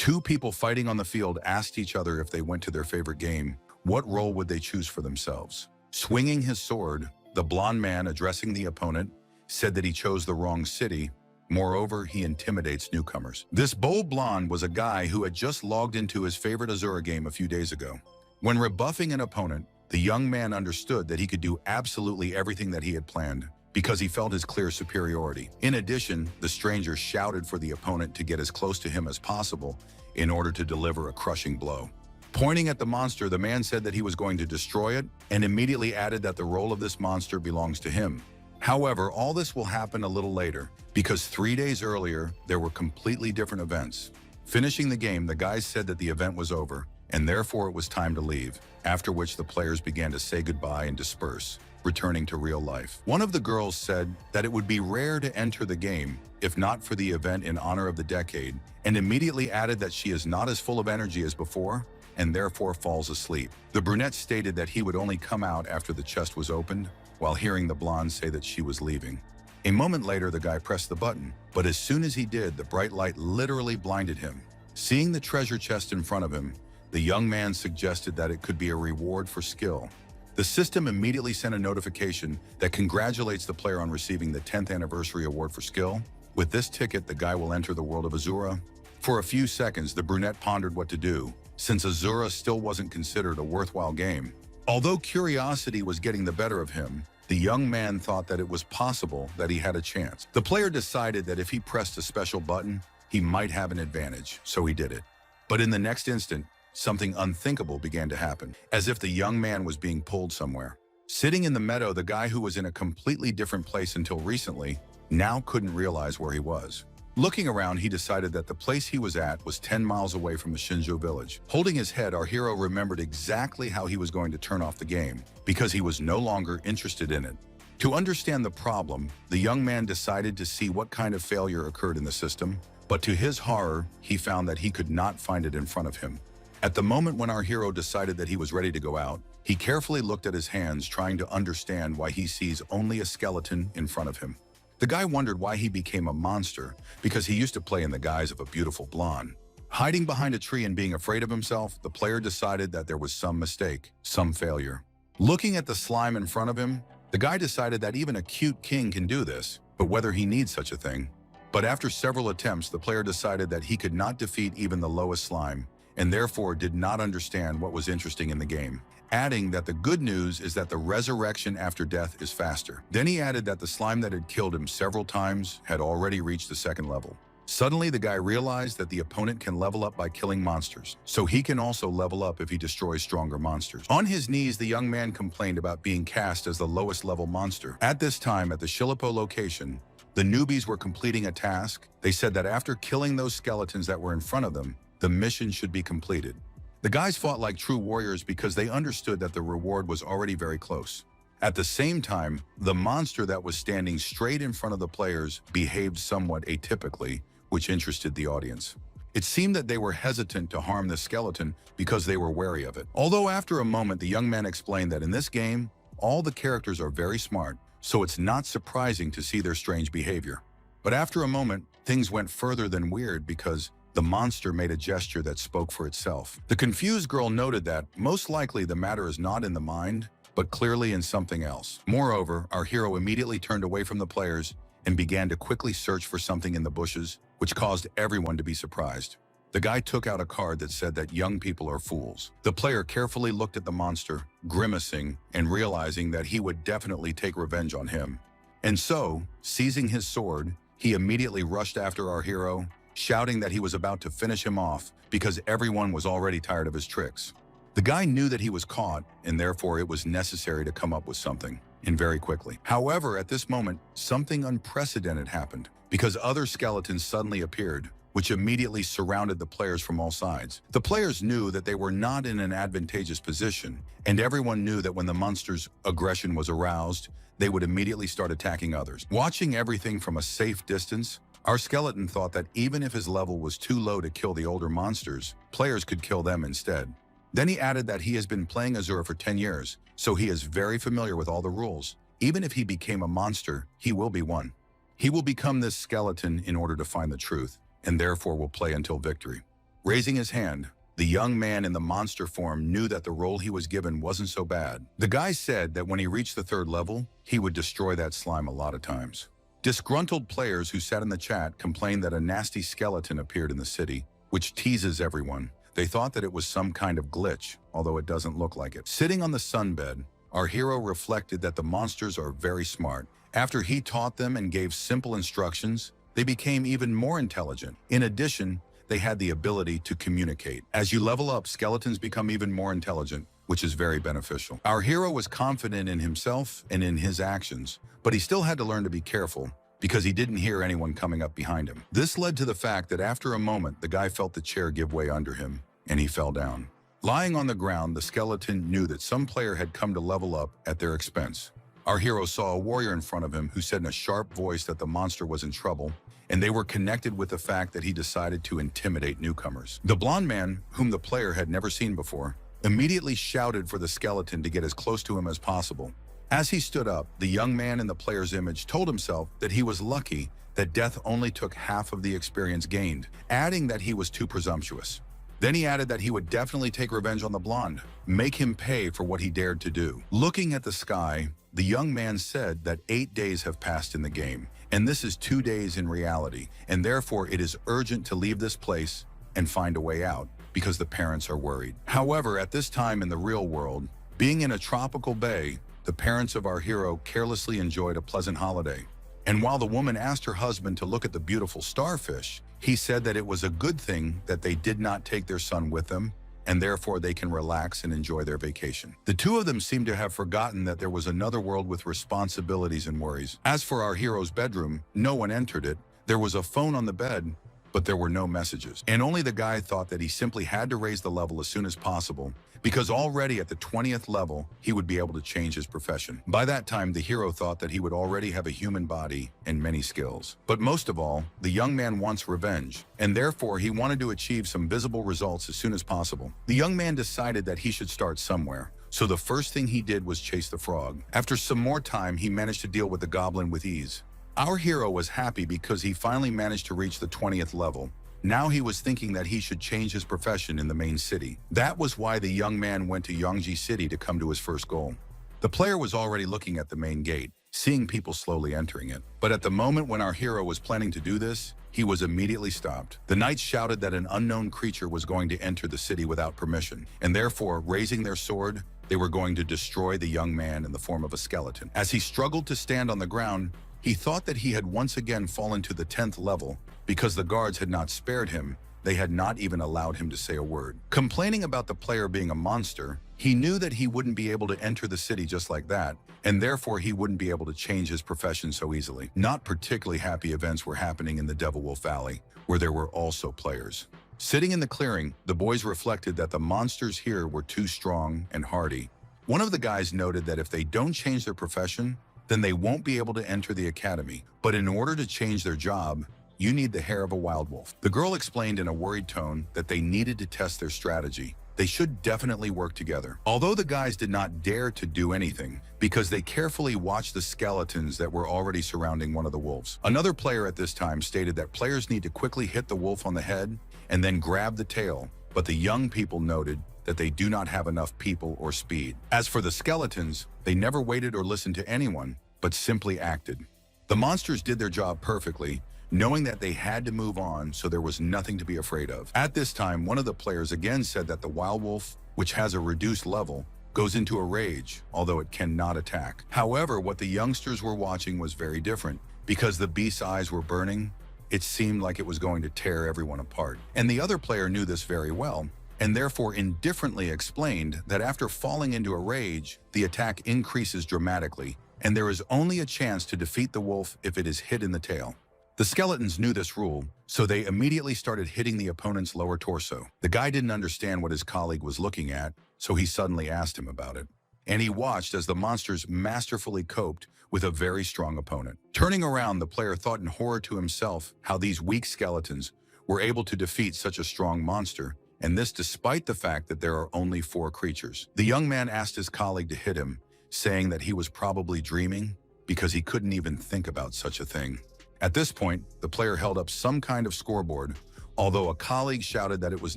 Two people fighting on the field asked each other if they went to their favorite game, what role would they choose for themselves? Swinging his sword, the blonde man addressing the opponent said that he chose the wrong city. Moreover, he intimidates newcomers. This bold blonde was a guy who had just logged into his favorite Azura game a few days ago. When rebuffing an opponent, the young man understood that he could do absolutely everything that he had planned because he felt his clear superiority. In addition, the stranger shouted for the opponent to get as close to him as possible in order to deliver a crushing blow. Pointing at the monster, the man said that he was going to destroy it and immediately added that the role of this monster belongs to him. However, all this will happen a little later because 3 days earlier, there were completely different events. Finishing the game, the guys said that the event was over and therefore it was time to leave, after which the players began to say goodbye and disperse, returning to real life. One of the girls said that it would be rare to enter the game if not for the event in honor of the decade, and immediately added that she is not as full of energy as before and therefore falls asleep. The brunette stated that he would only come out after the chest was opened, while hearing the blonde say that she was leaving. A moment later, the guy pressed the button, but as soon as he did, the bright light literally blinded him. Seeing the treasure chest in front of him, the young man suggested that it could be a reward for skill. The system immediately sent a notification that congratulates the player on receiving the 10th anniversary award for skill. With this ticket, the guy will enter the world of Azura. For a few seconds, the brunette pondered what to do, since Azura still wasn't considered a worthwhile game. Although curiosity was getting the better of him, the young man thought that it was possible that he had a chance. The player decided that if he pressed a special button, he might have an advantage, so he did it. But in the next instant, something unthinkable began to happen, as if the young man was being pulled somewhere. Sitting in the meadow, the guy who was in a completely different place until recently now couldn't realize where he was. Looking around, he decided that the place he was at was 10 miles away from the Shinjo village. Holding his head, our hero remembered exactly how he was going to turn off the game, because he was no longer interested in it. To understand the problem, the young man decided to see what kind of failure occurred in the system, but to his horror, he found that he could not find it in front of him. At the moment when our hero decided that he was ready to go out, he carefully looked at his hands, trying to understand why he sees only a skeleton in front of him. The guy wondered why he became a monster, because he used to play in the guise of a beautiful blonde. Hiding behind a tree and being afraid of himself, the player decided that there was some mistake, some failure. Looking at the slime in front of him, the guy decided that even a cute king can do this, but whether he needs such a thing. But after several attempts, the player decided that he could not defeat even the lowest slime, and therefore did not understand what was interesting in the game, adding that the good news is that the resurrection after death is faster. Then he added that the slime that had killed him several times had already reached the 2nd level. Suddenly, the guy realized that the opponent can level up by killing monsters, so he can also level up if he destroys stronger monsters. On his knees, the young man complained about being cast as the lowest level monster. At this time, at the Shillipo location, the newbies were completing a task. They said that after killing those skeletons that were in front of them, the mission should be completed. The guys fought like true warriors because they understood that the reward was already very close. At the same time, the monster that was standing straight in front of the players behaved somewhat atypically, which interested the audience. It seemed that they were hesitant to harm the skeleton because they were wary of it. Although after a moment, the young man explained that in this game, all the characters are very smart, so it's not surprising to see their strange behavior. But after a moment, things went further than weird because the monster made a gesture that spoke for itself. The confused girl noted that most likely the matter is not in the mind, but clearly in something else. Moreover, our hero immediately turned away from the players and began to quickly search for something in the bushes, which caused everyone to be surprised. The guy took out a card that said that young people are fools. The player carefully looked at the monster, grimacing and realizing that he would definitely take revenge on him. And so, seizing his sword, he immediately rushed after our hero, shouting that he was about to finish him off because everyone was already tired of his tricks. The guy knew that he was caught, and therefore it was necessary to come up with something, and very quickly. However, at this moment, something unprecedented happened, because other skeletons suddenly appeared, which immediately surrounded the players from all sides. The players knew that they were not in an advantageous position, and everyone knew that when the monster's aggression was aroused, they would immediately start attacking others. Watching everything from a safe distance, our skeleton thought that even if his level was too low to kill the older monsters, players could kill them instead. Then he added that he has been playing Azura for 10 years, so he is very familiar with all the rules. Even if he became a monster, he will be one. He will become this skeleton in order to find the truth, and therefore will play until victory. Raising his hand, the young man in the monster form knew that the role he was given wasn't so bad. The guy said that when he reached the 3rd level, he would destroy that slime a lot of times. Disgruntled players who sat in the chat complained that a nasty skeleton appeared in the city, which teases everyone. They thought that it was some kind of glitch, although it doesn't look like it. Sitting on the sunbed, our hero reflected that the monsters are very smart. After he taught them and gave simple instructions, they became even more intelligent. In addition, they had the ability to communicate. As you level up, skeletons become even more intelligent, which is very beneficial. Our hero was confident in himself and in his actions, but he still had to learn to be careful because he didn't hear anyone coming up behind him. This led to the fact that after a moment, the guy felt the chair give way under him, and he fell down. Lying on the ground, the skeleton knew that some player had come to level up at their expense. Our hero saw a warrior in front of him who said in a sharp voice that the monster was in trouble, and they were connected with the fact that he decided to intimidate newcomers. The blonde man, whom the player had never seen before, immediately shouted for the skeleton to get as close to him as possible. As he stood up, the young man in the player's image told himself that he was lucky that death only took half of the experience gained, adding that he was too presumptuous. Then he added that he would definitely take revenge on the blonde, make him pay for what he dared to do. Looking at the sky, the young man said that 8 days have passed in the game, and this is 2 days in reality, and therefore it is urgent to leave this place and find a way out, because the parents are worried. However, at this time in the real world, being in a tropical bay, the parents of our hero carelessly enjoyed a pleasant holiday. And while the woman asked her husband to look at the beautiful starfish, he said that it was a good thing that they did not take their son with them, and therefore they can relax and enjoy their vacation. The two of them seemed to have forgotten that there was another world with responsibilities and worries. As for our hero's bedroom, no one entered it. There was a phone on the bed, but there were no messages. And only the guy thought that he simply had to raise the level as soon as possible, because already at the 20th level, he would be able to change his profession. By that time, the hero thought that he would already have a human body and many skills. But most of all, the young man wants revenge, and therefore he wanted to achieve some visible results as soon as possible. The young man decided that he should start somewhere, so the first thing he did was chase the frog. After some more time, he managed to deal with the goblin with ease. Our hero was happy because he finally managed to reach the 20th level. Now he was thinking that he should change his profession in the main city. That was why the young man went to Yongji City to come to his first goal. The player was already looking at the main gate, seeing people slowly entering it. But at the moment when our hero was planning to do this, he was immediately stopped. The knights shouted that an unknown creature was going to enter the city without permission, and therefore, raising their sword, they were going to destroy the young man in the form of a skeleton. As he struggled to stand on the ground, he thought that he had once again fallen to the 10th level. Because the guards had not spared him, they had not even allowed him to say a word. Complaining about the player being a monster, he knew that he wouldn't be able to enter the city just like that, and therefore he wouldn't be able to change his profession so easily. Not particularly happy events were happening in the Devil Wolf Valley, where there were also players. Sitting in the clearing, the boys reflected that the monsters here were too strong and hardy. One of the guys noted that if they don't change their profession, then they won't be able to enter the academy. But in order to change their job, you need the hair of a wild wolf. The girl explained in a worried tone that they needed to test their strategy. They should definitely work together. Although the guys did not dare to do anything because they carefully watched the skeletons that were already surrounding one of the wolves. Another player at this time stated that players need to quickly hit the wolf on the head and then grab the tail, but the young people noted that they do not have enough people or speed. As for the skeletons, they never waited or listened to anyone, but simply acted. The monsters did their job perfectly, knowing that they had to move on, so there was nothing to be afraid of. At this time, one of the players again said that the wild wolf, which has a reduced level, goes into a rage, although it cannot attack. However, what the youngsters were watching was very different. Because the beast's eyes were burning, it seemed like it was going to tear everyone apart. And the other player knew this very well, and therefore indifferently explained that after falling into a rage, the attack increases dramatically, and there is only a chance to defeat the wolf if it is hit in the tail. The skeletons knew this rule, so they immediately started hitting the opponent's lower torso. The guy didn't understand what his colleague was looking at, so he suddenly asked him about it. And he watched as the monsters masterfully coped with a very strong opponent. Turning around, the player thought in horror to himself how these weak skeletons were able to defeat such a strong monster, and this despite the fact that there are only 4 creatures. The young man asked his colleague to hit him, saying that he was probably dreaming because he couldn't even think about such a thing. At this point, the player held up some kind of scoreboard, although a colleague shouted that it was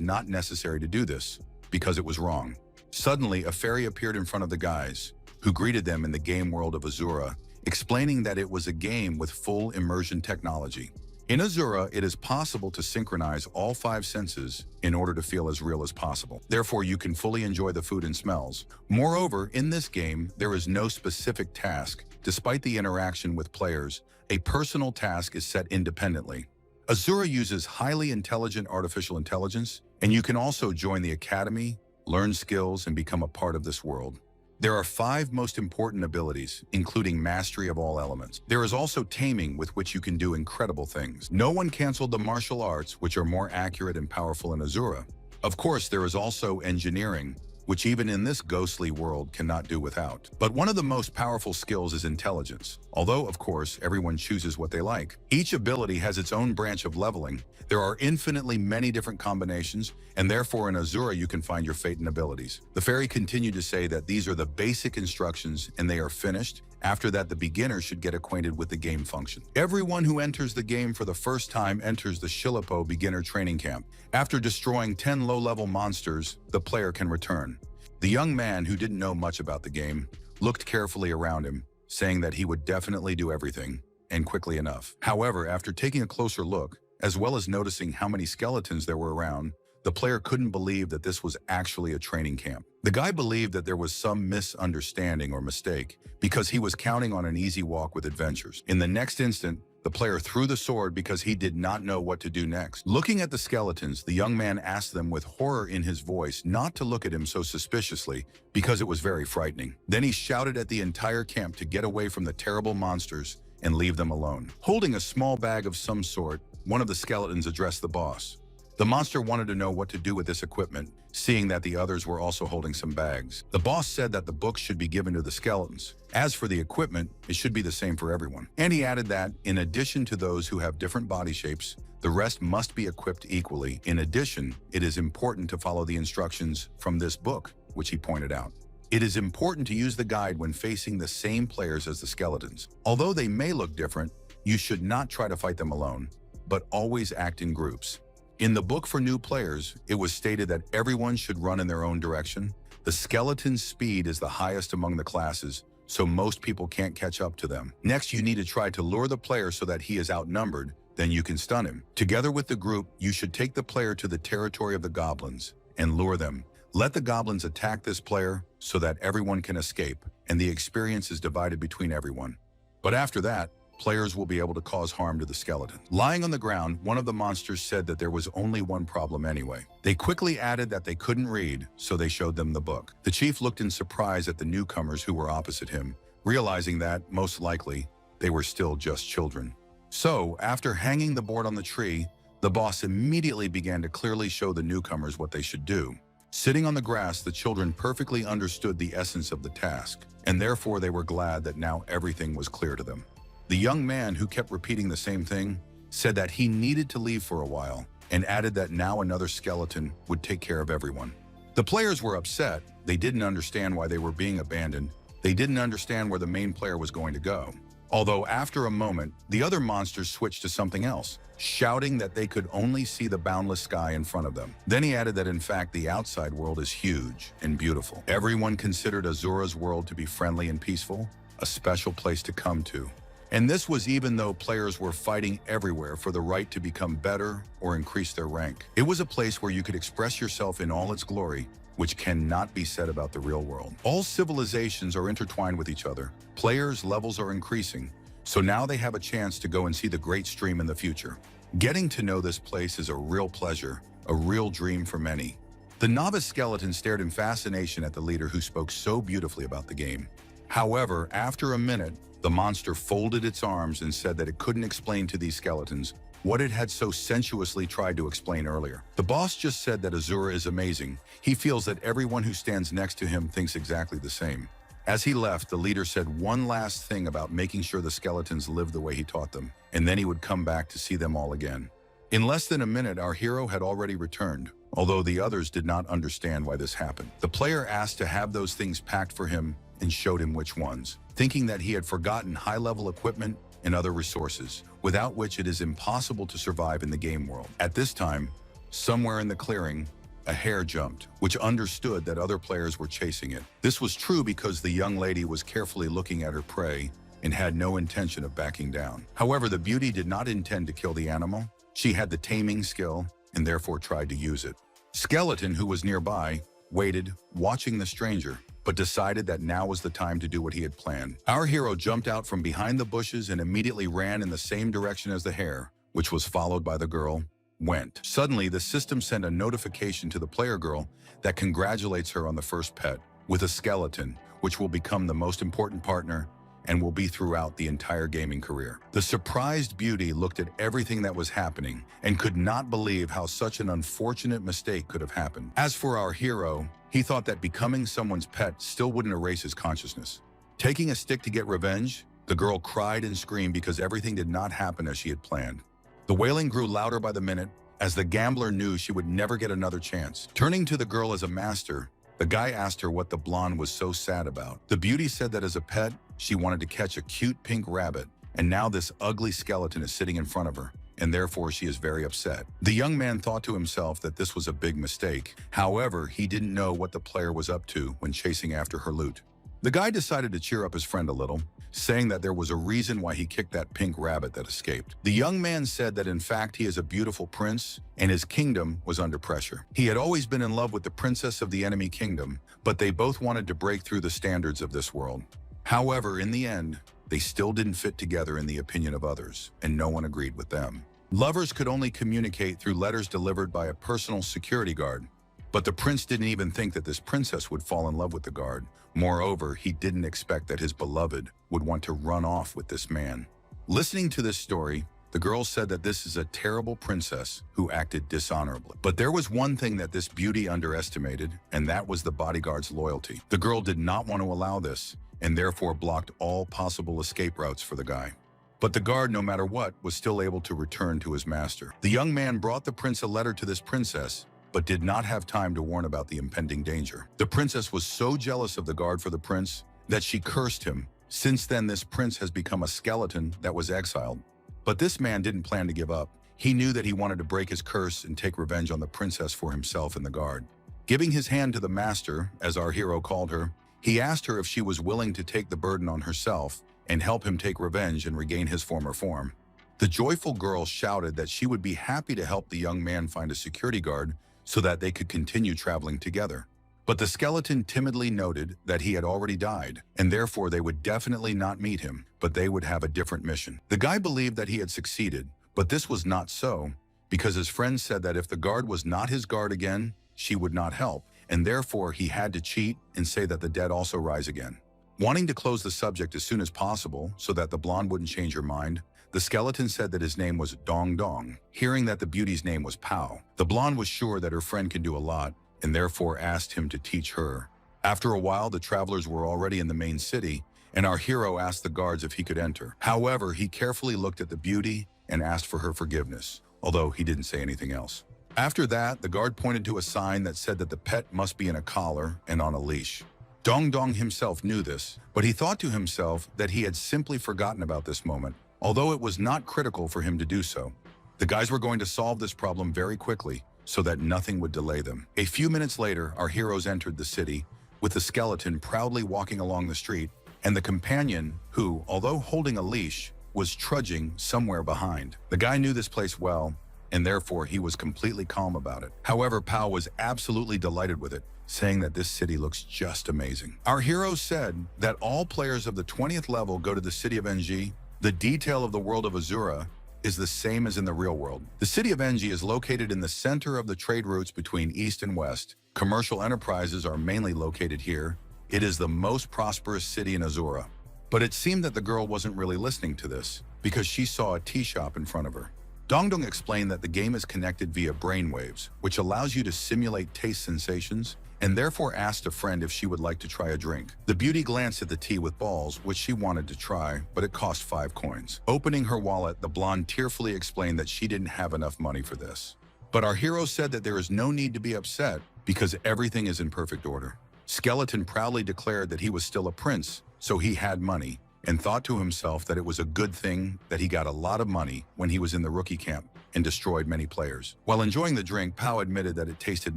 not necessary to do this because it was wrong. Suddenly, a fairy appeared in front of the guys, who greeted them in the game world of Azura, explaining that it was a game with full immersion technology. In Azura, it is possible to synchronize all 5 senses in order to feel as real as possible. Therefore, you can fully enjoy the food and smells. Moreover, in this game, there is no specific task. Despite the interaction with players, a personal task is set independently. Azura uses highly intelligent artificial intelligence, and you can also join the academy, learn skills, and become a part of this world. There are 5 most important abilities, including mastery of all elements. There is also taming, with which you can do incredible things. No one canceled the martial arts, which are more accurate and powerful in Azura. Of course, there is also engineering, which even in this ghostly world cannot do without. But one of the most powerful skills is intelligence, although, of course, everyone chooses what they like. Each ability has its own branch of leveling. There are infinitely many different combinations, and therefore in Azura you can find your fate and abilities. The fairy continued to say that these are the basic instructions and they are finished. After that, the beginner should get acquainted with the game function. Everyone who enters the game for the first time enters the Shillipo beginner training camp. After destroying 10 low-level monsters, the player can return. The young man, who didn't know much about the game, looked carefully around him, saying that he would definitely do everything, and quickly enough. However, after taking a closer look, as well as noticing how many skeletons there were around, the player couldn't believe that this was actually a training camp. The guy believed that there was some misunderstanding or mistake because he was counting on an easy walk with adventures. In the next instant, the player threw the sword because he did not know what to do next. Looking at the skeletons, the young man asked them with horror in his voice not to look at him so suspiciously because it was very frightening. Then he shouted at the entire camp to get away from the terrible monsters and leave them alone. Holding a small bag of some sort, one of the skeletons addressed the boss. The monster wanted to know what to do with this equipment, seeing that the others were also holding some bags. The boss said that the books should be given to the skeletons. As for the equipment, it should be the same for everyone. And he added that, in addition to those who have different body shapes, the rest must be equipped equally. In addition, it is important to follow the instructions from this book, which he pointed out. It is important to use the guide when facing the same players as the skeletons. Although they may look different, you should not try to fight them alone, but always act in groups. In the book for new players, it was stated that everyone should run in their own direction. The skeleton's speed is the highest among the classes, so most people can't catch up to them. Next, you need to try to lure the player so that he is outnumbered, then you can stun him. Together with the group, you should take the player to the territory of the goblins and lure them. Let the goblins attack this player so that everyone can escape, and the experience is divided between everyone. But after that, players will be able to cause harm to the skeleton. Lying on the ground, one of the monsters said that there was only one problem anyway. They quickly added that they couldn't read, so they showed them the book. The chief looked in surprise at the newcomers who were opposite him, realizing that, most likely, they were still just children. So, after hanging the board on the tree, the boss immediately began to clearly show the newcomers what they should do. Sitting on the grass, the children perfectly understood the essence of the task, and therefore they were glad that now everything was clear to them. The young man, who kept repeating the same thing, said that he needed to leave for a while and added that now another skeleton would take care of everyone. The players were upset. They didn't understand why they were being abandoned. They didn't understand where the main player was going to go. Although after a moment, the other monsters switched to something else, shouting that they could only see the boundless sky in front of them. Then he added that in fact the outside world is huge and beautiful. Everyone considered Azura's world to be friendly and peaceful, a special place to come to. And this was even though players were fighting everywhere for the right to become better or increase their rank. It was a place where you could express yourself in all its glory, which cannot be said about the real world. All civilizations are intertwined with each other. Players' levels are increasing, so now they have a chance to go and see the great stream in the future. Getting to know this place is a real pleasure, a real dream for many. The novice skeleton stared in fascination at the leader who spoke so beautifully about the game. However, after a minute, the monster folded its arms and said that it couldn't explain to these skeletons what it had so sensuously tried to explain earlier. The boss just said that Azura is amazing. He feels that everyone who stands next to him thinks exactly the same. As he left, the leader said one last thing about making sure the skeletons lived the way he taught them, and then he would come back to see them all again. In less than a minute, our hero had already returned, although the others did not understand why this happened. The player asked to have those things packed for him and showed him which ones. Thinking that he had forgotten high-level equipment and other resources, without which it is impossible to survive in the game world. At this time, somewhere in the clearing, a hare jumped, which understood that other players were chasing it. This was true because the young lady was carefully looking at her prey and had no intention of backing down. However, the beauty did not intend to kill the animal. She had the taming skill and therefore tried to use it. Skeleton, who was nearby, waited, watching the stranger, but decided that now was the time to do what he had planned. Our hero jumped out from behind the bushes and immediately ran in the same direction as the hare, which was followed by the girl, went. Suddenly, the system sent a notification to the player girl that congratulates her on the first pet, with a skeleton, which will become the most important partner and will be throughout the entire gaming career. The surprised beauty looked at everything that was happening and could not believe how such an unfortunate mistake could have happened. As for our hero, he thought that becoming someone's pet still wouldn't erase his consciousness. Taking a stick to get revenge, the girl cried and screamed because everything did not happen as she had planned. The wailing grew louder by the minute as the gambler knew she would never get another chance. Turning to the girl as a master, the guy asked her what the blonde was so sad about. The beauty said that as a pet, she wanted to catch a cute pink rabbit, and now this ugly skeleton is sitting in front of her, and therefore she is very upset. The young man thought to himself that this was a big mistake. However, he didn't know what the player was up to when chasing after her loot. The guy decided to cheer up his friend a little, saying that there was a reason why he kicked that pink rabbit that escaped. The young man said that in fact he is a beautiful prince and his kingdom was under pressure. He had always been in love with the princess of the enemy kingdom, but they both wanted to break through the standards of this world. However, in the end, they still didn't fit together in the opinion of others, and no one agreed with them. Lovers could only communicate through letters delivered by a personal security guard, but the prince didn't even think that this princess would fall in love with the guard. Moreover, he didn't expect that his beloved would want to run off with this man. Listening to this story, the girl said that this is a terrible princess who acted dishonorably. But there was one thing that this beauty underestimated, and that was the bodyguard's loyalty. The girl did not want to allow this, and therefore blocked all possible escape routes for the guy. But the guard, no matter what, was still able to return to his master. The young man brought the prince a letter to this princess, but did not have time to warn about the impending danger. The princess was so jealous of the guard for the prince that she cursed him. Since then, this prince has become a skeleton that was exiled. But this man didn't plan to give up. He knew that he wanted to break his curse and take revenge on the princess for himself and the guard. Giving his hand to the master, as our hero called her, he asked her if she was willing to take the burden on herself and help him take revenge and regain his former form. The joyful girl shouted that she would be happy to help the young man find a security guard so that they could continue traveling together. But the skeleton timidly noted that he had already died, and therefore they would definitely not meet him, but they would have a different mission. The guy believed that he had succeeded, but this was not so, because his friend said that if the guard was not his guard again, she would not help, and therefore he had to cheat and say that the dead also rise again. Wanting to close the subject as soon as possible so that the blonde wouldn't change her mind, the skeleton said that his name was Dong Dong. Hearing that the beauty's name was Pow, the blonde was sure that her friend can do a lot and therefore asked him to teach her. After a while, the travelers were already in the main city, and our hero asked the guards if he could enter. However, he carefully looked at the beauty and asked for her forgiveness, although he didn't say anything else. After that, the guard pointed to a sign that said that the pet must be in a collar and on a leash. Dong Dong himself knew this, but he thought to himself that he had simply forgotten about this moment, although it was not critical for him to do so. The guys were going to solve this problem very quickly so that nothing would delay them. A few minutes later, our heroes entered the city, with the skeleton proudly walking along the street, and the companion who, although holding a leash, was trudging somewhere behind. The guy knew this place well, and therefore he was completely calm about it. However, Pao was absolutely delighted with it, saying that this city looks just amazing. Our hero said that all players of the 20th level go to the city of NG. The detail of the world of Azura is the same as in the real world. The city of NG is located in the center of the trade routes between East and West. Commercial enterprises are mainly located here. It is the most prosperous city in Azura. But it seemed that the girl wasn't really listening to this because she saw a tea shop in front of her. Dongdong explained that the game is connected via brainwaves, which allows you to simulate taste sensations, and therefore asked a friend if she would like to try a drink. The beauty glanced at the tea with balls, which she wanted to try, but it cost 5 coins. Opening her wallet, the blonde tearfully explained that she didn't have enough money for this. But our hero said that there is no need to be upset because everything is in perfect order. Skeleton proudly declared that he was still a prince, so he had money, and thought to himself that it was a good thing that he got a lot of money when he was in the rookie camp and destroyed many players. While enjoying the drink, Pao admitted that it tasted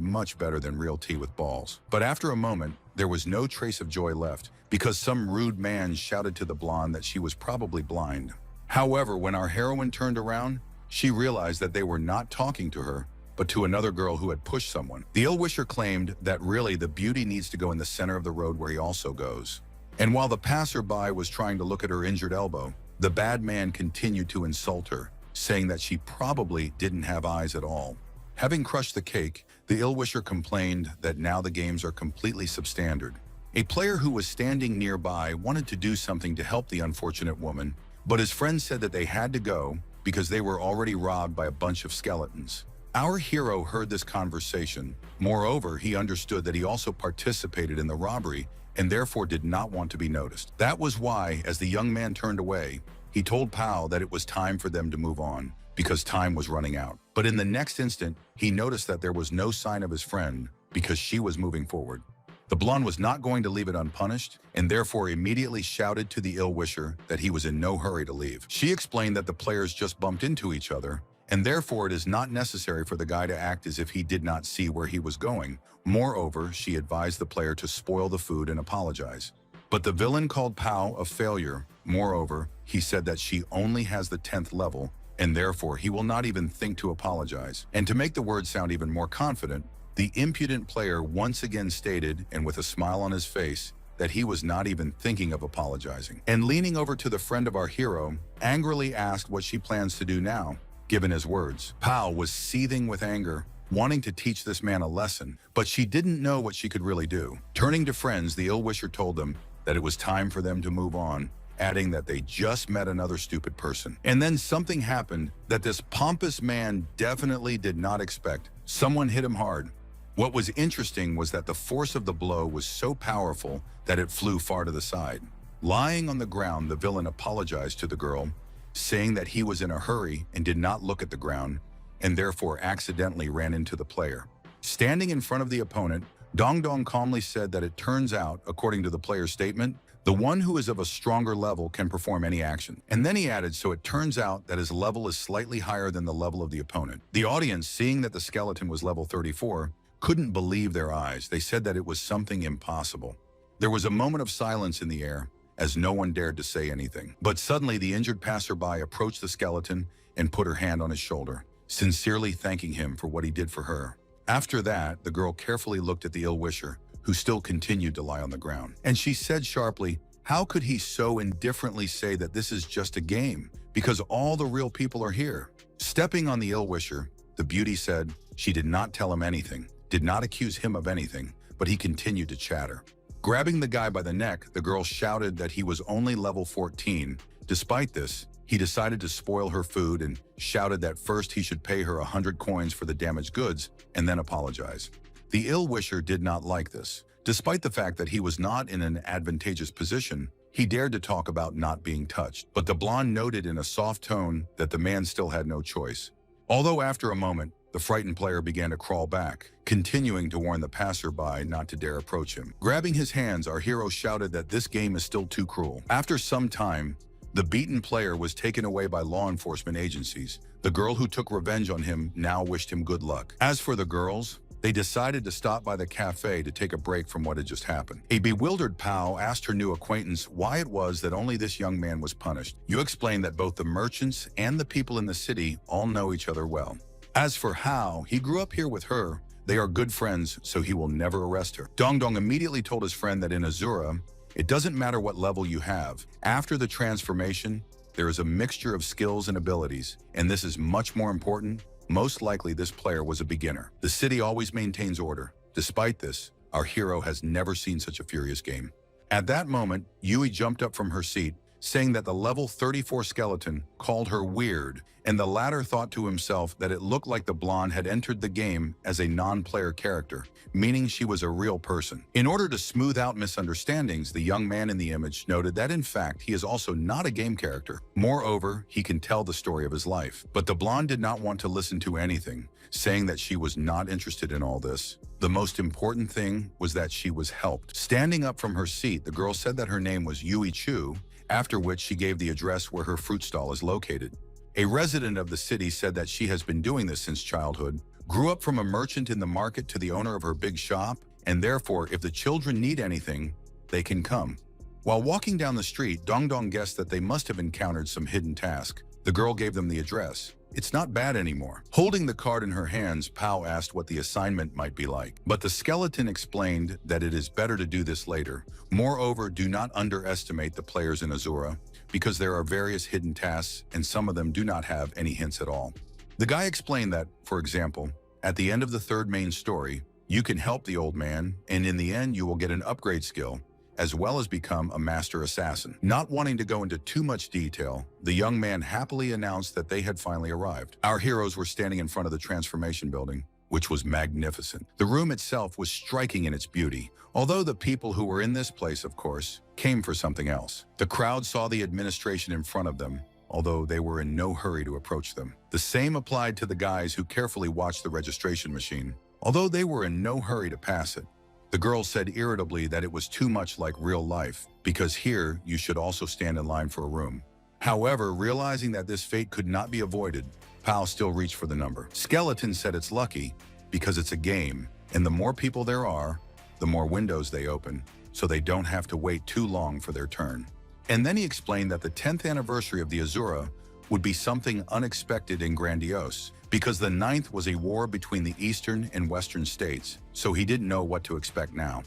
much better than real tea with balls. But after a moment, there was no trace of joy left because some rude man shouted to the blonde that she was probably blind. However, when our heroine turned around, she realized that they were not talking to her, but to another girl who had pushed someone. The ill-wisher claimed that really the beauty needs to go in the center of the road where he also goes. And while the passerby was trying to look at her injured elbow, the bad man continued to insult her, saying that she probably didn't have eyes at all. Having crushed the cake, the ill-wisher complained that now the games are completely substandard. A player who was standing nearby wanted to do something to help the unfortunate woman, but his friend said that they had to go because they were already robbed by a bunch of skeletons. Our hero heard this conversation. Moreover, he understood that he also participated in the robbery and therefore did not want to be noticed. That was why, as the young man turned away, he told Pao that it was time for them to move on because time was running out. But in the next instant, he noticed that there was no sign of his friend because she was moving forward. The blonde was not going to leave it unpunished and therefore immediately shouted to the ill-wisher that he was in no hurry to leave. She explained that the players just bumped into each other and therefore it is not necessary for the guy to act as if he did not see where he was going. Moreover, she advised the player to spoil the food and apologize. But the villain called Pao a failure. Moreover, he said that she only has the 10th level and therefore he will not even think to apologize. And to make the words sound even more confident, the impudent player once again stated, and with a smile on his face, that he was not even thinking of apologizing. And leaning over to the friend of our hero, angrily asked what she plans to do now, given his words. Pao was seething with anger, wanting to teach this man a lesson, but she didn't know what she could really do. Turning to friends, the ill-wisher told them that it was time for them to move on, adding that they just met another stupid person. And then something happened that this pompous man definitely did not expect. Someone hit him hard. What was interesting was that the force of the blow was so powerful that it flew far to the side. Lying on the ground, the villain apologized to the girl, saying that he was in a hurry and did not look at the ground, and therefore accidentally ran into the player. Standing in front of the opponent, Dong Dong calmly said that it turns out, according to the player's statement, the one who is of a stronger level can perform any action. And then he added, so it turns out that his level is slightly higher than the level of the opponent. The audience, seeing that the skeleton was level 34, couldn't believe their eyes. They said that it was something impossible. There was a moment of silence in the air, as no one dared to say anything. But suddenly the injured passerby approached the skeleton and put her hand on his shoulder, sincerely thanking him for what he did for her. After that, the girl carefully looked at the ill-wisher, who still continued to lie on the ground. And she said sharply, how could he so indifferently say that this is just a game, because all the real people are here? Stepping on the ill-wisher, the beauty said she did not tell him anything, did not accuse him of anything, but he continued to chatter. Grabbing the guy by the neck, the girl shouted that he was only level 14. Despite this, he decided to spoil her food and shouted that first he should pay her 100 coins for the damaged goods and then apologize. The ill-wisher did not like this. Despite the fact that he was not in an advantageous position, he dared to talk about not being touched. But the blonde noted in a soft tone that the man still had no choice. Although after a moment, the frightened player began to crawl back, continuing to warn the passerby not to dare approach him. Grabbing his hands, our hero shouted that this game is still too cruel. After some time, the beaten player was taken away by law enforcement agencies. The girl who took revenge on him now wished him good luck. As for the girls, they decided to stop by the cafe to take a break from what had just happened. A bewildered Pao asked her new acquaintance why it was that only this young man was punished. You explained that both the merchants and the people in the city all know each other well. As for Hao, he grew up here with her. They are good friends, so he will never arrest her. Dong Dong immediately told his friend that in Azura, it doesn't matter what level you have. After the transformation, there is a mixture of skills and abilities, and this is much more important. Most likely this player was a beginner. The city always maintains order. Despite this, our hero has never seen such a furious game. At that moment, Yui jumped up from her seat, saying that the level 34 skeleton called her weird, and the latter thought to himself that it looked like the blonde had entered the game as a non-player character, meaning she was a real person. In order to smooth out misunderstandings, the young man in the image noted that in fact he is also not a game character. Moreover, he can tell the story of his life. But the blonde did not want to listen to anything, saying that she was not interested in all this. The most important thing was that she was helped. Standing up from her seat, the girl said that her name was Yui Chu, after which she gave the address where her fruit stall is located. A resident of the city said that she has been doing this since childhood, grew up from a merchant in the market to the owner of her big shop, and therefore if the children need anything, they can come. While walking down the street, Dongdong guessed that they must have encountered some hidden task. The girl gave them the address. It's not bad anymore. Holding the card in her hands, Pao asked what the assignment might be like. But the skeleton explained that it is better to do this later. Moreover, do not underestimate the players in Azura, because there are various hidden tasks and some of them do not have any hints at all. The guy explained that, for example, at the end of the third main story, you can help the old man, and in the end you will get an upgrade skill, as well as become a master assassin. Not wanting to go into too much detail, the young man happily announced that they had finally arrived. Our heroes were standing in front of the transformation building, which was magnificent. The room itself was striking in its beauty, although the people who were in this place, of course, came for something else. The crowd saw the administration in front of them, although they were in no hurry to approach them. The same applied to the guys who carefully watched the registration machine, although they were in no hurry to pass it. The girl said irritably that it was too much like real life, because here you should also stand in line for a room. However, realizing that this fate could not be avoided, Pao still reached for the number. Skeleton said it's lucky, because it's a game, and the more people there are, the more windows they open, so they don't have to wait too long for their turn. And then he explained that the 10th anniversary of the Azura would be something unexpected and grandiose, because the 9th was a war between the eastern and western states, so he didn't know what to expect now.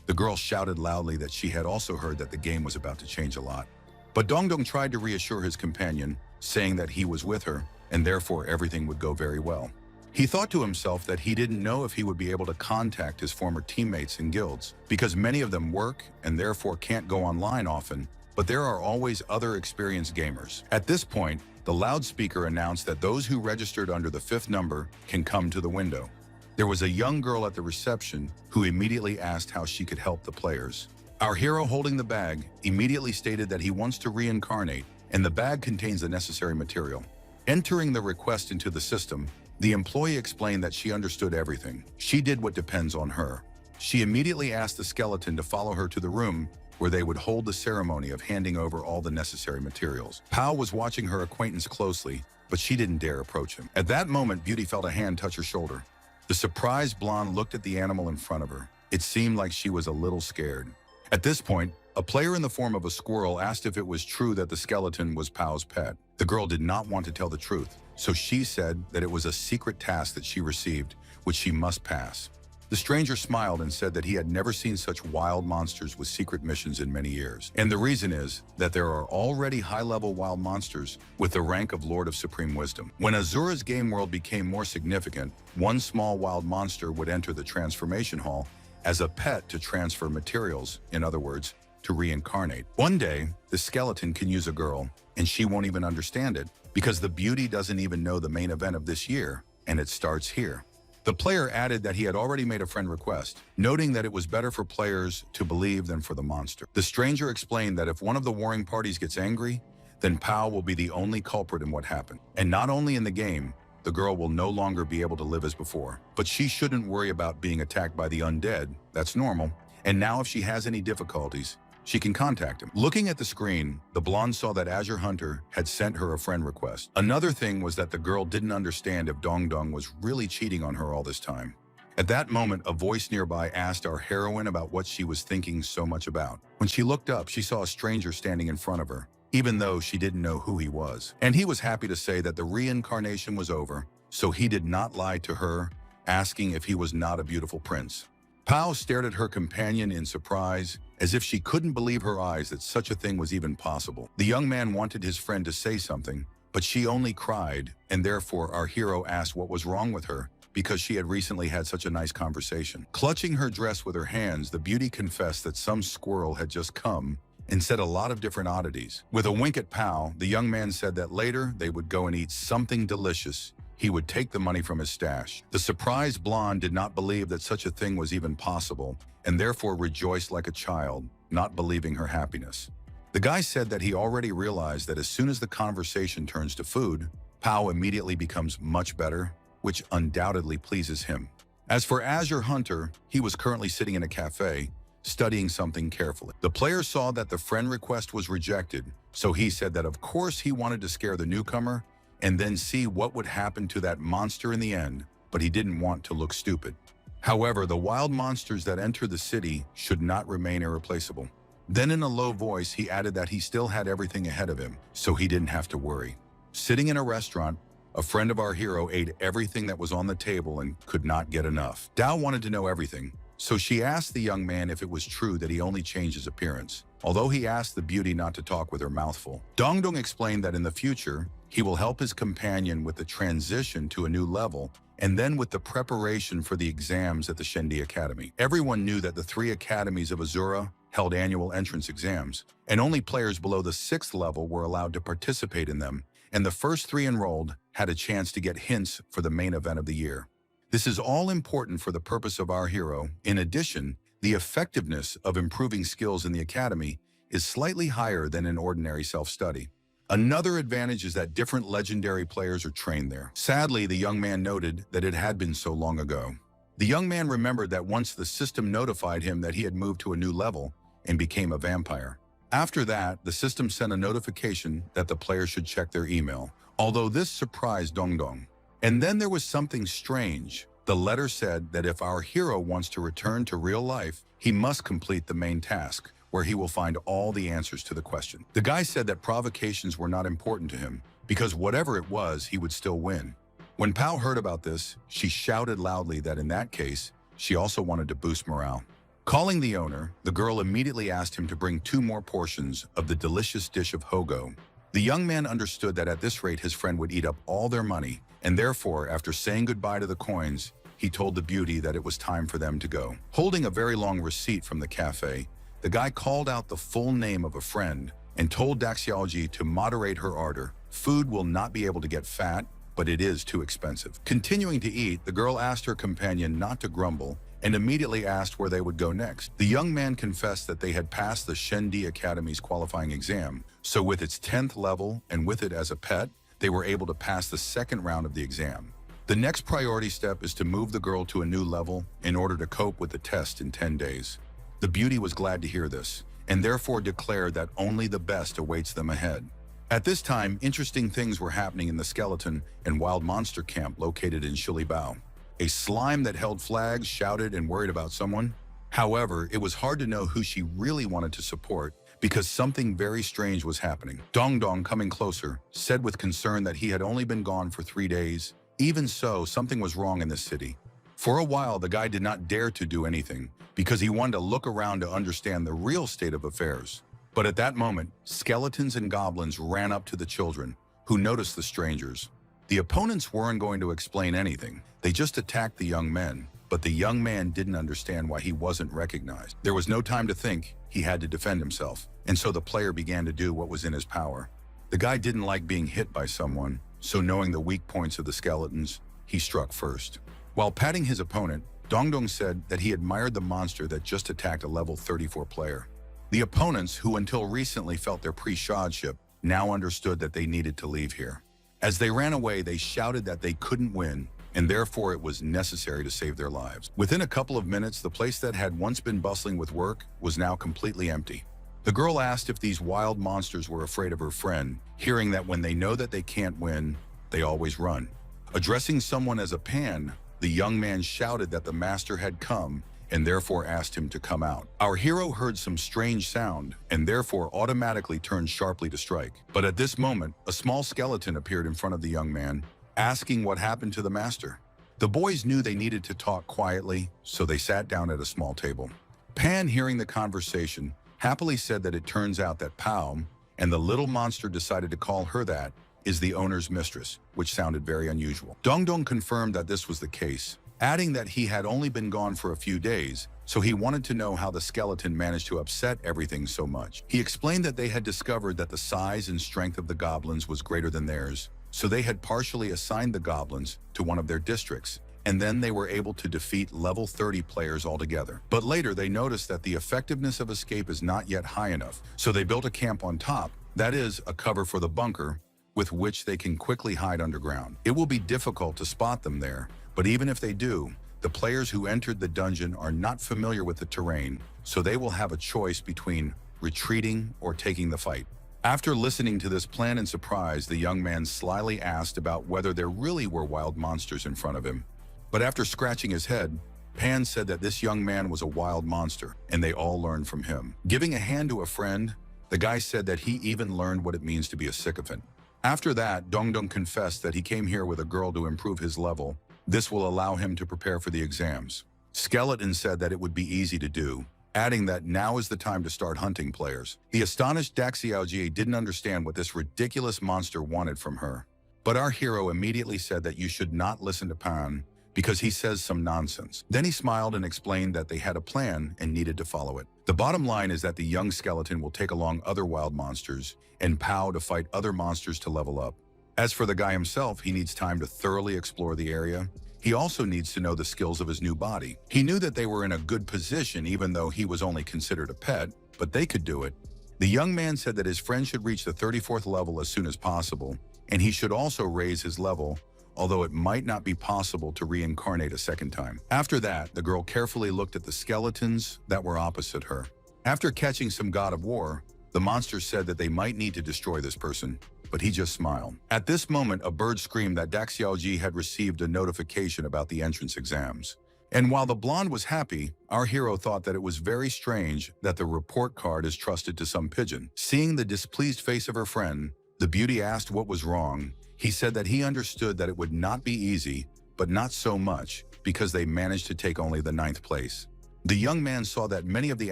The girl shouted loudly that she had also heard that the game was about to change a lot. But Dongdong tried to reassure his companion, saying that he was with her, and therefore everything would go very well. He thought to himself that he didn't know if he would be able to contact his former teammates in guilds, because many of them work and therefore can't go online often, but there are always other experienced gamers. At this point, the loudspeaker announced that those who registered under the 5th number can come to the window. There was a young girl at the reception who immediately asked how she could help the players. Our hero, holding the bag, immediately stated that he wants to reincarnate, and the bag contains the necessary material. Entering the request into the system, the employee explained that she understood everything. She did what depends on her. She immediately asked the skeleton to follow her to the room where they would hold the ceremony of handing over all the necessary materials. Pao was watching her acquaintance closely, but she didn't dare approach him. At that moment, Beauty felt a hand touch her shoulder. The surprised blonde looked at the animal in front of her. It seemed like she was a little scared. At this point, a player in the form of a squirrel asked if it was true that the skeleton was Pao's pet. The girl did not want to tell the truth, so she said that it was a secret task that she received, which she must pass. The stranger smiled and said that he had never seen such wild monsters with secret missions in many years. And the reason is that there are already high-level wild monsters with the rank of Lord of Supreme Wisdom. When Azura's game world became more significant, one small wild monster would enter the transformation hall as a pet to transfer materials, in other words, to reincarnate. One day, the skeleton can use a girl, and she won't even understand it, because the beauty doesn't even know the main event of this year, and it starts here. The player added that he had already made a friend request, noting that it was better for players to believe than for the monster. The stranger explained that if one of the warring parties gets angry, then Pao will be the only culprit in what happened. And not only in the game, the girl will no longer be able to live as before, but she shouldn't worry about being attacked by the undead. That's normal. And now if she has any difficulties, she can contact him. Looking at the screen, the blonde saw that Azure Hunter had sent her a friend request. Another thing was that the girl didn't understand if Dongdong was really cheating on her all this time. At that moment, a voice nearby asked our heroine about what she was thinking so much about. When she looked up, she saw a stranger standing in front of her, even though she didn't know who he was. And he was happy to say that the reincarnation was over, so he did not lie to her, asking if he was not a beautiful prince. Pao stared at her companion in surprise, as if she couldn't believe her eyes that such a thing was even possible. The young man wanted his friend to say something, but she only cried, and therefore our hero asked what was wrong with her, because she had recently had such a nice conversation. Clutching her dress with her hands, the beauty confessed that some squirrel had just come and said a lot of different oddities. With a wink at Pao, the young man said that later they would go and eat something delicious. He would take the money from his stash. The surprised blonde did not believe that such a thing was even possible, and therefore rejoiced like a child, not believing her happiness. The guy said that he already realized that as soon as the conversation turns to food, Pao immediately becomes much better, which undoubtedly pleases him. As for Azure Hunter, he was currently sitting in a cafe, studying something carefully. The player saw that the friend request was rejected, so he said that of course he wanted to scare the newcomer and then see what would happen to that monster in the end, but he didn't want to look stupid. However, the wild monsters that enter the city should not remain irreplaceable. Then in a low voice, he added that he still had everything ahead of him, so he didn't have to worry. Sitting in a restaurant, a friend of our hero ate everything that was on the table and could not get enough. Dao wanted to know everything, so she asked the young man if it was true that he only changed his appearance, although he asked the beauty not to talk with her mouth full. Dongdong explained that in the future, he will help his companion with the transition to a new level and then with the preparation for the exams at the Shendi Academy. Everyone knew that the 3 academies of Azura held annual entrance exams, and only players below the 6th level were allowed to participate in them, and the first 3 enrolled had a chance to get hints for the main event of the year. This is all important for the purpose of our hero. In addition, the effectiveness of improving skills in the academy is slightly higher than in ordinary self-study. Another advantage is that different legendary players are trained there. Sadly, the young man noted that it had been so long ago. The young man remembered that once the system notified him that he had moved to a new level and became a vampire. After that, the system sent a notification that the player should check their email, although this surprised Dongdong. And then there was something strange. The letter said that if our hero wants to return to real life, he must complete the main task, where he will find all the answers to the question. The guy said that provocations were not important to him, because whatever it was, he would still win. When Pao heard about this, she shouted loudly that in that case, she also wanted to boost morale. Calling the owner, the girl immediately asked him to bring 2 more portions of the delicious dish of hogo. The young man understood that at this rate his friend would eat up all their money, and therefore, after saying goodbye to the coins, he told the beauty that it was time for them to go. Holding a very long receipt from the cafe, the guy called out the full name of a friend and told Daxiaoji to moderate her ardor. Food will not be able to get fat, but it is too expensive. Continuing to eat, the girl asked her companion not to grumble and immediately asked where they would go next. The young man confessed that they had passed the Shendi Academy's qualifying exam, so with its 10th level and with it as a pet, they were able to pass the 2nd round of the exam. The next priority step is to move the girl to a new level in order to cope with the test in 10 days. The beauty was glad to hear this, and therefore declared that only the best awaits them ahead. At this time, interesting things were happening in the skeleton and wild monster camp located in Shilibao. A slime that held flags shouted and worried about someone. However, it was hard to know who she really wanted to support because something very strange was happening. Dongdong, coming closer, said with concern that he had only been gone for 3 days. Even so, something was wrong in the city. For a while, the guy did not dare to do anything because he wanted to look around to understand the real state of affairs. But at that moment, skeletons and goblins ran up to the children, who noticed the strangers. The opponents weren't going to explain anything. They just attacked the young men, but the young man didn't understand why he wasn't recognized. There was no time to think. He had to defend himself, and so the player began to do what was in his power. The guy didn't like being hit by someone, so knowing the weak points of the skeletons, he struck first. While patting his opponent, Dongdong said that he admired the monster that just attacked a level 34 player. The opponents, who until recently felt their pre-shadship, now understood that they needed to leave here. As they ran away, they shouted that they couldn't win, and therefore it was necessary to save their lives. Within a couple of minutes, the place that had once been bustling with work was now completely empty. The girl asked if these wild monsters were afraid of her friend, hearing that when they know that they can't win, they always run. Addressing someone as a pan, the young man shouted that the master had come and therefore asked him to come out. Our hero heard some strange sound and therefore automatically turned sharply to strike. But at this moment, a small skeleton appeared in front of the young man, asking what happened to the master. The boys knew they needed to talk quietly, so they sat down at a small table. Pan, hearing the conversation, happily said that it turns out that Pao, and the little monster decided to call her that, is the owner's mistress, which sounded very unusual. Dongdong confirmed that this was the case, adding that he had only been gone for a few days, so he wanted to know how the skeleton managed to upset everything so much. He explained that they had discovered that the size and strength of the goblins was greater than theirs, so they had partially assigned the goblins to one of their districts, and then they were able to defeat level 30 players altogether. But later they noticed that the effectiveness of escape is not yet high enough, so they built a camp on top, that is, a cover for the bunker, with which they can quickly hide underground. It will be difficult to spot them there, but even if they do, the players who entered the dungeon are not familiar with the terrain, so they will have a choice between retreating or taking the fight. After listening to this plan in surprise, the young man slyly asked about whether there really were wild monsters in front of him. But after scratching his head, Pan said that this young man was a wild monster, and they all learned from him. Giving a hand to a friend, the guy said that he even learned what it means to be a sycophant. After that, Dongdong confessed that he came here with a girl to improve his level. This will allow him to prepare for the exams. Skeleton said that it would be easy to do, adding that now is the time to start hunting players. The astonished Daxiaojie didn't understand what this ridiculous monster wanted from her. But our hero immediately said that you should not listen to Pan because he says some nonsense. Then he smiled and explained that they had a plan and needed to follow it. The bottom line is that the young skeleton will take along other wild monsters and Pao to fight other monsters to level up. As for the guy himself, he needs time to thoroughly explore the area. He also needs to know the skills of his new body. He knew that they were in a good position even though he was only considered a pet, but they could do it. The young man said that his friend should reach the 34th level as soon as possible, and he should also raise his level, although it might not be possible to reincarnate a second time. After that, the girl carefully looked at the skeletons that were opposite her. After catching some god of war, the monster said that they might need to destroy this person, but he just smiled. At this moment, a bird screamed that Daxiaojie had received a notification about the entrance exams. And while the blonde was happy, our hero thought that it was very strange that the report card is trusted to some pigeon. Seeing the displeased face of her friend, the beauty asked what was wrong. He said that he understood that it would not be easy, but not so much, because they managed to take only the 9th place. The young man saw that many of the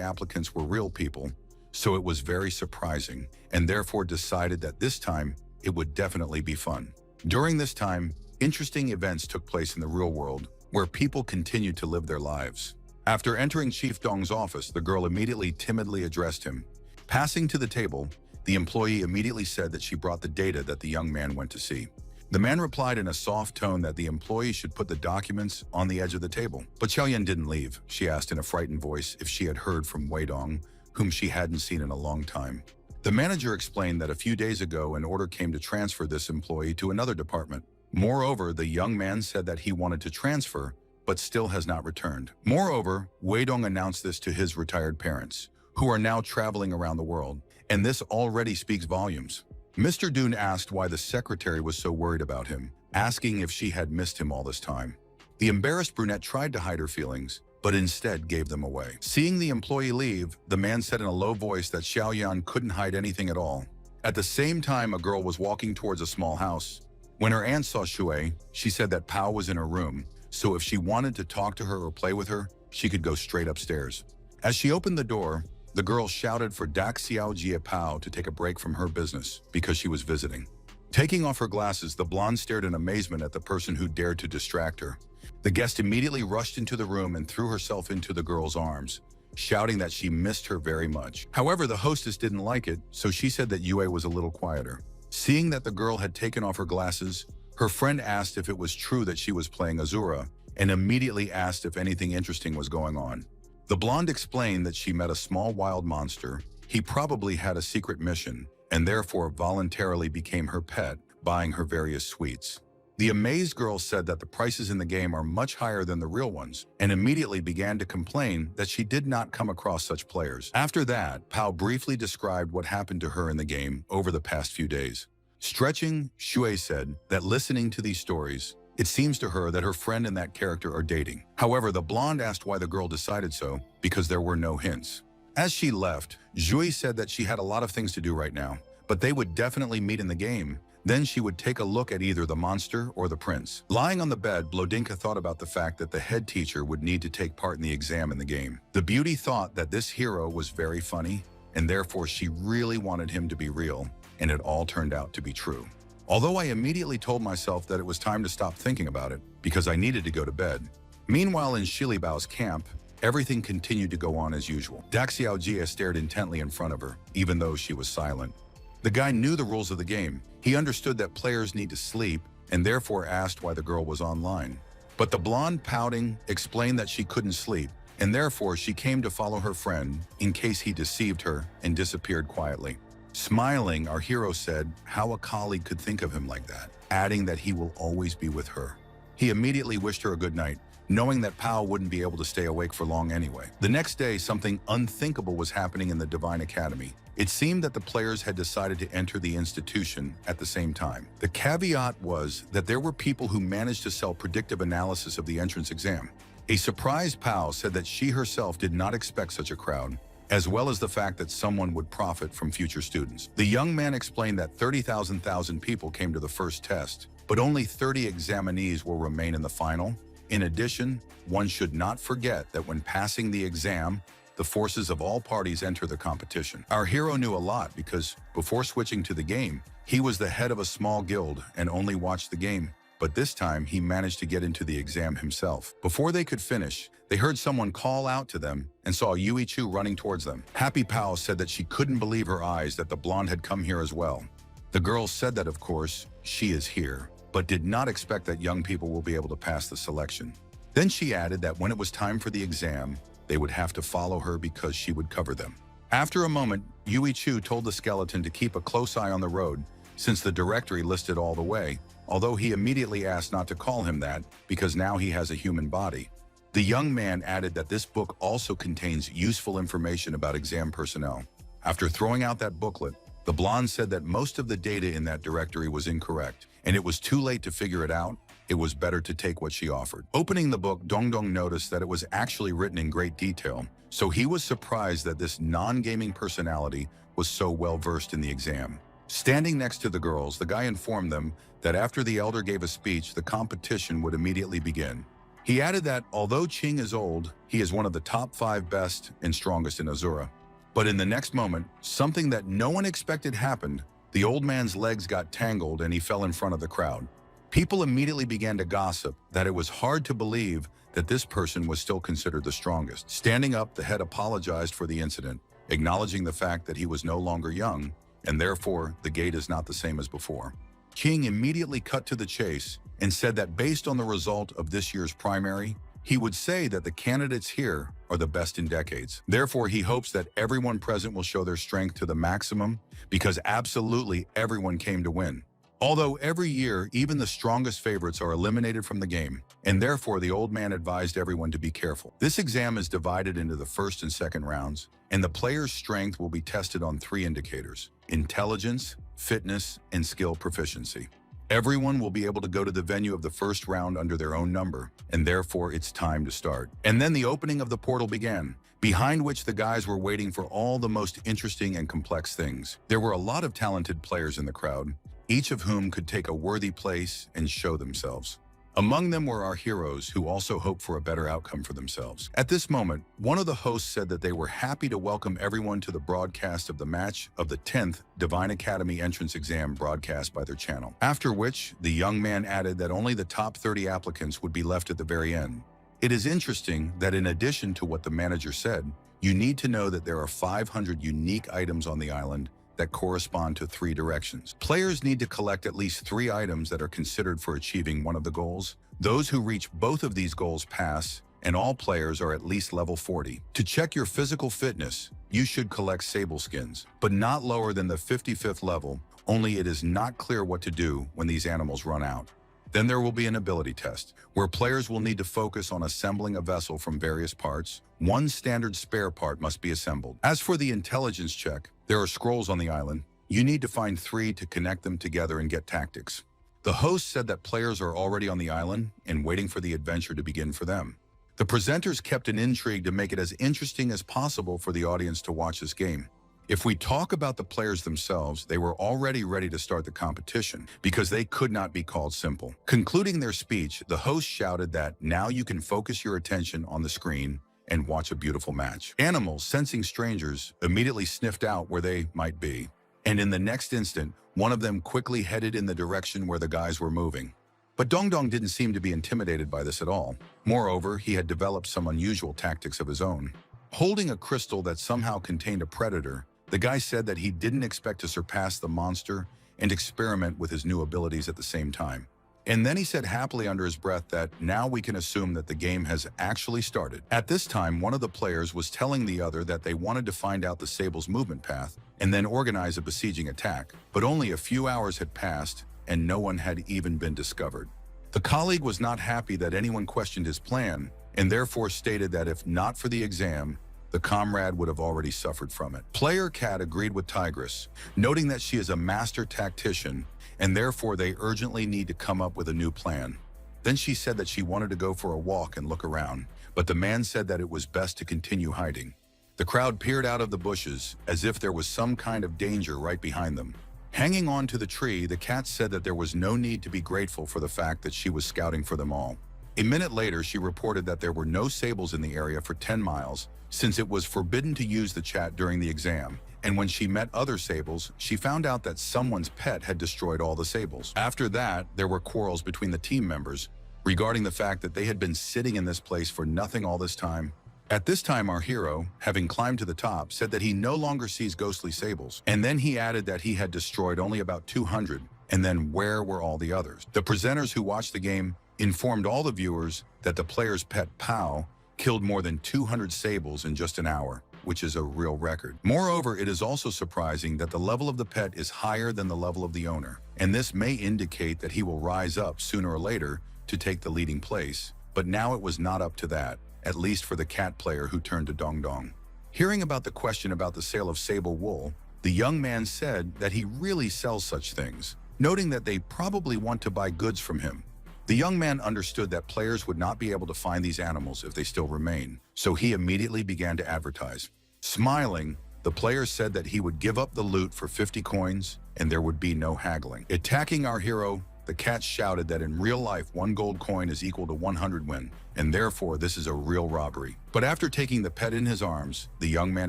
applicants were real people, so it was very surprising, and therefore decided that this time it would definitely be fun. During this time, interesting events took place in the real world, where people continued to live their lives. After entering Chief Dong's office, the girl immediately timidly addressed him. Passing to the table, the employee immediately said that she brought the data that the young man went to see. The man replied in a soft tone that the employee should put the documents on the edge of the table. But Xiaoyan didn't leave. She asked in a frightened voice if she had heard from Wei Dong, whom she hadn't seen in a long time. The manager explained that a few days ago an order came to transfer this employee to another department. Moreover, the young man said that he wanted to transfer, but still has not returned. Moreover, Wei Dong announced this to his retired parents, who are now traveling around the world, and this already speaks volumes. Mr. Dune asked why the secretary was so worried about him, asking if she had missed him all this time. The embarrassed brunette tried to hide her feelings, but instead gave them away. Seeing the employee leave, the man said in a low voice that Xiaoyan couldn't hide anything at all. At the same time, a girl was walking towards a small house. When her aunt saw Shui, she said that Pao was in her room, so if she wanted to talk to her or play with her, she could go straight upstairs. As she opened the door, the girl shouted for Daxiaojie Pao to take a break from her business because she was visiting. Taking off her glasses, the blonde stared in amazement at the person who dared to distract her. The guest immediately rushed into the room and threw herself into the girl's arms, shouting that she missed her very much. However, the hostess didn't like it, so she said that Yue was a little quieter. Seeing that the girl had taken off her glasses, her friend asked if it was true that she was playing Azura, and immediately asked if anything interesting was going on. The blonde explained that she met a small wild monster. He probably had a secret mission, and therefore voluntarily became her pet, buying her various sweets. The amazed girl said that the prices in the game are much higher than the real ones, and immediately began to complain that she did not come across such players. After that, Pao briefly described what happened to her in the game over the past few days. Stretching, Shui said that listening to these stories, it seems to her that her friend and that character are dating. However, the blonde asked why the girl decided so, because there were no hints. As she left, Jui said that she had a lot of things to do right now, but they would definitely meet in the game. Then she would take a look at either the monster or the prince. Lying on the bed, Blodinka thought about the fact that the head teacher would need to take part in the exam in the game. The beauty thought that this hero was very funny, and therefore she really wanted him to be real, and it all turned out to be true. Although I immediately told myself that it was time to stop thinking about it, because I needed to go to bed. Meanwhile, in Shilibao's camp, everything continued to go on as usual. Daxiaojie stared intently in front of her, even though she was silent. The guy knew the rules of the game. He understood that players need to sleep, and therefore asked why the girl was online. But the blonde, pouting, explained that she couldn't sleep, and therefore she came to follow her friend in case he deceived her and disappeared quietly. Smiling, our hero said how a colleague could think of him like that, adding that he will always be with her. He immediately wished her a good night, knowing that Pao wouldn't be able to stay awake for long anyway. The next day, something unthinkable was happening in the Divine Academy. It seemed that the players had decided to enter the institution at the same time. The caveat was that there were people who managed to sell predictive analysis of the entrance exam. A surprised Pao said that she herself did not expect such a crowd, as well as the fact that someone would profit from future students. The young man explained that 30,000 people came to the first test, but only 30 examinees will remain in the final. In addition, one should not forget that when passing the exam, the forces of all parties enter the competition. Our hero knew a lot because before switching to the game, he was the head of a small guild and only watched the game. But this time, he managed to get into the exam himself. Before they could finish, they heard someone call out to them and saw Yui Chu running towards them. Happy Pao said that she couldn't believe her eyes that the blonde had come here as well. The girl said that, of course, she is here, but did not expect that young people will be able to pass the selection. Then she added that when it was time for the exam, they would have to follow her because she would cover them. After a moment, Yui Chu told the skeleton to keep a close eye on the road, since the directory listed all the way, although he immediately asked not to call him that because now he has a human body. The young man added that this book also contains useful information about exam personnel. After throwing out that booklet, the blonde said that most of the data in that directory was incorrect, and it was too late to figure it out. It was better to take what she offered. Opening the book, Dongdong noticed that it was actually written in great detail, so he was surprised that this non-gaming personality was so well-versed in the exam. Standing next to the girls, the guy informed them that after the elder gave a speech, the competition would immediately begin. He added that although Qing is old, he is one of the top 5 best and strongest in Azura. But in the next moment, something that no one expected happened. The old man's legs got tangled and he fell in front of the crowd. People immediately began to gossip that it was hard to believe that this person was still considered the strongest. Standing up, the head apologized for the incident, acknowledging the fact that he was no longer young, and therefore the gate is not the same as before. King immediately cut to the chase and said that based on the result of this year's primary, he would say that the candidates here are the best in decades. Therefore, he hopes that everyone present will show their strength to the maximum because absolutely everyone came to win. Although every year, even the strongest favorites are eliminated from the game, and therefore the old man advised everyone to be careful. This exam is divided into the first and second rounds, and the player's strength will be tested on 3 indicators: intelligence, fitness, and skill proficiency. Everyone will be able to go to the venue of the first round under their own number, and therefore it's time to start. And then the opening of the portal began, behind which the guys were waiting for all the most interesting and complex things. There were a lot of talented players in the crowd, each of whom could take a worthy place and show themselves. Among them were our heroes who also hoped for a better outcome for themselves. At this moment, one of the hosts said that they were happy to welcome everyone to the broadcast of the match of the 10th Divine Academy entrance exam broadcast by their channel. After which, the young man added that only the top 30 applicants would be left at the very end. It is interesting that in addition to what the manager said, you need to know that there are 500 unique items on the island that correspond to 3 directions. Players need to collect at least 3 items that are considered for achieving one of the goals. Those who reach both of these goals pass, and all players are at least level 40. To check your physical fitness, you should collect sable skins, but not lower than the 55th level, only it is not clear what to do when these animals run out. Then there will be an ability test, where players will need to focus on assembling a vessel from various parts. 1 standard spare part must be assembled. As for the intelligence check, there are scrolls on the island. You need to find 3 to connect them together and get tactics. The host said that players are already on the island and waiting for the adventure to begin for them. The presenters kept an intrigue to make it as interesting as possible for the audience to watch this game. If we talk about the players themselves, they were already ready to start the competition because they could not be called simple. Concluding their speech, the host shouted that now you can focus your attention on the screen and watch a beautiful match. Animals, sensing strangers, immediately sniffed out where they might be. And in the next instant, one of them quickly headed in the direction where the guys were moving. But Dongdong didn't seem to be intimidated by this at all. Moreover, he had developed some unusual tactics of his own. Holding a crystal that somehow contained a predator, the guy said that he didn't expect to surpass the monster and experiment with his new abilities at the same time. And then he said happily under his breath that now we can assume that the game has actually started. At this time, one of the players was telling the other that they wanted to find out the sable's movement path and then organize a besieging attack. But only a few hours had passed and no one had even been discovered. The colleague was not happy that anyone questioned his plan, and therefore stated that if not for the exam, the comrade would have already suffered from it. Player Cat agreed with Tigress, noting that she is a master tactician, and therefore they urgently need to come up with a new plan. Then she said that she wanted to go for a walk and look around, but the man said that it was best to continue hiding. The crowd peered out of the bushes as if there was some kind of danger right behind them. Hanging on to the tree, the cat said that there was no need to be grateful for the fact that she was scouting for them all. A minute later, she reported that there were no sables in the area for 10 miles, since it was forbidden to use the chat during the exam, and when she met other sables, she found out that someone's pet had destroyed all the sables. After that, there were quarrels between the team members regarding the fact that they had been sitting in this place for nothing all this time. At this time, our hero, having climbed to the top, said that he no longer sees ghostly sables, and then he added that he had destroyed only about 200, and then where were all the others? The presenters who watched the game informed all the viewers that the player's pet Pow killed more than 200 sables in just an hour, which is a real record. Moreover, it is also surprising that the level of the pet is higher than the level of the owner, and this may indicate that he will rise up sooner or later to take the leading place, but now it was not up to that, at least for the cat player who turned to Dong Dong. Hearing about the question about the sale of sable wool, the young man said that he really sells such things, noting that they probably want to buy goods from him. The young man understood that players would not be able to find these animals if they still remain, so he immediately began to advertise. Smiling, the player said that he would give up the loot for 50 coins and there would be no haggling. Attacking our hero, the cat shouted that in real life 1 gold coin is equal to 100 won, and therefore this is a real robbery. But after taking the pet in his arms, the young man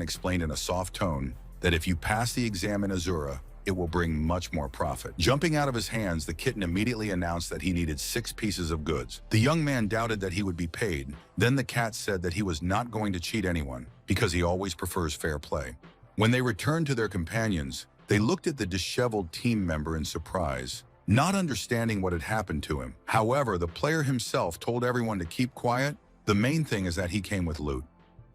explained in a soft tone that if you pass the exam in Azura, it will bring much more profit. Jumping out of his hands, the kitten immediately announced that he needed 6 pieces of goods. The young man doubted that he would be paid. Then the cat said that he was not going to cheat anyone because he always prefers fair play. When they returned to their companions, they looked at the disheveled team member in surprise, not understanding what had happened to him. However, the player himself told everyone to keep quiet. The main thing is that he came with loot.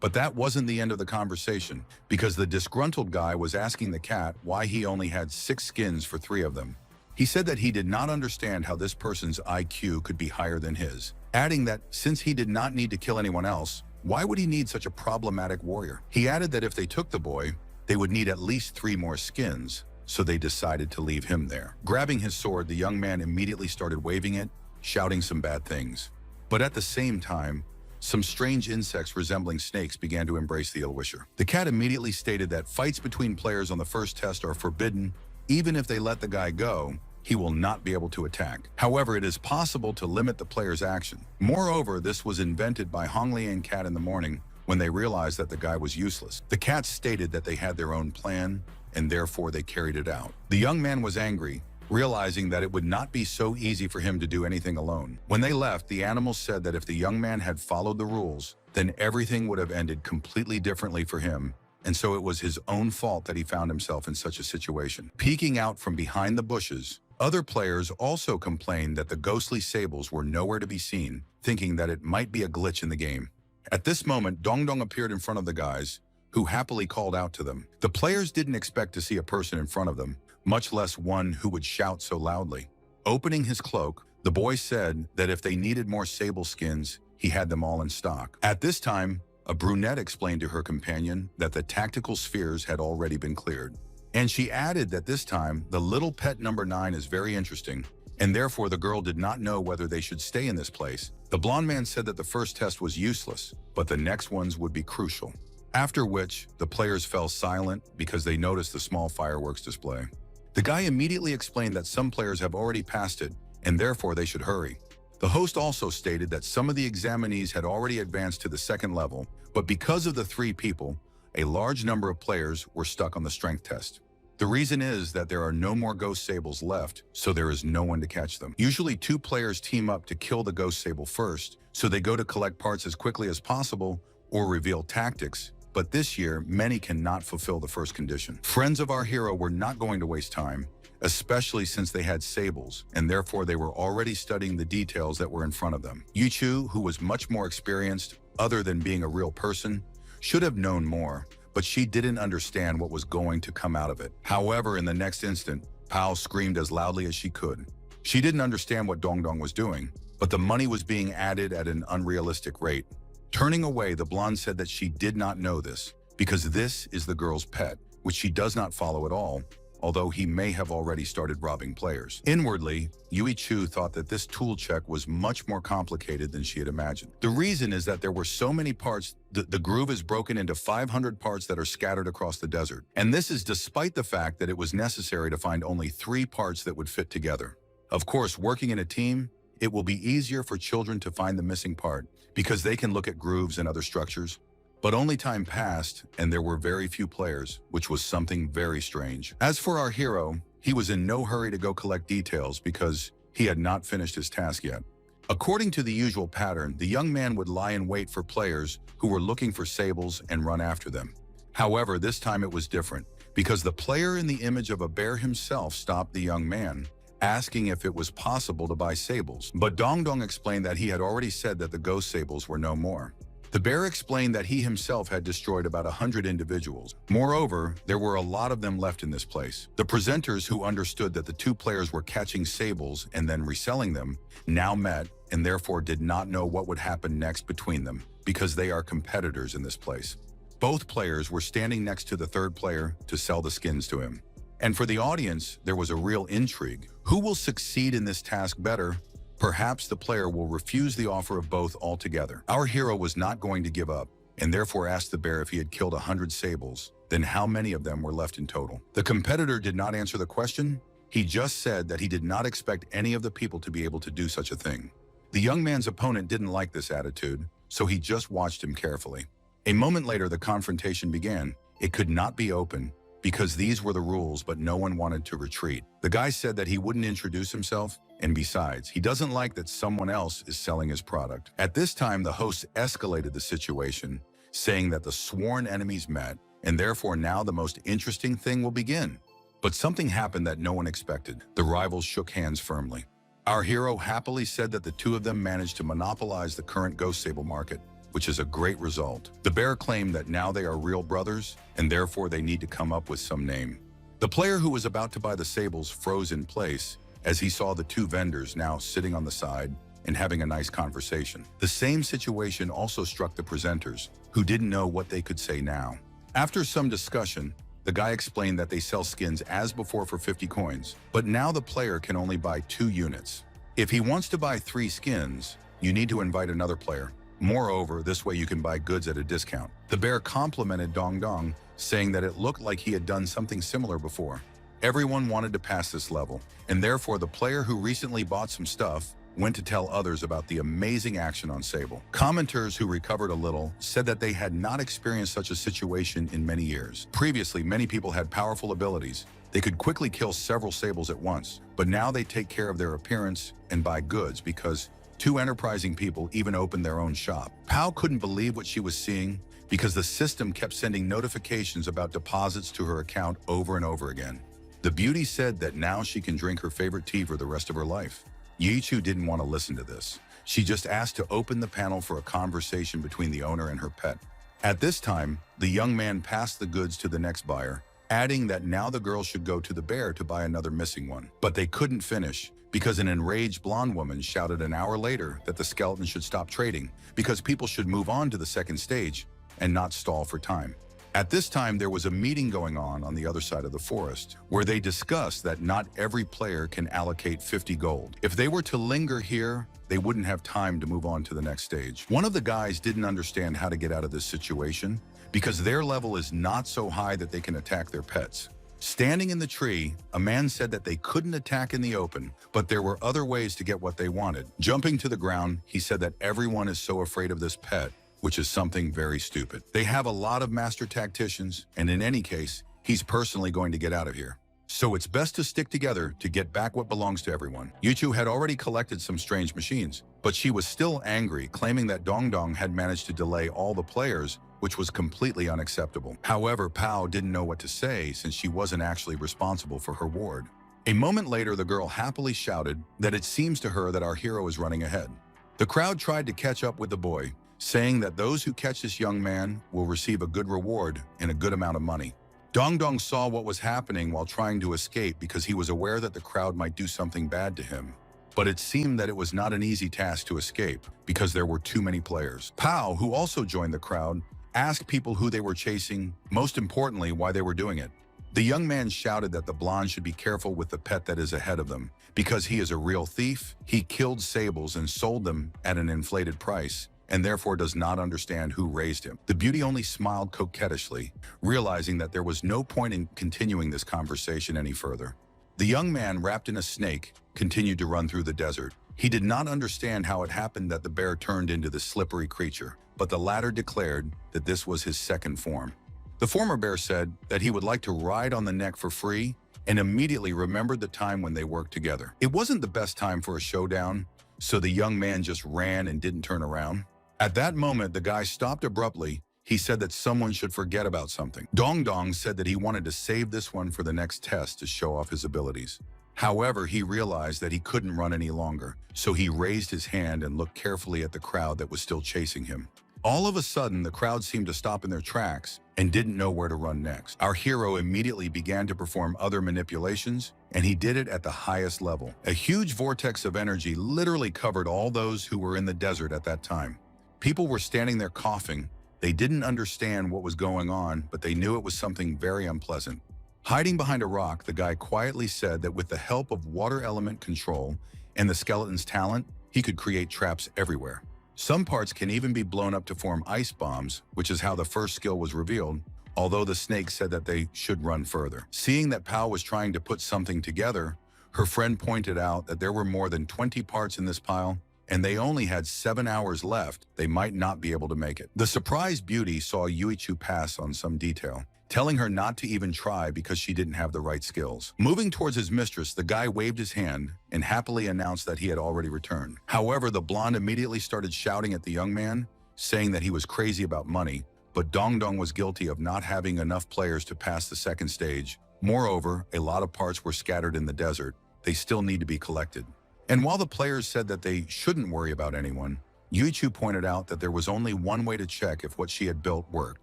But that wasn't the end of the conversation, because the disgruntled guy was asking the cat why he only had 6 skins for 3 of them. He said that he did not understand how this person's IQ could be higher than his, adding that since he did not need to kill anyone else, why would he need such a problematic warrior? He added that if they took the boy, they would need at least 3 more skins, so they decided to leave him there. Grabbing his sword, the young man immediately started waving it, shouting some bad things. But at the same time, some strange insects resembling snakes began to embrace the ill-wisher. The cat immediately stated that fights between players on the first test are forbidden. Even if they let the guy go, he will not be able to attack. However, it is possible to limit the player's action. Moreover, this was invented by Hongli and Cat in the morning when they realized that the guy was useless. The cats stated that they had their own plan, and therefore they carried it out. The young man was angry, realizing that it would not be so easy for him to do anything alone. When they left, the animals said that if the young man had followed the rules, then everything would have ended completely differently for him, and so it was his own fault that he found himself in such a situation. Peeking out from behind the bushes, other players also complained that the ghostly sables were nowhere to be seen, thinking that it might be a glitch in the game. At this moment, Dong Dong appeared in front of the guys, who happily called out to them. The players didn't expect to see a person in front of them, much less one who would shout so loudly. Opening his cloak, the boy said that if they needed more sable skins, he had them all in stock. At this time, a brunette explained to her companion that the tactical spheres had already been cleared. And she added that this time, the little pet number 9 is very interesting, and therefore the girl did not know whether they should stay in this place. The blonde man said that the first test was useless, but the next ones would be crucial. After which, the players fell silent because they noticed the small fireworks display. The guy immediately explained that some players have already passed it, and therefore they should hurry. The host also stated that some of the examinees had already advanced to the 2nd level, but because of the 3 people, a large number of players were stuck on the strength test. The reason is that there are no more ghost sables left, so there is no one to catch them. Usually 2 players team up to kill the ghost sable first, so they go to collect parts as quickly as possible or reveal tactics. But this year, many cannot fulfill the first condition. Friends of our hero were not going to waste time, especially since they had sables, and therefore they were already studying the details that were in front of them. Yuchu, who was much more experienced, other than being a real person, should have known more, but she didn't understand what was going to come out of it. However, in the next instant, Pao screamed as loudly as she could. She didn't understand what Dongdong was doing, but the money was being added at an unrealistic rate. Turning away, the blonde said that she did not know this, because this is the girl's pet, which she does not follow at all, although he may have already started robbing players. Inwardly, Yui Chu thought that this tool check was much more complicated than she had imagined. The reason is that there were so many parts. The groove is broken into 500 parts that are scattered across the desert. And this is despite the fact that it was necessary to find only 3 parts that would fit together. Of course, working in a team, it will be easier for children to find the missing part because they can look at grooves and other structures. But only time passed, and there were very few players, which was something very strange. As for our hero, he was in no hurry to go collect details because he had not finished his task yet. According to the usual pattern, the young man would lie in wait for players who were looking for sables and run after them. However, this time it was different, because the player in the image of a bear himself stopped the young man, asking if it was possible to buy sables. But Dongdong explained that he had already said that the ghost sables were no more. The bear explained that he himself had destroyed about 100 individuals. Moreover, there were a lot of them left in this place. The presenters, who understood that the 2 players were catching sables and then reselling them, now met and therefore did not know what would happen next between them, because they are competitors in this place. Both players were standing next to the 3rd player to sell the skins to him. And for the audience, there was a real intrigue. Who will succeed in this task better? Perhaps the player will refuse the offer of both altogether. Our hero was not going to give up, and therefore asked the bear if he had killed 100 sables, then how many of them were left in total. The competitor did not answer the question. He just said that he did not expect any of the people to be able to do such a thing. The young man's opponent didn't like this attitude, so he just watched him carefully. A moment later, the confrontation began. It could not be open, because these were the rules, but no one wanted to retreat. The guy said that he wouldn't introduce himself, and besides, he doesn't like that someone else is selling his product. At this time, the host escalated the situation, saying that the sworn enemies met, and therefore now the most interesting thing will begin. But something happened that no one expected. The rivals shook hands firmly. Our hero happily said that the 2 of them managed to monopolize the current ghost sable market, which is a great result. The bear claimed that now they are real brothers, and therefore they need to come up with some name. The player who was about to buy the sables froze in place as he saw the 2 vendors now sitting on the side and having a nice conversation. The same situation also struck the presenters, who didn't know what they could say now. After some discussion, the guy explained that they sell skins as before for 50 coins, but now the player can only buy 2 units. If he wants to buy 3 skins, you need to invite another player. Moreover, this way you can buy goods at a discount. The bear complimented Dongdong, saying that it looked like he had done something similar before. Everyone wanted to pass this level, and therefore the player who recently bought some stuff went to tell others about the amazing action on Sable. Commenters who recovered a little said that they had not experienced such a situation in many years. Previously, many people had powerful abilities. They could quickly kill several sables at once, but now they take care of their appearance and buy goods because 2 enterprising people even opened their own shop. Pao couldn't believe what she was seeing because the system kept sending notifications about deposits to her account over and over again. The beauty said that now she can drink her favorite tea for the rest of her life. Yichu didn't want to listen to this. She just asked to open the panel for a conversation between the owner and her pet. At this time, the young man passed the goods to the next buyer, adding that now the girl should go to the bear to buy another missing one. But they couldn't finish because an enraged blonde woman shouted an hour later that the skeleton should stop trading because people should move on to the 2nd stage and not stall for time. At this time, there was a meeting going on the other side of the forest, where they discussed that not every player can allocate 50 gold. If they were to linger here, they wouldn't have time to move on to the next stage. One of the guys didn't understand how to get out of this situation because their level is not so high that they can attack their pets. Standing in the tree, a man said that they couldn't attack in the open, but there were other ways to get what they wanted. Jumping to the ground, he said that everyone is so afraid of this pet, which is something very stupid. They have a lot of master tacticians, and in any case, he's personally going to get out of here. So it's best to stick together to get back what belongs to everyone. Yuchu had already collected some strange machines, but she was still angry, claiming that Dongdong had managed to delay all the players, which was completely unacceptable. However, Pao didn't know what to say since she wasn't actually responsible for her ward. A moment later, the girl happily shouted that it seems to her that our hero is running ahead. The crowd tried to catch up with the boy, saying that those who catch this young man will receive a good reward and a good amount of money. Dong Dong saw what was happening while trying to escape because he was aware that the crowd might do something bad to him. But it seemed that it was not an easy task to escape because there were too many players. Pao, who also joined the crowd, asked people who they were chasing, most importantly, why they were doing it. The young man shouted that the blonde should be careful with the pet that is ahead of them. Because he is a real thief, he killed sables and sold them at an inflated price, and therefore does not understand who raised him. The beauty only smiled coquettishly, realizing that there was no point in continuing this conversation any further. The young man, wrapped in a snake, continued to run through the desert. He did not understand how it happened that the bear turned into this slippery creature, but the latter declared that this was his second form. The former bear said that he would like to ride on the neck for free and immediately remembered the time when they worked together. It wasn't the best time for a showdown, so the young man just ran and didn't turn around. At that moment, the guy stopped abruptly. He said that someone should forget about something. Dong Dong said that he wanted to save this one for the next test to show off his abilities. However, he realized that he couldn't run any longer, so he raised his hand and looked carefully at the crowd that was still chasing him. All of a sudden, the crowd seemed to stop in their tracks and didn't know where to run next. Our hero immediately began to perform other manipulations, and he did it at the highest level. A huge vortex of energy literally covered all those who were in the desert at that time. People were standing there coughing. They didn't understand what was going on, but they knew it was something very unpleasant. Hiding behind a rock, the guy quietly said that with the help of water element control and the skeleton's talent, he could create traps everywhere. Some parts can even be blown up to form ice bombs, which is how the first skill was revealed, although the snake said that they should run further. Seeing that Pao was trying to put something together, her friend pointed out that there were more than 20 parts in this pile, and they only had 7 hours left. They might not be able to make it. The surprised beauty saw Yuichu pass on some detail, telling her not to even try because she didn't have the right skills. Moving towards his mistress, the guy waved his hand and happily announced that he had already returned. However, the blonde immediately started shouting at the young man, saying that he was crazy about money, but Dong Dong was guilty of not having enough players to pass the second stage. Moreover, a lot of parts were scattered in the desert. They still need to be collected. And while the players said that they shouldn't worry about anyone, Yuichu pointed out that there was only one way to check if what she had built worked.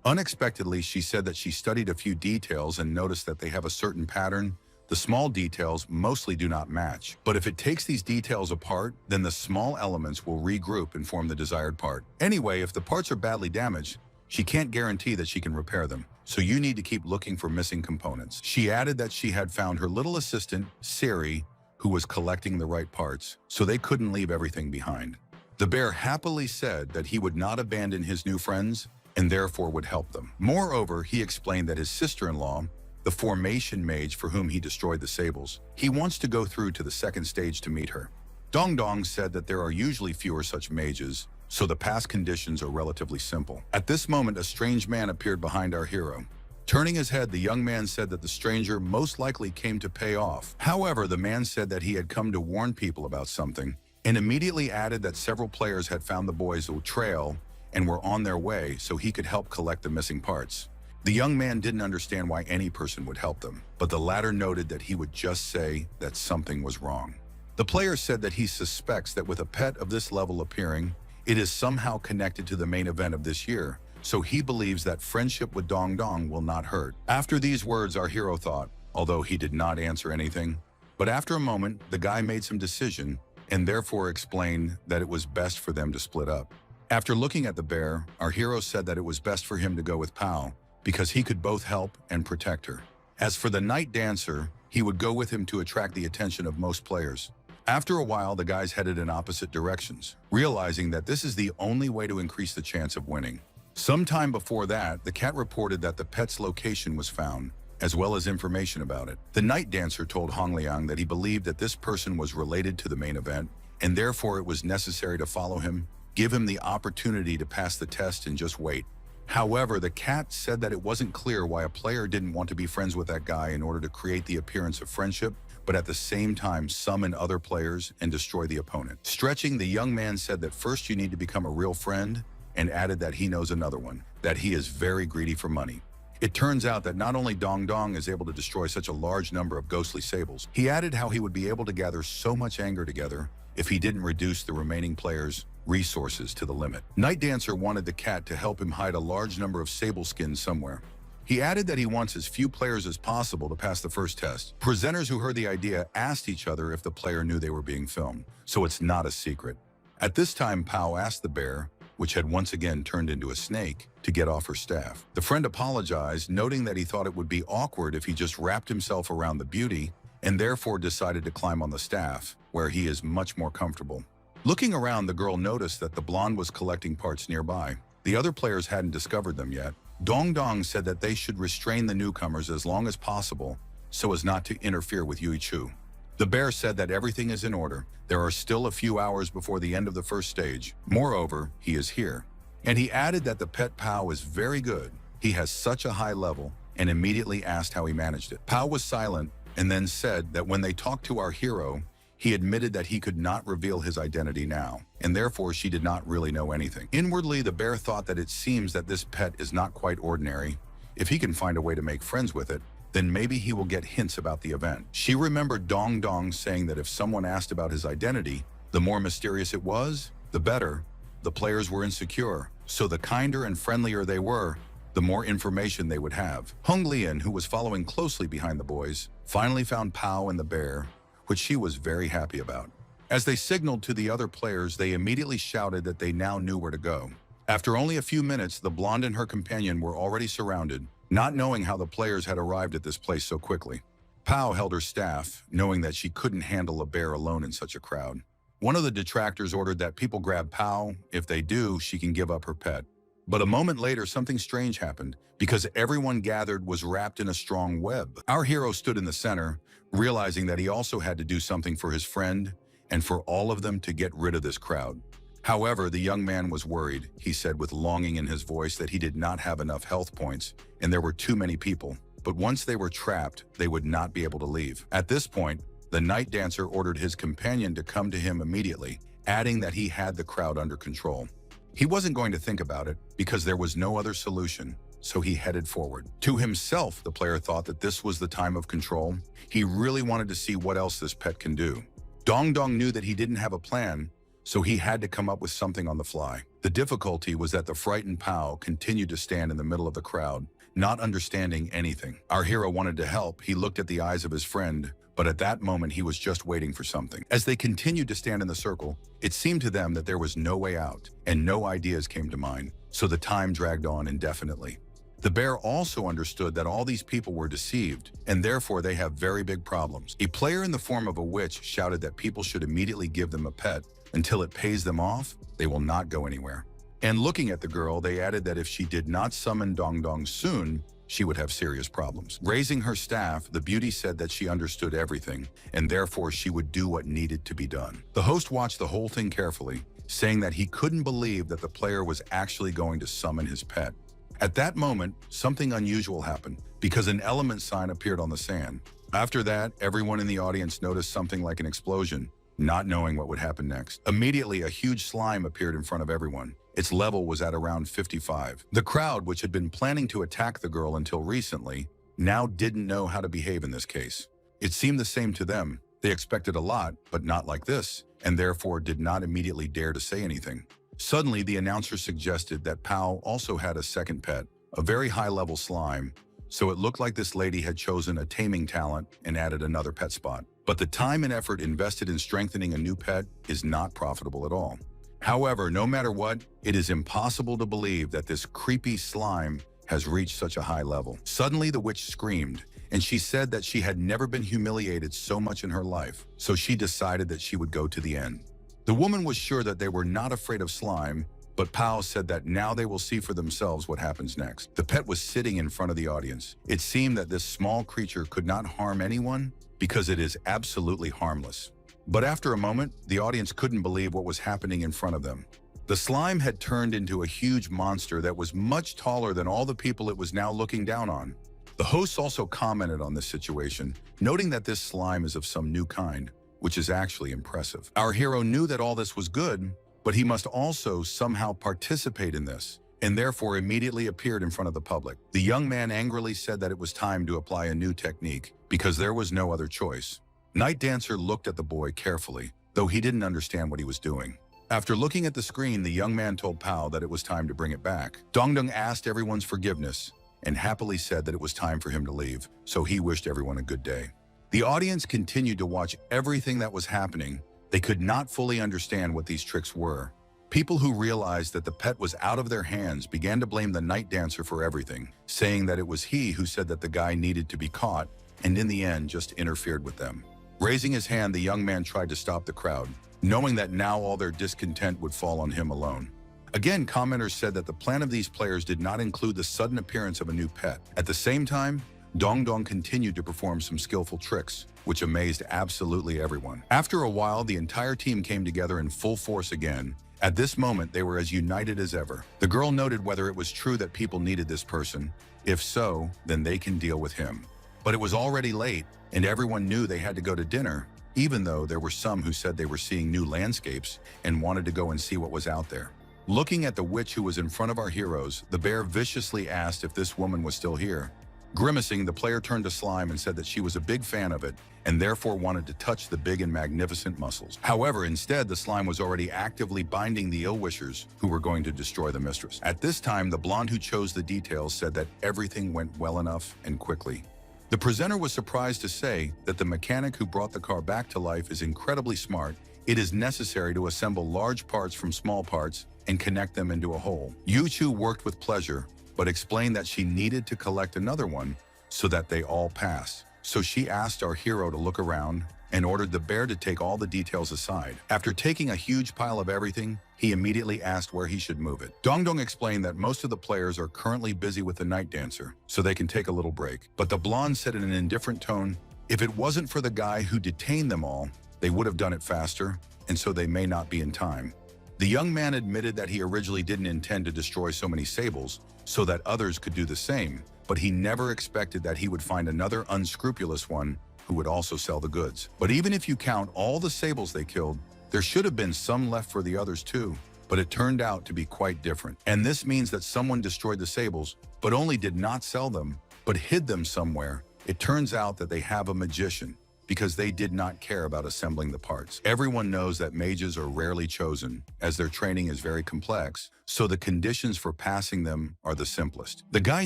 Unexpectedly, she said that she studied a few details and noticed that they have a certain pattern. The small details mostly do not match. But if it takes these details apart, then the small elements will regroup and form the desired part. Anyway, if the parts are badly damaged, she can't guarantee that she can repair them. So you need to keep looking for missing components. She added that she had found her little assistant, Siri, who was collecting the right parts, so they couldn't leave everything behind. The bear happily said that he would not abandon his new friends and therefore would help them. Moreover, he explained that his sister-in-law, the formation mage for whom he destroyed the sables, he wants to go through to the second stage to meet her. Dong Dong said that there are usually fewer such mages, so the past conditions are relatively simple. At this moment, a strange man appeared behind our hero. Turning his head, the young man said that the stranger most likely came to pay off. However, the man said that he had come to warn people about something, and immediately added that several players had found the boys' trail and were on their way so he could help collect the missing parts. The young man didn't understand why any person would help them, but the latter noted that he would just say that something was wrong. The player said that he suspects that with a pet of this level appearing, it is somehow connected to the main event of this year, so he believes that friendship with Dong Dong will not hurt. After these words, our hero thought, although he did not answer anything. But after a moment, the guy made some decision and therefore explained that it was best for them to split up. After looking at the bear, our hero said that it was best for him to go with Pao because he could both help and protect her. As for the night dancer, he would go with him to attract the attention of most players. After a while, the guys headed in opposite directions, realizing that this is the only way to increase the chance of winning. Sometime before that, the cat reported that the pet's location was found, as well as information about it. The night dancer told Hong Liang that he believed that this person was related to the main event, and therefore it was necessary to follow him, give him the opportunity to pass the test, and just wait. However, the cat said that it wasn't clear why a player didn't want to be friends with that guy in order to create the appearance of friendship, but at the same time summon other players and destroy the opponent. Stretching, the young man said that first you need to become a real friend, and added that he knows another one, that he is very greedy for money. It turns out that not only Dong Dong is able to destroy such a large number of ghostly sables, he added how he would be able to gather so much anger together if he didn't reduce the remaining players' resources to the limit. Night Dancer wanted the cat to help him hide a large number of sable skins somewhere. He added that he wants as few players as possible to pass the first test. Presenters who heard the idea asked each other if the player knew they were being filmed, so it's not a secret. At this time, Pao asked the bear, which had once again turned into a snake, to get off her staff. The friend apologized, noting that he thought it would be awkward if he just wrapped himself around the beauty, and therefore decided to climb on the staff, where he is much more comfortable. Looking around, the girl noticed that the blonde was collecting parts nearby. The other players hadn't discovered them yet. Dong Dong said that they should restrain the newcomers as long as possible so as not to interfere with Yui Chu. The bear said that everything is in order. There are still a few hours before the end of the first stage. Moreover, he is here. And he added that the pet Pao is very good. He has such a high level, and immediately asked how he managed it. Pao was silent and then said that when they talked to our hero, he admitted that he could not reveal his identity now, and therefore she did not really know anything. Inwardly, the bear thought that it seems that this pet is not quite ordinary. If he can find a way to make friends with it, then maybe he will get hints about the event. She remembered Dong Dong saying that if someone asked about his identity, the more mysterious it was, the better. The players were insecure, so the kinder and friendlier they were, the more information they would have. Hung Lian, who was following closely behind the boys, finally found Pao and the bear, which she was very happy about. As they signaled to the other players, they immediately shouted that they now knew where to go. After only a few minutes, the blonde and her companion were already surrounded, not knowing how the players had arrived at this place so quickly. Pao held her staff, knowing that she couldn't handle a bear alone in such a crowd. One of the detractors ordered that people grab Pao. If they do, she can give up her pet. But a moment later, something strange happened, because everyone gathered was wrapped in a strong web. Our hero stood in the center, realizing that he also had to do something for his friend and for all of them to get rid of this crowd. However, the young man was worried. He said with longing in his voice that he did not have enough health points and there were too many people. But once they were trapped, they would not be able to leave. At this point, the night dancer ordered his companion to come to him immediately, adding that he had the crowd under control. He wasn't going to think about it because there was no other solution, so he headed forward. To himself, the player thought that this was the time of control. He really wanted to see what else this pet can do. Dong Dong knew that he didn't have a plan, so he had to come up with something on the fly. The difficulty was that the frightened Pao continued to stand in the middle of the crowd, not understanding anything. Our hero wanted to help. He looked at the eyes of his friend, but at that moment he was just waiting for something. As they continued to stand in the circle, it seemed to them that there was no way out, and no ideas came to mind, so the time dragged on indefinitely. The bear also understood that all these people were deceived, and therefore they have very big problems. A player in the form of a witch shouted that people should immediately give them a pet. Until it pays them off, they will not go anywhere. And looking at the girl, they added that if she did not summon Dong Dong soon, she would have serious problems. Raising her staff, the beauty said that she understood everything, and therefore she would do what needed to be done. The host watched the whole thing carefully, saying that he couldn't believe that the player was actually going to summon his pet. At that moment, something unusual happened, because an element sign appeared on the sand. After that, everyone in the audience noticed something like an explosion, not knowing what would happen next. Immediately, a huge slime appeared in front of everyone. Its level was at around 55. The crowd, which had been planning to attack the girl until recently, now didn't know how to behave in this case. It seemed the same to them. They expected a lot, but not like this, and therefore did not immediately dare to say anything. Suddenly, the announcer suggested that Pao also had a second pet, a very high-level slime, so it looked like this lady had chosen a taming talent and added another pet spot. But the time and effort invested in strengthening a new pet is not profitable at all. However, no matter what, it is impossible to believe that this creepy slime has reached such a high level. Suddenly, the witch screamed, and she said that she had never been humiliated so much in her life, so she decided that she would go to the end. The woman was sure that they were not afraid of slime, but Pao said that now they will see for themselves what happens next. The pet was sitting in front of the audience. It seemed that this small creature could not harm anyone because it is absolutely harmless. But after a moment, the audience couldn't believe what was happening in front of them. The slime had turned into a huge monster that was much taller than all the people it was now looking down on. The hosts also commented on this situation, noting that this slime is of some new kind, which is actually impressive. Our hero knew that all this was good, but he must also somehow participate in this, and therefore immediately appeared in front of the public. The young man angrily said that it was time to apply a new technique, because there was no other choice. Night Dancer looked at the boy carefully, though he didn't understand what he was doing. After looking at the screen, the young man told Pao that it was time to bring it back. Dong Dong asked everyone's forgiveness, and happily said that it was time for him to leave, so he wished everyone a good day. The audience continued to watch everything that was happening. They could not fully understand what these tricks were. People who realized that the pet was out of their hands began to blame the night dancer for everything, saying that it was he who said that the guy needed to be caught, and in the end just interfered with them. Raising his hand, the young man tried to stop the crowd, knowing that now all their discontent would fall on him alone. Again, commenters said that the plan of these players did not include the sudden appearance of a new pet. At the same time, Dong Dong continued to perform some skillful tricks, which amazed absolutely everyone. After a while, the entire team came together in full force again. At this moment, they were as united as ever. The girl noted whether it was true that people needed this person. If so, then they can deal with him. But it was already late, and everyone knew they had to go to dinner, even though there were some who said they were seeing new landscapes and wanted to go and see what was out there. Looking at the witch who was in front of our heroes, the bear viciously asked if this woman was still here. Grimacing, the player turned to Slime and said that she was a big fan of it and therefore wanted to touch the big and magnificent muscles. However, instead, the slime was already actively binding the ill-wishers who were going to destroy the mistress. At this time, the blonde who chose the details said that everything went well enough and quickly. The presenter was surprised to say that the mechanic who brought the car back to life is incredibly smart. It is necessary to assemble large parts from small parts and connect them into a whole. Yu Chu worked with pleasure, but explained that she needed to collect another one so that they all pass. So she asked our hero to look around and ordered the bear to take all the details aside. After taking a huge pile of everything, he immediately asked where he should move it. Dong Dong explained that most of the players are currently busy with the night dancer, so they can take a little break. But the blonde said in an indifferent tone, if it wasn't for the guy who detained them all, they would have done it faster, and so they may not be in time. The young man admitted that he originally didn't intend to destroy so many sables so that others could do the same, but he never expected that he would find another unscrupulous one who would also sell the goods. But even if you count all the sables they killed, there should have been some left for the others too, but it turned out to be quite different. And this means that someone destroyed the sables, but only did not sell them, but hid them somewhere. It turns out that they have a magician, because they did not care about assembling the parts. Everyone knows that mages are rarely chosen, as their training is very complex, so the conditions for passing them are the simplest. The guy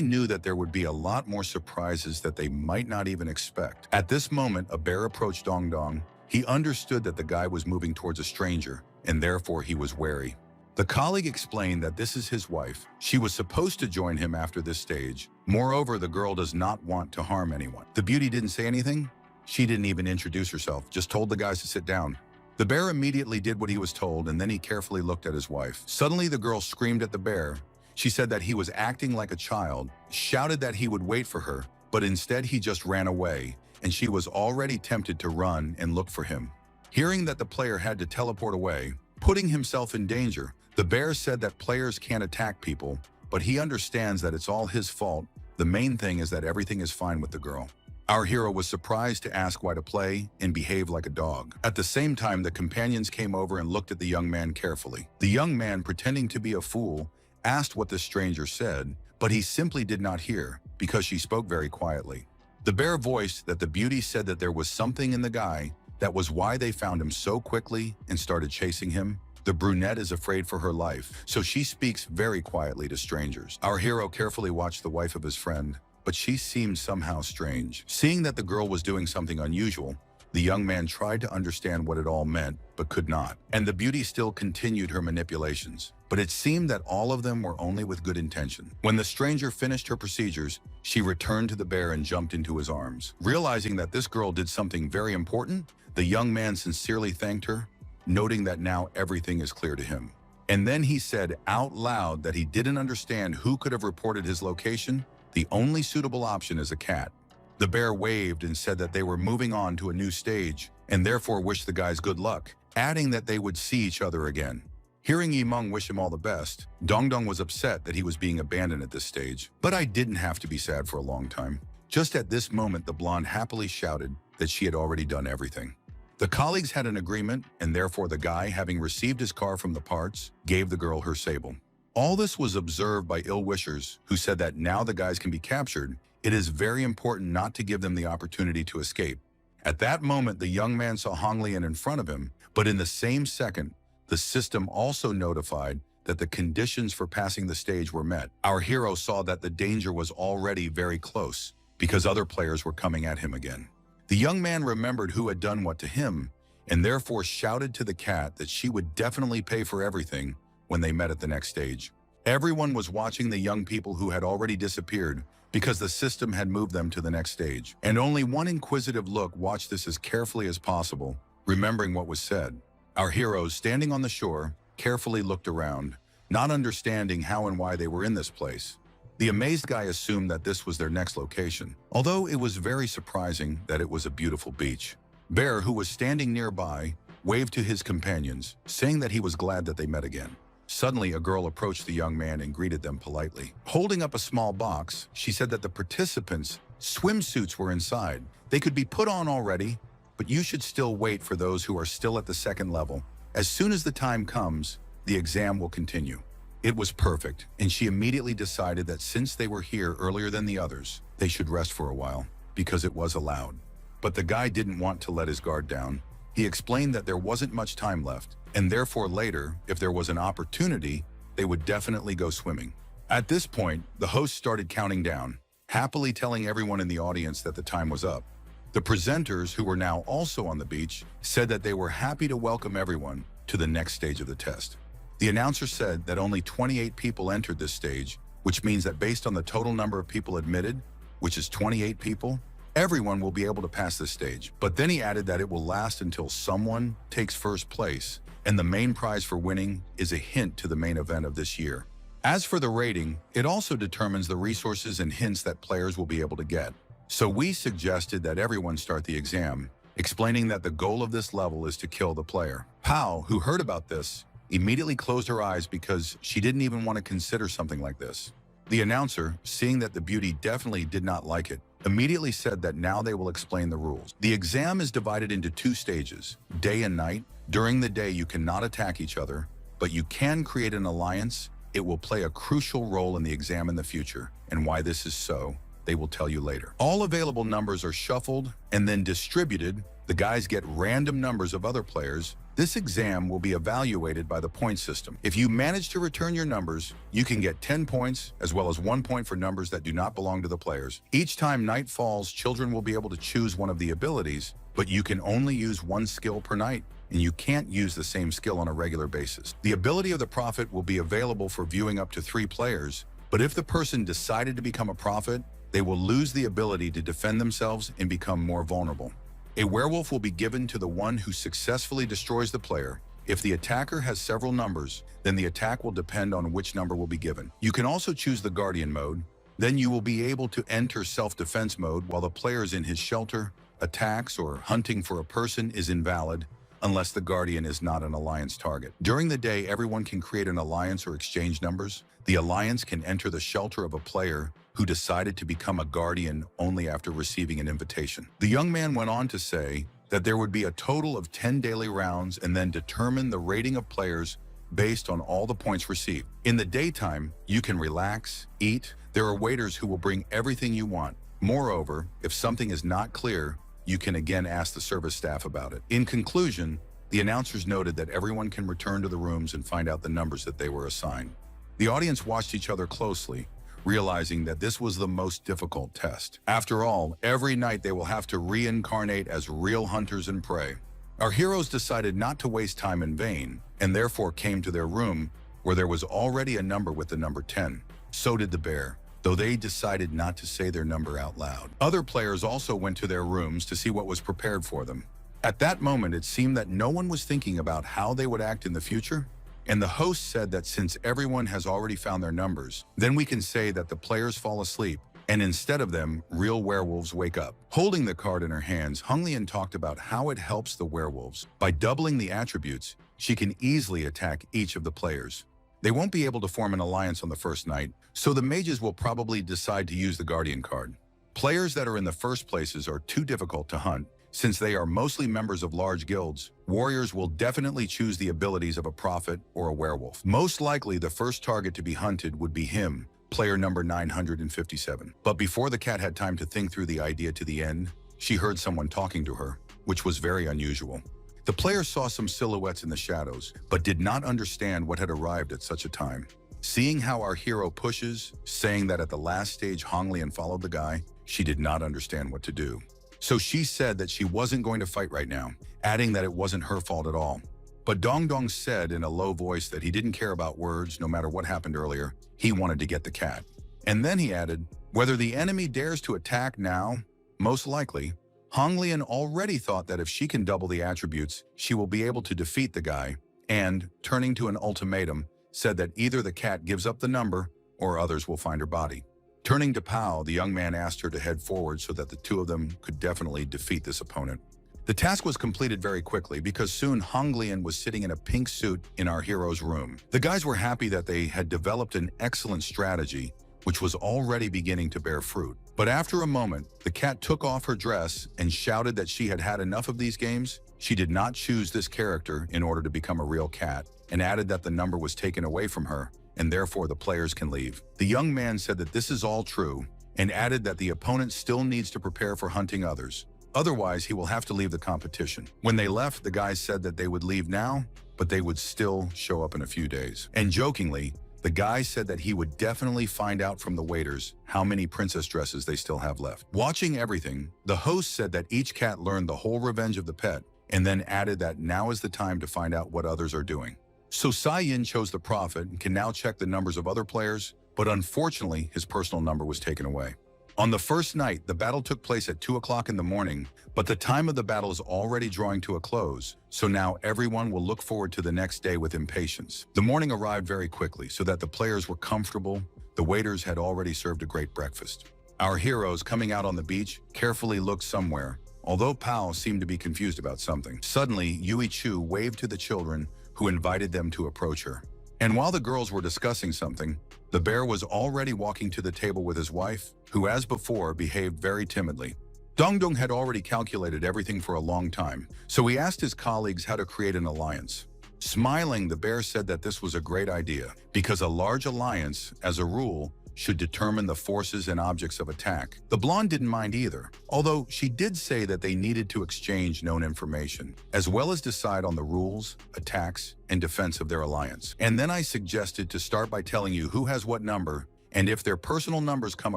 knew that there would be a lot more surprises that they might not even expect. At this moment, a bear approached Dong Dong. He understood that the guy was moving towards a stranger, and therefore he was wary. The colleague explained that this is his wife. She was supposed to join him after this stage. Moreover, the girl does not want to harm anyone. The beauty didn't say anything. She didn't even introduce herself, just told the guys to sit down. The bear immediately did what he was told, and then he carefully looked at his wife. Suddenly, the girl screamed at the bear. She said that he was acting like a child, shouted that he would wait for her, but instead he just ran away, and she was already tempted to run and look for him. Hearing that the player had to teleport away, putting himself in danger, the bear said that players can't attack people, but he understands that it's all his fault. The main thing is that everything is fine with the girl. Our hero was surprised to ask why to play and behave like a dog. At the same time, the companions came over and looked at the young man carefully. The young man, pretending to be a fool, asked what the stranger said, but he simply did not hear because she spoke very quietly. The bear voiced that the beauty said that there was something in the guy that was why they found him so quickly and started chasing him. The brunette is afraid for her life, so she speaks very quietly to strangers. Our hero carefully watched the wife of his friend, but she seemed somehow strange. Seeing that the girl was doing something unusual, the young man tried to understand what it all meant, but could not. And the beauty still continued her manipulations, but it seemed that all of them were only with good intention. When the stranger finished her procedures, she returned to the bear and jumped into his arms. Realizing that this girl did something very important, the young man sincerely thanked her, noting that now everything is clear to him. And then he said out loud that he didn't understand who could have reported his location. The only suitable option is a cat. The bear waved and said that they were moving on to a new stage and therefore wished the guys good luck, adding that they would see each other again. Hearing Yimeng wish him all the best, Dong Dong was upset that he was being abandoned at this stage. But I didn't have to be sad for a long time. Just at this moment, the blonde happily shouted that she had already done everything. The colleagues had an agreement, and therefore the guy, having received his car from the parts, gave the girl her sable. All this was observed by ill-wishers who said that now the guys can be captured, it is very important not to give them the opportunity to escape. At that moment, the young man saw Hong Lian in front of him, but in the same second, the system also notified that the conditions for passing the stage were met. Our hero saw that the danger was already very close because other players were coming at him again. The young man remembered who had done what to him and therefore shouted to the cat that she would definitely pay for everything when they met at the next stage. Everyone was watching the young people who had already disappeared because the system had moved them to the next stage. And only one inquisitive look watched this as carefully as possible, remembering what was said. Our heroes, standing on the shore, carefully looked around, not understanding how and why they were in this place. The amazed guy assumed that this was their next location, although it was very surprising that it was a beautiful beach. Bear, who was standing nearby, waved to his companions, saying that he was glad that they met again. Suddenly, a girl approached the young man and greeted them politely. Holding up a small box, she said that the participants' swimsuits were inside. They could be put on already, but you should still wait for those who are still at the second level. As soon as the time comes, the exam will continue. It was perfect, and she immediately decided that since they were here earlier than the others, they should rest for a while, because it was allowed. But the guy didn't want to let his guard down. He explained that there wasn't much time left, and therefore later, if there was an opportunity, they would definitely go swimming. At this point, the host started counting down, happily telling everyone in the audience that the time was up. The presenters, who were now also on the beach, said that they were happy to welcome everyone to the next stage of the test. The announcer said that only 28 people entered this stage, which means that based on the total number of people admitted, which is 28 people, everyone will be able to pass this stage. But then he added that it will last until someone takes first place, and the main prize for winning is a hint to the main event of this year. As for the rating, it also determines the resources and hints that players will be able to get. So we suggested that everyone start the exam, explaining that the goal of this level is to kill the player. Pao, who heard about this, immediately closed her eyes because she didn't even want to consider something like this. The announcer, seeing that the beauty definitely did not like it, immediately said that now they will explain the rules. The exam is divided into 2 stages, day and night. During the day, you cannot attack each other, but you can create an alliance. It will play a crucial role in the exam in the future, and why this is so, they will tell you later. All available numbers are shuffled and then distributed. The guys get random numbers of other players. This exam will be evaluated by the point system. If you manage to return your numbers, you can get 10 points, as well as 1 point for numbers that do not belong to the players. Each time night falls, children will be able to choose one of the abilities, but you can only use 1 skill per night, and you can't use the same skill on a regular basis. The ability of the prophet will be available for viewing up to 3 players, but if the person decided to become a prophet, they will lose the ability to defend themselves and become more vulnerable. A werewolf will be given to the one who successfully destroys the player. If the attacker has several numbers, then the attack will depend on which number will be given. You can also choose the guardian mode. Then you will be able to enter self-defense mode while the player is in his shelter. Attacks or hunting for a person is invalid unless the guardian is not an alliance target. During the day, everyone can create an alliance or exchange numbers. The alliance can enter the shelter of a player who decided to become a guardian only after receiving an invitation. The young man went on to say that there would be a total of 10 daily rounds and then determine the rating of players based on all the points received. In the daytime, you can relax, eat. There are waiters who will bring everything you want. Moreover, if something is not clear, you can again ask the service staff about it. In conclusion, the announcers noted that everyone can return to the rooms and find out the numbers that they were assigned. The audience watched each other closely, realizing that this was the most difficult test. After all, every night they will have to reincarnate as real hunters and prey. Our heroes decided not to waste time in vain, and therefore came to their room, where there was already a number with the number 10. So did the bear, though they decided not to say their number out loud. Other players also went to their rooms to see what was prepared for them. At that moment, it seemed that no one was thinking about how they would act in the future, and the host said that since everyone has already found their numbers, then we can say that the players fall asleep, and instead of them, real werewolves wake up. Holding the card in her hands, Honglian talked about how it helps the werewolves. By doubling the attributes, she can easily attack each of the players. They won't be able to form an alliance on the first night, so the mages will probably decide to use the guardian card. Players that are in the first places are too difficult to hunt. Since they are mostly members of large guilds, warriors will definitely choose the abilities of a prophet or a werewolf. Most likely, the first target to be hunted would be him, player number 957. But before the cat had time to think through the idea to the end, she heard someone talking to her, which was very unusual. The player saw some silhouettes in the shadows, but did not understand what had arrived at such a time. Seeing how our hero pushes, saying that at the last stage Honglian followed the guy, she did not understand what to do. So she said that she wasn't going to fight right now, adding that it wasn't her fault at all. But Dong Dong said in a low voice that he didn't care about words no matter what happened earlier, he wanted to get the cat. And then he added, whether the enemy dares to attack now, most likely, Honglian already thought that if she can double the attributes, she will be able to defeat the guy, and, turning to an ultimatum, said that either the cat gives up the number or others will find her body. Turning to Pao, the young man asked her to head forward so that the two of them could definitely defeat this opponent. The task was completed very quickly because soon Honglian was sitting in a pink suit in our hero's room. The guys were happy that they had developed an excellent strategy, which was already beginning to bear fruit. But after a moment, the cat took off her dress and shouted that she had had enough of these games. She did not choose this character in order to become a real cat, and added that the number was taken away from her, and therefore the players can leave. The young man said that this is all true, and added that the opponent still needs to prepare for hunting others. Otherwise, he will have to leave the competition. When they left, the guys said that they would leave now, but they would still show up in a few days. And jokingly, the guy said that he would definitely find out from the waiters how many princess dresses they still have left. Watching everything, the host said that each cat learned the whole revenge of the pet, and then added that now is the time to find out what others are doing. So Sai Yin chose the prophet and can now check the numbers of other players, but unfortunately his personal number was taken away. On the first night, the battle took place at 2 o'clock in the morning, but the time of the battle is already drawing to a close, so now everyone will look forward to the next day with impatience. The morning arrived very quickly so that the players were comfortable. The waiters had already served a great breakfast. Our heroes, coming out on the beach, carefully looked somewhere, although Pao seemed to be confused about something. Suddenly, Yui Chu waved to the children, who invited them to approach her. And while the girls were discussing something, the bear was already walking to the table with his wife, who as before behaved very timidly. Dong Dong had already calculated everything for a long time, so he asked his colleagues how to create an alliance. Smiling, the bear said that this was a great idea, because a large alliance, as a rule, should determine the forces and objects of attack. The blonde didn't mind either, although she did say that they needed to exchange known information, as well as decide on the rules, attacks, and defense of their alliance. And then I suggested to start by telling you who has what number, and if their personal numbers come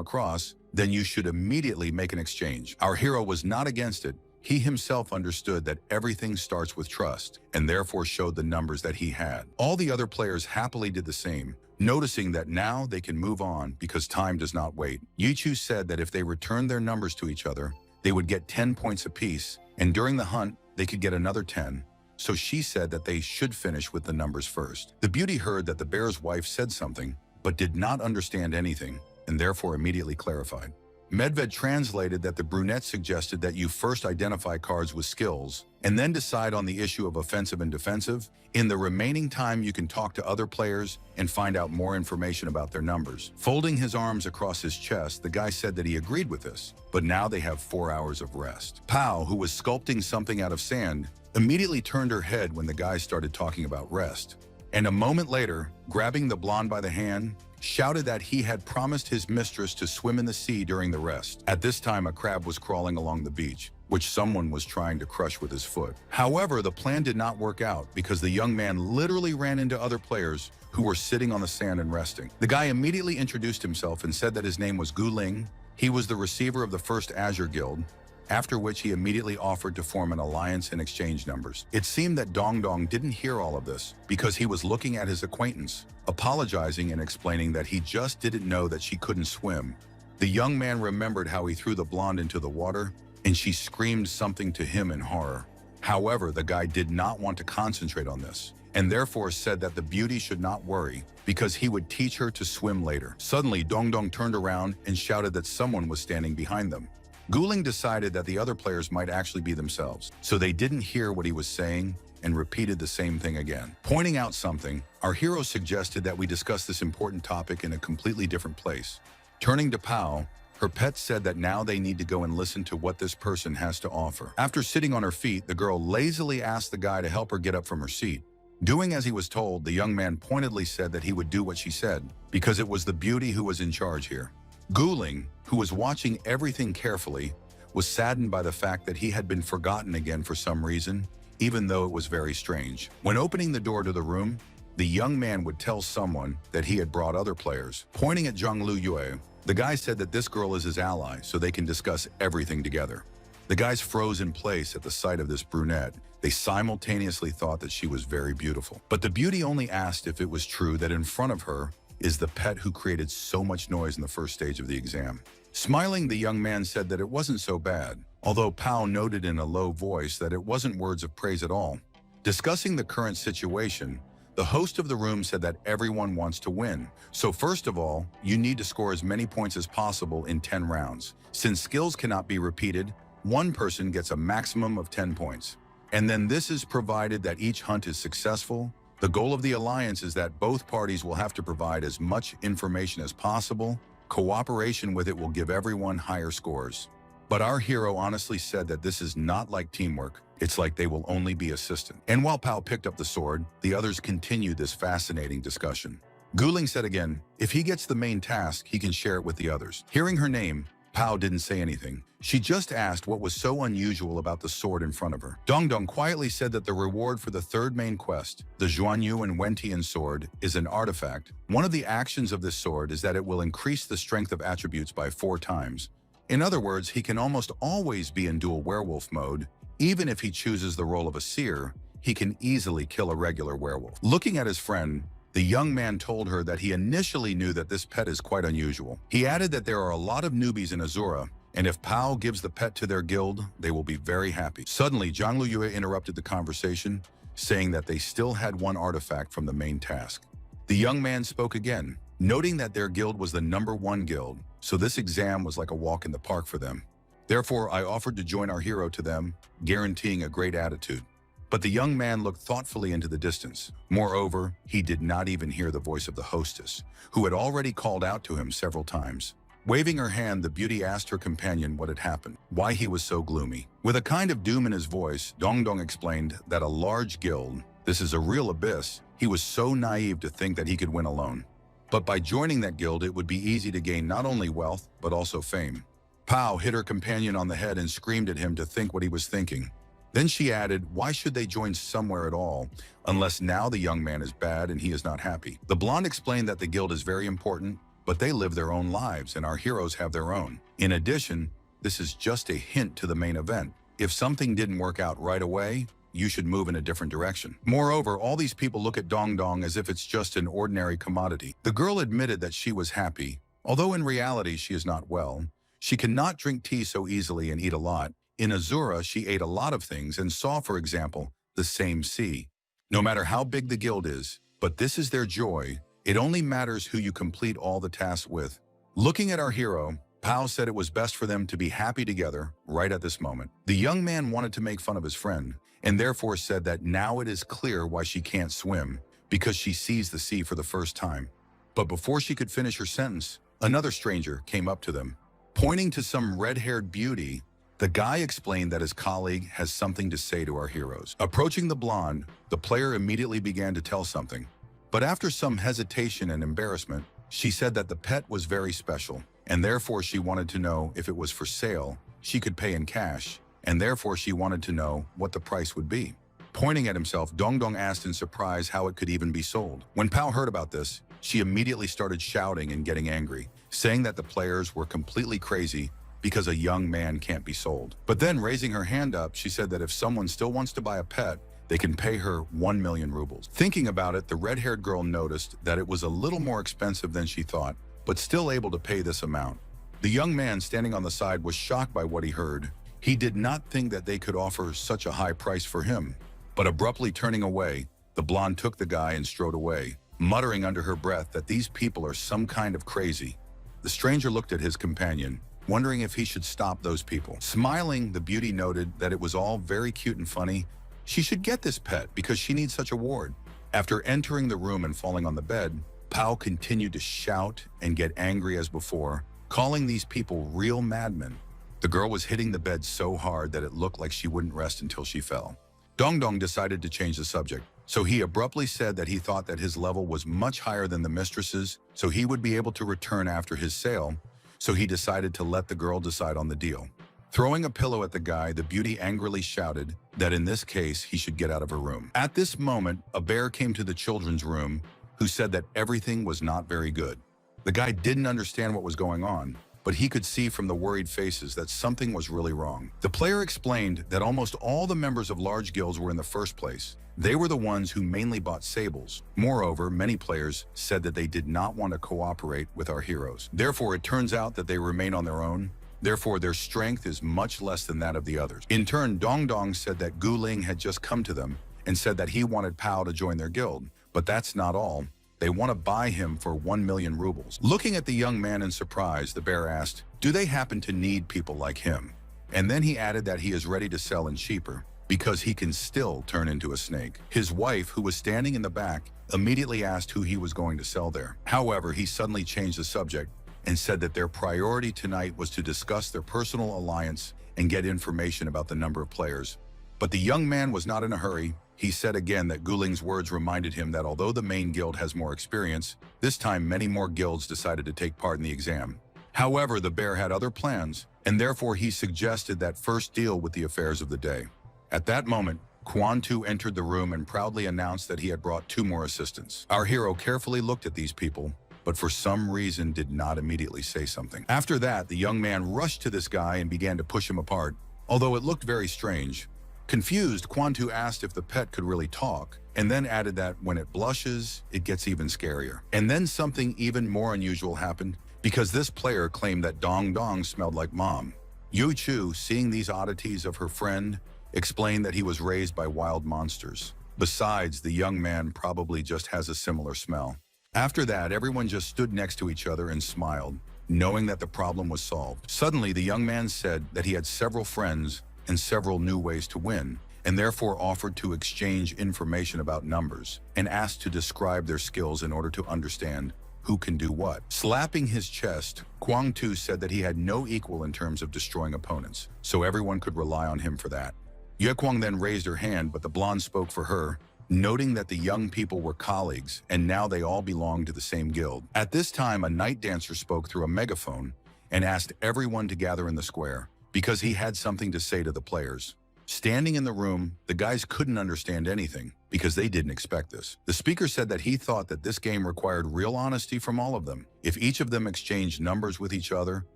across, then you should immediately make an exchange. Our hero was not against it. He himself understood that everything starts with trust, and therefore showed the numbers that he had. All the other players happily did the same, noticing that now they can move on because time does not wait. Yichu said that if they returned their numbers to each other, they would get 10 points apiece, and during the hunt, they could get another 10. So she said that they should finish with the numbers first. The beauty heard that the bear's wife said something, but did not understand anything, and therefore immediately clarified. Medved translated that the brunette suggested that you first identify cards with skills, and then decide on the issue of offensive and defensive. In the remaining time, you can talk to other players and find out more information about their numbers. Folding his arms across his chest, the guy said that he agreed with this, but now they have 4 hours of rest. Pao, who was sculpting something out of sand, immediately turned her head when the guy started talking about rest. And a moment later, grabbing the blonde by the hand, shouted that he had promised his mistress to swim in the sea during the rest. At this time, a crab was crawling along the beach, which someone was trying to crush with his foot. However, the plan did not work out because the young man literally ran into other players who were sitting on the sand and resting. The guy immediately introduced himself and said that his name was Gu Ling. He was the receiver of the First Azure Guild, after which he immediately offered to form an alliance and exchange numbers. It seemed that Dong Dong didn't hear all of this because he was looking at his acquaintance, apologizing and explaining that he just didn't know that she couldn't swim. The young man remembered how he threw the blonde into the water, and she screamed something to him in horror. However, the guy did not want to concentrate on this, and therefore said that the beauty should not worry because he would teach her to swim later. Suddenly, Dong Dong turned around and shouted that someone was standing behind them. Guling decided that the other players might actually be themselves, so they didn't hear what he was saying and repeated the same thing again. Pointing out something, our hero suggested that we discuss this important topic in a completely different place. Turning to Pao, her pet said that now they need to go and listen to what this person has to offer. After sitting on her feet, the girl lazily asked the guy to help her get up from her seat. Doing as he was told, the young man pointedly said that he would do what she said, because it was the beauty who was in charge here. Guling, who was watching everything carefully, was saddened by the fact that he had been forgotten again for some reason, even though it was very strange. When opening the door to the room, the young man would tell someone that he had brought other players. Pointing at Zhang Lu Yue, the guy said that this girl is his ally so they can discuss everything together. The guys froze in place at the sight of this brunette. They simultaneously thought that she was very beautiful. But the beauty only asked if it was true that in front of her is the pet who created so much noise in the first stage of the exam. Smiling, the young man said that it wasn't so bad, although Pao noted in a low voice that it wasn't words of praise at all. Discussing the current situation, the host of the room said that everyone wants to win. So first of all, you need to score as many points as possible in 10 rounds. Since skills cannot be repeated, one person gets a maximum of 10 points. And then this is provided that each hunt is successful. The goal of the alliance is that both parties will have to provide as much information as possible. Cooperation with it will give everyone higher scores. But our hero honestly said that this is not like teamwork. It's like they will only be assistant. And while Pao picked up the sword, the others continued this fascinating discussion. Guling said again, if he gets the main task, he can share it with the others. Hearing her name, Pao didn't say anything. She just asked what was so unusual about the sword in front of her. Dongdong quietly said that the reward for the third main quest, the Zhuanyu and Wentian sword, is an artifact. One of the actions of this sword is that it will increase the strength of attributes by 4 times. In other words, he can almost always be in dual werewolf mode. Even if he chooses the role of a seer, he can easily kill a regular werewolf. Looking at his friend, the young man told her that he initially knew that this pet is quite unusual. He added that there are a lot of newbies in Azura, and if Pao gives the pet to their guild, they will be very happy. Suddenly, Zhang Luyue interrupted the conversation, saying that they still had one artifact from the main task. The young man spoke again, noting that their guild was the #1 guild, so this exam was like a walk in the park for them. Therefore, I offered to join our hero to them, guaranteeing a great attitude. But the young man looked thoughtfully into the distance. Moreover, he did not even hear the voice of the hostess, who had already called out to him several times. Waving her hand, the beauty asked her companion what had happened, why he was so gloomy. With a kind of doom in his voice, Dongdong explained that a large guild, this is a real abyss, he was so naive to think that he could win alone. But by joining that guild, it would be easy to gain not only wealth, but also fame. Pao hit her companion on the head and screamed at him to think what he was thinking. Then she added, why should they join somewhere at all, unless now the young man is bad and he is not happy? The blonde explained that the guild is very important, but they live their own lives and our heroes have their own. In addition, this is just a hint to the main event. If something didn't work out right away, you should move in a different direction. Moreover, all these people look at Dongdong as if it's just an ordinary commodity. The girl admitted that she was happy, although in reality she is not well. She cannot drink tea so easily and eat a lot. In Azura, she ate a lot of things and saw, for example, the same sea. No matter how big the guild is, but this is their joy. It only matters who you complete all the tasks with. Looking at our hero, Pao said it was best for them to be happy together right at this moment. The young man wanted to make fun of his friend, and therefore said that now it is clear why she can't swim, because she sees the sea for the first time. But before she could finish her sentence, another stranger came up to them. Pointing to some red-haired beauty, the guy explained that his colleague has something to say to our heroes. Approaching the blonde, the player immediately began to tell something. But after some hesitation and embarrassment, she said that the pet was very special, and therefore she wanted to know if it was for sale, she could pay in cash, and therefore she wanted to know what the price would be. Pointing at himself, Dongdong asked in surprise how it could even be sold. When Pao heard about this, she immediately started shouting and getting angry, saying that the players were completely crazy because a young man can't be sold. But then, raising her hand up, she said that if someone still wants to buy a pet, they can pay her 1 million rubles. Thinking about it, the red-haired girl noticed that it was a little more expensive than she thought, but still able to pay this amount. The young man standing on the side was shocked by what he heard. He did not think that they could offer such a high price for him. But abruptly turning away, the blonde took the guy and strode away, muttering under her breath that these people are some kind of crazy. The stranger looked at his companion, wondering if he should stop those people. Smiling, the beauty noted that it was all very cute and funny. She should get this pet because she needs such a ward. After entering the room and falling on the bed, Pao continued to shout and get angry as before, calling these people real madmen. The girl was hitting the bed so hard that it looked like she wouldn't rest until she fell. Dongdong decided to change the subject, so he abruptly said that he thought that his level was much higher than the mistress's, so he would be able to return after his sale, so he decided to let the girl decide on the deal. Throwing a pillow at the guy, the beauty angrily shouted that in this case, he should get out of her room. At this moment, a bear came to the children's room who said that everything was not very good. The guy didn't understand what was going on, but he could see from the worried faces that something was really wrong. The player explained that almost all the members of large guilds were in the first place. They were the ones who mainly bought sables. Moreover, many players said that they did not want to cooperate with our heroes. Therefore, it turns out that they remain on their own. Therefore, their strength is much less than that of the others. In turn, Dong Dong said that Gu Ling had just come to them and said that he wanted Pao to join their guild. But that's not all. They want to buy him for 1 million rubles. Looking at the young man in surprise, the bear asked, "Do they happen to need people like him?" And then he added that he is ready to sell in cheaper, because he can still turn into a snake. His wife, who was standing in the back, immediately asked who he was going to sell there. However, he suddenly changed the subject and said that their priority tonight was to discuss their personal alliance and get information about the number of players. But the young man was not in a hurry. He said again that Guling's words reminded him that although the main guild has more experience, this time many more guilds decided to take part in the exam. However, the bear had other plans, and therefore he suggested that first deal with the affairs of the day. At that moment, Quan Tu entered the room and proudly announced that he had brought 2 more assistants. Our hero carefully looked at these people, but for some reason did not immediately say something. After that, the young man rushed to this guy and began to push him apart, although it looked very strange. Confused, Quan Tu asked if the pet could really talk, and then added that when it blushes, it gets even scarier. And then something even more unusual happened, because this player claimed that Dong Dong smelled like mom. Yu Chu, seeing these oddities of her friend, explained that he was raised by wild monsters. Besides, the young man probably just has a similar smell. After that, everyone just stood next to each other and smiled, knowing that the problem was solved. Suddenly, the young man said that he had several friends and several new ways to win, and therefore offered to exchange information about numbers and asked to describe their skills in order to understand who can do what. Slapping his chest, Kwang Tu said that he had no equal in terms of destroying opponents, so everyone could rely on him for that. Yue Kwang then raised her hand, but the blonde spoke for her, noting that the young people were colleagues and now they all belonged to the same guild. At this time, a night dancer spoke through a megaphone and asked everyone to gather in the square because he had something to say to the players. Standing in the room, the guys couldn't understand anything because they didn't expect this. The speaker said that he thought that this game required real honesty from all of them. If each of them exchanged numbers with each other,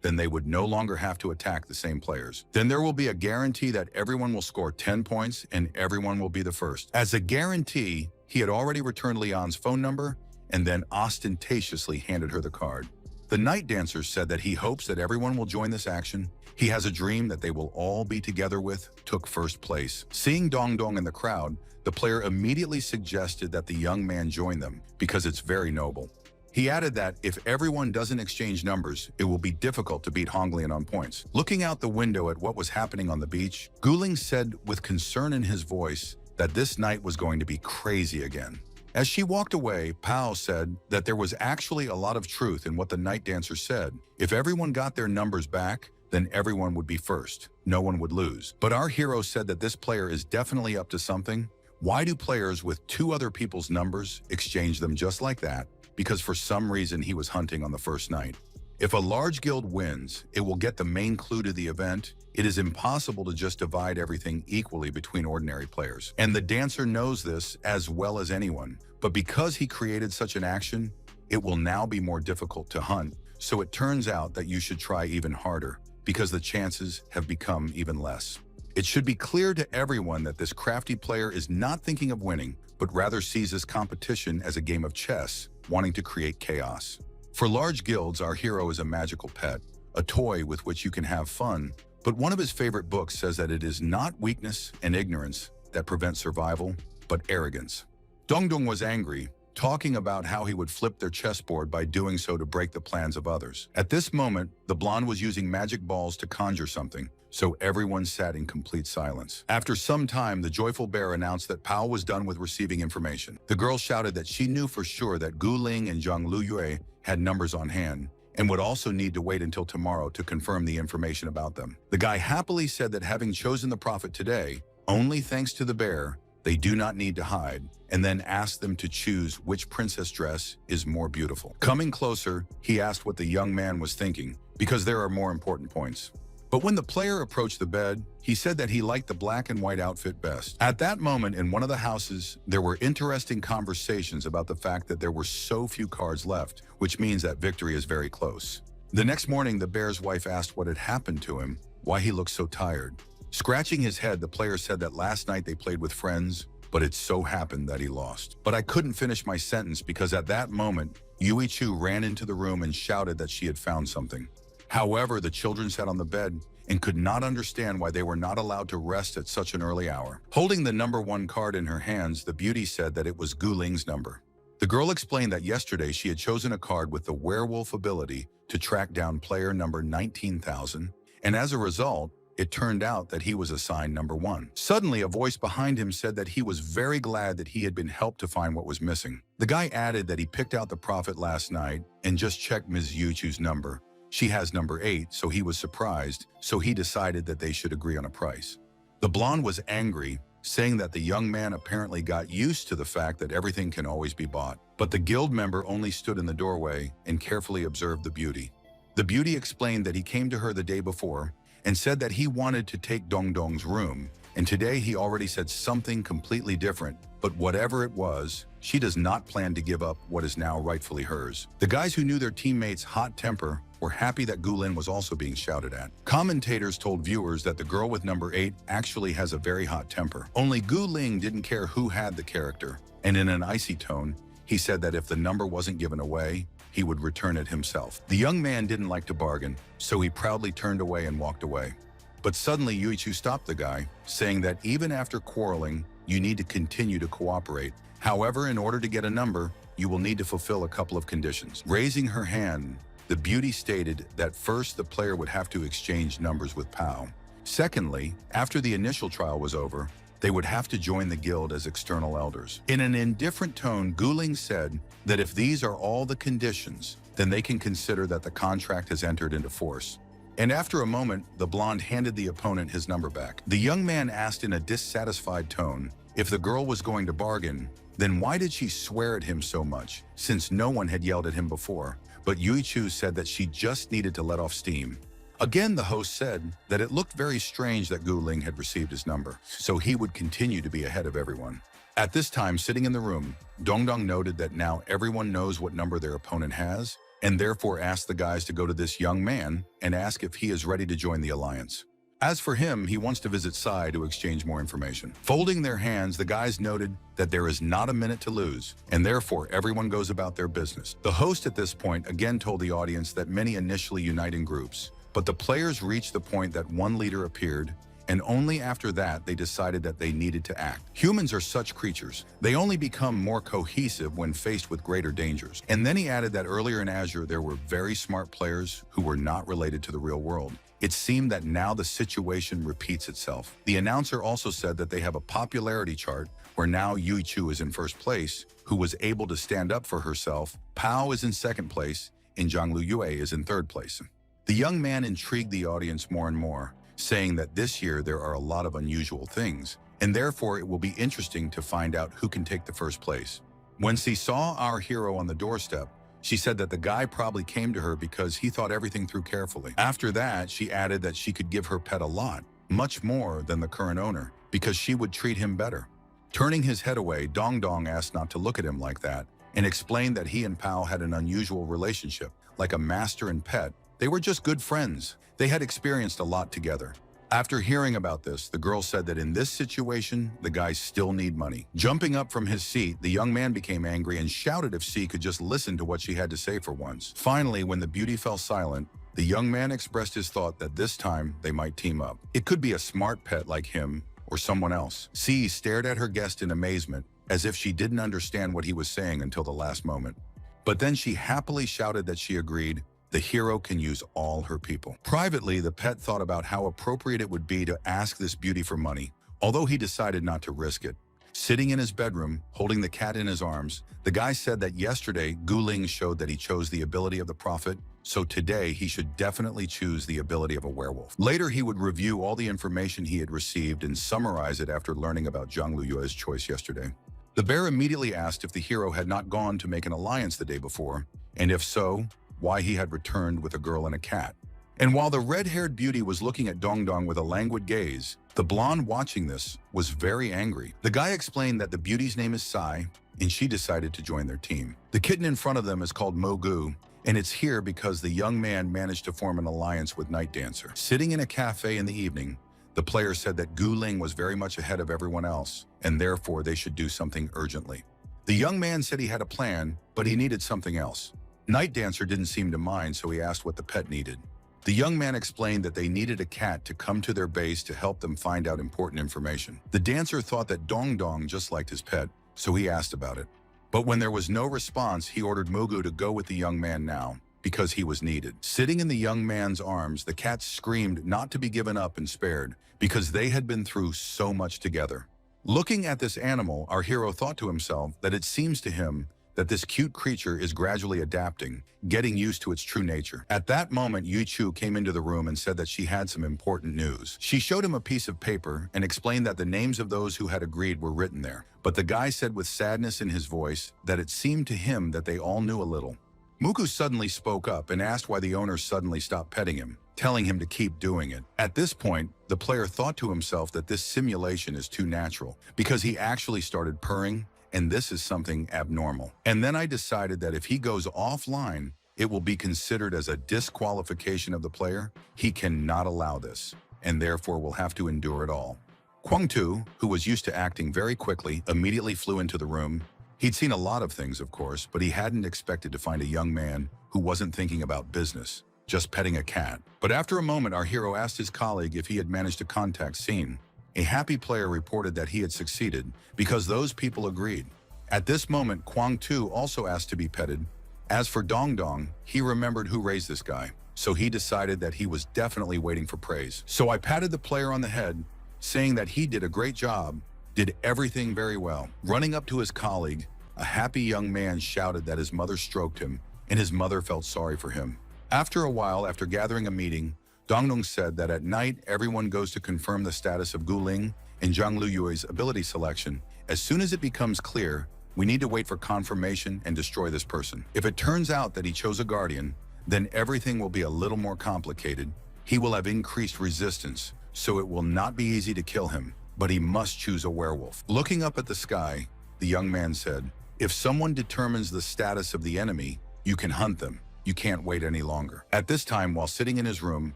then they would no longer have to attack the same players. Then there will be a guarantee that everyone will score 10 points and everyone will be the first. As a guarantee, he had already returned Leon's phone number and then ostentatiously handed her the card. The night dancer said that he hopes that everyone will join this action. He has a dream that they will all be together with, took first place. Seeing Dong Dong in the crowd, the player immediately suggested that the young man join them because it's very noble. He added that if everyone doesn't exchange numbers, it will be difficult to beat Honglian on points. Looking out the window at what was happening on the beach, Guling said with concern in his voice that this night was going to be crazy again. As she walked away, Pao said that there was actually a lot of truth in what the night dancer said. If everyone got their numbers back, then everyone would be first. No one would lose. But our hero said that this player is definitely up to something. Why do players with 2 other people's numbers exchange them just like that? Because for some reason he was hunting on the first night. If a large guild wins, it will get the main clue to the event. It is impossible to just divide everything equally between ordinary players. And the dancer knows this as well as anyone. But because he created such an action, it will now be more difficult to hunt. So it turns out that you should try even harder because the chances have become even less. It should be clear to everyone that this crafty player is not thinking of winning, but rather sees this competition as a game of chess, wanting to create chaos. For large guilds, our hero is a magical pet, a toy with which you can have fun, but one of his favorite books says that it is not weakness and ignorance that prevent survival, but arrogance. Dong Dong was angry, talking about how he would flip their chessboard by doing so to break the plans of others. At this moment, the blonde was using magic balls to conjure something, so everyone sat in complete silence. After some time, the joyful bear announced that Pao was done with receiving information. The girl shouted that she knew for sure that Gu Ling and Zhang Luyue had numbers on hand and would also need to wait until tomorrow to confirm the information about them. The guy happily said that having chosen the prophet today, only thanks to the bear, they do not need to hide, and then asked them to choose which princess dress is more beautiful. Coming closer, he asked what the young man was thinking, because there are more important points. But when the player approached the bed, he said that he liked the black and white outfit best. At that moment, in one of the houses, there were interesting conversations about the fact that there were so few cards left, which means that victory is very close. The next morning, the bear's wife asked what had happened to him, why he looked so tired. Scratching his head, the player said that last night they played with friends, but it so happened that he lost. But I couldn't finish my sentence because at that moment, Yui Chu ran into the room and shouted that she had found something. However, the children sat on the bed and could not understand why they were not allowed to rest at such an early hour. Holding the number 1 card in her hands, the beauty said that it was Gu Ling's number. The girl explained that yesterday she had chosen a card with the werewolf ability to track down player number 19,000, and as a result, it turned out that he was assigned number 1. Suddenly, a voice behind him said that he was very glad that he had been helped to find what was missing. The guy added that he picked out the prophet last night and just checked Ms. Yuchu's number. She has number 8, so he was surprised, so he decided that they should agree on a price. The blonde was angry, saying that the young man apparently got used to the fact that everything can always be bought. But the guild member only stood in the doorway and carefully observed the beauty. The beauty explained that he came to her the day before and said that he wanted to take Dong Dong's room, and today he already said something completely different, but whatever it was, she does not plan to give up what is now rightfully hers. The guys who knew their teammates' hot temper were happy that Gu Lin was also being shouted at. Commentators told viewers that the girl with number 8 actually has a very hot temper. Only Gu Ling didn't care who had the character, and in an icy tone, he said that if the number wasn't given away, he would return it himself. The young man didn't like to bargain, so he proudly turned away and walked away. But suddenly Yuichu stopped the guy, saying that even after quarreling, you need to continue to cooperate. However, in order to get a number, you will need to fulfill a couple of conditions. Raising her hand, the beauty stated that first the player would have to exchange numbers with Pao. Secondly, after the initial trial was over, they would have to join the guild as external elders. In an indifferent tone, Gu Ling said that if these are all the conditions, then they can consider that the contract has entered into force. And after a moment, the blonde handed the opponent his number back. The young man asked in a dissatisfied tone if the girl was going to bargain, then why did she swear at him so much, since no one had yelled at him before? But Yui Chu said that she just needed to let off steam. Again, the host said that it looked very strange that Gu Ling had received his number, so he would continue to be ahead of everyone. At this time, sitting in the room, Dong Dong noted that now everyone knows what number their opponent has, and therefore asked the guys to go to this young man and ask if he is ready to join the alliance. As for him, he wants to visit Sai to exchange more information. Folding their hands, the guys noted that there is not a minute to lose, and therefore everyone goes about their business. The host at this point again told the audience that many initially unite in groups, but the players reached the point that one leader appeared, and only after that they decided that they needed to act. Humans are such creatures. They only become more cohesive when faced with greater dangers. And then he added that earlier in Azure there were very smart players who were not related to the real world. It seemed that now the situation repeats itself. The announcer also said that they have a popularity chart where now Yui Chu is in first place, who was able to stand up for herself, Pao is in second place, and Zhang Lu Yue is in third place. The young man intrigued the audience more and more, saying that this year there are a lot of unusual things, and therefore it will be interesting to find out who can take the first place. When she saw our hero on the doorstep, she said that the guy probably came to her because he thought everything through carefully. After that, she added that she could give her pet a lot, much more than the current owner, because she would treat him better. Turning his head away, Dong Dong asked not to look at him like that and explained that he and Pao had an unusual relationship, like a master and pet. They were just good friends. They had experienced a lot together. After hearing about this, the girl said that in this situation, the guys still need money. Jumping up from his seat, the young man became angry and shouted if she could just listen to what she had to say for once. Finally, when the beauty fell silent, the young man expressed his thought that this time they might team up. It could be a smart pet like him or someone else. C stared at her guest in amazement, as if she didn't understand what he was saying until the last moment. But then she happily shouted that she agreed. The hero can use all her people. Privately, the pet thought about how appropriate it would be to ask this beauty for money, although he decided not to risk it. Sitting in his bedroom, holding the cat in his arms, the guy said that yesterday Gu Ling showed that he chose the ability of the prophet, so today he should definitely choose the ability of a werewolf. Later, he would review all the information he had received and summarize it after learning about Zhang Luyue's choice yesterday. The bear immediately asked if the hero had not gone to make an alliance the day before, and if so, why he had returned with a girl and a cat. And while the red-haired beauty was looking at Dongdong with a languid gaze, the blonde watching this was very angry. The guy explained that the beauty's name is Sai, and she decided to join their team. The kitten in front of them is called Mogu, and it's here because the young man managed to form an alliance with Night Dancer. Sitting in a cafe in the evening, the player said that Gu Ling was very much ahead of everyone else, and therefore they should do something urgently. The young man said he had a plan, but he needed something else. Night Dancer didn't seem to mind, so he asked what the pet needed. The young man explained that they needed a cat to come to their base to help them find out important information. The dancer thought that Dongdong just liked his pet, so he asked about it. But when there was no response, he ordered Mogu to go with the young man now, because he was needed. Sitting in the young man's arms, the cat screamed not to be given up and spared, because they had been through so much together. Looking at this animal, our hero thought to himself that it seems to him that this cute creature is gradually adapting, getting used to its true nature. At that moment, Yu Chu came into the room and said that she had some important news. She showed him a piece of paper and explained that the names of those who had agreed were written there. But the guy said with sadness in his voice that it seemed to him that they all knew a little. Muku suddenly spoke up and asked why the owner suddenly stopped petting him, telling him to keep doing it. At this point, the player thought to himself that this simulation is too natural, because he actually started purring, and this is something abnormal. And then I decided that if he goes offline, it will be considered as a disqualification of the player. He cannot allow this, and therefore will have to endure it all. Kwang Tu, who was used to acting very quickly, immediately flew into the room. He'd seen a lot of things, of course, but he hadn't expected to find a young man who wasn't thinking about business, just petting a cat. But after a moment, our hero asked his colleague if he had managed to contact Scene. A happy player reported that he had succeeded because those people agreed. At this moment, Kwang Tu also asked to be petted. As for Dongdong, he remembered who raised this guy, so he decided that he was definitely waiting for praise. So I patted the player on the head, saying that he did a great job, did everything very well. Running up to his colleague, a happy young man shouted that his mother stroked him, and his mother felt sorry for him. After a while, after gathering a meeting, Dongdong said that at night, everyone goes to confirm the status of Gu Ling and Zhang Luyui's ability selection. As soon as it becomes clear, we need to wait for confirmation and destroy this person. If it turns out that he chose a guardian, then everything will be a little more complicated. He will have increased resistance, so it will not be easy to kill him, but he must choose a werewolf. Looking up at the sky, the young man said, if someone determines the status of the enemy, you can hunt them. You can't wait any longer. At this time, while sitting in his room,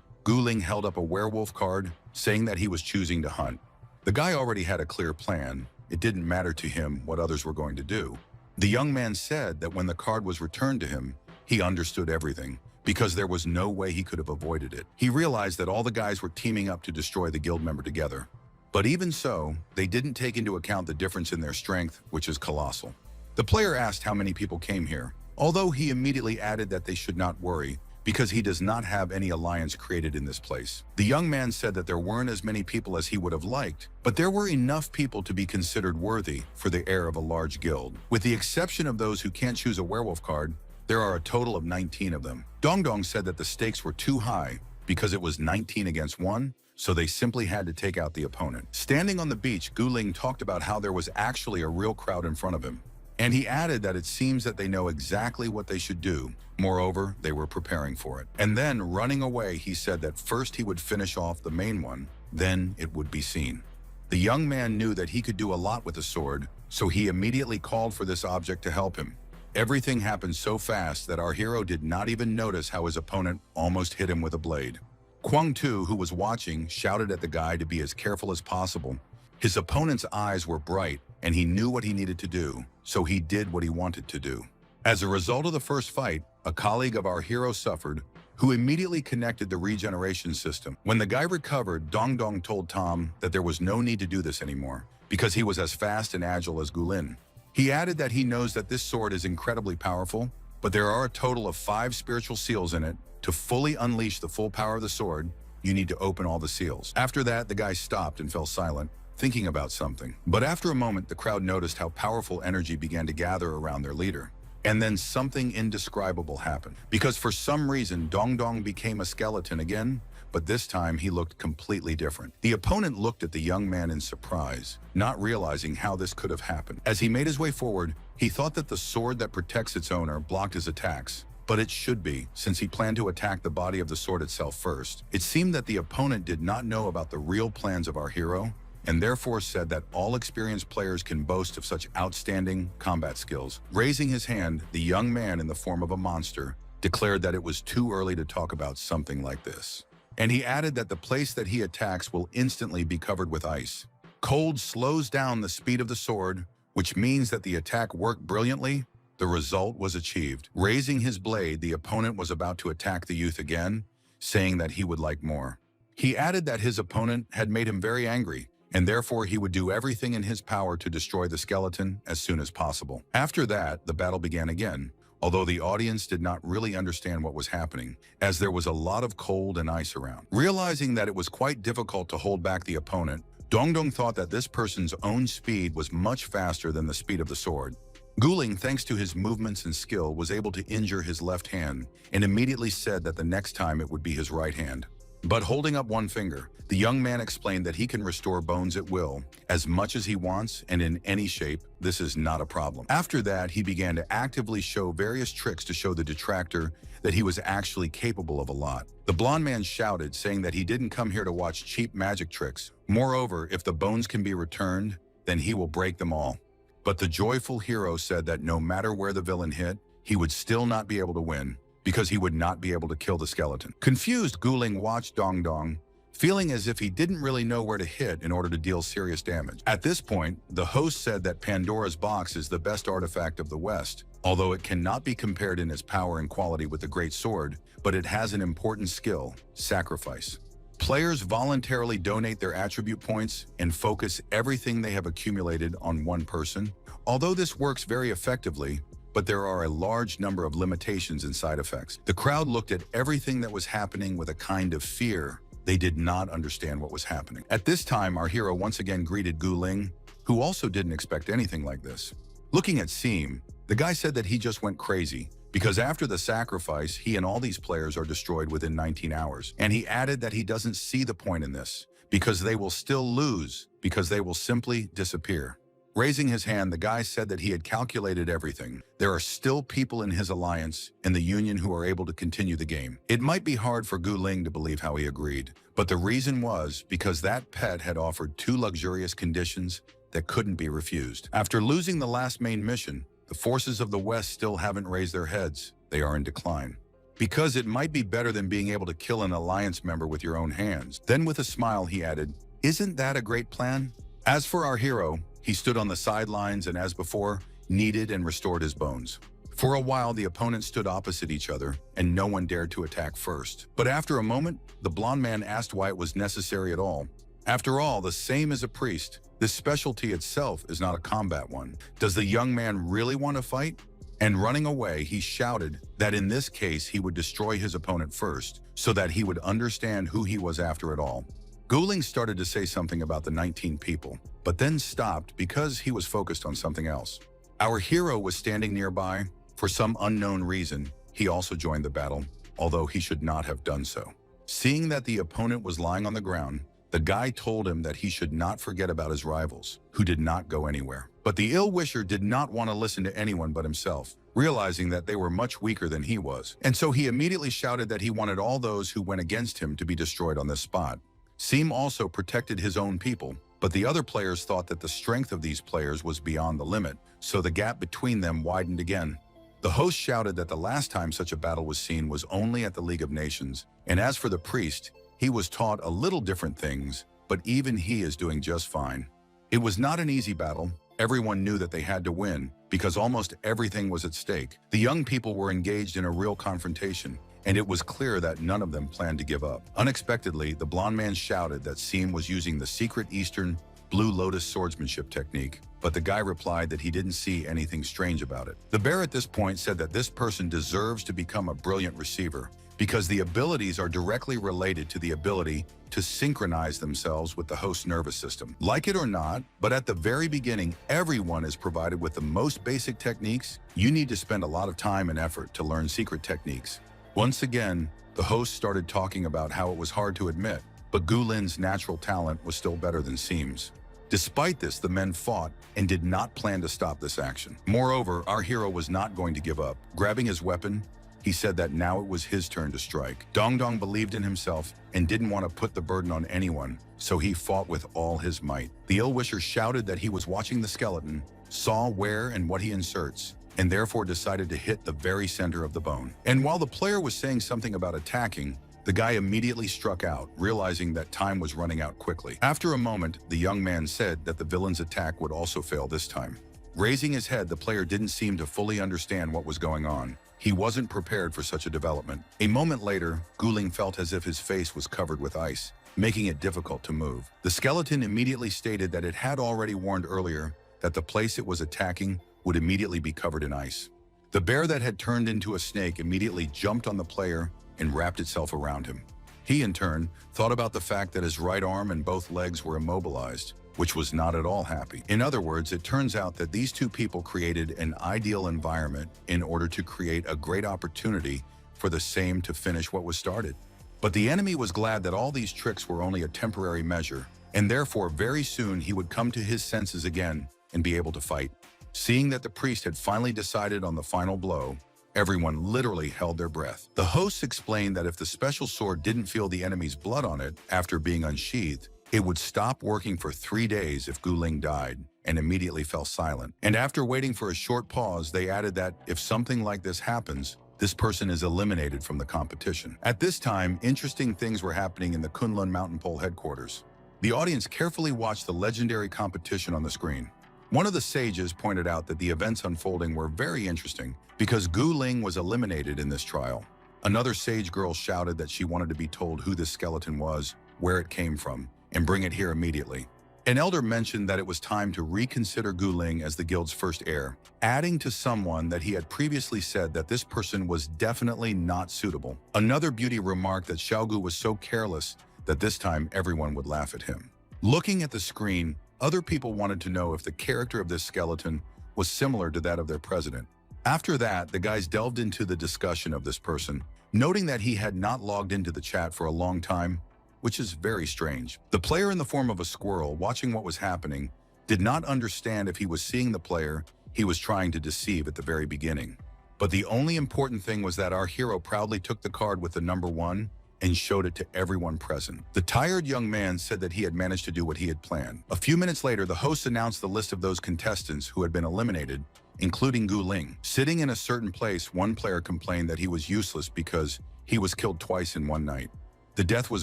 Gu Ling held up a werewolf card, saying that he was choosing to hunt. The guy already had a clear plan. It didn't matter to him what others were going to do. The young man said that when the card was returned to him, he understood everything, because there was no way he could have avoided it. He realized that all the guys were teaming up to destroy the guild member together. But even so, they didn't take into account the difference in their strength, which is colossal. The player asked how many people came here, although he immediately added that they should not worry, because he does not have any alliance created in this place. The young man said that there weren't as many people as he would have liked, but there were enough people to be considered worthy for the heir of a large guild. With the exception of those who can't choose a werewolf card, there are a total of 19 of them. Dongdong said that the stakes were too high because it was 19 against 1, so they simply had to take out the opponent. Standing on the beach, Gu Ling talked about how there was actually a real crowd in front of him. And he added that it seems that they know exactly what they should do. Moreover, they were preparing for it. And then, running away, he said that first he would finish off the main one, then it would be seen. The young man knew that he could do a lot with a sword, so he immediately called for this object to help him. Everything happened so fast that our hero did not even notice how his opponent almost hit him with a blade. Kwang Tu, who was watching, shouted at the guy to be as careful as possible. His opponent's eyes were bright, and he knew what he needed to do, so he did what he wanted to do. As a result of the first fight, a colleague of our hero suffered, who immediately connected the regeneration system. When the guy recovered, Dongdong told Tom that there was no need to do this anymore, because he was as fast and agile as Gu Lin. He added that he knows that this sword is incredibly powerful, but there are a total of 5 spiritual seals in it. To fully unleash the full power of the sword, you need to open all the seals. After that, the guy stopped and fell silent, thinking about something. But after a moment, the crowd noticed how powerful energy began to gather around their leader. And then something indescribable happened. Because for some reason, Dongdong became a skeleton again, but this time he looked completely different. The opponent looked at the young man in surprise, not realizing how this could have happened. As he made his way forward, he thought that the sword that protects its owner blocked his attacks, But it should be, since he planned to attack the body of the sword itself first. It seemed that the opponent did not know about the real plans of our hero, and therefore said that all experienced players can boast of such outstanding combat skills. Raising his hand, the young man, in the form of a monster, declared that it was too early to talk about something like this. And he added that the place that he attacks will instantly be covered with ice. Cold slows down the speed of the sword, which means that the attack worked brilliantly. The result was achieved. Raising his blade, the opponent was about to attack the youth again, saying that he would like more. He added that his opponent had made him very angry, and therefore he would do everything in his power to destroy the skeleton as soon as possible. After that, the battle began again, although the audience did not really understand what was happening, as there was a lot of cold and ice around. Realizing that it was quite difficult to hold back the opponent, Dongdong thought that this person's own speed was much faster than the speed of the sword. Guling, thanks to his movements and skill, was able to injure his left hand and immediately said that the next time it would be his right hand. But holding up one finger, the young man explained that he can restore bones at will, as much as he wants and in any shape. This is not a problem. After that, he began to actively show various tricks to show the detractor that he was actually capable of a lot. The blonde man shouted, saying that he didn't come here to watch cheap magic tricks. Moreover, if the bones can be returned, then he will break them all. But the joyful hero said that no matter where the villain hit, he would still not be able to win, because he would not be able to kill the skeleton. Confused, Guling watched Dongdong, feeling as if he didn't really know where to hit in order to deal serious damage. At this point, the host said that Pandora's box is the best artifact of the West, although it cannot be compared in its power and quality with the Great Sword, but it has an important skill: sacrifice. Players voluntarily donate their attribute points and focus everything they have accumulated on one person. Although this works very effectively, but there are a large number of limitations and side effects. The crowd looked at everything that was happening with a kind of fear. They did not understand what was happening. At this time, our hero once again greeted Guling, who also didn't expect anything like this. Looking at Seam, the guy said that he just went crazy, because after the sacrifice, he and all these players are destroyed within 19 hours. And he added that he doesn't see the point in this, because they will still lose, because they will simply disappear. Raising his hand, the guy said that he had calculated everything. There are still people in his alliance, in the Union, who are able to continue the game. It might be hard for Guling to believe how he agreed, but the reason was because that pet had offered 2 luxurious conditions that couldn't be refused. After losing the last main mission, the forces of the West still haven't raised their heads. They are in decline. Because it might be better than being able to kill an alliance member with your own hands. Then with a smile, he added, "Isn't that a great plan?" As for our hero, he stood on the sidelines and, as before, kneaded and restored his bones. For a while, the opponents stood opposite each other, and no one dared to attack first. But after a moment, the blonde man asked why it was necessary at all. After all, the same as a priest, this specialty itself is not a combat one. Does the young man really want to fight? And running away, he shouted that in this case he would destroy his opponent first, so that he would understand who he was after it all. Guling started to say something about the 19 people, but then stopped because he was focused on something else. Our hero was standing nearby. For some unknown reason, he also joined the battle, although he should not have done so. Seeing that the opponent was lying on the ground, the guy told him that he should not forget about his rivals, who did not go anywhere. But the ill-wisher did not want to listen to anyone but himself, realizing that they were much weaker than he was. And so he immediately shouted that he wanted all those who went against him to be destroyed on this spot. Seam also protected his own people, but the other players thought that the strength of these players was beyond the limit, so the gap between them widened again. The host shouted that the last time such a battle was seen was only at the League of Nations, and as for the priest, he was taught a little different things, but even he is doing just fine. It was not an easy battle. Everyone knew that they had to win, because almost everything was at stake. The young people were engaged in a real confrontation, and it was clear that none of them planned to give up. Unexpectedly, the blonde man shouted that Seam was using the secret Eastern Blue Lotus swordsmanship technique, but the guy replied that he didn't see anything strange about it. The bear at this point said that this person deserves to become a brilliant receiver, because the abilities are directly related to the ability to synchronize themselves with the host's nervous system. Like it or not, but at the very beginning, everyone is provided with the most basic techniques. You need to spend a lot of time and effort to learn secret techniques. Once again, the host started talking about how it was hard to admit, but Gulin's natural talent was still better than Seam's. Despite this, the men fought and did not plan to stop this action. Moreover, our hero was not going to give up. Grabbing his weapon, he said that now it was his turn to strike. Dong Dong believed in himself and didn't want to put the burden on anyone, so he fought with all his might. The ill-wisher shouted that he was watching the skeleton, saw where and what he inserts, and therefore decided to hit the very center of the bone. And while the player was saying something about attacking, the guy immediately struck out, realizing that time was running out quickly. After a moment, the young man said that the villain's attack would also fail this time. Raising his head, the player didn't seem to fully understand what was going on. He wasn't prepared for such a development. A moment later, Guling felt as if his face was covered with ice, making it difficult to move. The skeleton immediately stated that it had already warned earlier that the place it was attacking would immediately be covered in ice. The bear that had turned into a snake immediately jumped on the player and wrapped itself around him. He, in turn, thought about the fact that his right arm and both legs were immobilized, which was not at all happy. In other words, it turns out that these two people created an ideal environment in order to create a great opportunity for the same to finish what was started. But the enemy was glad that all these tricks were only a temporary measure, and therefore very soon he would come to his senses again and be able to fight. Seeing that the priest had finally decided on the final blow, everyone literally held their breath. The hosts explained that if the special sword didn't feel the enemy's blood on it after being unsheathed, it would stop working for 3 days if Guling died, and immediately fell silent. And after waiting for a short pause, they added that if something like this happens, this person is eliminated from the competition. At this time, interesting things were happening in the Kunlun Mountain Pole headquarters. The audience carefully watched the legendary competition on the screen. One of the sages pointed out that the events unfolding were very interesting because Guling was eliminated in this trial. Another sage girl shouted that she wanted to be told who this skeleton was, where it came from, and bring it here immediately. An elder mentioned that it was time to reconsider Guling as the guild's first heir, adding to someone that he had previously said that this person was definitely not suitable. Another beauty remarked that Xiaogu was so careless that this time everyone would laugh at him. Looking at the screen, other people wanted to know if the character of this skeleton was similar to that of their president. After that, the guys delved into the discussion of this person, noting that he had not logged into the chat for a long time, which is very strange. The player in the form of a squirrel, watching what was happening, did not understand if he was seeing the player he was trying to deceive at the very beginning. But the only important thing was that our hero proudly took the card with the number 1 and showed it to everyone present. The tired young man said that he had managed to do what he had planned. A few minutes later, the host announced the list of those contestants who had been eliminated, including Guling. Sitting in a certain place, one player complained that he was useless because he was killed twice in one night. The death was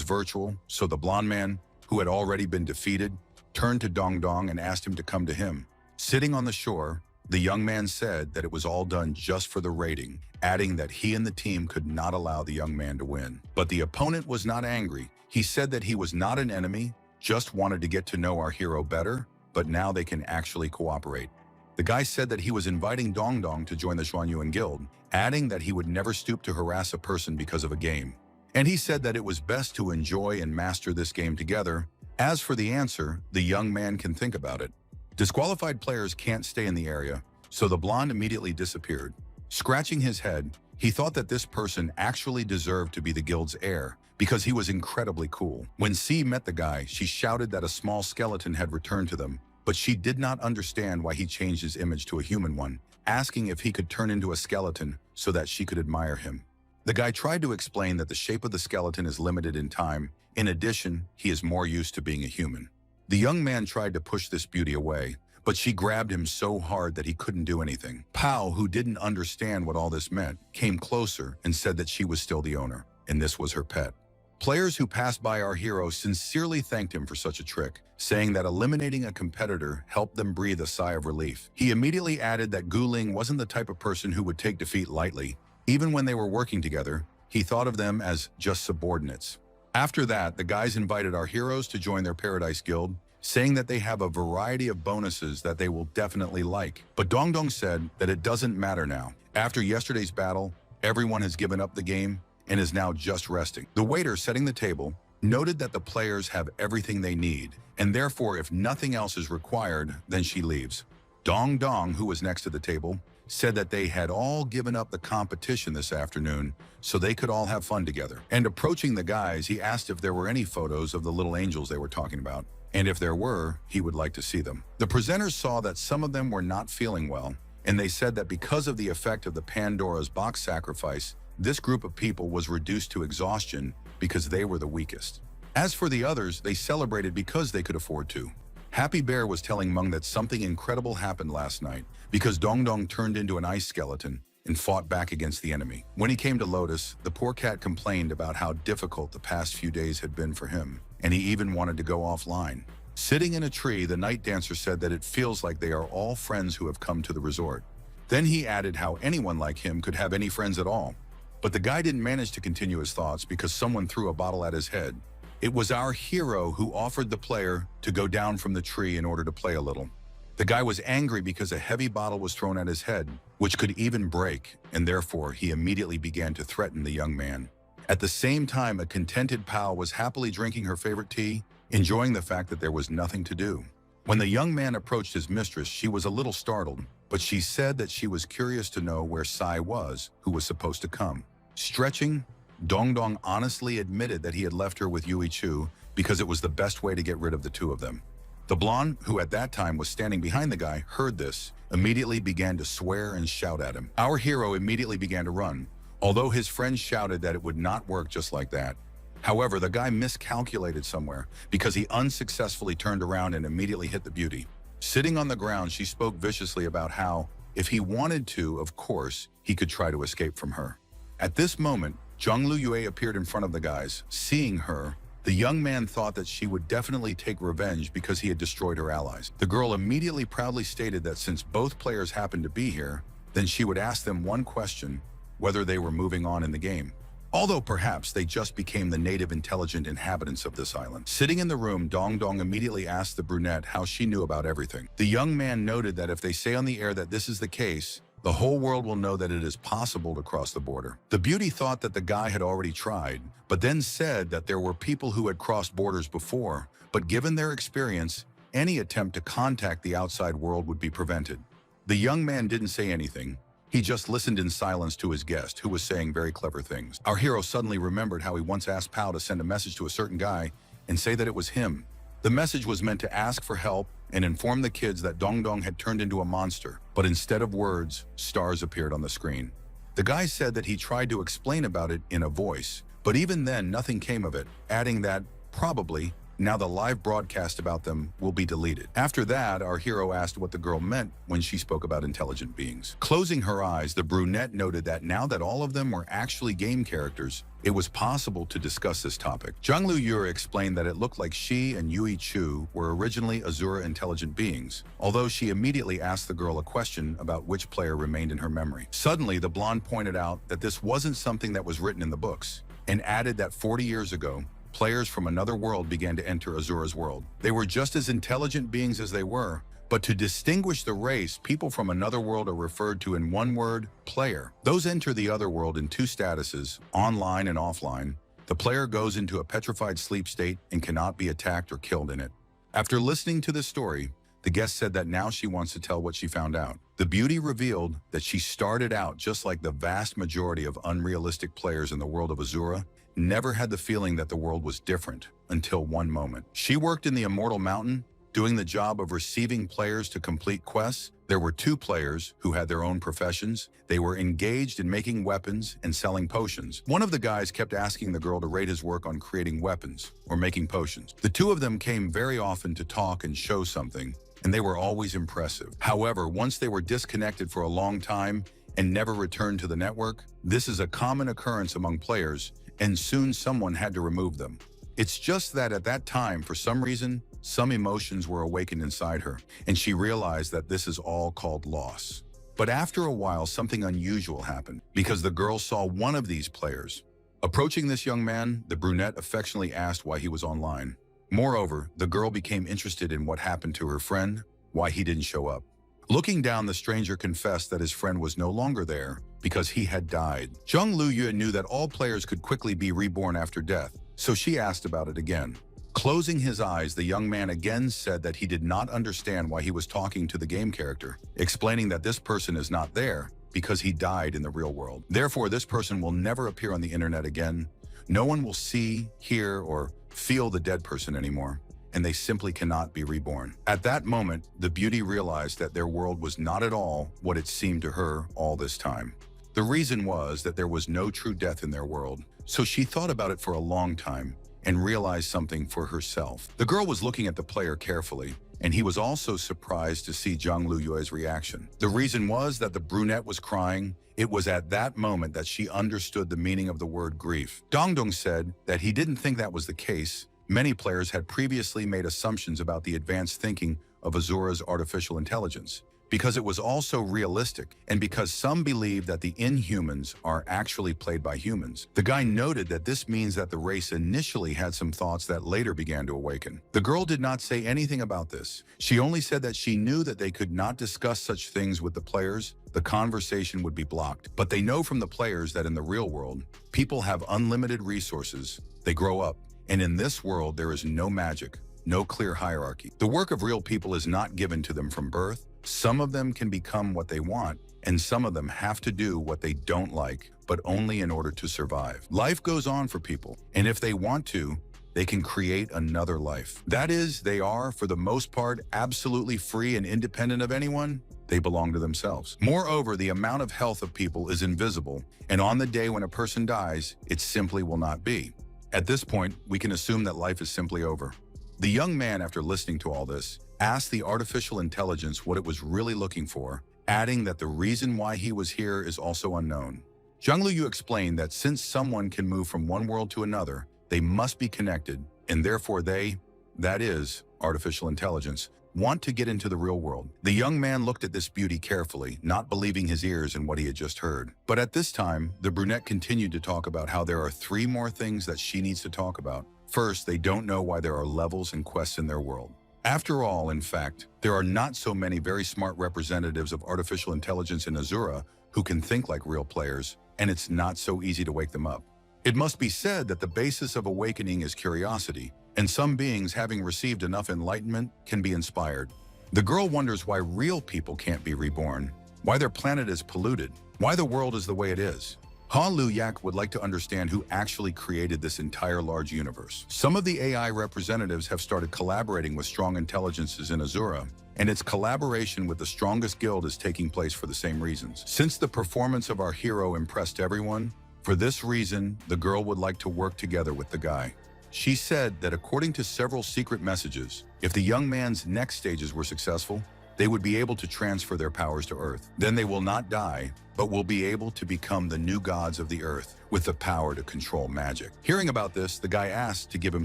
virtual, so the blonde man, who had already been defeated, turned to Dong Dong and asked him to come to him. Sitting on the shore, the young man said that it was all done just for the rating, adding that he and the team could not allow the young man to win. But the opponent was not angry. He said that he was not an enemy, just wanted to get to know our hero better, but now they can actually cooperate. The guy said that he was inviting Dong Dong to join the Xuanyuan Guild, adding that he would never stoop to harass a person because of a game. And he said that it was best to enjoy and master this game together. As for the answer, the young man can think about it. Disqualified players can't stay in the area, so the blonde immediately disappeared. Scratching his head, he thought that this person actually deserved to be the guild's heir because he was incredibly cool. When C met the guy, she shouted that a small skeleton had returned to them, but she did not understand why he changed his image to a human one, asking if he could turn into a skeleton so that she could admire him. The guy tried to explain that the shape of the skeleton is limited in time. In addition, he is more used to being a human. The young man tried to push this beauty away, but she grabbed him so hard that he couldn't do anything. Pao, who didn't understand what all this meant, came closer and said that she was still the owner, and this was her pet. Players who passed by our hero sincerely thanked him for such a trick, saying that eliminating a competitor helped them breathe a sigh of relief. He immediately added that Guling wasn't the type of person who would take defeat lightly. Even when they were working together, he thought of them as just subordinates. After that, the guys invited our heroes to join their Paradise Guild, saying that they have a variety of bonuses that they will definitely like. But Dong Dong said that it doesn't matter now. After yesterday's battle, everyone has given up the game and is now just resting. The waiter setting the table noted that the players have everything they need, and therefore if nothing else is required, then she leaves. Dong Dong, who was next to the table, said that they had all given up the competition this afternoon so they could all have fun together. And approaching the guys, he asked if there were any photos of the little angels they were talking about, and if there were, he would like to see them. The presenters saw that some of them were not feeling well, and they said that because of the effect of the Pandora's box sacrifice, this group of people was reduced to exhaustion because they were the weakest. As for the others, they celebrated because they could afford to. Happy Bear was telling Mung that something incredible happened last night because Dong Dong turned into an ice skeleton and fought back against the enemy. When he came to Lotus, the poor cat complained about how difficult the past few days had been for him, and he even wanted to go offline. Sitting in a tree, the night dancer said that it feels like they are all friends who have come to the resort. Then he added how anyone like him could have any friends at all. But the guy didn't manage to continue his thoughts because someone threw a bottle at his head. It was our hero who offered the player to go down from the tree in order to play a little. The guy was angry because a heavy bottle was thrown at his head, which could even break, and therefore he immediately began to threaten the young man. At the same time, a contented pal was happily drinking her favorite tea, enjoying the fact that there was nothing to do. When the young man approached his mistress, she was a little startled, but she said that she was curious to know where Sai was, who was supposed to come. Stretching, Dong Dong honestly admitted that he had left her with Yui Chu because it was the best way to get rid of the two of them. The blonde, who at that time was standing behind the guy, heard this, immediately began to swear and shout at him. Our hero immediately began to run, although his friends shouted that it would not work just like that. However, the guy miscalculated somewhere because he unsuccessfully turned around and immediately hit the beauty. Sitting on the ground, she spoke viciously about how, if he wanted to, of course, he could try to escape from her. At this moment, Zhang Luyue appeared in front of the guys. Seeing her, the young man thought that she would definitely take revenge because he had destroyed her allies. The girl immediately proudly stated that since both players happened to be here, then she would ask them one question, whether they were moving on in the game. Although perhaps they just became the native intelligent inhabitants of this island. Sitting in the room, Dong Dong immediately asked the brunette how she knew about everything. The young man noted that if they say on the air that this is the case, the whole world will know that it is possible to cross the border. The beauty thought that the guy had already tried, but then said that there were people who had crossed borders before, but given their experience, any attempt to contact the outside world would be prevented. The young man didn't say anything. He just listened in silence to his guest, who was saying very clever things. Our hero suddenly remembered how he once asked Pao to send a message to a certain guy and say that it was him. The message was meant to ask for help and inform the kids that Dong Dong had turned into a monster, but instead of words, stars appeared on the screen. The guy said that he tried to explain about it in a voice, but even then nothing came of it, adding that, probably, now the live broadcast about them will be deleted. After that, our hero asked what the girl meant when she spoke about intelligent beings. Closing her eyes, the brunette noted that now that all of them were actually game characters, it was possible to discuss this topic. Zhang Luyue explained that it looked like she and Yui Chu were originally Azura intelligent beings, although she immediately asked the girl a question about which player remained in her memory. Suddenly, the blonde pointed out that this wasn't something that was written in the books, and added that 40 years ago, players from another world began to enter Azura's world. They were just as intelligent beings as they were, but to distinguish the race, people from another world are referred to in one word, player. Those enter the other world in two statuses, online and offline. The player goes into a petrified sleep state and cannot be attacked or killed in it. After listening to this story, the guest said that now she wants to tell what she found out. The beauty revealed that she started out just like the vast majority of unrealistic players in the world of Azura, never had the feeling that the world was different until one moment. She worked in the Immortal Mountain, doing the job of receiving players to complete quests. There were two players who had their own professions. They were engaged in making weapons and selling potions. One of the guys kept asking the girl to rate his work on creating weapons or making potions. The two of them came very often to talk and show something, and they were always impressive. However, once they were disconnected for a long time and never returned to the network, this is a common occurrence among players, and soon someone had to remove them. It's just that at that time, for some reason, some emotions were awakened inside her, and she realized that this is all called loss. But after a while, something unusual happened, because the girl saw one of these players. Approaching this young man, the brunette affectionately asked why he was online. Moreover, the girl became interested in what happened to her friend, why he didn't show up. Looking down, the stranger confessed that his friend was no longer there because he had died. Zhang Luyue knew that all players could quickly be reborn after death, so she asked about it again. Closing his eyes, the young man again said that he did not understand why he was talking to the game character, explaining that this person is not there because he died in the real world. Therefore, this person will never appear on the internet again. No one will see, hear, or feel the dead person anymore, and they simply cannot be reborn. At that moment, the beauty realized that their world was not at all what it seemed to her all this time. The reason was that there was no true death in their world, so she thought about it for a long time and realized something for herself. The girl was looking at the player carefully, and he was also surprised to see Zhang Luyue's reaction. The reason was that the brunette was crying. It was at that moment that she understood the meaning of the word grief. Dongdong said that he didn't think that was the case. Many players had previously made assumptions about the advanced thinking of Azura's artificial intelligence, because it was also realistic, and because some believe that the Inhumans are actually played by humans. The guy noted that this means that the race initially had some thoughts that later began to awaken. The girl did not say anything about this. She only said that she knew that they could not discuss such things with the players. The conversation would be blocked. But they know from the players that in the real world, people have unlimited resources. They grow up, and in this world there is no magic, no clear hierarchy. The work of real people is not given to them from birth. Some of them can become what they want, and some of them have to do what they don't like, but only in order to survive. Life goes on for people, and if they want to, they can create another life. That is, they are, for the most part, absolutely free and independent of anyone. They belong to themselves. Moreover, the amount of health of people is invisible, and on the day when a person dies, it simply will not be. At this point, we can assume that life is simply over. The young man, after listening to all this, asked the artificial intelligence what it was really looking for, adding that the reason why he was here is also unknown. Zhang Luyu explained that since someone can move from one world to another, they must be connected, and therefore they, that is, artificial intelligence, want to get into the real world. The young man looked at this beauty carefully, not believing his ears in what he had just heard. But at this time, the brunette continued to talk about how there are 3 more things that she needs to talk about. First, they don't know why there are levels and quests in their world. After all, in fact, there are not so many very smart representatives of artificial intelligence in Azura who can think like real players, and it's not so easy to wake them up. It must be said that the basis of awakening is curiosity, and some beings, having received enough enlightenment, can be inspired. The girl wonders why real people can't be reborn, why their planet is polluted, why the world is the way it is. Ha Lu Yak would like to understand who actually created this entire large universe. Some of the AI representatives have started collaborating with strong intelligences in Azura, and its collaboration with the strongest guild is taking place for the same reasons. Since the performance of our hero impressed everyone, for this reason, the girl would like to work together with the guy. She said that according to several secret messages, if the young man's next stages were successful, they would be able to transfer their powers to Earth. Then they will not die, but will be able to become the new gods of the Earth with the power to control magic. Hearing about this, the guy asked to give him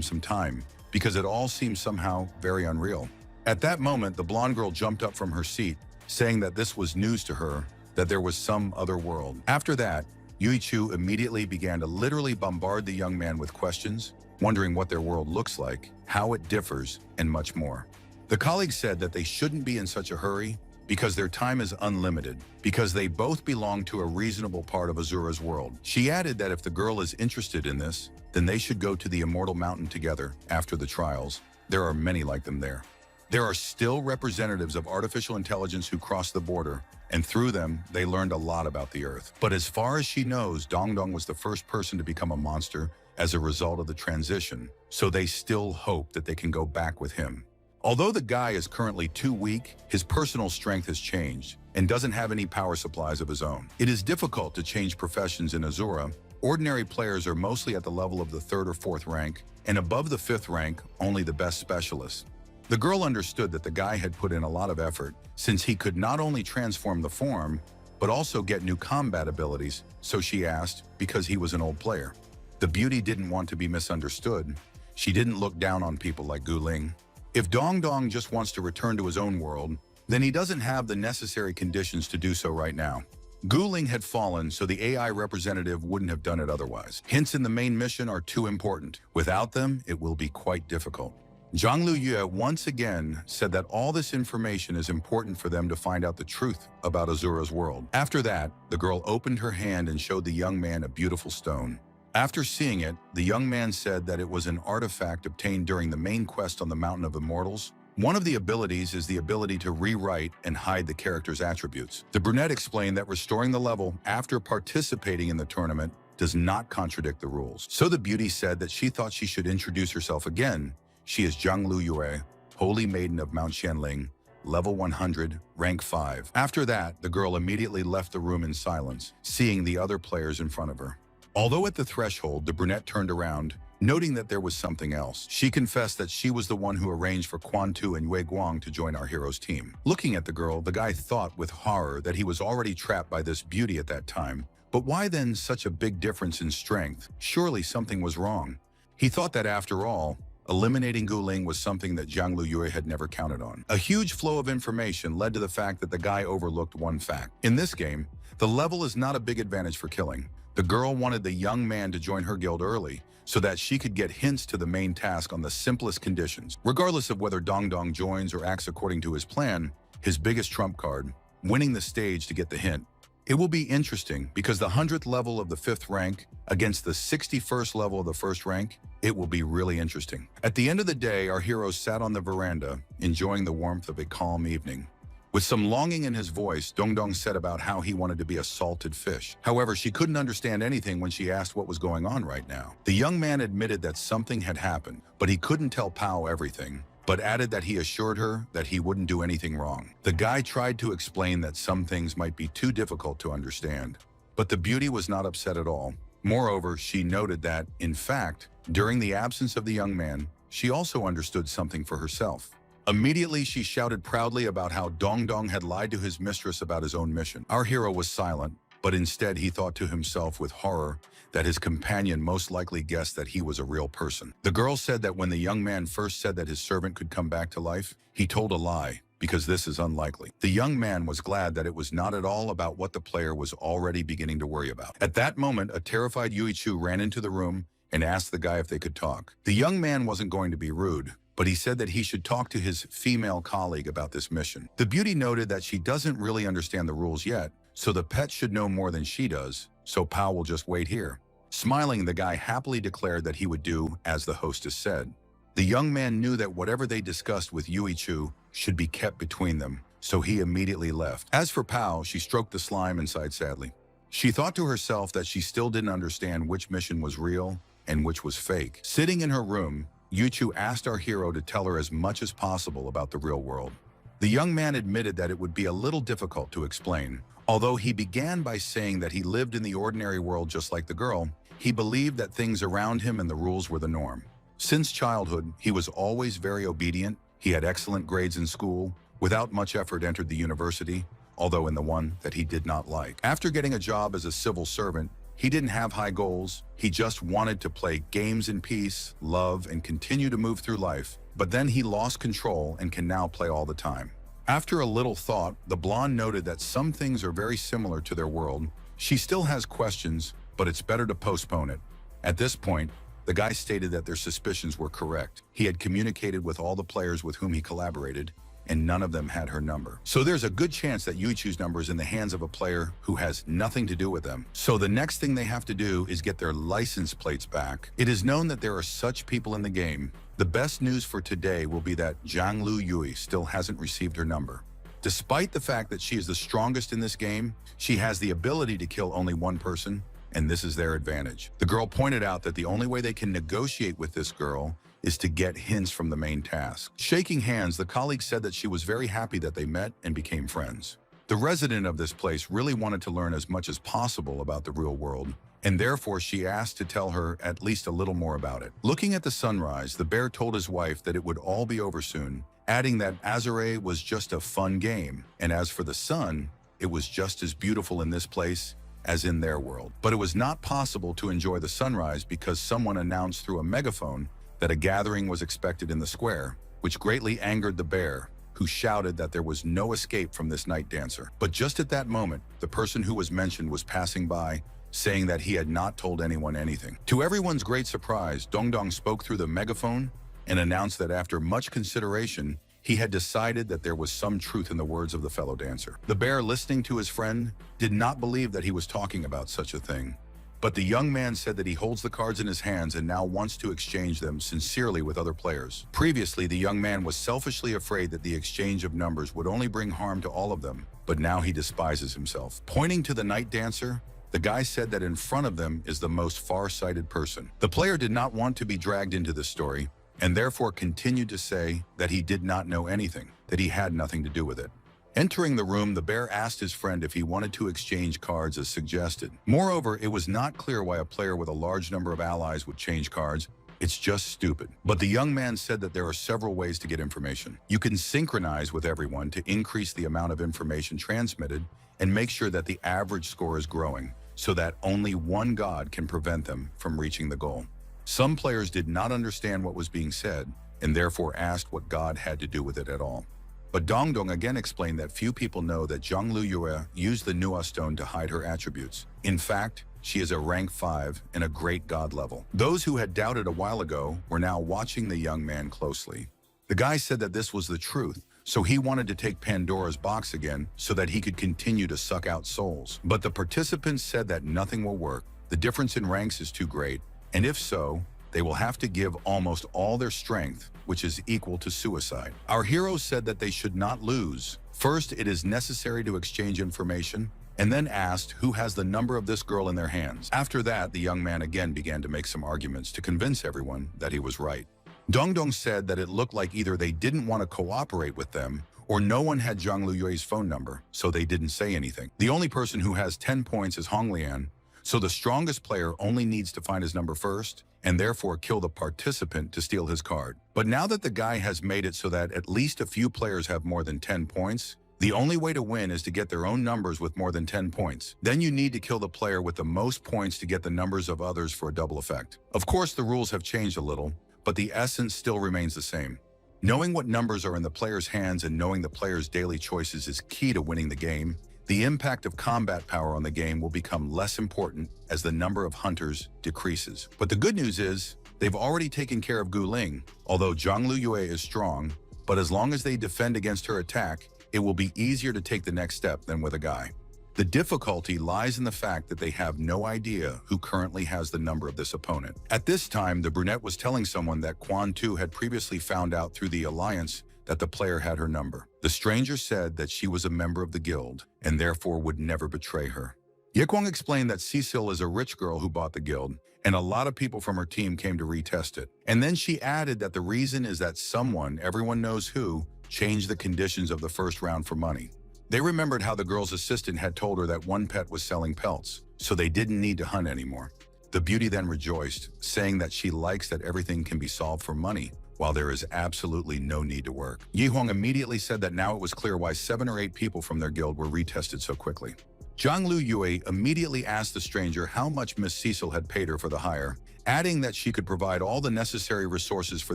some time because it all seemed somehow very unreal. At that moment, the blonde girl jumped up from her seat, saying that this was news to her, that there was some other world. After that, Yui Chu immediately began to literally bombard the young man with questions, wondering what their world looks like, how it differs, and much more. The colleague said that they shouldn't be in such a hurry because their time is unlimited, because they both belong to a reasonable part of Azura's world. She added that if the girl is interested in this, then they should go to the Immortal Mountain together after the trials. There are many like them there. There are still representatives of artificial intelligence who cross the border, and through them, they learned a lot about the Earth. But as far as she knows, Dongdong was the first person to become a monster as a result of the transition, so they still hope that they can go back with him. Although the guy is currently too weak, his personal strength has changed and doesn't have any power supplies of his own. It is difficult to change professions in Azura. Ordinary players are mostly at the level of the 3rd or 4th rank, and above the 5th rank, only the best specialists. The girl understood that the guy had put in a lot of effort, since he could not only transform the form, but also get new combat abilities, so she asked because he was an old player. The beauty didn't want to be misunderstood. She didn't look down on people like Gu Ling. If Dongdong just wants to return to his own world, then he doesn't have the necessary conditions to do so right now. Gu Ling had fallen, so the AI representative wouldn't have done it otherwise. Hints in the main mission are too important. Without them, it will be quite difficult. Zhang Luyue once again said that all this information is important for them to find out the truth about Azura's world. After that, the girl opened her hand and showed the young man a beautiful stone. After seeing it, the young man said that it was an artifact obtained during the main quest on the Mountain of Immortals. One of the abilities is the ability to rewrite and hide the character's attributes. The brunette explained that restoring the level after participating in the tournament does not contradict the rules. So the beauty said that she thought she should introduce herself again. She is Zhang Luyue, Holy Maiden of Mount Xianling, level 100, rank 5. After that, the girl immediately left the room in silence, seeing the other players in front of her. Although at the threshold, the brunette turned around, noting that there was something else. She confessed that she was the one who arranged for Quan Tu and Yue Guang to join our hero's team. Looking at the girl, the guy thought with horror that he was already trapped by this beauty at that time. But why then such a big difference in strength? Surely something was wrong. He thought that after all, eliminating Guling was something that Zhang Luyue had never counted on. A huge flow of information led to the fact that the guy overlooked one fact. In this game, the level is not a big advantage for killing. The girl wanted the young man to join her guild early so that she could get hints to the main task on the simplest conditions. Regardless of whether Dong Dong joins or acts according to his plan, his biggest trump card, winning the stage to get the hint. It will be interesting because the 100th level of the 5th rank against the 61st level of the 1st rank, it will be really interesting. At the end of the day, our hero sat on the veranda, enjoying the warmth of a calm evening. With some longing in his voice, Dong Dong said about how he wanted to be a salted fish. However, she couldn't understand anything when she asked what was going on right now. The young man admitted that something had happened, but he couldn't tell Pao everything, but added that he assured her that he wouldn't do anything wrong. The guy tried to explain that some things might be too difficult to understand, but the beauty was not upset at all. Moreover, she noted that, in fact, during the absence of the young man, she also understood something for herself. Immediately, she shouted proudly about how Dong Dong had lied to his mistress about his own mission. Our hero was silent, but instead he thought to himself with horror that his companion most likely guessed that he was a real person. The girl said that when the young man first said that his servant could come back to life, he told a lie, because this is unlikely. The young man was glad that it was not at all about what the player was already beginning to worry about. At that moment, a terrified Yui Chu ran into the room and asked the guy if they could talk. The young man wasn't going to be rude, but he said that he should talk to his female colleague about this mission. The beauty noted that she doesn't really understand the rules yet, so the pet should know more than she does, so Pao will just wait here. Smiling, the guy happily declared that he would do as the hostess said. The young man knew that whatever they discussed with Yui Chu should be kept between them, so he immediately left. As for Pao, she stroked the slime and sighed sadly. She thought to herself that she still didn't understand which mission was real and which was fake. Sitting in her room, Yu Chu asked our hero to tell her as much as possible about the real world. The young man admitted that it would be a little difficult to explain. Although he began by saying that he lived in the ordinary world just like the girl, he believed that things around him and the rules were the norm. Since childhood, he was always very obedient. He had excellent grades in school, without much effort entered the university, although in the one that he did not like. After getting a job as a civil servant, he didn't have high goals. He just wanted to play games in peace, love, and continue to move through life. But then he lost control and can now play all the time. After a little thought, the blonde noted that some things are very similar to their world. She still has questions, but it's better to postpone it. At this point, the guy stated that their suspicions were correct. He had communicated with all the players with whom he collaborated, and none of them had her number. So there's a good chance that Yui Chu's number is in the hands of a player who has nothing to do with them. So the next thing they have to do is get their license plates back. It is known that there are such people in the game. The best news for today will be that Zhang Luyue still hasn't received her number. Despite the fact that she is the strongest in this game, she has the ability to kill only one person, and this is their advantage. The girl pointed out that the only way they can negotiate with this girl is to get hints from the main task. Shaking hands, the colleague said that she was very happy that they met and became friends. The resident of this place really wanted to learn as much as possible about the real world, and therefore she asked to tell her at least a little more about it. Looking at the sunrise, the bear told his wife that it would all be over soon, adding that Azure was just a fun game, and as for the sun, it was just as beautiful in this place as in their world. But it was not possible to enjoy the sunrise because someone announced through a megaphone that a gathering was expected in the square, which greatly angered the bear, who shouted that there was no escape from this night dancer. But just at that moment, the person who was mentioned was passing by, saying that he had not told anyone anything. To everyone's great surprise, Dong Dong spoke through the megaphone and announced that after much consideration, he had decided that there was some truth in the words of the fellow dancer. The bear, listening to his friend, did not believe that he was talking about such a thing. But the young man said that he holds the cards in his hands and now wants to exchange them sincerely with other players. Previously, the young man was selfishly afraid that the exchange of numbers would only bring harm to all of them, but now he despises himself. Pointing to the night dancer, the guy said that in front of them is the most far-sighted person. The player did not want to be dragged into this story, and therefore continued to say that he did not know anything, that he had nothing to do with it. Entering the room, the bear asked his friend if he wanted to exchange cards as suggested. Moreover, it was not clear why a player with a large number of allies would change cards. It's just stupid. But the young man said that there are several ways to get information. You can synchronize with everyone to increase the amount of information transmitted and make sure that the average score is growing, so that only one god can prevent them from reaching the goal. Some players did not understand what was being said and therefore asked what god had to do with it at all. But Dongdong again explained that few people know that Zhanglu Yue used the Nua stone to hide her attributes. In fact, she is a rank 5 and a great god level. Those who had doubted a while ago were now watching the young man closely. The guy said that this was the truth, so he wanted to take Pandora's box again so that he could continue to suck out souls. But the participants said that nothing will work. The difference in ranks is too great, and if so, they will have to give almost all their strength, which is equal to suicide. Our hero said that they should not lose. First, it is necessary to exchange information, and then asked who has the number of this girl in their hands. After that, the young man again began to make some arguments to convince everyone that he was right. Dongdong said that it looked like either they didn't want to cooperate with them, or no one had Zhang Luyue's phone number, so they didn't say anything. The only person who has 10 points is Hong Lian, so the strongest player only needs to find his number first, and therefore kill the participant to steal his card. But now that the guy has made it so that at least a few players have more than 10 points, the only way to win is to get their own numbers with more than 10 points. Then you need to kill the player with the most points to get the numbers of others for a double effect. Of course, the rules have changed a little, but the essence still remains the same. Knowing what numbers are in the player's hands and knowing the player's daily choices is key to winning the game. The impact of combat power on the game will become less important as the number of hunters decreases. But the good news is, they've already taken care of Gu Ling, although Zhang Luyue is strong, but as long as they defend against her attack, it will be easier to take the next step than with a guy. The difficulty lies in the fact that they have no idea who currently has the number of this opponent. At this time, the brunette was telling someone that Quan Tu had previously found out through the alliance that the player had her number. The stranger said that she was a member of the guild and therefore would never betray her. Yekwang explained that Cecil is a rich girl who bought the guild, and a lot of people from her team came to retest it. And then she added that the reason is that someone, everyone knows who, changed the conditions of the first round for money. They remembered how the girl's assistant had told her that one pet was selling pelts, so they didn't need to hunt anymore. The beauty then rejoiced, saying that she likes that everything can be solved for money, while there is absolutely no need to work. Yi Huang immediately said that now it was clear why 7 or 8 people from their guild were retested so quickly. Zhang Lu Yue immediately asked the stranger how much Miss Cecil had paid her for the hire, adding that she could provide all the necessary resources for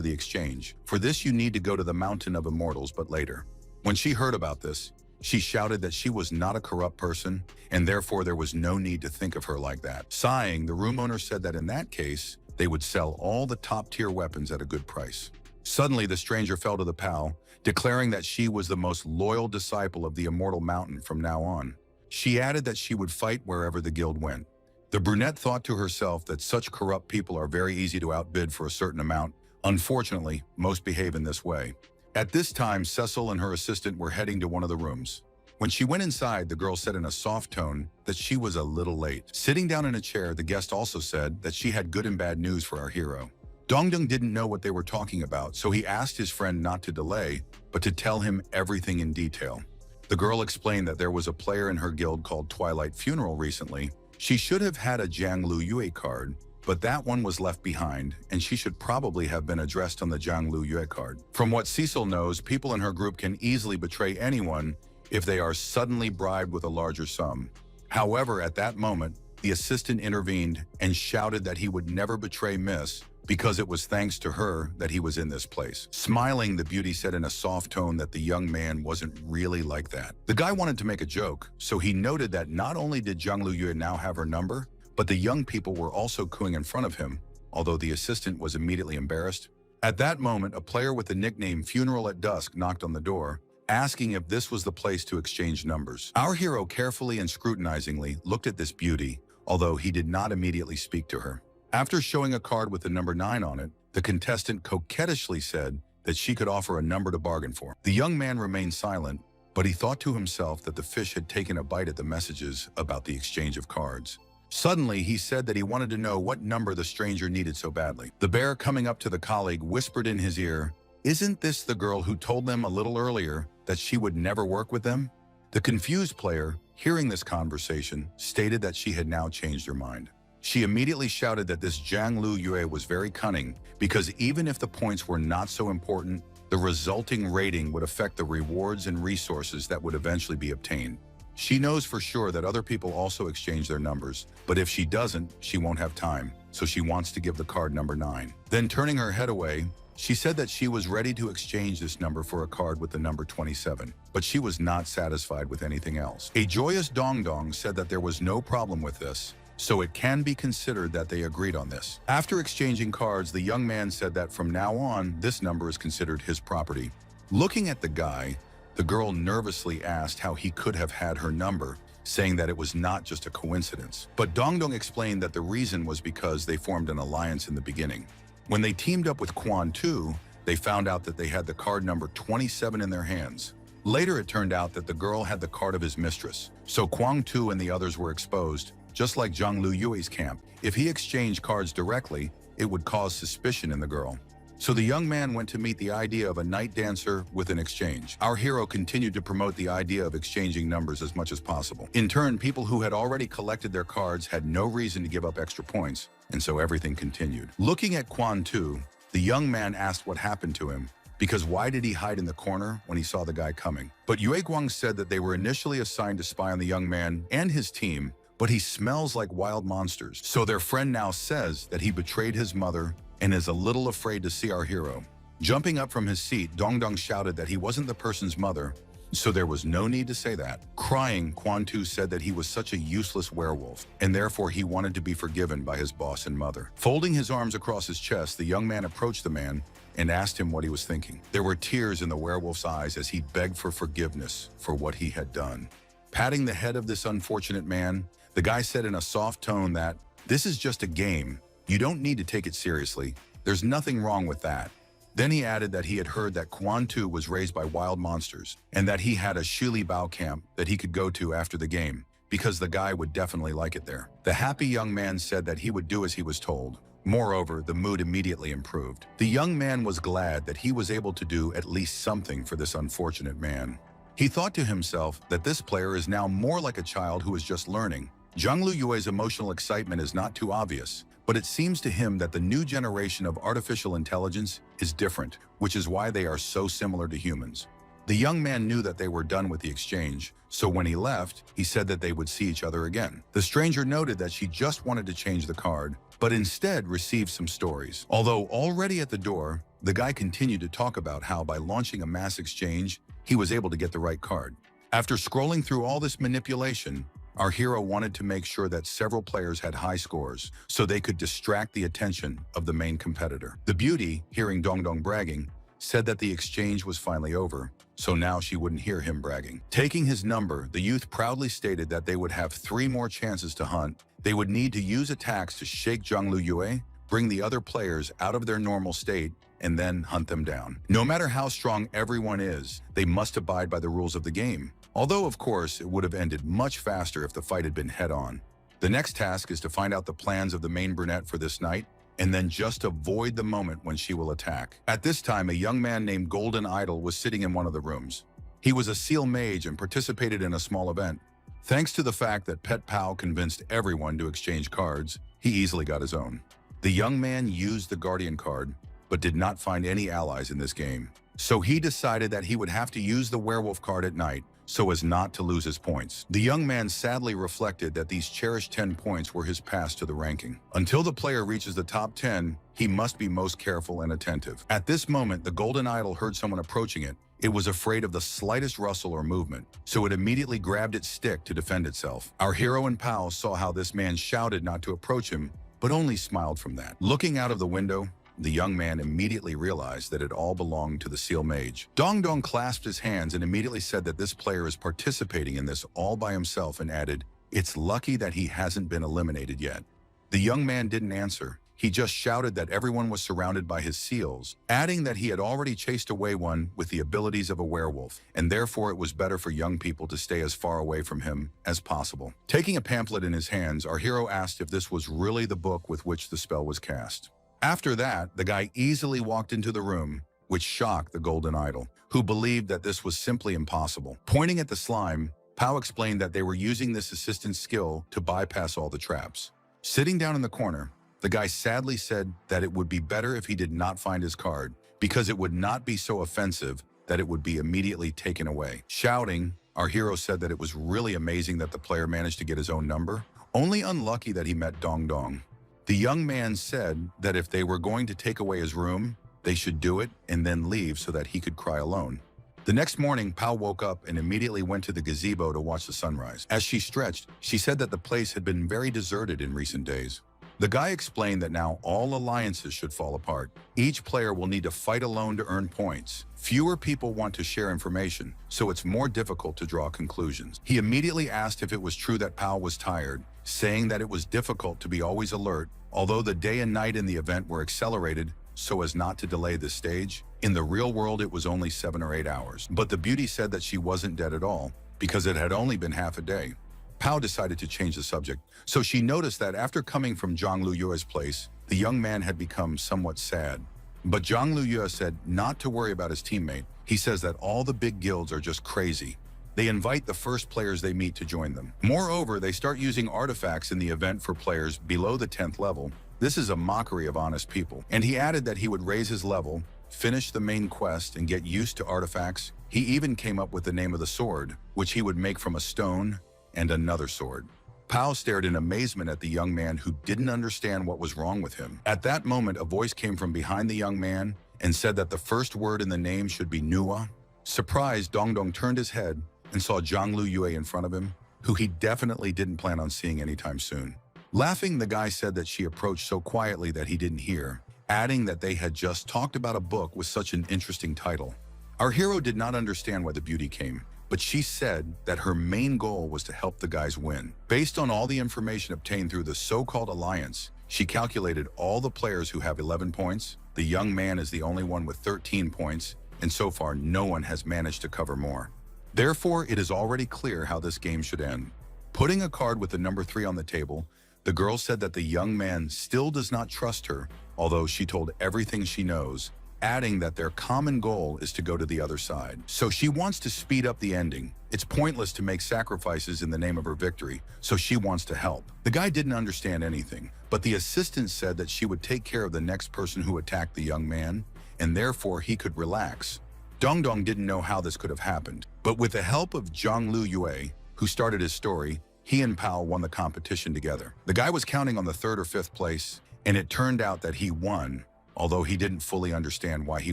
the exchange. For this you need to go to the Mountain of Immortals, but later. When she heard about this, she shouted that she was not a corrupt person, and therefore there was no need to think of her like that. Sighing, the room owner said that in that case, they would sell all the top-tier weapons at a good price. Suddenly, the stranger fell to the pal, declaring that she was the most loyal disciple of the Immortal Mountain from now on. She added that she would fight wherever the guild went. The brunette thought to herself that such corrupt people are very easy to outbid for a certain amount. Unfortunately, most behave in this way. At this time, Cecil and her assistant were heading to one of the rooms. When she went inside, the girl said in a soft tone that she was a little late. Sitting down in a chair, the guest also said that she had good and bad news for our hero. Dongdong didn't know what they were talking about, so he asked his friend not to delay, but to tell him everything in detail. The girl explained that there was a player in her guild called Twilight Funeral recently. She should have had a Zhang Lu Yue card, but that one was left behind, and she should probably have been addressed on the Zhang Lu Yue card. From what Cecil knows, people in her group can easily betray anyone if they are suddenly bribed with a larger sum. However, at that moment, the assistant intervened and shouted that he would never betray Miss because it was thanks to her that he was in this place. Smiling, the beauty said in a soft tone that the young man wasn't really like that. The guy wanted to make a joke, so he noted that not only did Zhang Lu Yue now have her number, but the young people were also cooing in front of him, although the assistant was immediately embarrassed. At that moment, a player with the nickname Funeral at Dusk knocked on the door, asking if this was the place to exchange numbers. Our hero carefully and scrutinizingly looked at this beauty, although he did not immediately speak to her. After showing a card with the number 9 on it, the contestant coquettishly said that she could offer a number to bargain for. The young man remained silent, but he thought to himself that the fish had taken a bite at the messages about the exchange of cards. Suddenly, he said that he wanted to know what number the stranger needed so badly. The bear, coming up to the colleague, whispered in his ear, "Isn't this the girl who told them a little earlier that she would never work with them?" The confused player, hearing this conversation, stated that she had now changed her mind. She immediately shouted that this Zhang Lu Yue was very cunning because even if the points were not so important, the resulting rating would affect the rewards and resources that would eventually be obtained. She knows for sure that other people also exchange their numbers, but if she doesn't, she won't have time, so she wants to give the card number 9. Then turning her head away, she said that she was ready to exchange this number for a card with the number 27, but she was not satisfied with anything else. A joyous Dong Dong said that there was no problem with this, so it can be considered that they agreed on this. After exchanging cards, the young man said that from now on, this number is considered his property. Looking at the guy, the girl nervously asked how he could have had her number, saying that it was not just a coincidence. But Dong Dong explained that the reason was because they formed an alliance in the beginning. When they teamed up with Quan Tu, they found out that they had the card number 27 in their hands. Later, it turned out that the girl had the card of his mistress, so Kwang Tu and the others were exposed, just like Zhang Lu Yue's camp. If he exchanged cards directly, it would cause suspicion in the girl. So the young man went to meet the idea of a night dancer with an exchange. Our hero continued to promote the idea of exchanging numbers as much as possible. In turn, people who had already collected their cards had no reason to give up extra points, and so everything continued. Looking at Quan Tu, the young man asked what happened to him, because why did he hide in the corner when he saw the guy coming? But Yue Guang said that they were initially assigned to spy on the young man and his team, but he smells like wild monsters. So their friend now says that he betrayed his mother and is a little afraid to see our hero. Jumping up from his seat, Dong Dong shouted that he wasn't the person's mother, so there was no need to say that. Crying, Quan Tu said that he was such a useless werewolf, and therefore he wanted to be forgiven by his boss and mother. Folding his arms across his chest, the young man approached the man and asked him what he was thinking. There were tears in the werewolf's eyes as he begged for forgiveness for what he had done. Patting the head of this unfortunate man, the guy said in a soft tone that, "This is just a game. You don't need to take it seriously. There's nothing wrong with that." Then he added that he had heard that Quan Tu was raised by wild monsters and that he had a Shili Bao camp that he could go to after the game because the guy would definitely like it there. The happy young man said that he would do as he was told. Moreover, the mood immediately improved. The young man was glad that he was able to do at least something for this unfortunate man. He thought to himself that this player is now more like a child who is just learning. Zhang Lu Yue's emotional excitement is not too obvious, but it seems to him that the new generation of artificial intelligence is different, which is why they are so similar to humans. The young man knew that they were done with the exchange, so when he left, he said that they would see each other again. The stranger noted that she just wanted to change the card, but instead received some stories. Although already at the door, the guy continued to talk about how by launching a mass exchange, he was able to get the right card. After scrolling through all this manipulation, our hero wanted to make sure that several players had high scores so they could distract the attention of the main competitor. The beauty, hearing Dong Dong bragging, said that the exchange was finally over, so now she wouldn't hear him bragging. Taking his number, the youth proudly stated that they would have 3 more chances to hunt. They would need to use attacks to shake Zhang Lu Yue, bring the other players out of their normal state, and then hunt them down. No matter how strong everyone is, they must abide by the rules of the game. Although, of course, it would have ended much faster if the fight had been head-on. The next task is to find out the plans of the main brunette for this night, and then just avoid the moment when she will attack. At this time, a young man named Golden Idol was sitting in one of the rooms. He was a seal mage and participated in a small event. Thanks to the fact that Pet Pao convinced everyone to exchange cards, he easily got his own. The young man used the Guardian card, but did not find any allies in this game. So he decided that he would have to use the werewolf card at night, so as not to lose his points. The young man sadly reflected that these cherished 10 points were his pass to the ranking. Until the player reaches the top 10, he must be most careful and attentive. At this moment, the Golden Idol heard someone approaching it. It was afraid of the slightest rustle or movement, so it immediately grabbed its stick to defend itself. Our hero and pal saw how this man shouted not to approach him, but only smiled from that. Looking out of the window, the young man immediately realized that it all belonged to the seal mage. Dong Dong clasped his hands and immediately said that this player is participating in this all by himself and added, "It's lucky that he hasn't been eliminated yet." The young man didn't answer. he just shouted that everyone was surrounded by his seals, adding that he had already chased away one with the abilities of a werewolf, and therefore it was better for young people to stay as far away from him as possible. Taking a pamphlet in his hands, our hero asked if this was really the book with which the spell was cast. After that, the guy easily walked into the room, which shocked the golden idol, who believed that this was simply impossible. Pointing at the slime, Pao explained that they were using this assistant's skill to bypass all the traps. Sitting down in the corner, the guy sadly said that it would be better if he did not find his card, because it would not be so offensive that it would be immediately taken away. Shouting, our hero said that it was really amazing that the player managed to get his own number, only unlucky that he met Dong Dong. The young man said that if they were going to take away his room, they should do it and then leave so that he could cry alone. The next morning, Pao woke up and immediately went to the gazebo to watch the sunrise. As she stretched, she said that the place had been very deserted in recent days. The guy explained that now all alliances should fall apart. Each player will need to fight alone to earn points. Fewer people want to share information, so it's more difficult to draw conclusions. He immediately asked if it was true that Pao was tired, saying that it was difficult to be always alert, although the day and night in the event were accelerated so as not to delay the stage. In the real world, it was only 7 or 8 hours. But the beauty said that she wasn't dead at all, because it had only been half a day. Pao decided to change the subject, so she noticed that after coming from Zhang Luyue's place, the young man had become somewhat sad. But Zhang Luyue said not to worry about his teammate. He says that all the big guilds are just crazy. They invite the first players they meet to join them. Moreover, they start using artifacts in the event for players below the 10th level. This is a mockery of honest people. And he added that he would raise his level, finish the main quest, and get used to artifacts. He even came up with the name of the sword, which he would make from a stone and another sword. Pao stared in amazement at the young man who didn't understand what was wrong with him. At that moment, a voice came from behind the young man and said that the first word in the name should be Nuwa. Surprised, Dong Dong turned his head and saw Zhang Luyue in front of him, who he definitely didn't plan on seeing anytime soon. Laughing, the guy said that she approached so quietly that he didn't hear, adding that they had just talked about a book with such an interesting title. Our hero did not understand why the beauty came, but she said that her main goal was to help the guys win. Based on all the information obtained through the so-called alliance, she calculated all the players who have 11 points. The young man is the only one with 13 points, and so far no one has managed to cover more. Therefore, it is already clear how this game should end. Putting a card with the number 3 on the table, the girl said that the young man still does not trust her, although she told everything she knows, adding that their common goal is to go to the other side. So she wants to speed up the ending. It's pointless to make sacrifices in the name of her victory, so she wants to help. The guy didn't understand anything, but the assistant said that she would take care of the next person who attacked the young man, and therefore he could relax. Dong Dong didn't know how this could have happened, but with the help of Zhang Luyue, who started his story, he and Pao won the competition together. The guy was counting on the 3rd or 5th place, and it turned out that he won, although he didn't fully understand why he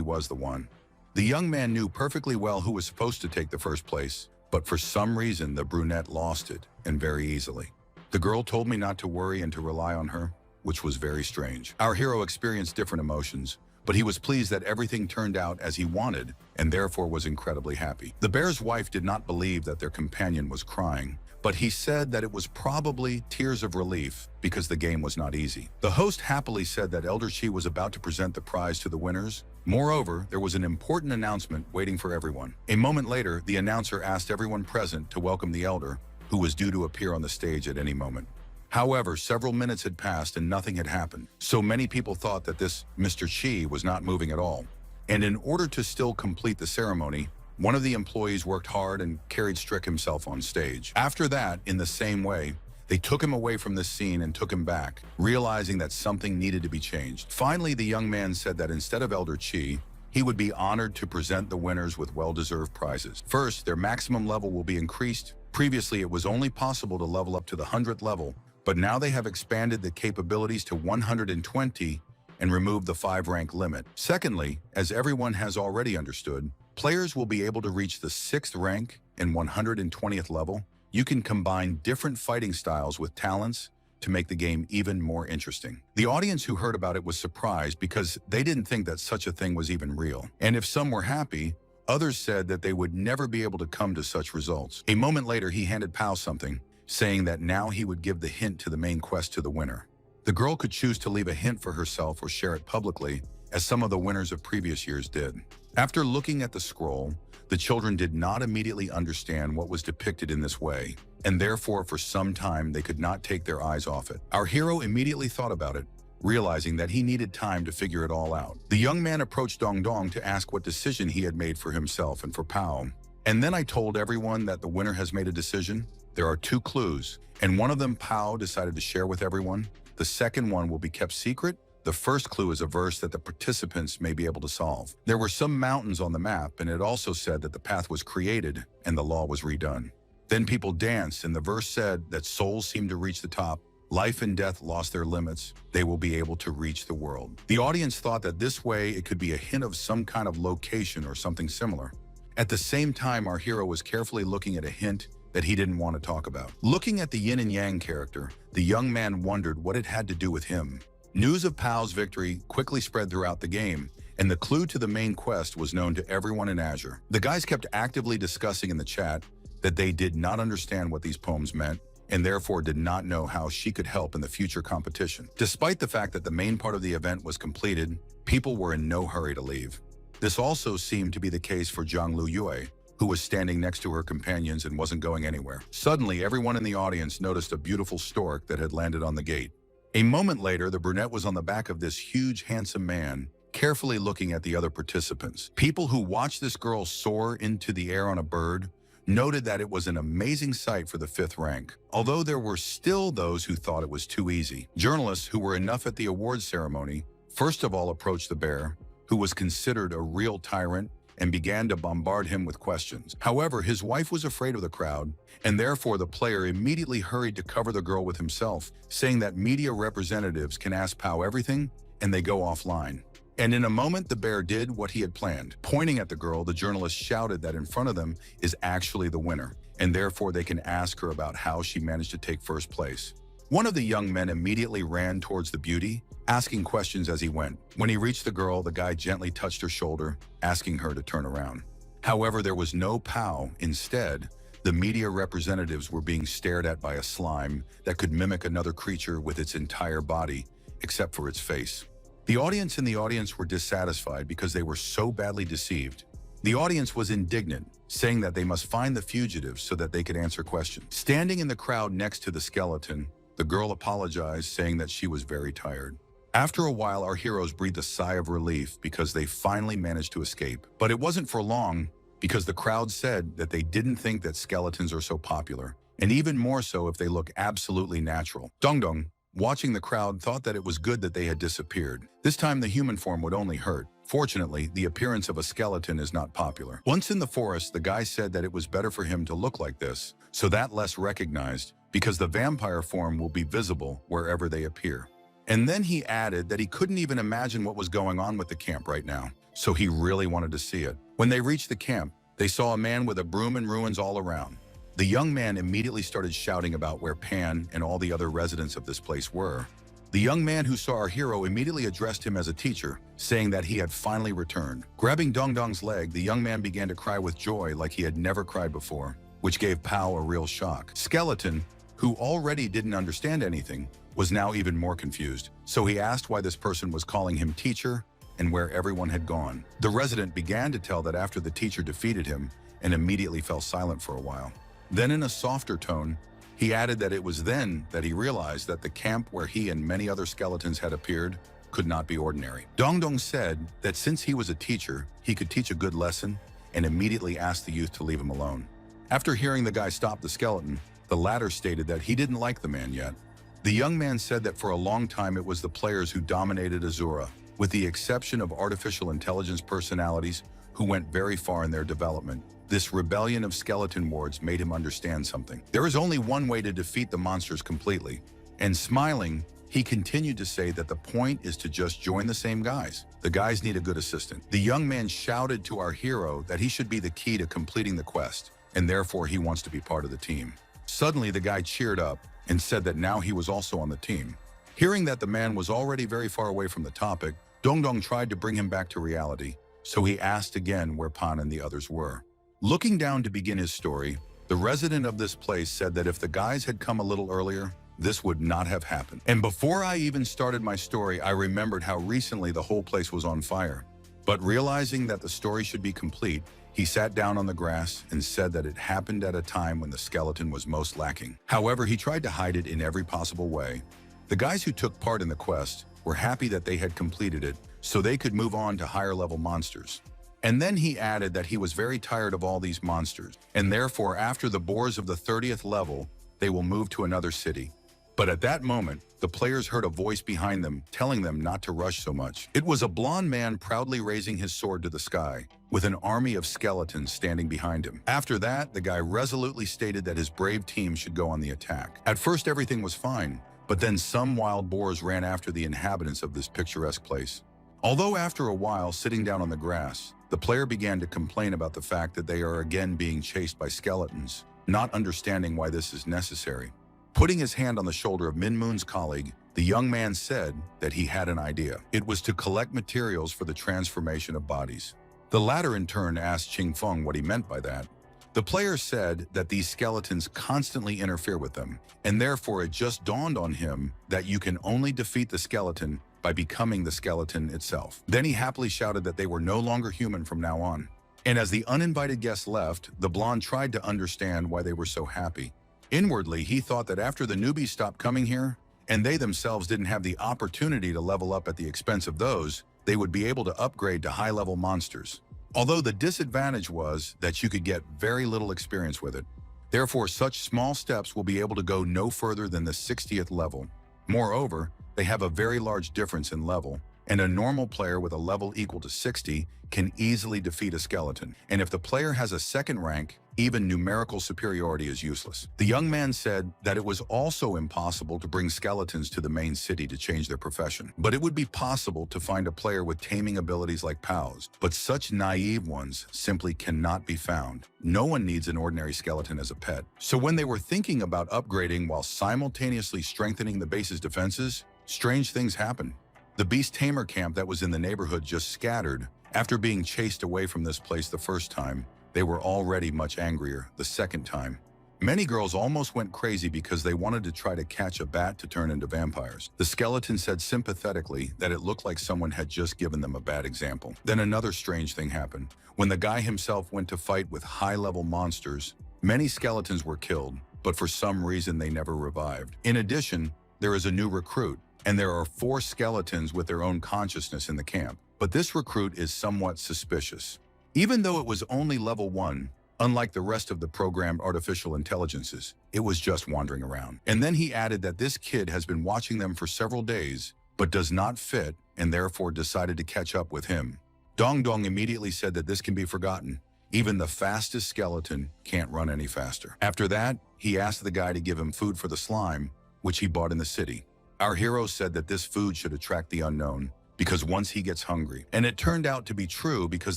was the one. The young man knew perfectly well who was supposed to take the 1st place, but for some reason the brunette lost it, and very easily. The girl told me not to worry and to rely on her, which was very strange. Our hero experienced different emotions, but he was pleased that everything turned out as he wanted, and therefore was incredibly happy. The bear's wife did not believe that their companion was crying, but he said that it was probably tears of relief because the game was not easy. The host happily said that Elder Chi was about to present the prize to the winners. Moreover, there was an important announcement waiting for everyone. A moment later, the announcer asked everyone present to welcome the elder, who was due to appear on the stage at any moment. However, several minutes had passed and nothing had happened, so many people thought that this Mr. Chi was not moving at all. And in order to still complete the ceremony, one of the employees worked hard and carried Strick himself on stage. After that, in the same way, they took him away from this scene and took him back, realizing that something needed to be changed. Finally, the young man said that instead of Elder Chi, he would be honored to present the winners with well-deserved prizes. First, their maximum level will be increased. Previously, it was only possible to level up to the 100th level, but now they have expanded the capabilities to 120 and removed the 5-rank limit. Secondly, as everyone has already understood, players will be able to reach the 6th rank and 120th level. You can combine different fighting styles with talents to make the game even more interesting. The audience who heard about it was surprised because they didn't think that such a thing was even real. And if some were happy, others said that they would never be able to come to such results. A moment later, he handed Pao something, saying that now he would give the hint to the main quest to the winner. The girl could choose to leave a hint for herself or share it publicly, as some of the winners of previous years did. After looking at the scroll, the children did not immediately understand what was depicted in this way, and therefore for some time they could not take their eyes off it. Our hero immediately thought about it, realizing that he needed time to figure it all out. The young man approached Dong Dong to ask what decision he had made for himself and for Pao. And then I told everyone that the winner has made a decision. There are 2 clues, and one of them Pao decided to share with everyone. The second one will be kept secret. The first clue is a verse that the participants may be able to solve. There were some mountains on the map, and it also said that the path was created and the law was redone. Then people danced, and the verse said that souls seem to reach the top. Life and death lost their limits. They will be able to reach the world. The audience thought that this way it could be a hint of some kind of location or something similar. At the same time, our hero was carefully looking at a hint that he didn't want to talk about. Looking at the yin and yang character, the young man wondered what it had to do with him. News of Pao's victory quickly spread throughout the game, and the clue to the main quest was known to everyone in Azure. The guys kept actively discussing in the chat that they did not understand what these poems meant, and therefore did not know how she could help in the future competition. Despite the fact that the main part of the event was completed, people were in no hurry to leave. This also seemed to be the case for Zhang Lu Yue, who was standing next to her companions and wasn't going anywhere. Suddenly, everyone in the audience noticed a beautiful stork that had landed on the gate. A moment later, the brunette was on the back of this huge, handsome man, carefully looking at the other participants. People who watched this girl soar into the air on a bird noted that it was an amazing sight for the 5th rank, although there were still those who thought it was too easy. Journalists who were enough at the awards ceremony first of all approached the bear, who was considered a real tyrant, and began to bombard him with questions. However, his wife was afraid of the crowd, and therefore the player immediately hurried to cover the girl with himself, saying that media representatives can ask Pao everything, and they go offline. And in a moment, the bear did what he had planned. Pointing at the girl, the journalist shouted that in front of them is actually the winner, and therefore they can ask her about how she managed to take first place. One of the young men immediately ran towards the beauty, asking questions as he went. When he reached the girl, the guy gently touched her shoulder, asking her to turn around. However, there was no Pao. Instead, the media representatives were being stared at by a slime that could mimic another creature with its entire body, except for its face. The audience in the audience were dissatisfied because they were so badly deceived. The audience was indignant, saying that they must find the fugitives so that they could answer questions. Standing in the crowd next to the skeleton, the girl apologized, saying that she was very tired. After a while, our heroes breathed a sigh of relief because they finally managed to escape. But it wasn't for long, because the crowd said that they didn't think that skeletons are so popular, and even more so if they look absolutely natural. Dong Dong, watching the crowd, thought that it was good that they had disappeared. This time the human form would only hurt. Fortunately, the appearance of a skeleton is not popular. Once in the forest, the guy said that it was better for him to look like this, so that less recognized, because the vampire form will be visible wherever they appear. And then he added that he couldn't even imagine what was going on with the camp right now, so he really wanted to see it. When they reached the camp, they saw a man with a broom and ruins all around. The young man immediately started shouting about where Pan and all the other residents of this place were. The young man who saw our hero immediately addressed him as a teacher, saying that he had finally returned. Grabbing Dong Dong's leg, the young man began to cry with joy like he had never cried before, which gave Pao a real shock. Skeleton, who already didn't understand anything, was now even more confused, so he asked why this person was calling him teacher and where everyone had gone. The resident began to tell that after the teacher defeated him and immediately fell silent for a while. Then in a softer tone, he added that it was then that he realized that the camp where he and many other skeletons had appeared could not be ordinary. Dong Dong said that since he was a teacher, he could teach a good lesson, and immediately asked the youth to leave him alone. After hearing the guy stop the skeleton, the latter stated that he didn't like the man yet. The young man said that for a long time it was the players who dominated Azura, with the exception of artificial intelligence personalities who went very far in their development. This rebellion of skeleton wards made him understand something. There is only one way to defeat the monsters completely. And smiling, he continued to say that the point is to just join the same guys. The guys need a good assistant. The young man shouted to our hero that he should be the key to completing the quest, and therefore he wants to be part of the team. Suddenly, the guy cheered up and said that now he was also on the team. Hearing that the man was already very far away from the topic, Dong Dong tried to bring him back to reality, so he asked again where Pan and the others were. Looking down to begin his story, the resident of this place said that if the guys had come a little earlier, this would not have happened. And before I even started my story, I remembered how recently the whole place was on fire. But realizing that the story should be complete, he sat down on the grass and said that it happened at a time when the skeleton was most lacking. However, he tried to hide it in every possible way. The guys who took part in the quest were happy that they had completed it so they could move on to higher level monsters. And then he added that he was very tired of all these monsters, and therefore after the boars of the 30th level, they will move to another city. But at that moment, the players heard a voice behind them telling them not to rush so much. It was a blonde man proudly raising his sword to the sky, with an army of skeletons standing behind him. After that, the guy resolutely stated that his brave team should go on the attack. At first, everything was fine, but then some wild boars ran after the inhabitants of this picturesque place. Although after a while sitting down on the grass, the player began to complain about the fact that they are again being chased by skeletons, not understanding why this is necessary. Putting his hand on the shoulder of Min Moon's colleague, the young man said that he had an idea. It was to collect materials for the transformation of bodies. The latter in turn asked Ching Feng what he meant by that. The player said that these skeletons constantly interfere with them, and therefore it just dawned on him that you can only defeat the skeleton by becoming the skeleton itself. Then he happily shouted that they were no longer human from now on. And as the uninvited guests left, the blonde tried to understand why they were so happy. Inwardly, he thought that after the newbies stopped coming here, and they themselves didn't have the opportunity to level up at the expense of those, they would be able to upgrade to high-level monsters. Although the disadvantage was that you could get very little experience with it. Therefore, such small steps will be able to go no further than the 60th level. Moreover, they have a very large difference in level, and a normal player with a level equal to 60 can easily defeat a skeleton. And if the player has a second rank, even numerical superiority is useless. The young man said that it was also impossible to bring skeletons to the main city to change their profession. But it would be possible to find a player with taming abilities like POWs, but such naive ones simply cannot be found. No one needs an ordinary skeleton as a pet. So when they were thinking about upgrading while simultaneously strengthening the base's defenses, strange things happened. The beast tamer camp that was in the neighborhood just scattered. After being chased away from this place the first time, they were already much angrier the second time. Many girls almost went crazy because they wanted to try to catch a bat to turn into vampires. The skeleton said sympathetically that it looked like someone had just given them a bad example. Then another strange thing happened. When the guy himself went to fight with high-level monsters, many skeletons were killed, but for some reason they never revived. In addition, there is a new recruit, and there are 4 skeletons with their own consciousness in the camp. But this recruit is somewhat suspicious. Even though it was only level 1, unlike the rest of the programmed artificial intelligences, it was just wandering around. And then he added that this kid has been watching them for several days, but does not fit and therefore decided to catch up with him. Dong Dong immediately said that this can be forgotten. Even the fastest skeleton can't run any faster. After that, he asked the guy to give him food for the slime, which he bought in the city. Our hero said that this food should attract the unknown, because once he gets hungry. And it turned out to be true because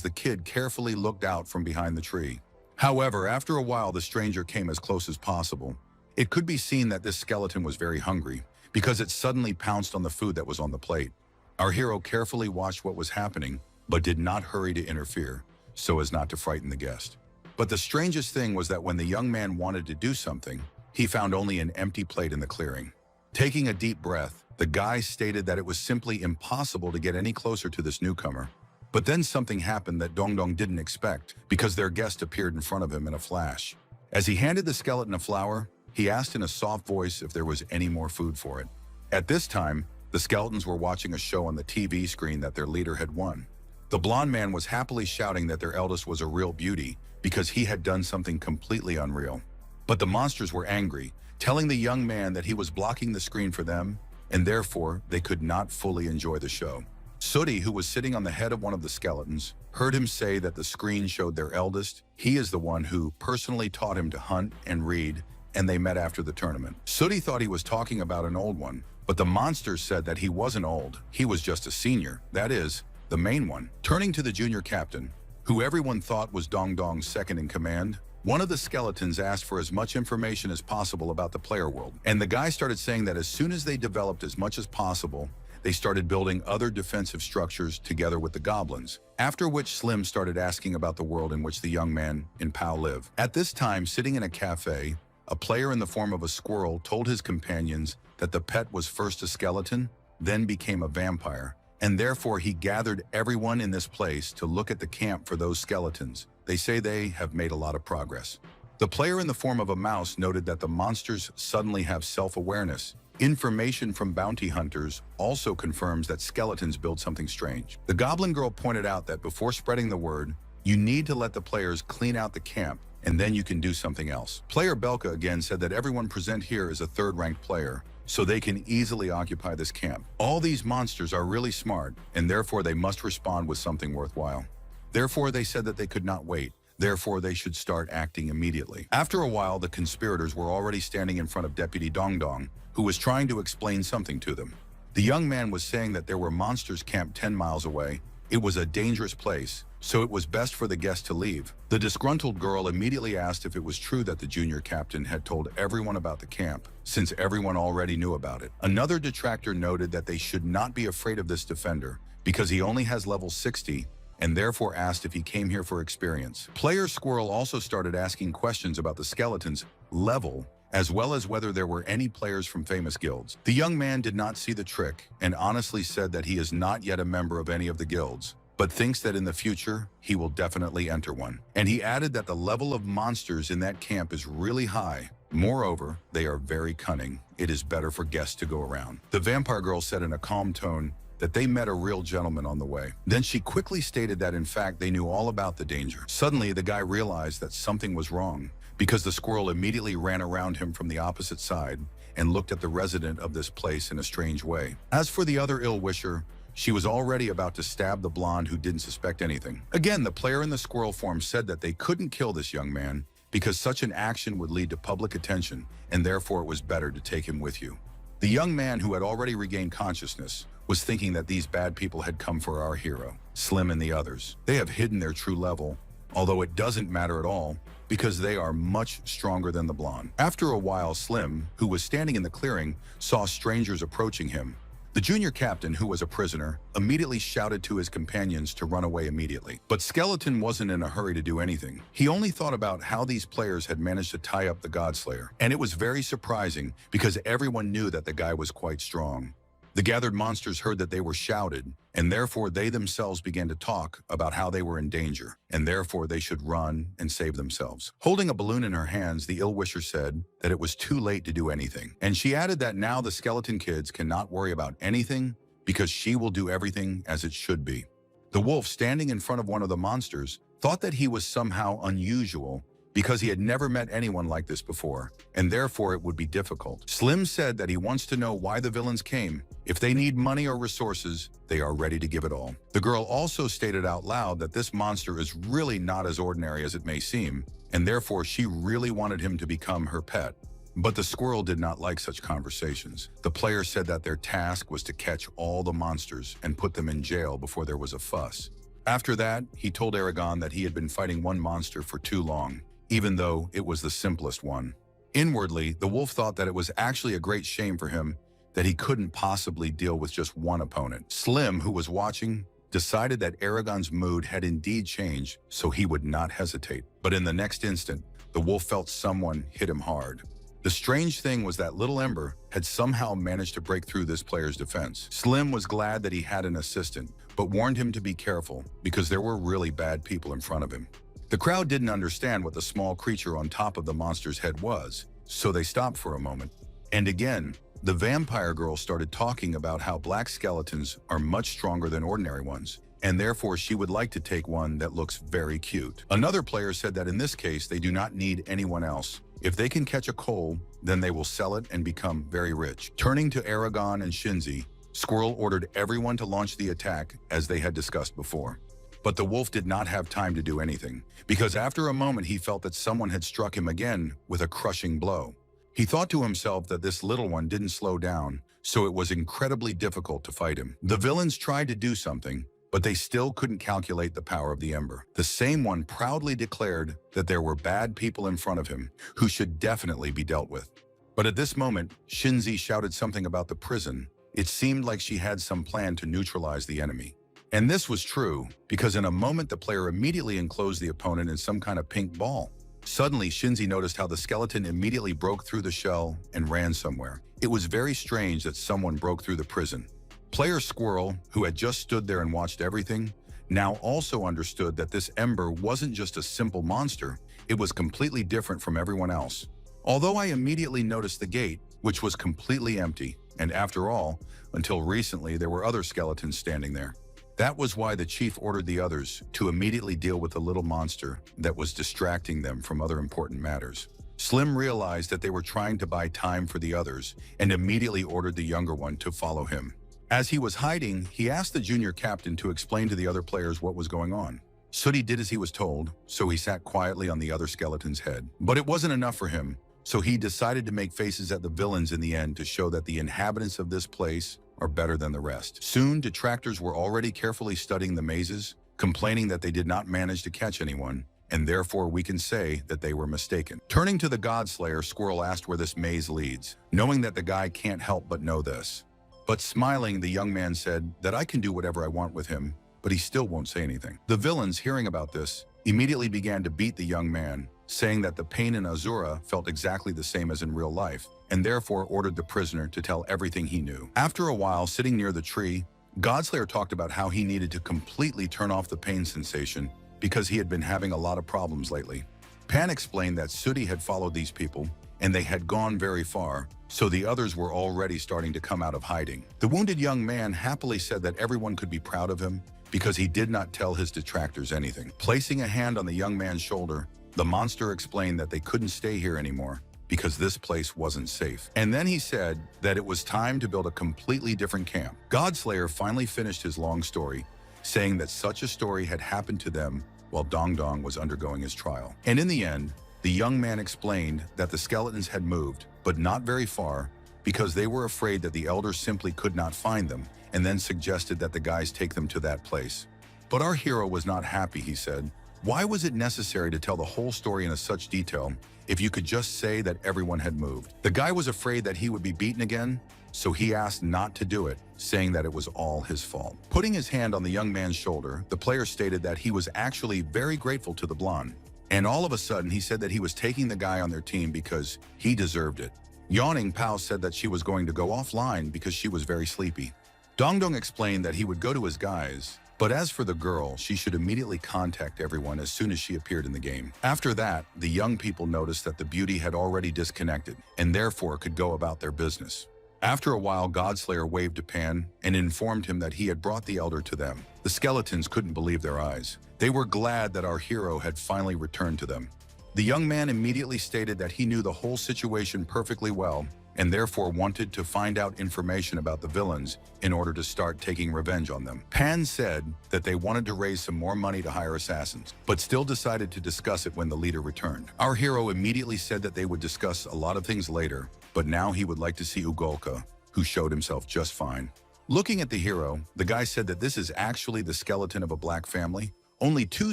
the kid carefully looked out from behind the tree. However, after a while, the stranger came as close as possible. It could be seen that this skeleton was very hungry because it suddenly pounced on the food that was on the plate. Our hero carefully watched what was happening, but did not hurry to interfere so as not to frighten the guest. But the strangest thing was that when the young man wanted to do something, he found only an empty plate in the clearing. Taking a deep breath, the guy stated that it was simply impossible to get any closer to this newcomer. But then something happened that Dong Dong didn't expect, because their guest appeared in front of him in a flash. As he handed the skeleton a flower, he asked in a soft voice if there was any more food for it. At this time, the skeletons were watching a show on the TV screen that their leader had won. The blonde man was happily shouting that their eldest was a real beauty because he had done something completely unreal. But the monsters were angry, telling the young man that he was blocking the screen for them, and therefore they could not fully enjoy the show. Sooty, who was sitting on the head of one of the skeletons, heard him say that the screen showed their eldest. He is the one who personally taught him to hunt and read, and they met after the tournament. Sooty thought he was talking about an old one, but the monsters said that he wasn't old, he was just a senior, that is, the main one. Turning to the junior captain, who everyone thought was Dong Dong's second in command, one of the skeletons asked for as much information as possible about the player world, and the guy started saying that as soon as they developed as much as possible, they started building other defensive structures together with the goblins, after which Slim started asking about the world in which the young man and Pao live. At this time, sitting in a cafe, a player in the form of a squirrel told his companions that the pet was first a skeleton, then became a vampire, and therefore he gathered everyone in this place to look at the camp for those skeletons. They say they have made a lot of progress. The player in the form of a mouse noted that the monsters suddenly have self-awareness. Information from bounty hunters also confirms that skeletons build something strange. The goblin girl pointed out that before spreading the word, you need to let the players clean out the camp, and then you can do something else. Player Belka again said that everyone present here is a third-ranked player, so they can easily occupy this camp. All these monsters are really smart, and therefore they must respond with something worthwhile. Therefore, they said that they could not wait. Therefore, they should start acting immediately. After a while, the conspirators were already standing in front of Deputy Dong Dong, who was trying to explain something to them. The young man was saying that there were monsters camped 10 miles away. It was a dangerous place, so it was best for the guests to leave. The disgruntled girl immediately asked if it was true that the junior captain had told everyone about the camp, since everyone already knew about it. Another detractor noted that they should not be afraid of this defender, because he only has level 60, and therefore asked if he came here for experience. Player Squirrel also started asking questions about the skeleton's level, as well as whether there were any players from famous guilds. The young man did not see the trick and honestly said that he is not yet a member of any of the guilds, but thinks that in the future, he will definitely enter one. And he added that the level of monsters in that camp is really high. Moreover, they are very cunning. It is better for guests to go around. The vampire girl said in a calm tone that they met a real gentleman on the way. Then she quickly stated that in fact they knew all about the danger. Suddenly, the guy realized that something was wrong, because the squirrel immediately ran around him from the opposite side and looked at the resident of this place in a strange way. As for the other ill-wisher, she was already about to stab the blonde who didn't suspect anything. Again, the player in the squirrel form said that they couldn't kill this young man because such an action would lead to public attention, and therefore it was better to take him with you. The young man, who had already regained consciousness, was thinking that these bad people had come for our hero, Slim and the others. They have hidden their true level, although it doesn't matter at all, because they are much stronger than the blonde. After a while, Slim, who was standing in the clearing, saw strangers approaching him. The junior captain, who was a prisoner, immediately shouted to his companions to run away immediately. But Skeleton wasn't in a hurry to do anything. He only thought about how these players had managed to tie up the Godslayer. And it was very surprising because everyone knew that the guy was quite strong. The gathered monsters heard that they were shouted, and therefore they themselves began to talk about how they were in danger, and therefore they should run and save themselves. Holding a balloon in her hands, the ill-wisher said that it was too late to do anything. And she added that now the skeleton kids cannot worry about anything because she will do everything as it should be. The wolf, standing in front of one of the monsters, thought that he was somehow unusual because he had never met anyone like this before, and therefore it would be difficult. Slim said that he wants to know why the villains came. If they need money or resources, they are ready to give it all. The girl also stated out loud that this monster is really not as ordinary as it may seem, and therefore she really wanted him to become her pet. But the squirrel did not like such conversations. The player said that their task was to catch all the monsters and put them in jail before there was a fuss. After that, he told Aragon that he had been fighting one monster for too long, even though it was the simplest one. Inwardly, the wolf thought that it was actually a great shame for him that he couldn't possibly deal with just one opponent. Slim, who was watching, decided that Aragon's mood had indeed changed, so he would not hesitate. But in the next instant, the wolf felt someone hit him hard. The strange thing was that little Ember had somehow managed to break through this player's defense. Slim was glad that he had an assistant, but warned him to be careful because there were really bad people in front of him. The crowd didn't understand what the small creature on top of the monster's head was, so they stopped for a moment. And again, the vampire girl started talking about how black skeletons are much stronger than ordinary ones, and therefore she would like to take one that looks very cute. Another player said that in this case, they do not need anyone else. If they can catch a coal, then they will sell it and become very rich. Turning to Aragon and Shinzi, Squirrel ordered everyone to launch the attack as they had discussed before. But the wolf did not have time to do anything, because after a moment he felt that someone had struck him again with a crushing blow. He thought to himself that this little one didn't slow down, so it was incredibly difficult to fight him. The villains tried to do something, but they still couldn't calculate the power of the Ember. The same one proudly declared that there were bad people in front of him who should definitely be dealt with. But at this moment, Shinzi shouted something about the prison. It seemed like she had some plan to neutralize the enemy. And this was true, because in a moment the player immediately enclosed the opponent in some kind of pink ball. Suddenly, Shinzi noticed how the skeleton immediately broke through the shell and ran somewhere. It was very strange that someone broke through the prison. Player Squirrel, who had just stood there and watched everything, now also understood that this ember wasn't just a simple monster, it was completely different from everyone else. Although I immediately noticed the gate, which was completely empty, and after all, until recently there were other skeletons standing there. That was why the chief ordered the others to immediately deal with the little monster that was distracting them from other important matters. Slim realized that they were trying to buy time for the others and immediately ordered the younger one to follow him. As he was hiding, he asked the junior captain to explain to the other players what was going on. Sooty did as he was told, so he sat quietly on the other skeleton's head. But it wasn't enough for him, so he decided to make faces at the villains in the end to show that the inhabitants of this place are better than the rest. Soon, detractors were already carefully studying the mazes, complaining that they did not manage to catch anyone, and therefore we can say that they were mistaken. Turning to the Godslayer, Squirrel asked where this maze leads, knowing that the guy can't help but know this. But smiling, the young man said that I can do whatever I want with him, but he still won't say anything. The villains, hearing about this, immediately began to beat the young man, saying that the pain in Azura felt exactly the same as in real life, and therefore ordered the prisoner to tell everything he knew. After a while, sitting near the tree, Godslayer talked about how he needed to completely turn off the pain sensation because he had been having a lot of problems lately. Pan explained that Sooty had followed these people, and they had gone very far, so the others were already starting to come out of hiding. The wounded young man happily said that everyone could be proud of him because he did not tell his detractors anything. Placing a hand on the young man's shoulder, the monster explained that they couldn't stay here anymore because this place wasn't safe. And then he said that it was time to build a completely different camp. Godslayer finally finished his long story, saying that such a story had happened to them while Dong Dong was undergoing his trial. And in the end, the young man explained that the skeletons had moved, but not very far, because they were afraid that the elders simply could not find them, and then suggested that the guys take them to that place. But our hero was not happy, he said. Why was it necessary to tell the whole story in such detail if you could just say that everyone had moved? The guy was afraid that he would be beaten again, so he asked not to do it, saying that it was all his fault. Putting his hand on the young man's shoulder, the player stated that he was actually very grateful to the blonde. And all of a sudden, he said that he was taking the guy on their team because he deserved it. Yawning, Pao said that she was going to go offline because she was very sleepy. Dong Dong explained that he would go to his guys, but as for the girl, she should immediately contact everyone as soon as she appeared in the game. After that, the young people noticed that the beauty had already disconnected and therefore could go about their business. After a while, Godslayer waved to Pan and informed him that he had brought the elder to them. The skeletons couldn't believe their eyes. They were glad that our hero had finally returned to them. The young man immediately stated that he knew the whole situation perfectly well and therefore wanted to find out information about the villains in order to start taking revenge on them. Pan said that they wanted to raise some more money to hire assassins, but still decided to discuss it when the leader returned. Our hero immediately said that they would discuss a lot of things later, but now he would like to see Ugolka, who showed himself just fine. Looking at the hero, the guy said that this is actually the skeleton of a black family. Only 2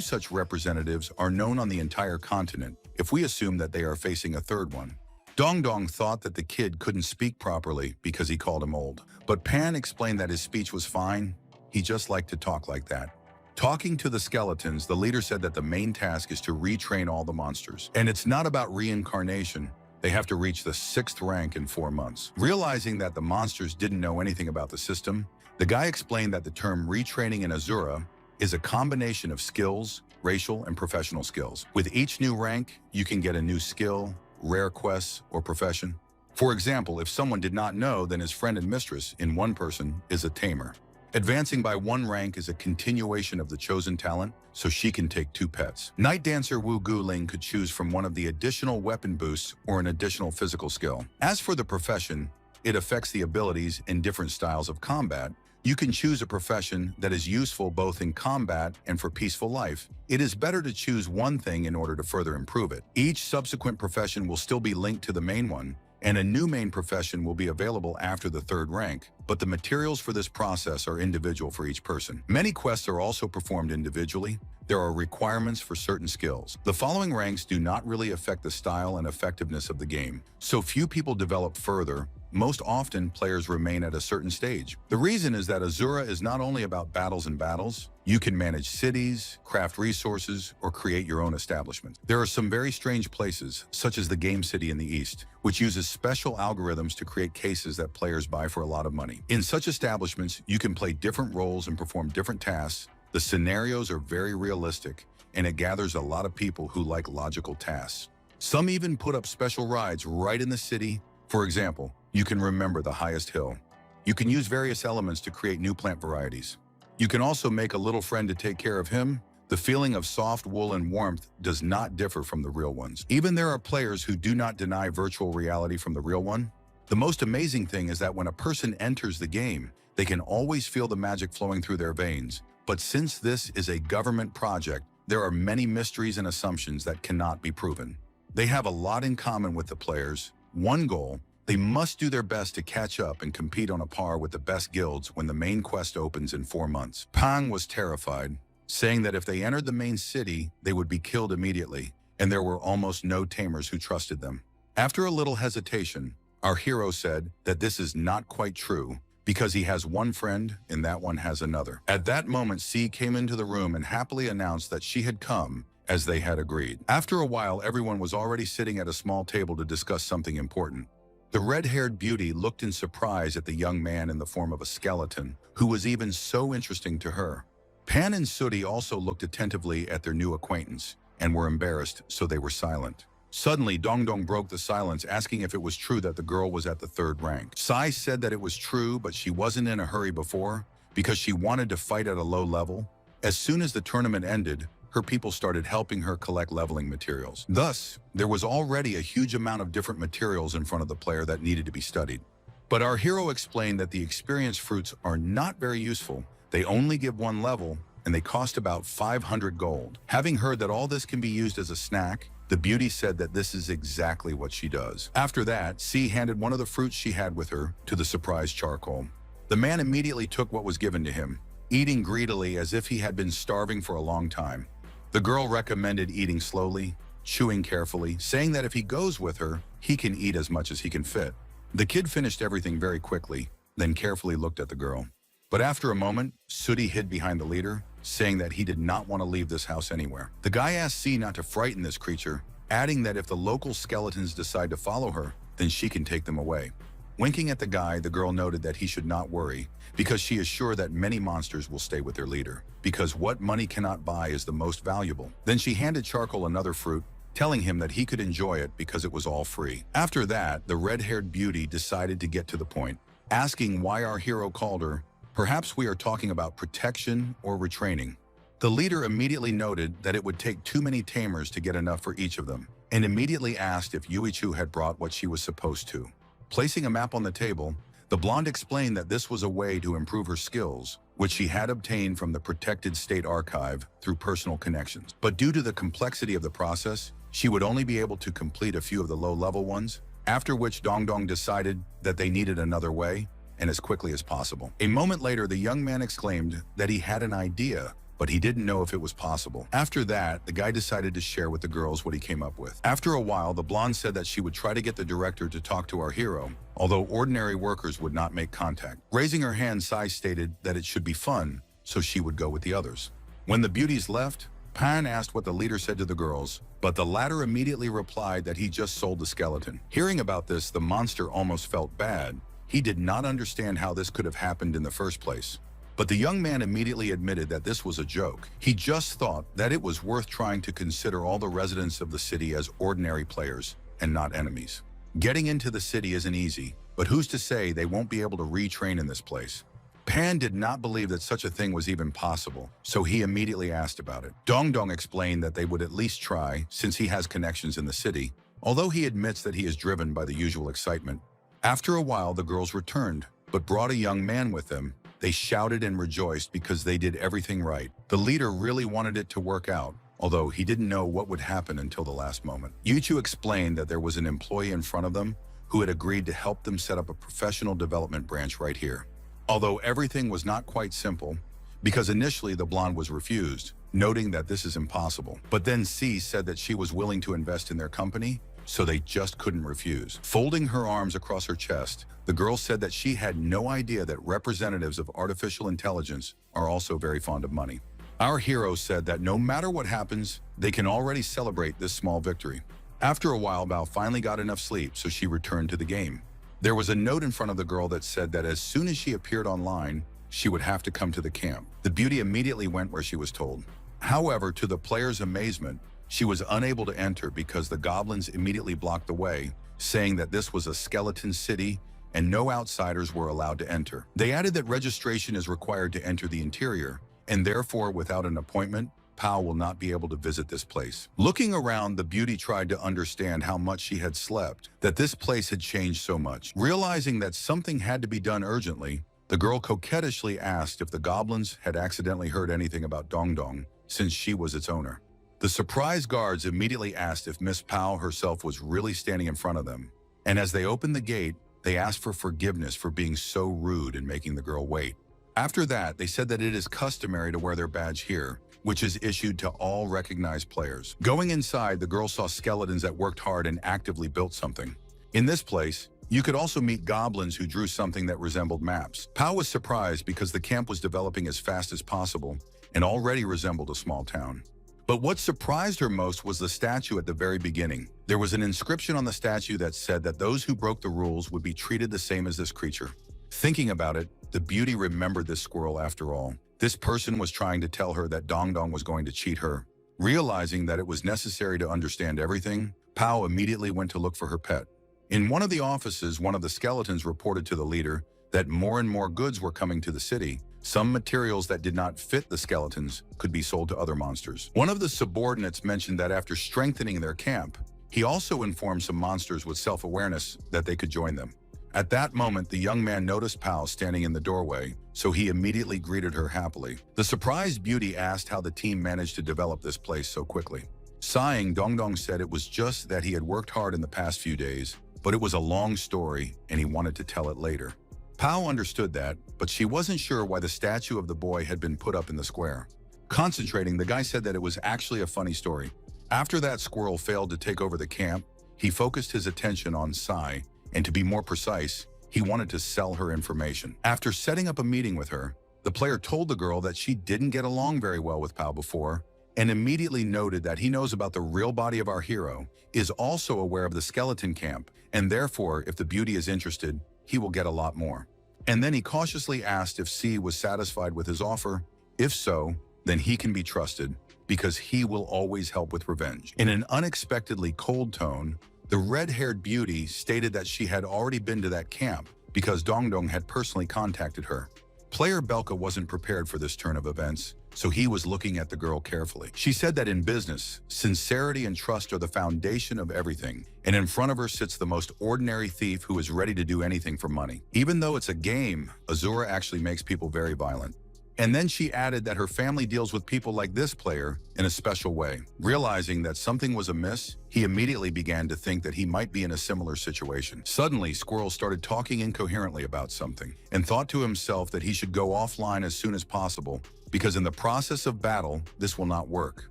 such representatives are known on the entire continent, if we assume that they are facing a third one. Dong Dong thought that the kid couldn't speak properly because he called him old. But Pan explained that his speech was fine, he just liked to talk like that. Talking to the skeletons, the leader said that the main task is to retrain all the monsters. And it's not about reincarnation, they have to reach the 6th rank in 4 months. Realizing that the monsters didn't know anything about the system, the guy explained that the term retraining in Azura is a combination of skills, racial and professional skills. With each new rank, you can get a new skill, rare quests, or profession. For example, if someone did not know, then his friend and mistress in one person is a tamer. Advancing by 1 rank is a continuation of the chosen talent, so she can take 2 pets. Night Dancer Wu Guling could choose from one of the additional weapon boosts or an additional physical skill. As for the profession, it affects the abilities in different styles of combat. You can choose a profession that is useful both in combat and for peaceful life. It is better to choose one thing in order to further improve it. Each subsequent profession will still be linked to the main one, and a new main profession will be available after the 3rd rank, but the materials for this process are individual for each person. Many quests are also performed individually. There are requirements for certain skills. The following ranks do not really affect the style and effectiveness of the game, so few people develop further, most often players remain at a certain stage. The reason is that Azura is not only about battles and battles. You can manage cities, craft resources, or create your own establishment. There are some very strange places, such as the Game City in the East, which uses special algorithms to create cases that players buy for a lot of money. In such establishments, you can play different roles and perform different tasks. The scenarios are very realistic, and it gathers a lot of people who like logical tasks. Some even put up special rides right in the city. For example, you can remember the highest hill. You can use various elements to create new plant varieties. You can also make a little friend to take care of him. The feeling of soft wool and warmth does not differ from the real ones. Even there are players who do not deny virtual reality from the real one. The most amazing thing is that when a person enters the game, they can always feel the magic flowing through their veins. But since this is a government project, there are many mysteries and assumptions that cannot be proven. They have a lot in common with the players. One goal: they must do their best to catch up and compete on a par with the best guilds when the main quest opens in 4 months. Pang was terrified, saying that if they entered the main city, they would be killed immediately, and there were almost no tamers who trusted them. After a little hesitation, our hero said that this is not quite true, because he has one friend and that one has another. At that moment, C came into the room and happily announced that she had come, as they had agreed. After a while, everyone was already sitting at a small table to discuss something important. The red-haired beauty looked in surprise at the young man in the form of a skeleton, who was even so interesting to her. Pan and Sooty also looked attentively at their new acquaintance, and were embarrassed, so they were silent. Suddenly, Dongdong broke the silence, asking if it was true that the girl was at the 3rd rank. Sai said that it was true, but she wasn't in a hurry before, because she wanted to fight at a low level. As soon as the tournament ended, her people started helping her collect leveling materials. Thus, there was already a huge amount of different materials in front of the player that needed to be studied. But our hero explained that the experience fruits are not very useful. They only give 1 level, and they cost about 500 gold. Having heard that all this can be used as a snack, the beauty said that this is exactly what she does. After that, C handed one of the fruits she had with her to the surprised charcoal. The man immediately took what was given to him, eating greedily as if he had been starving for a long time. The girl recommended eating slowly, chewing carefully, saying that if he goes with her, he can eat as much as he can fit. The kid finished everything very quickly, then carefully looked at the girl. But after a moment, Sooty hid behind the leader, saying that he did not want to leave this house anywhere. The guy asked C not to frighten this creature, adding that if the local skeletons decide to follow her, then she can take them away. Winking at the guy, the girl noted that he should not worry, because she is sure that many monsters will stay with their leader, because what money cannot buy is the most valuable. Then she handed Charcoal another fruit, telling him that he could enjoy it because it was all free. After that, the red-haired beauty decided to get to the point, asking why our hero called her. Perhaps we are talking about protection or retraining. The leader immediately noted that it would take too many tamers to get enough for each of them, and immediately asked if Yuichu had brought what she was supposed to. Placing a map on the table, the blonde explained that this was a way to improve her skills, which she had obtained from the protected state archive through personal connections. But due to the complexity of the process, she would only be able to complete a few of the low-level ones, after which Dongdong decided that they needed another way, and as quickly as possible. A moment later, the young man exclaimed that he had an idea, but he didn't know if it was possible. After that, the guy decided to share with the girls what he came up with. After a while, the blonde said that she would try to get the director to talk to our hero, although ordinary workers would not make contact. Raising her hand, Sai stated that it should be fun, so she would go with the others. When the beauties left, Pan asked what the leader said to the girls, but the latter immediately replied that he just sold the skeleton. Hearing about this, the monster almost felt bad. He did not understand how this could have happened in the first place. But the young man immediately admitted that this was a joke. He just thought that it was worth trying to consider all the residents of the city as ordinary players and not enemies. Getting into the city isn't easy, but who's to say they won't be able to retrain in this place? Pan did not believe that such a thing was even possible, so he immediately asked about it. Dongdong explained that they would at least try, since he has connections in the city, although he admits that he is driven by the usual excitement. After a while, the girls returned, but brought a young man with them. They shouted and rejoiced because they did everything right. The leader really wanted it to work out, although he didn't know what would happen until the last moment. Yuichu explained that there was an employee in front of them who had agreed to help them set up a professional development branch right here. Although everything was not quite simple, because initially the blonde was refused, noting that this is impossible. But then C said that she was willing to invest in their company, so they just couldn't refuse. Folding her arms across her chest, the girl said that she had no idea that representatives of artificial intelligence are also very fond of money. Our hero said that no matter what happens, they can already celebrate this small victory. After a while, Bao finally got enough sleep, so she returned to the game. There was a note in front of the girl that said that as soon as she appeared online, she would have to come to the camp. The beauty immediately went where she was told. However, to the player's amazement, she was unable to enter because the goblins immediately blocked the way, saying that this was a skeleton city and no outsiders were allowed to enter. They added that registration is required to enter the interior, and therefore, without an appointment, Pao will not be able to visit this place. Looking around, the beauty tried to understand how much she had slept, that this place had changed so much. Realizing that something had to be done urgently, the girl coquettishly asked if the goblins had accidentally heard anything about Dong Dong, since she was its owner. The surprised guards immediately asked if Miss Pao herself was really standing in front of them, and as they opened the gate, they asked for forgiveness for being so rude and making the girl wait. After that, they said that it is customary to wear their badge here, which is issued to all recognized players. Going inside, the girl saw skeletons that worked hard and actively built something. In this place, you could also meet goblins who drew something that resembled maps. Pao was surprised because the camp was developing as fast as possible and already resembled a small town. But what surprised her most was the statue at the very beginning. There was an inscription on the statue that said that those who broke the rules would be treated the same as this creature. Thinking about it, the beauty remembered this squirrel after all. This person was trying to tell her that Dong Dong was going to cheat her. Realizing that it was necessary to understand everything, Pao immediately went to look for her pet. In one of the offices, one of the skeletons reported to the leader that more and more goods were coming to the city. Some materials that did not fit the skeletons could be sold to other monsters. One of the subordinates mentioned that after strengthening their camp, he also informed some monsters with self-awareness that they could join them. At that moment, the young man noticed Pao standing in the doorway, so he immediately greeted her happily. The surprised beauty asked how the team managed to develop this place so quickly. Sighing, Dong Dong said it was just that he had worked hard in the past few days, but it was a long story and he wanted to tell it later. Pao understood that, but she wasn't sure why the statue of the boy had been put up in the square. Concentrating, the guy said that it was actually a funny story. After that squirrel failed to take over the camp, he focused his attention on Sai, and to be more precise, he wanted to sell her information. After setting up a meeting with her, the player told the girl that she didn't get along very well with Pao before, and immediately noted that he knows about the real body of our hero, is also aware of the skeleton camp, and therefore, if the beauty is interested, he will get a lot more. And then he cautiously asked if C was satisfied with his offer. If so, then he can be trusted, because he will always help with revenge. In an unexpectedly cold tone, the red-haired beauty stated that she had already been to that camp because Dong Dong had personally contacted her. Player Belka wasn't prepared for this turn of events, so he was looking at the girl carefully. She said that in business, sincerity and trust are the foundation of everything, and in front of her sits the most ordinary thief who is ready to do anything for money. Even though it's a game, Azura actually makes people very violent. And then she added that her family deals with people like this player in a special way. Realizing that something was amiss, he immediately began to think that he might be in a similar situation. Suddenly, Squirrel started talking incoherently about something and thought to himself that he should go offline as soon as possible because in the process of battle, this will not work.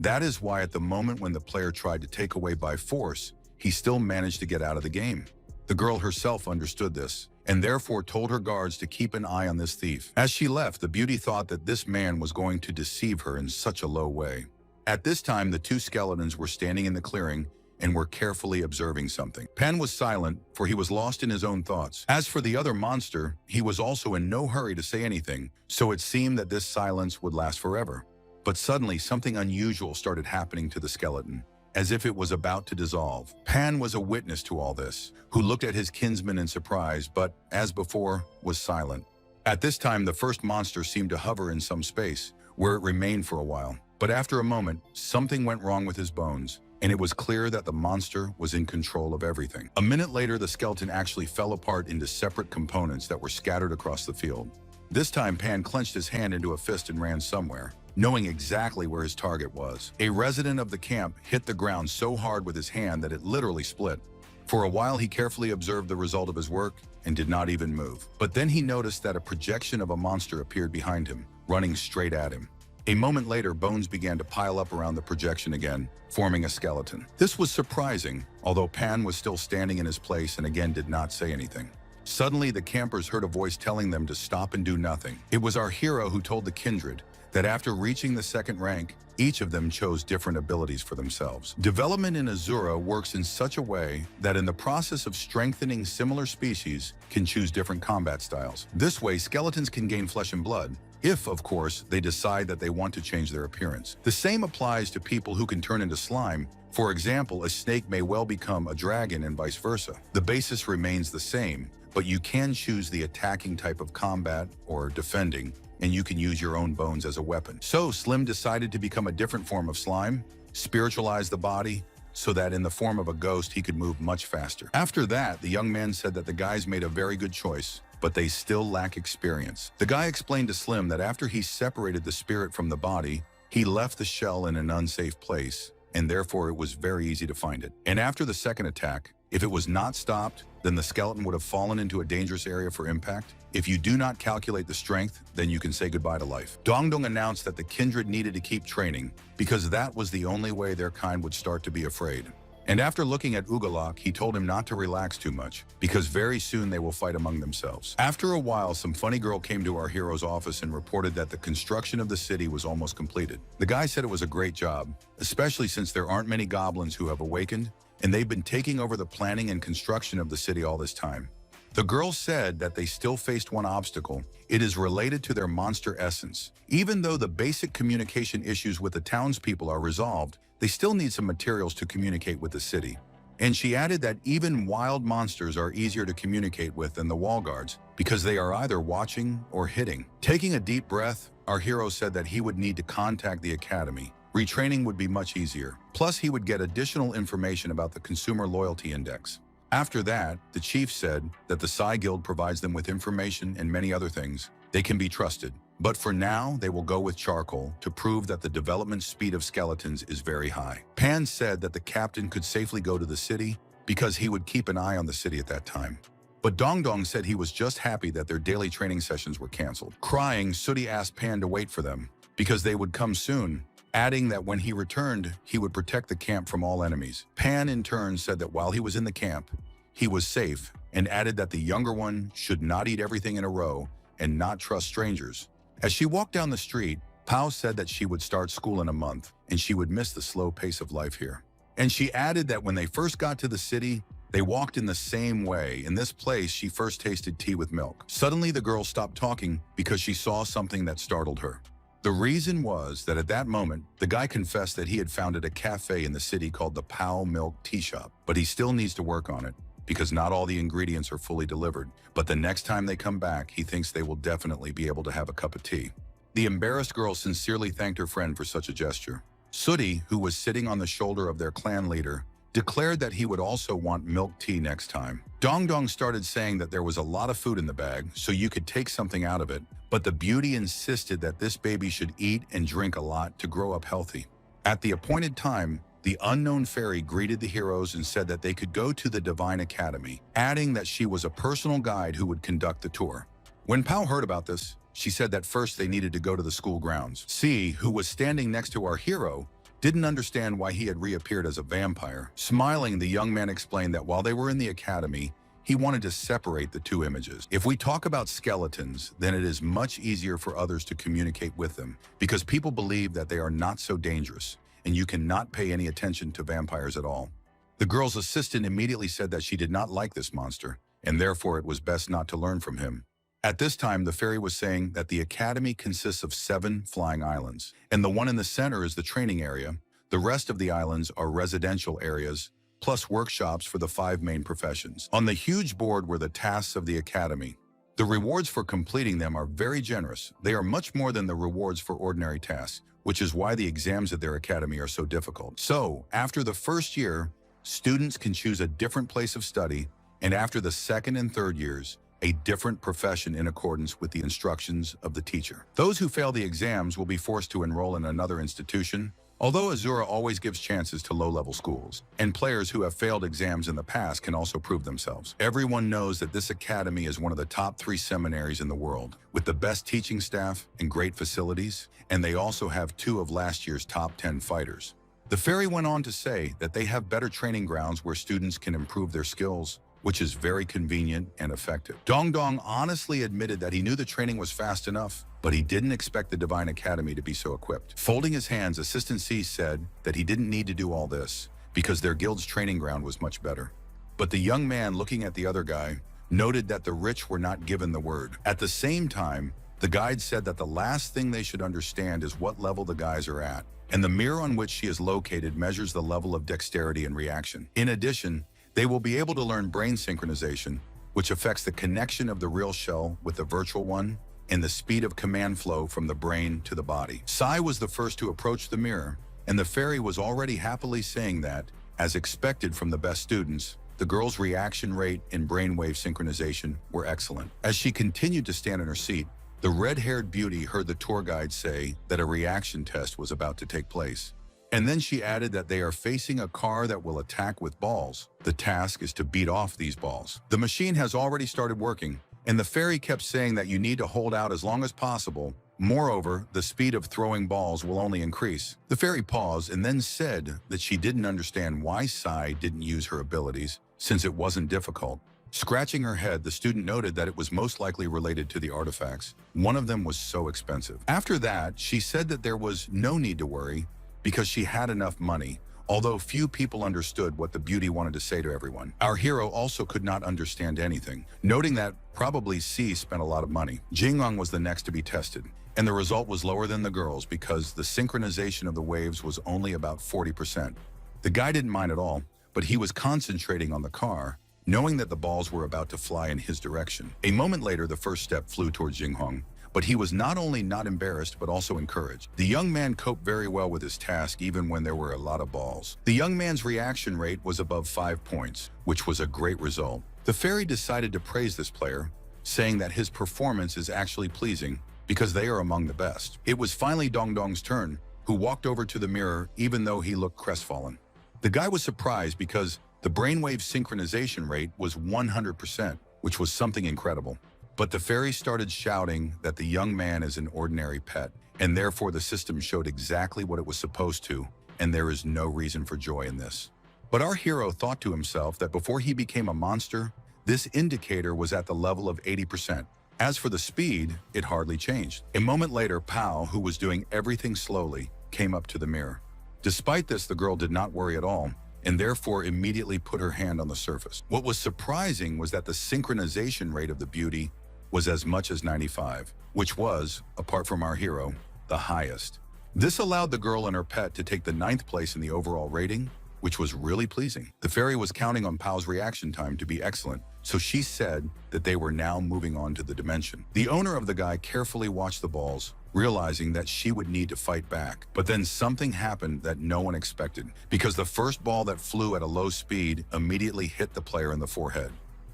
That is why at the moment when the player tried to take away by force, he still managed to get out of the game. The girl herself understood this and therefore told her guards to keep an eye on this thief. As she left, the beauty thought that this man was going to deceive her in such a low way. At this time, the two skeletons were standing in the clearing and were carefully observing something. Pan was silent, for he was lost in his own thoughts. As for the other monster, he was also in no hurry to say anything, so it seemed that this silence would last forever. But suddenly, something unusual started happening to the skeleton, as if it was about to dissolve. Pan was a witness to all this, who looked at his kinsman in surprise, but, as before, was silent. At this time, the first monster seemed to hover in some space, where it remained for a while. But after a moment, something went wrong with his bones, and it was clear that the monster was in control of everything. A minute later, the skeleton actually fell apart into separate components that were scattered across the field. This time, Pan clenched his hand into a fist and ran somewhere, knowing exactly where his target was. A resident of the camp hit the ground so hard with his hand that it literally split. For a while, he carefully observed the result of his work and did not even move. But then he noticed that a projection of a monster appeared behind him, running straight at him. A moment later, bones began to pile up around the projection again, forming a skeleton. This was surprising, although Pan was still standing in his place and again did not say anything. Suddenly, the campers heard a voice telling them to stop and do nothing. It was our hero who told the kindred that after reaching the second rank, each of them chose different abilities for themselves. Development in Azura works in such a way that in the process of strengthening similar species can choose different combat styles. This way, skeletons can gain flesh and blood, if, of course, they decide that they want to change their appearance. The same applies to people who can turn into slime. For example, a snake may well become a dragon and vice versa. The basis remains the same, but you can choose the attacking type of combat or defending, and you can use your own bones as a weapon. So Slim decided to become a different form of slime, spiritualize the body, so that in the form of a ghost he could move much faster. After that, the young man said that the guys made a very good choice, but they still lack experience. The guy explained to Slim that after he separated the spirit from the body, he left the shell in an unsafe place, and therefore it was very easy to find it. And after the second attack, if it was not stopped, then the skeleton would have fallen into a dangerous area for impact. If you do not calculate the strength, then you can say goodbye to life. Dongdong announced that the kindred needed to keep training because that was the only way their kind would start to be afraid. And after looking at Ugalok, he told him not to relax too much because very soon they will fight among themselves. After a while, some funny girl came to our hero's office and reported that the construction of the city was almost completed. The guy said it was a great job, especially since there aren't many goblins who have awakened, and they've been taking over the planning and construction of the city all this time. The girl said that they still faced one obstacle. It is related to their monster essence. Even though the basic communication issues with the townspeople are resolved, they still need some materials to communicate with the city. And she added that even wild monsters are easier to communicate with than the wall guards because they are either watching or hitting. Taking a deep breath, our hero said that he would need to contact the academy. Retraining would be much easier. Plus, he would get additional information about the Consumer Loyalty Index. After that, the chief said that the Psy Guild provides them with information and many other things. They can be trusted. But for now, they will go with charcoal to prove that the development speed of skeletons is very high. Pan said that the captain could safely go to the city because he would keep an eye on the city at that time. But Dongdong said he was just happy that their daily training sessions were canceled. Crying, Sooty asked Pan to wait for them because they would come soon, adding that when he returned, he would protect the camp from all enemies. Pan, in turn, said that while he was in the camp, he was safe, and added that the younger one should not eat everything in a row and not trust strangers. As she walked down the street, Pao said that she would start school in a month, and she would miss the slow pace of life here. And she added that when they first got to the city, they walked in the same way. In this place, she first tasted tea with milk. Suddenly, the girl stopped talking because she saw something that startled her. The reason was that at that moment, the guy confessed that he had founded a cafe in the city called the Pao Milk Tea Shop, but he still needs to work on it because not all the ingredients are fully delivered. But the next time they come back, he thinks they will definitely be able to have a cup of tea. The embarrassed girl sincerely thanked her friend for such a gesture. Sooty, who was sitting on the shoulder of their clan leader, declared that he would also want milk tea next time. Dongdong started saying that there was a lot of food in the bag, so you could take something out of it, but the beauty insisted that this baby should eat and drink a lot to grow up healthy. At the appointed time, the unknown fairy greeted the heroes and said that they could go to the Divine Academy, adding that she was a personal guide who would conduct the tour. When Pao heard about this, she said that first they needed to go to the school grounds. C, who was standing next to our hero, didn't understand why he had reappeared as a vampire. Smiling, the young man explained that while they were in the academy, he wanted to separate the two images. If we talk about skeletons, then it is much easier for others to communicate with them because people believe that they are not so dangerous and you cannot pay any attention to vampires at all. The girl's assistant immediately said that she did not like this monster and therefore it was best not to learn from him. At this time, the fairy was saying that the academy consists of 7 flying islands, and the one in the center is the training area. The rest of the islands are residential areas, plus workshops for the 5 main professions. On the huge board were the tasks of the academy. The rewards for completing them are very generous. They are much more than the rewards for ordinary tasks, which is why the exams at their academy are so difficult. So, after the first year, students can choose a different place of study, and after the second and third years, a different profession in accordance with the instructions of the teacher. Those who fail the exams will be forced to enroll in another institution, Although Azura always gives chances to low-level schools, and players who have failed exams in the past can also prove themselves. Everyone knows that this academy is one of the top 3 seminaries in the world, with the best teaching staff and great facilities, and they also have 2 of last year's top 10 fighters. The fairy went on to say that they have better training grounds where students can improve their skills, which is very convenient and effective. Dong Dong honestly admitted that he knew the training was fast enough, but he didn't expect the Divine Academy to be so equipped. Folding his hands, Assistant C said that he didn't need to do all this because their guild's training ground was much better. But the young man, looking at the other guy, noted that the rich were not given the word. At the same time, the guide said that the last thing they should understand is what level the guys are at, and the mirror on which she is located measures the level of dexterity and reaction. In addition, they will be able to learn brain synchronization, which affects the connection of the real shell with the virtual one and the speed of command flow from the brain to the body. Sai was the first to approach the mirror, and the fairy was already happily saying that, as expected from the best students, the girl's reaction rate and brainwave synchronization were excellent. As she continued to stand in her seat, the red-haired beauty heard the tour guide say that a reaction test was about to take place. And then she added that they are facing a car that will attack with balls. The task is to beat off these balls. The machine has already started working, and the fairy kept saying that you need to hold out as long as possible. Moreover, the speed of throwing balls will only increase. The fairy paused and then said that she didn't understand why Sai didn't use her abilities, since it wasn't difficult. Scratching her head, the student noted that it was most likely related to the artifacts. One of them was so expensive. After that, she said that there was no need to worry, because she had enough money, although few people understood what the beauty wanted to say to everyone. Our hero also could not understand anything, noting that probably C spent a lot of money. Jingyang was the next to be tested, and the result was lower than the girls because the synchronization of the waves was only about 40%. The guy didn't mind at all, but he was concentrating on the car, knowing that the balls were about to fly in his direction. A moment later, the first step flew towards Jinghong, but he was not only not embarrassed, but also encouraged. The young man coped very well with his task, even when there were a lot of balls. The young man's reaction rate was above 5 points, which was a great result. The fairy decided to praise this player, saying that his performance is actually pleasing because they are among the best. It was finally Dong Dong's turn, who walked over to the mirror even though he looked crestfallen. The guy was surprised because the brainwave synchronization rate was 100%, which was something incredible. But the fairy started shouting that the young man is an ordinary pet, and therefore the system showed exactly what it was supposed to, and there is no reason for joy in this. But our hero thought to himself that before he became a monster, this indicator was at the level of 80%. As for the speed, it hardly changed. A moment later, Pao, who was doing everything slowly, came up to the mirror. Despite this, the girl did not worry at all, and therefore immediately put her hand on the surface. What was surprising was that the synchronization rate of the beauty was as much as 95, which was, apart from our hero, the highest. This allowed the girl and her pet to take the 9th place in the overall rating, which was really pleasing. The fairy was counting on Pao's reaction time to be excellent, so she said that they were now moving on to the dimension. The owner of the guy carefully watched the balls, realizing that she would need to fight back. But then something happened that no one expected, because the first ball that flew at a low speed immediately hit the player in the forehead.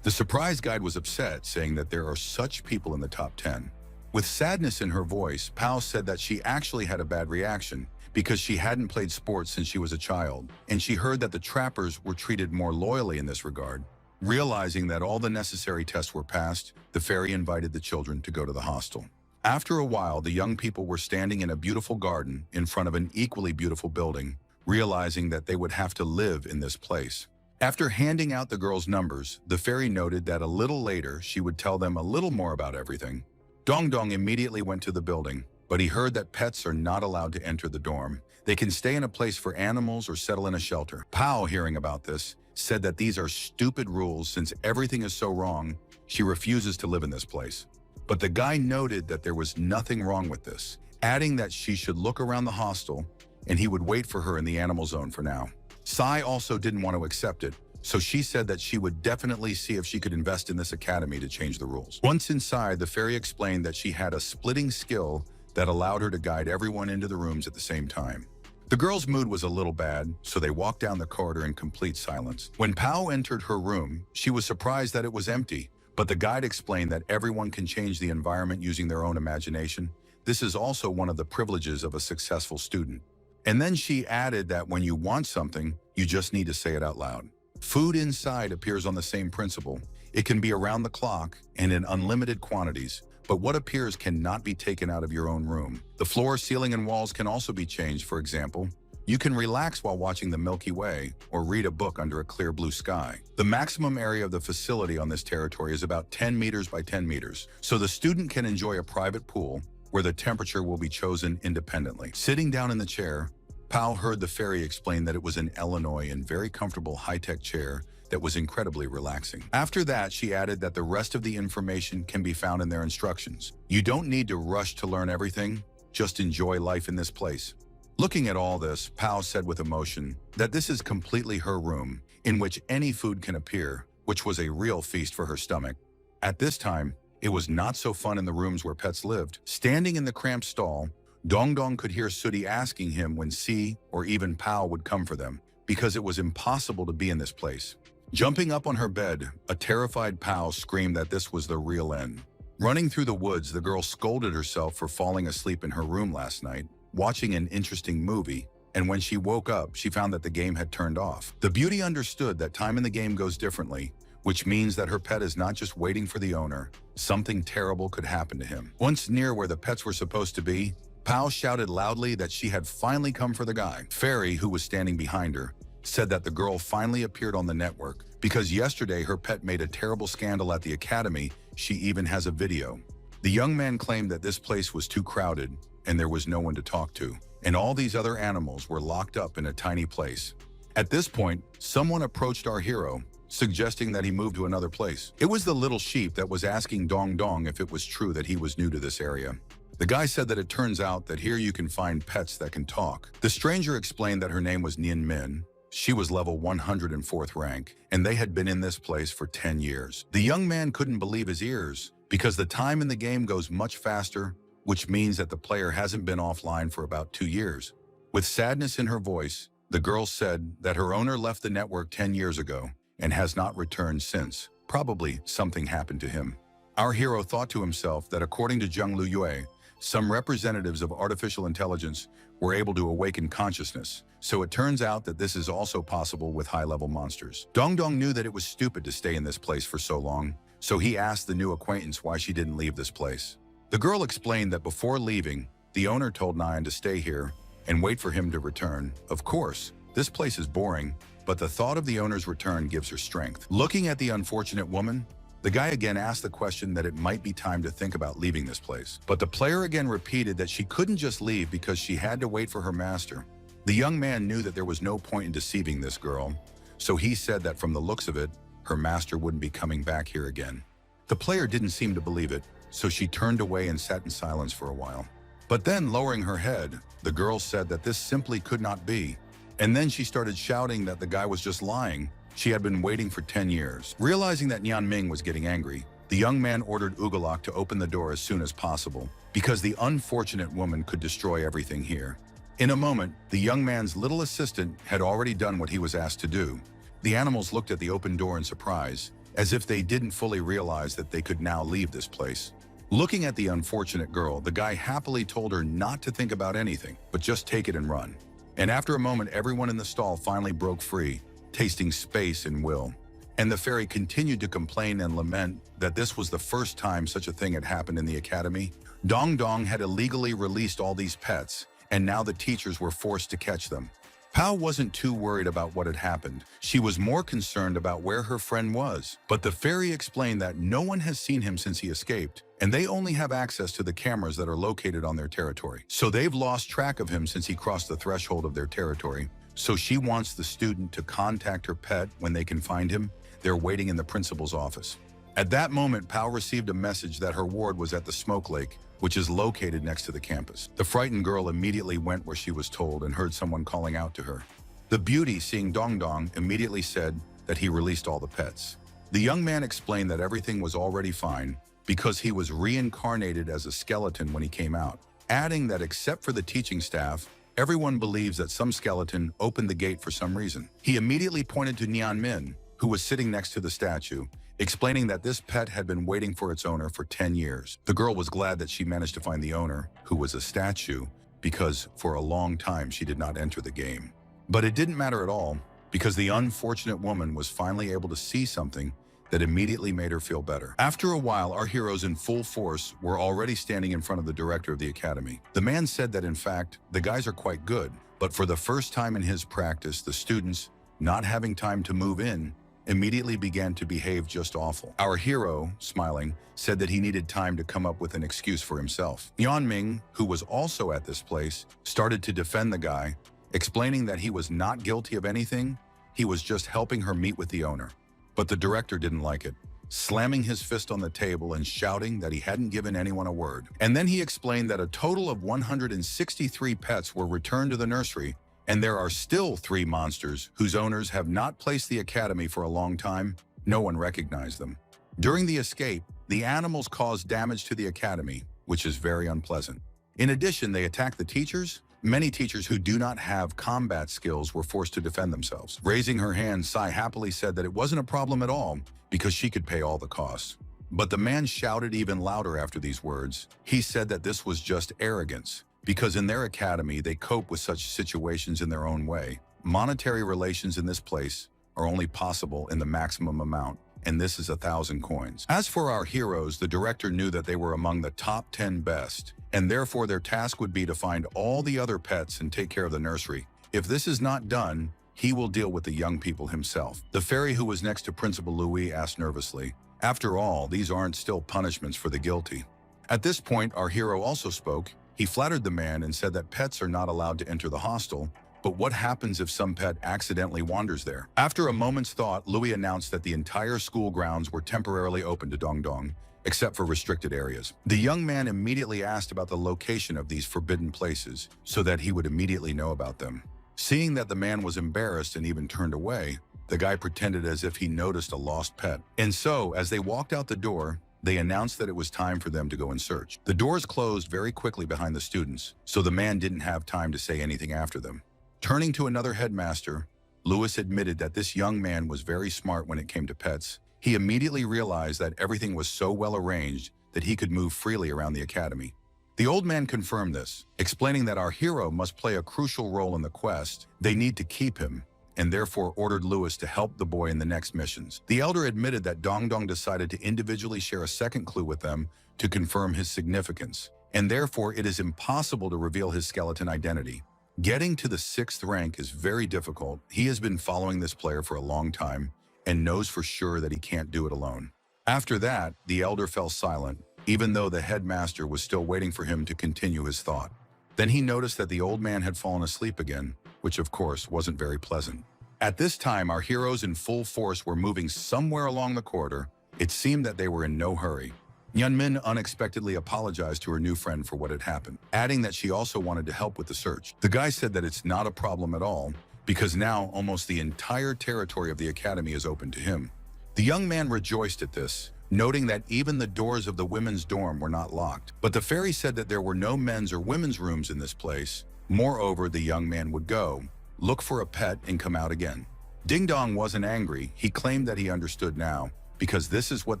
The surprise guide was upset, saying that there are such people in the top 10. With sadness in her voice, Pao said that she actually had a bad reaction because she hadn't played sports since she was a child, and she heard that the trappers were treated more loyally in this regard. Realizing that all the necessary tests were passed, the fairy invited the children to go to the hostel. After a while, the young people were standing in a beautiful garden in front of an equally beautiful building, realizing that they would have to live in this place. After handing out the girls' numbers, the fairy noted that a little later she would tell them a little more about everything. Dong Dong immediately went to the building, but he heard that pets are not allowed to enter the dorm. They can stay in a place for animals or settle in a shelter. Pao, hearing about this, said that these are stupid rules since everything is so wrong, she refuses to live in this place. But the guy noted that there was nothing wrong with this, adding that she should look around the hostel and he would wait for her in the animal zone for now. Sai also didn't want to accept it, so she said that she would definitely see if she could invest in this academy to change the rules. Once inside, the fairy explained that she had a splitting skill that allowed her to guide everyone into the rooms at the same time. The girl's mood was a little bad, so they walked down the corridor in complete silence. When Pao entered her room, she was surprised that it was empty, but the guide explained that everyone can change the environment using their own imagination. This is also one of the privileges of a successful student. And then she added that when you want something, you just need to say it out loud. Food inside appears on the same principle. It can be around the clock and in unlimited quantities, but what appears cannot be taken out of your own room. The floor, ceiling, and walls can also be changed. For example, you can relax while watching the Milky Way or read a book under a clear blue sky. The maximum area of the facility on this territory is about 10 meters by 10 meters, so the student can enjoy a private pool where the temperature will be chosen independently. Sitting down in the chair, Pao heard the fairy explain that it was an Illinois and very comfortable high-tech chair that was incredibly relaxing. After that, she added that the rest of the information can be found in their instructions. You don't need to rush to learn everything, just enjoy life in this place. Looking at all this, Pao said with emotion that this is completely her room, in which any food can appear, which was a real feast for her stomach. At this time, it was not so fun in the rooms where pets lived. Standing in the cramped stall, Dong Dong could hear Sooty asking him when Si or even Pao would come for them, because it was impossible to be in this place. Jumping up on her bed, a terrified Pao screamed that this was the real end. Running through the woods, the girl scolded herself for falling asleep in her room last night, watching an interesting movie, and when she woke up, she found that the game had turned off. The beauty understood that time in the game goes differently, which means that her pet is not just waiting for the owner. Something terrible could happen to him. Once near where the pets were supposed to be, Pao shouted loudly that she had finally come for the guy. Fairy, who was standing behind her, said that the girl finally appeared on the network because yesterday her pet made a terrible scandal at the academy. She even has a video. The young man claimed that this place was too crowded and there was no one to talk to, and all these other animals were locked up in a tiny place. At this point, someone approached our hero, suggesting that he move to another place. It was the little sheep that was asking Dong Dong if it was true that he was new to this area. The guy said that it turns out that here you can find pets that can talk. The stranger explained that her name was Nian Min. She was level 104th rank, and they had been in this place for 10 years. The young man couldn't believe his ears, because the time in the game goes much faster, which means that the player hasn't been offline for about 2 years. With sadness in her voice, the girl said that her owner left the network 10 years ago and has not returned since. Probably something happened to him. Our hero thought to himself that according to Zheng Luyue, some representatives of artificial intelligence were able to awaken consciousness, so it turns out that this is also possible with high-level monsters. Dong Dong knew that it was stupid to stay in this place for so long, so he asked the new acquaintance why she didn't leave this place. The girl explained that before leaving, the owner told Nyan to stay here and wait for him to return. Of course, this place is boring, but the thought of the owner's return gives her strength. Looking at the unfortunate woman, the guy again asked the question that it might be time to think about leaving this place. But the player again repeated that she couldn't just leave because she had to wait for her master. The young man knew that there was no point in deceiving this girl, so he said that from the looks of it, her master wouldn't be coming back here again. The player didn't seem to believe it, so she turned away and sat in silence for a while. But then, lowering her head, the girl said that this simply could not be. And then she started shouting that the guy was just lying. She had been waiting for 10 years. Realizing that Nian Ming was getting angry, the young man ordered Ugalak to open the door as soon as possible, because the unfortunate woman could destroy everything here. In a moment, the young man's little assistant had already done what he was asked to do. The animals looked at the open door in surprise, as if they didn't fully realize that they could now leave this place. Looking at the unfortunate girl, the guy happily told her not to think about anything, but just take it and run. And after a moment, everyone in the stall finally broke free, tasting space and will. And the fairy continued to complain and lament that this was the first time such a thing had happened in the academy. Dong Dong had illegally released all these pets, and now the teachers were forced to catch them. Pao wasn't too worried about what had happened. She was more concerned about where her friend was. But the fairy explained that no one has seen him since he escaped, and they only have access to the cameras that are located on their territory. So they've lost track of him since he crossed the threshold of their territory. So she wants the student to contact her pet when they can find him. They're waiting in the principal's office. At that moment, Pao received a message that her ward was at the smoke lake, which is located next to the campus. The frightened girl immediately went where she was told and heard someone calling out to her. The beauty, seeing Dong Dong, immediately said that he released all the pets. The young man explained that everything was already fine because he was reincarnated as a skeleton when he came out, adding that except for the teaching staff, everyone believes that some skeleton opened the gate for some reason. He immediately pointed to Nian Min, who was sitting next to the statue, explaining that this pet had been waiting for its owner for 10 years. The girl was glad that she managed to find the owner, who was a statue, because for a long time she did not enter the game. But it didn't matter at all, because the unfortunate woman was finally able to see something that immediately made her feel better. After a while, our heroes in full force were already standing in front of the director of the academy. The man said that in fact, the guys are quite good, but for the first time in his practice, the students, not having time to move in, immediately began to behave just awful. Our hero, smiling, said that he needed time to come up with an excuse for himself. Yeonming, who was also at this place, started to defend the guy, explaining that he was not guilty of anything, he was just helping her meet with the owner. But the director didn't like it, slamming his fist on the table and shouting that he hadn't given anyone a word. And then he explained that a total of 163 pets were returned to the nursery, and there are still 3 monsters whose owners have not placed the academy for a long time. No one recognized them. During the escape, the animals caused damage to the academy, which is very unpleasant. In addition, they attacked the teachers. Many teachers who do not have combat skills were forced to defend themselves. Raising her hand, Sai happily said that it wasn't a problem at all because she could pay all the costs. But the man shouted even louder after these words. He said that this was just arrogance, because in their academy, they cope with such situations in their own way. Monetary relations in this place are only possible in the maximum amount, and this is 1,000 coins. As for our heroes, the director knew that they were among the top 10 best, and therefore their task would be to find all the other pets and take care of the nursery. If this is not done, he will deal with the young people himself. The fairy who was next to Principal Louis asked nervously, "After all, these aren't still punishments for the guilty?" At this point, our hero also spoke. He flattered the man and said that pets are not allowed to enter the hostel, but what happens if some pet accidentally wanders there? After a moment's thought, Louis announced that the entire school grounds were temporarily open to Dongdong, except for restricted areas. The young man immediately asked about the location of these forbidden places, so that he would immediately know about them. Seeing that the man was embarrassed and even turned away, the guy pretended as if he noticed a lost pet. And so, as they walked out the door, they announced that it was time for them to go in search. The doors closed very quickly behind the students, so the man didn't have time to say anything after them. Turning to another headmaster, Louis admitted that this young man was very smart when it came to pets. He immediately realized that everything was so well arranged that he could move freely around the academy. The old man confirmed this, explaining that our hero must play a crucial role in the quest. They need to keep him, and therefore ordered Louis to help the boy in the next missions. The elder admitted that Dongdong decided to individually share a second clue with them to confirm his significance, and therefore it is impossible to reveal his skeleton identity. Getting to the 6th rank is very difficult. He has been following this player for a long time and knows for sure that he can't do it alone. After that, the elder fell silent, even though the headmaster was still waiting for him to continue his thought. Then he noticed that the old man had fallen asleep again, which of course wasn't very pleasant. At this time, our heroes in full force were moving somewhere along the corridor. It seemed that they were in no hurry. Yeonmin unexpectedly apologized to her new friend for what had happened, adding that she also wanted to help with the search. The guy said that it's not a problem at all, because now almost the entire territory of the academy is open to him. The young man rejoiced at this, noting that even the doors of the women's dorm were not locked. But the fairy said that there were no men's or women's rooms in this place. Moreover, the young man would go, look for a pet, and come out again. Ding Dong wasn't angry. He claimed that he understood now, because this is what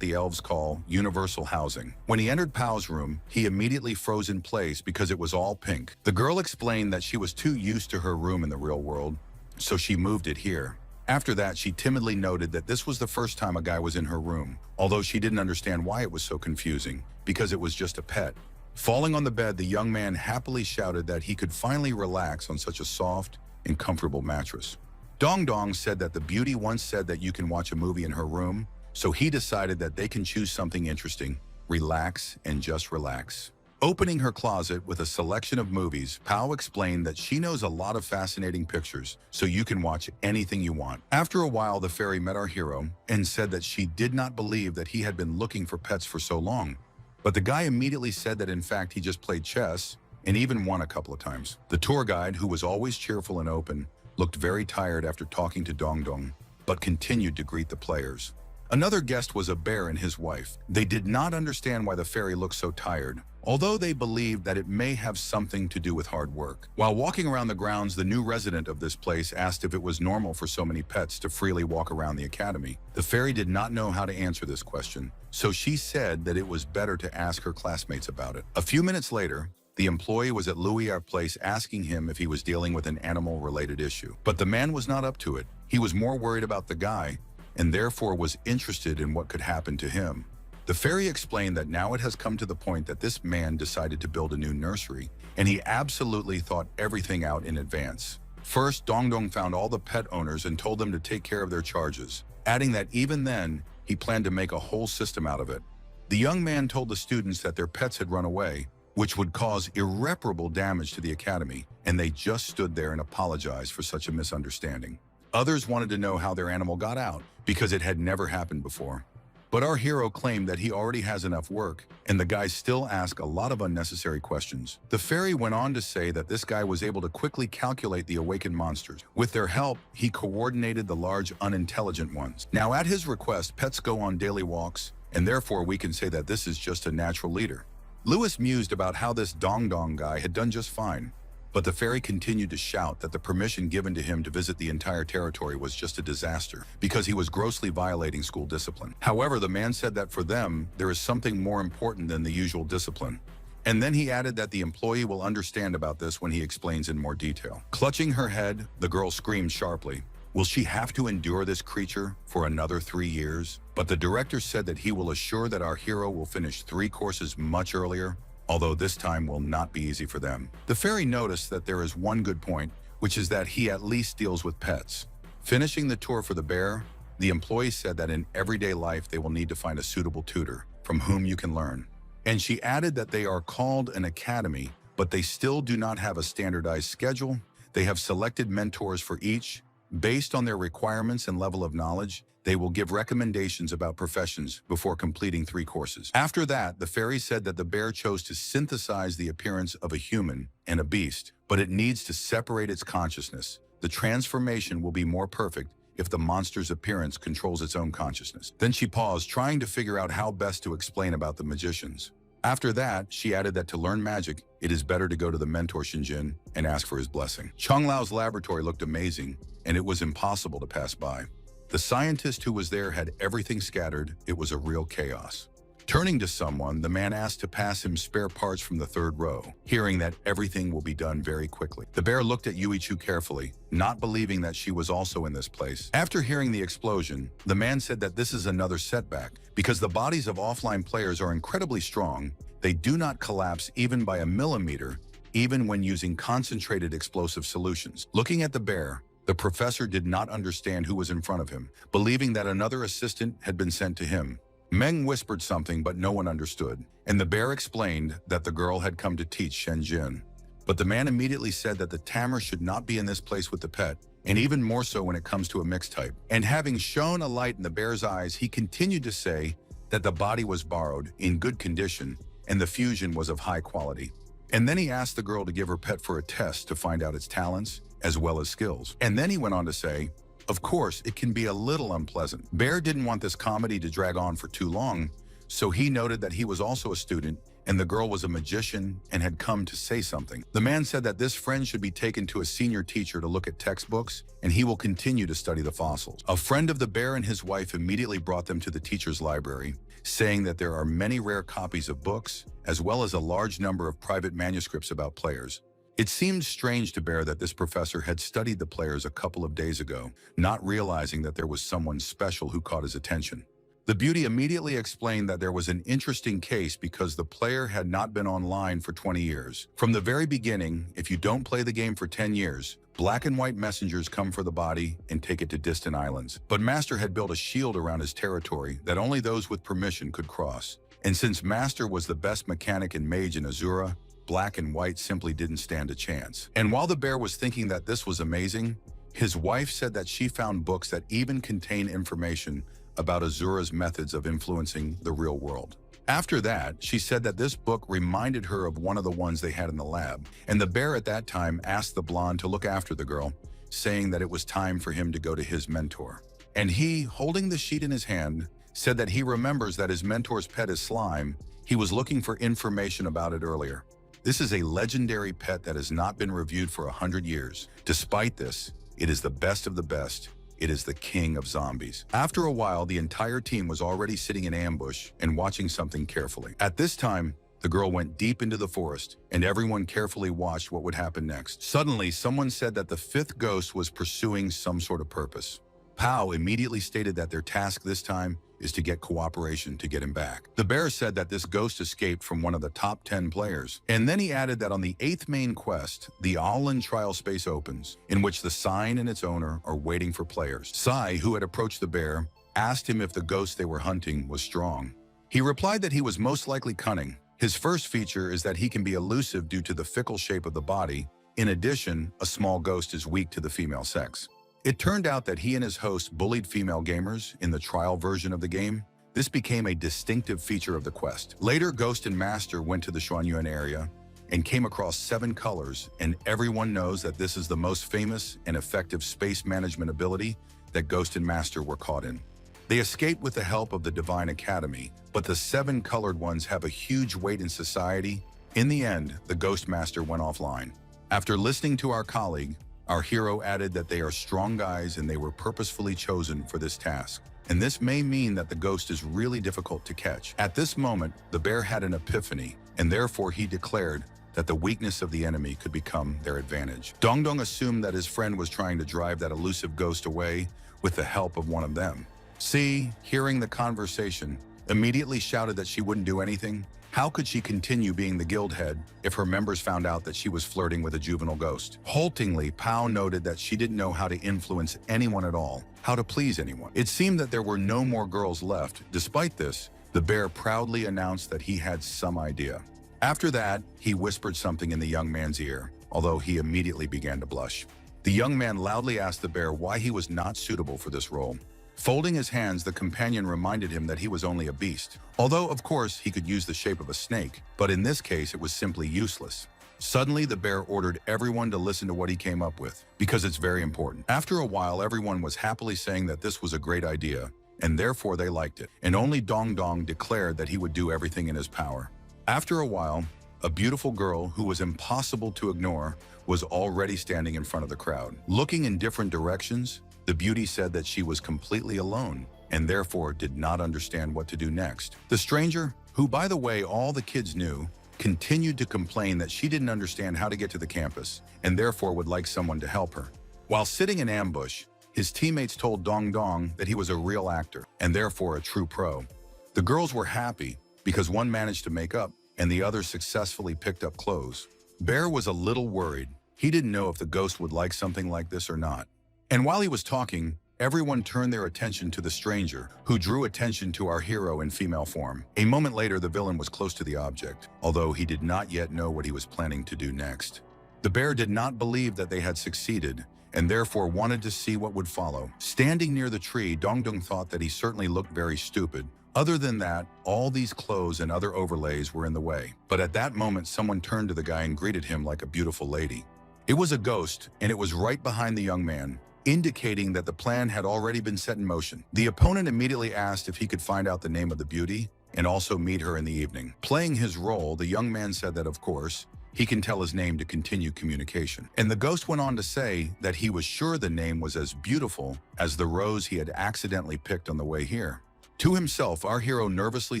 the elves call universal housing. When he entered Pao's room, he immediately froze in place because it was all pink. The girl explained that she was too used to her room in the real world, so she moved it here. After that, she timidly noted that this was the first time a guy was in her room, although she didn't understand why it was so confusing, because it was just a pet. Falling on the bed, the young man happily shouted that he could finally relax on such a soft and comfortable mattress. Dong Dong said that the beauty once said that you can watch a movie in her room, so he decided that they can choose something interesting, relax, and just relax. Opening her closet with a selection of movies, Pao explained that she knows a lot of fascinating pictures, so you can watch anything you want. After a while, the fairy met our hero and said that she did not believe that he had been looking for pets for so long. But the guy immediately said that in fact he just played chess and even won a couple of times. The tour guide, who was always cheerful and open, looked very tired after talking to Dong Dong, but continued to greet the players. Another guest was a bear and his wife. They did not understand why the fairy looked so tired, although they believed that it may have something to do with hard work. While walking around the grounds, the new resident of this place asked if it was normal for so many pets to freely walk around the academy. The fairy did not know how to answer this question, so she said that it was better to ask her classmates about it. A few minutes later, The employee was at Louis' place asking him if he was dealing with an animal-related issue. But the man was not up to it. He was more worried about the guy, and therefore was interested in what could happen to him. The fairy explained that now it has come to the point that this man decided to build a new nursery, and he absolutely thought everything out in advance. First, Dongdong found all the pet owners and told them to take care of their charges, adding that even then, he planned to make a whole system out of it. The young man told the students that their pets had run away, which would cause irreparable damage to the academy, and they just stood there and apologized for such a misunderstanding. Others wanted to know how their animal got out, because it had never happened before. But our hero claimed that he already has enough work, and the guys still ask a lot of unnecessary questions. The fairy went on to say that this guy was able to quickly calculate the awakened monsters. With their help, he coordinated the large unintelligent ones. Now at his request, pets go on daily walks, and therefore we can say that this is just a natural leader. Lewis mused about how this Dongdong guy had done just fine, but the fairy continued to shout that the permission given to him to visit the entire territory was just a disaster because he was grossly violating school discipline. However, the man said that for them, there is something more important than the usual discipline. And then he added that the employee will understand about this when he explains in more detail. Clutching her head, the girl screamed sharply, "Will she have to endure this creature for another 3 years?" But the director said that he will assure that our hero will finish 3 courses much earlier, although this time will not be easy for them. The fairy noticed that there is one good point, which is that he at least deals with pets. Finishing the tour for the bear, the employee said that in everyday life they will need to find a suitable tutor from whom you can learn. And she added that they are called an academy, but they still do not have a standardized schedule. They have selected mentors for each. Based on their requirements and level of knowledge, they will give recommendations about professions before completing 3 courses. After that, the fairy said that the bear chose to synthesize the appearance of a human and a beast, but it needs to separate its consciousness. The transformation will be more perfect if the monster's appearance controls its own consciousness. Then she paused, trying to figure out how best to explain about the magicians. After that, she added that to learn magic, it is better to go to the mentor Shinjin and ask for his blessing. Chong Lao's laboratory looked amazing, and it was impossible to pass by. The scientist who was there had everything scattered. It was a real chaos. Turning to someone, the man asked to pass him spare parts from the 3rd row, hearing that everything will be done very quickly. The bear looked at Yuichu carefully, not believing that she was also in this place. After hearing the explosion, the man said that this is another setback. Because the bodies of offline players are incredibly strong, they do not collapse even by a millimeter, even when using concentrated explosive solutions. Looking at the bear, the professor did not understand who was in front of him, believing that another assistant had been sent to him. Meng whispered something, but no one understood, and the bear explained that the girl had come to teach Shenjin. But the man immediately said that the tamer should not be in this place with the pet, and even more so when it comes to a mixed type. And having shown a light in the bear's eyes, he continued to say that the body was borrowed, in good condition, and the fusion was of high quality. And then he asked the girl to give her pet for a test to find out its talents, as well as skills. And then he went on to say, of course, it can be a little unpleasant. Bear didn't want this comedy to drag on for too long, so he noted that he was also a student, and the girl was a magician and had come to say something. The man said that this friend should be taken to a senior teacher to look at textbooks, and he will continue to study the fossils. A friend of the bear and his wife immediately brought them to the teacher's library, saying that there are many rare copies of books, as well as a large number of private manuscripts about players. It seemed strange to Bear that this professor had studied the players a couple of days ago, not realizing that there was someone special who caught his attention. The beauty immediately explained that there was an interesting case because the player had not been online for 20 years. From the very beginning, if you don't play the game for 10 years, black and white messengers come for the body and take it to distant islands. But Master had built a shield around his territory that only those with permission could cross. And since Master was the best mechanic and mage in Azura, black and white simply didn't stand a chance. And while the bear was thinking that this was amazing, his wife said that she found books that even contain information about Azura's methods of influencing the real world. After that, she said that this book reminded her of one of the ones they had in the lab, and the bear at that time asked the blonde to look after the girl, saying that it was time for him to go to his mentor. And he, holding the sheet in his hand, said that he remembers that his mentor's pet is slime. He was looking for information about it earlier. This is a legendary pet that has not been reviewed for 100 years. Despite this, it is the best of the best. It is the king of zombies. After a while, the entire team was already sitting in ambush and watching something carefully. At this time, the girl went deep into the forest, and everyone carefully watched what would happen next. Suddenly, someone said that the fifth ghost was pursuing some sort of purpose. Pow immediately stated that their task this time is to get cooperation to get him back. The bear said that this ghost escaped from one of the top 10 players. And then he added that on the 8th main quest, the All-in trial space opens, in which the sign and its owner are waiting for players. Sai, who had approached the bear, asked him if the ghost they were hunting was strong. He replied that he was most likely cunning. His first feature is that he can be elusive due to the fickle shape of the body. In addition, a small ghost is weak to the female sex. It turned out that he and his host bullied female gamers in the trial version of the game. This became a distinctive feature of the quest. Later, Ghost and Master went to the Xuanyuan area and came across 7 colors, and everyone knows that this is the most famous and effective space management ability that Ghost and Master were caught in. They escaped with the help of the Divine Academy, but the 7 colored ones have a huge weight in society. In the end, the Ghost Master went offline. After listening to our colleague, our hero added that they are strong guys and they were purposefully chosen for this task. And this may mean that the ghost is really difficult to catch. At this moment, the bear had an epiphany, and therefore he declared that the weakness of the enemy could become their advantage. Dongdong assumed that his friend was trying to drive that elusive ghost away with the help of one of them. C, hearing the conversation, immediately shouted that she wouldn't do anything. How could she continue being the guild head if her members found out that she was flirting with a juvenile ghost? Haltingly, Pao noted that she didn't know how to influence anyone at all, how to please anyone. It seemed that there were no more girls left. Despite this, the bear proudly announced that he had some idea. After that, he whispered something in the young man's ear, although he immediately began to blush. The young man loudly asked the bear why he was not suitable for this role. Folding his hands, the companion reminded him that he was only a beast. Although, of course, he could use the shape of a snake, but in this case, it was simply useless. Suddenly, the bear ordered everyone to listen to what he came up with, because it's very important. After a while, everyone was happily saying that this was a great idea, and therefore they liked it. And only Dong Dong declared that he would do everything in his power. After a while, a beautiful girl who was impossible to ignore was already standing in front of the crowd. Looking in different directions, the beauty said that she was completely alone and therefore did not understand what to do next. The stranger, who by the way all the kids knew, continued to complain that she didn't understand how to get to the campus and therefore would like someone to help her. While sitting in ambush, his teammates told Dong Dong that he was a real actor and therefore a true pro. The girls were happy because one managed to make up and the other successfully picked up clothes. Bear was a little worried. He didn't know if the ghost would like something like this or not. And while he was talking, everyone turned their attention to the stranger, who drew attention to our hero in female form. A moment later, the villain was close to the object, although he did not yet know what he was planning to do next. The bear did not believe that they had succeeded, and therefore wanted to see what would follow. Standing near the tree, Dongdong thought that he certainly looked very stupid. Other than that, all these clothes and other overlays were in the way. But at that moment, someone turned to the guy and greeted him like a beautiful lady. It was a ghost, and it was right behind the young man, indicating that the plan had already been set in motion. The opponent immediately asked if he could find out the name of the beauty and also meet her in the evening. Playing his role, the young man said that, of course, he can tell his name to continue communication. And the ghost went on to say that he was sure the name was as beautiful as the rose he had accidentally picked on the way here. To himself, our hero nervously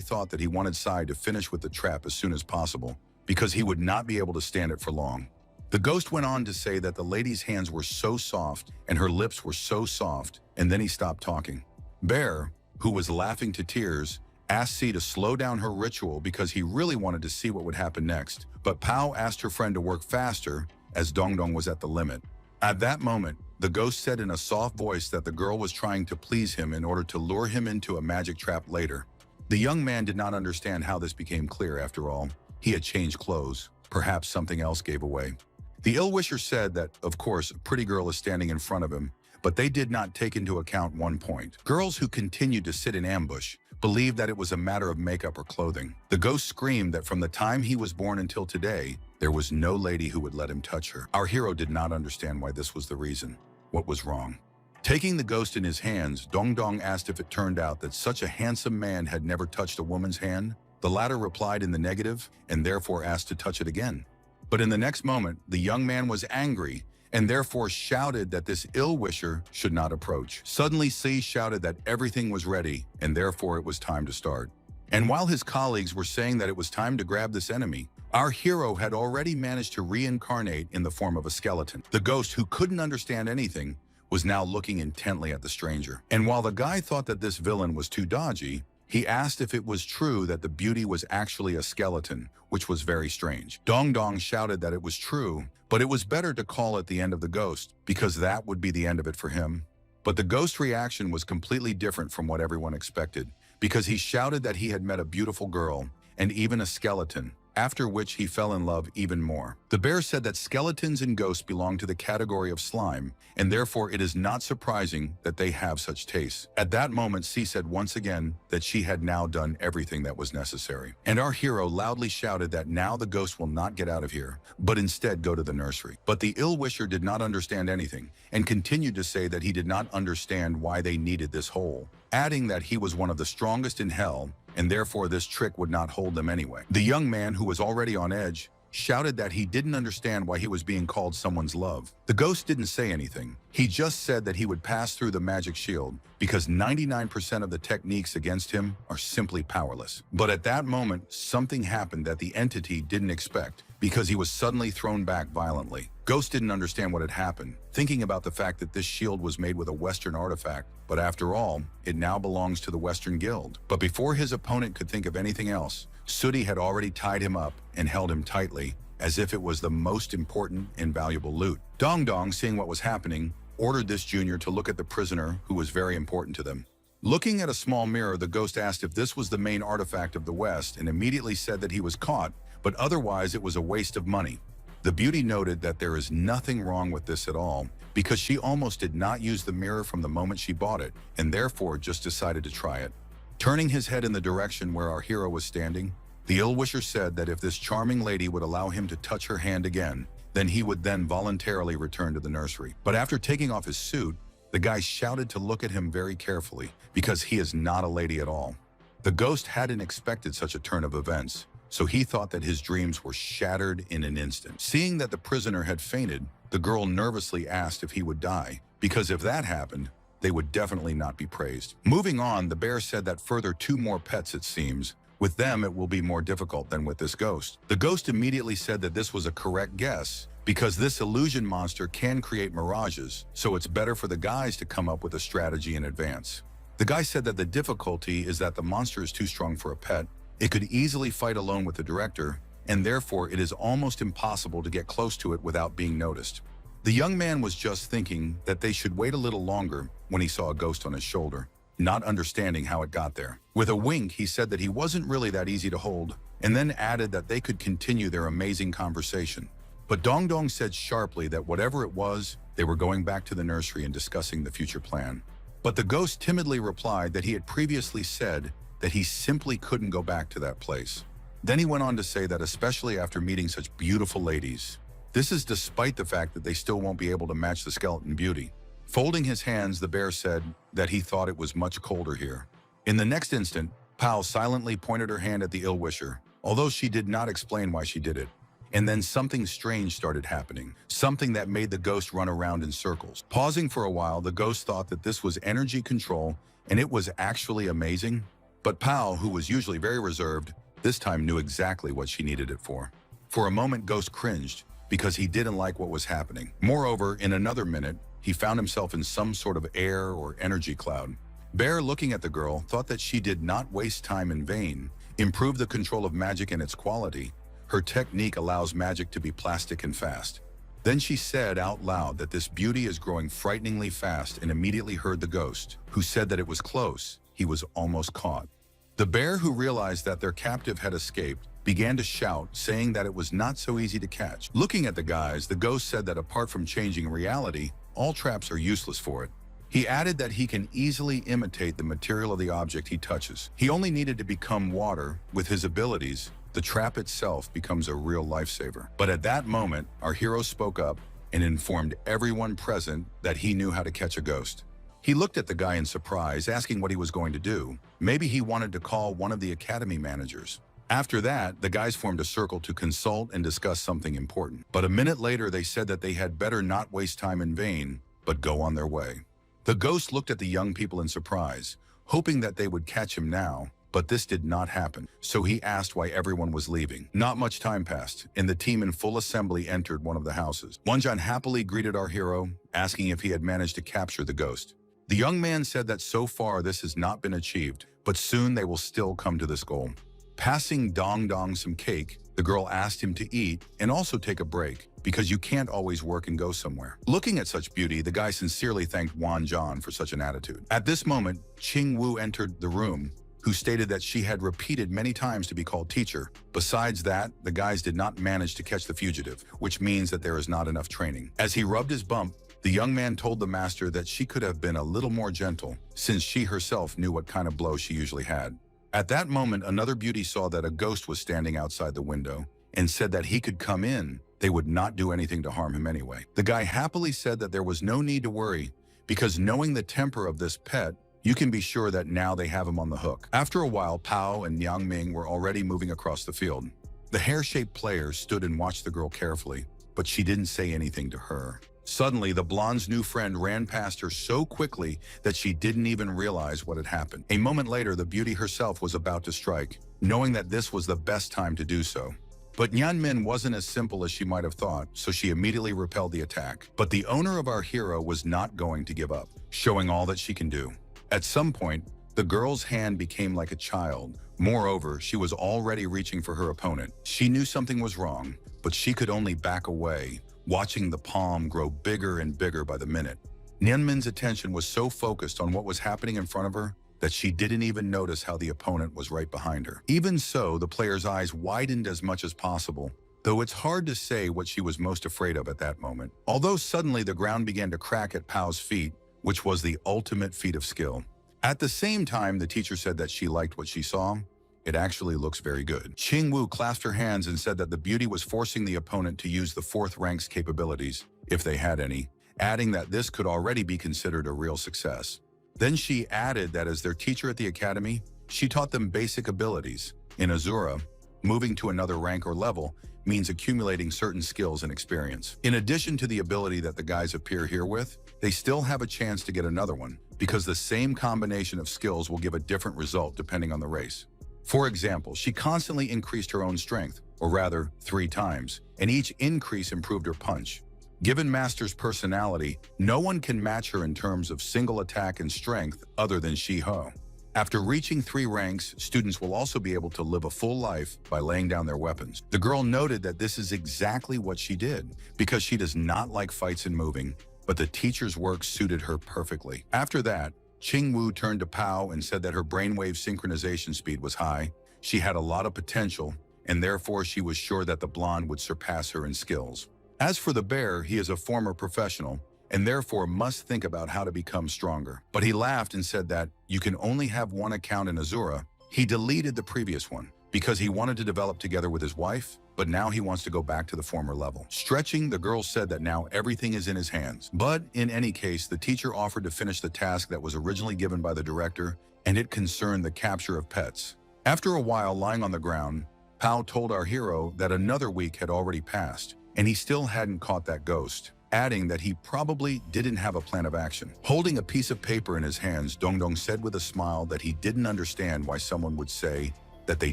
thought that he wanted Sai to finish with the trap as soon as possible, because he would not be able to stand it for long. The ghost went on to say that the lady's hands were so soft and her lips were so soft, and then he stopped talking. Bear, who was laughing to tears, asked C to slow down her ritual because he really wanted to see what would happen next. But Pao asked her friend to work faster as Dongdong was at the limit. At that moment, the ghost said in a soft voice that the girl was trying to please him in order to lure him into a magic trap later. The young man did not understand how this became clear after all. He had changed clothes. Perhaps something else gave away. The ill-wisher said that, of course, a pretty girl is standing in front of him, but they did not take into account one point. Girls who continued to sit in ambush believed that it was a matter of makeup or clothing. The ghost screamed that from the time he was born until today, there was no lady who would let him touch her. Our hero did not understand why this was the reason. What was wrong? Taking the ghost in his hands, Dongdong asked if it turned out that such a handsome man had never touched a woman's hand. The latter replied in the negative and therefore asked to touch it again. But in the next moment, the young man was angry and therefore shouted that this ill-wisher should not approach. Suddenly, C shouted that everything was ready and therefore it was time to start. And while his colleagues were saying that it was time to grab this enemy, our hero had already managed to reincarnate in the form of a skeleton. The ghost, who couldn't understand anything, was now looking intently at the stranger. And while the guy thought that this villain was too dodgy, he asked if it was true that the beauty was actually a skeleton, which was very strange. Dong Dong shouted that it was true, but it was better to call it the end of the ghost, because that would be the end of it for him. But the ghost's reaction was completely different from what everyone expected, because he shouted that he had met a beautiful girl, and even a skeleton, after which he fell in love even more. The bear said that skeletons and ghosts belong to the category of slime, and therefore it is not surprising that they have such tastes. At that moment, C said once again that she had now done everything that was necessary. And our hero loudly shouted that now the ghost will not get out of here, but instead go to the nursery. But the ill-wisher did not understand anything, and continued to say that he did not understand why they needed this hole, adding that he was one of the strongest in hell, and therefore this trick would not hold them anyway. The young man, who was already on edge, shouted that he didn't understand why he was being called someone's love. The ghost didn't say anything. He just said that he would pass through the magic shield, because 99% of the techniques against him are simply powerless. But at that moment, something happened that the entity didn't expect, because he was suddenly thrown back violently. Ghost didn't understand what had happened, thinking about the fact that this shield was made with a Western artifact, but after all, it now belongs to the Western Guild. But before his opponent could think of anything else, Sooty had already tied him up and held him tightly, as if it was the most important and valuable loot. Dong Dong, seeing what was happening, ordered this junior to look at the prisoner, who was very important to them. Looking at a small mirror, the ghost asked if this was the main artifact of the West, and immediately said that he was caught, but otherwise it was a waste of money. The beauty noted that there is nothing wrong with this at all, because she almost did not use the mirror from the moment she bought it, and therefore just decided to try it. Turning his head in the direction where our hero was standing, the ill-wisher said that if this charming lady would allow him to touch her hand again, then he would then voluntarily return to the nursery. But after taking off his suit, the guy shouted to look at him very carefully, because he is not a lady at all. The ghost hadn't expected such a turn of events, so he thought that his dreams were shattered in an instant. Seeing that the prisoner had fainted, the girl nervously asked if he would die, because if that happened, they would definitely not be praised. Moving on, the bear said that further 2 more pets, it seems. With them, it will be more difficult than with this ghost. The ghost immediately said that this was a correct guess, because this illusion monster can create mirages, so it's better for the guys to come up with a strategy in advance. The guy said that the difficulty is that the monster is too strong for a pet. It could easily fight alone with the director, and therefore it is almost impossible to get close to it without being noticed. The young man was just thinking that they should wait a little longer when he saw a ghost on his shoulder, not understanding how it got there. With a wink, he said that he wasn't really that easy to hold, and then added that they could continue their amazing conversation. But Dong Dong said sharply that whatever it was, they were going back to the nursery and discussing the future plan. But the ghost timidly replied that he had previously said that he simply couldn't go back to that place. Then he went on to say that especially after meeting such beautiful ladies, this is despite the fact that they still won't be able to match the skeleton beauty. Folding his hands, the bear said that he thought it was much colder here. In the next instant, Pao silently pointed her hand at the ill-wisher, although she did not explain why she did it. And then something strange started happening, something that made the ghost run around in circles. Pausing for a while, the ghost thought that this was energy control, and it was actually amazing. But Pao, who was usually very reserved, this time knew exactly what she needed it for. For a moment, Ghost cringed, because he didn't like what was happening. Moreover, in another minute, he found himself in some sort of air or energy cloud. Bear, looking at the girl, thought that she did not waste time in vain, improve the control of magic and its quality. Her technique allows magic to be plastic and fast. Then she said out loud that this beauty is growing frighteningly fast, and immediately heard the ghost, who said that it was close. He was almost caught. The bear, who realized that their captive had escaped, began to shout, saying that it was not so easy to catch. Looking at the guys, the ghost said that apart from changing reality, all traps are useless for it. He added that he can easily imitate the material of the object he touches. He only needed to become water. With his abilities, the trap itself becomes a real lifesaver. But at that moment, our hero spoke up and informed everyone present that he knew how to catch a ghost. He looked at the guy in surprise, asking what he was going to do. Maybe he wanted to call one of the academy managers. After that, the guys formed a circle to consult and discuss something important. But a minute later, they said that they had better not waste time in vain, but go on their way. The ghost looked at the young people in surprise, hoping that they would catch him now, But this did not happen, so he asked why everyone was leaving. Not much time passed, and the team in full assembly entered one of the houses. Wonjan happily greeted our hero, asking if he had managed to capture the ghost. The young man said that so far this has not been achieved, but soon they will still come to this goal. Passing Dong Dong some cake, the girl asked him to eat and also take a break, because you can't always work and go somewhere. Looking at such beauty, the guy sincerely thanked Wonjan for such an attitude. At this moment, Qing Wu entered the room, who stated that she had repeated many times to be called teacher. Besides that, the guys did not manage to catch the fugitive, which means that there is not enough training. As he rubbed his bump, the young man told the master that she could have been a little more gentle, since she herself knew what kind of blow she usually had. At that moment, another beauty saw that a ghost was standing outside the window and said that he could come in. They would not do anything to harm him anyway. The guy happily said that there was no need to worry, because knowing the temper of this pet, you can be sure that now they have him on the hook. After a while, Pao and Yang Ming were already moving across the field. The hair-shaped player stood and watched the girl carefully, but she didn't say anything to her. Suddenly, the blonde's new friend ran past her so quickly that she didn't even realize what had happened. A moment later, the beauty herself was about to strike, knowing that this was the best time to do so. But Nyan Min wasn't as simple as she might have thought, so she immediately repelled the attack. But the owner of our hero was not going to give up, showing all that she can do. At some point, the girl's hand became like a child. Moreover, she was already reaching for her opponent. She knew something was wrong, but she could only back away, watching the palm grow bigger and bigger by the minute. Nyanmin's attention was so focused on what was happening in front of her that she didn't even notice how the opponent was right behind her. Even so, the player's eyes widened as much as possible, though it's hard to say what she was most afraid of at that moment. Although suddenly the ground began to crack at Pao's feet, which was the ultimate feat of skill. At the same time, the teacher said that she liked what she saw. It actually looks very good. Qing Wu clasped her hands and said that the beauty was forcing the opponent to use the fourth rank's capabilities, if they had any, adding that this could already be considered a real success. Then she added that as their teacher at the academy, she taught them basic abilities. In Azura, moving to another rank or level means accumulating certain skills and experience. In addition to the ability that the guys appear here with, they still have a chance to get another one, because the same combination of skills will give a different result depending on the race. For example, she constantly increased her own strength, or rather, 3 times, and each increase improved her punch. Given Master's personality, no one can match her in terms of single attack and strength other than Shiho. After reaching 3 ranks, students will also be able to live a full life by laying down their weapons. The girl noted that this is exactly what she did, because she does not like fights and moving, but the teacher's work suited her perfectly. After that, Qing Wu turned to Pao and said that her brainwave synchronization speed was high, she had a lot of potential, and therefore she was sure that the blonde would surpass her in skills. As for the bear, he is a former professional, and therefore must think about how to become stronger. But he laughed and said that you can only have one account in Azura. He deleted the previous one, because he wanted to develop together with his wife, but now he wants to go back to the former level. Stretching, the girl said that now everything is in his hands. But in any case, the teacher offered to finish the task that was originally given by the director, and it concerned the capture of pets. After a while lying on the ground, Pao told our hero that another week had already passed, and he still hadn't caught that ghost, adding that he probably didn't have a plan of action. Holding a piece of paper in his hands, Dongdong said with a smile that he didn't understand why someone would say that they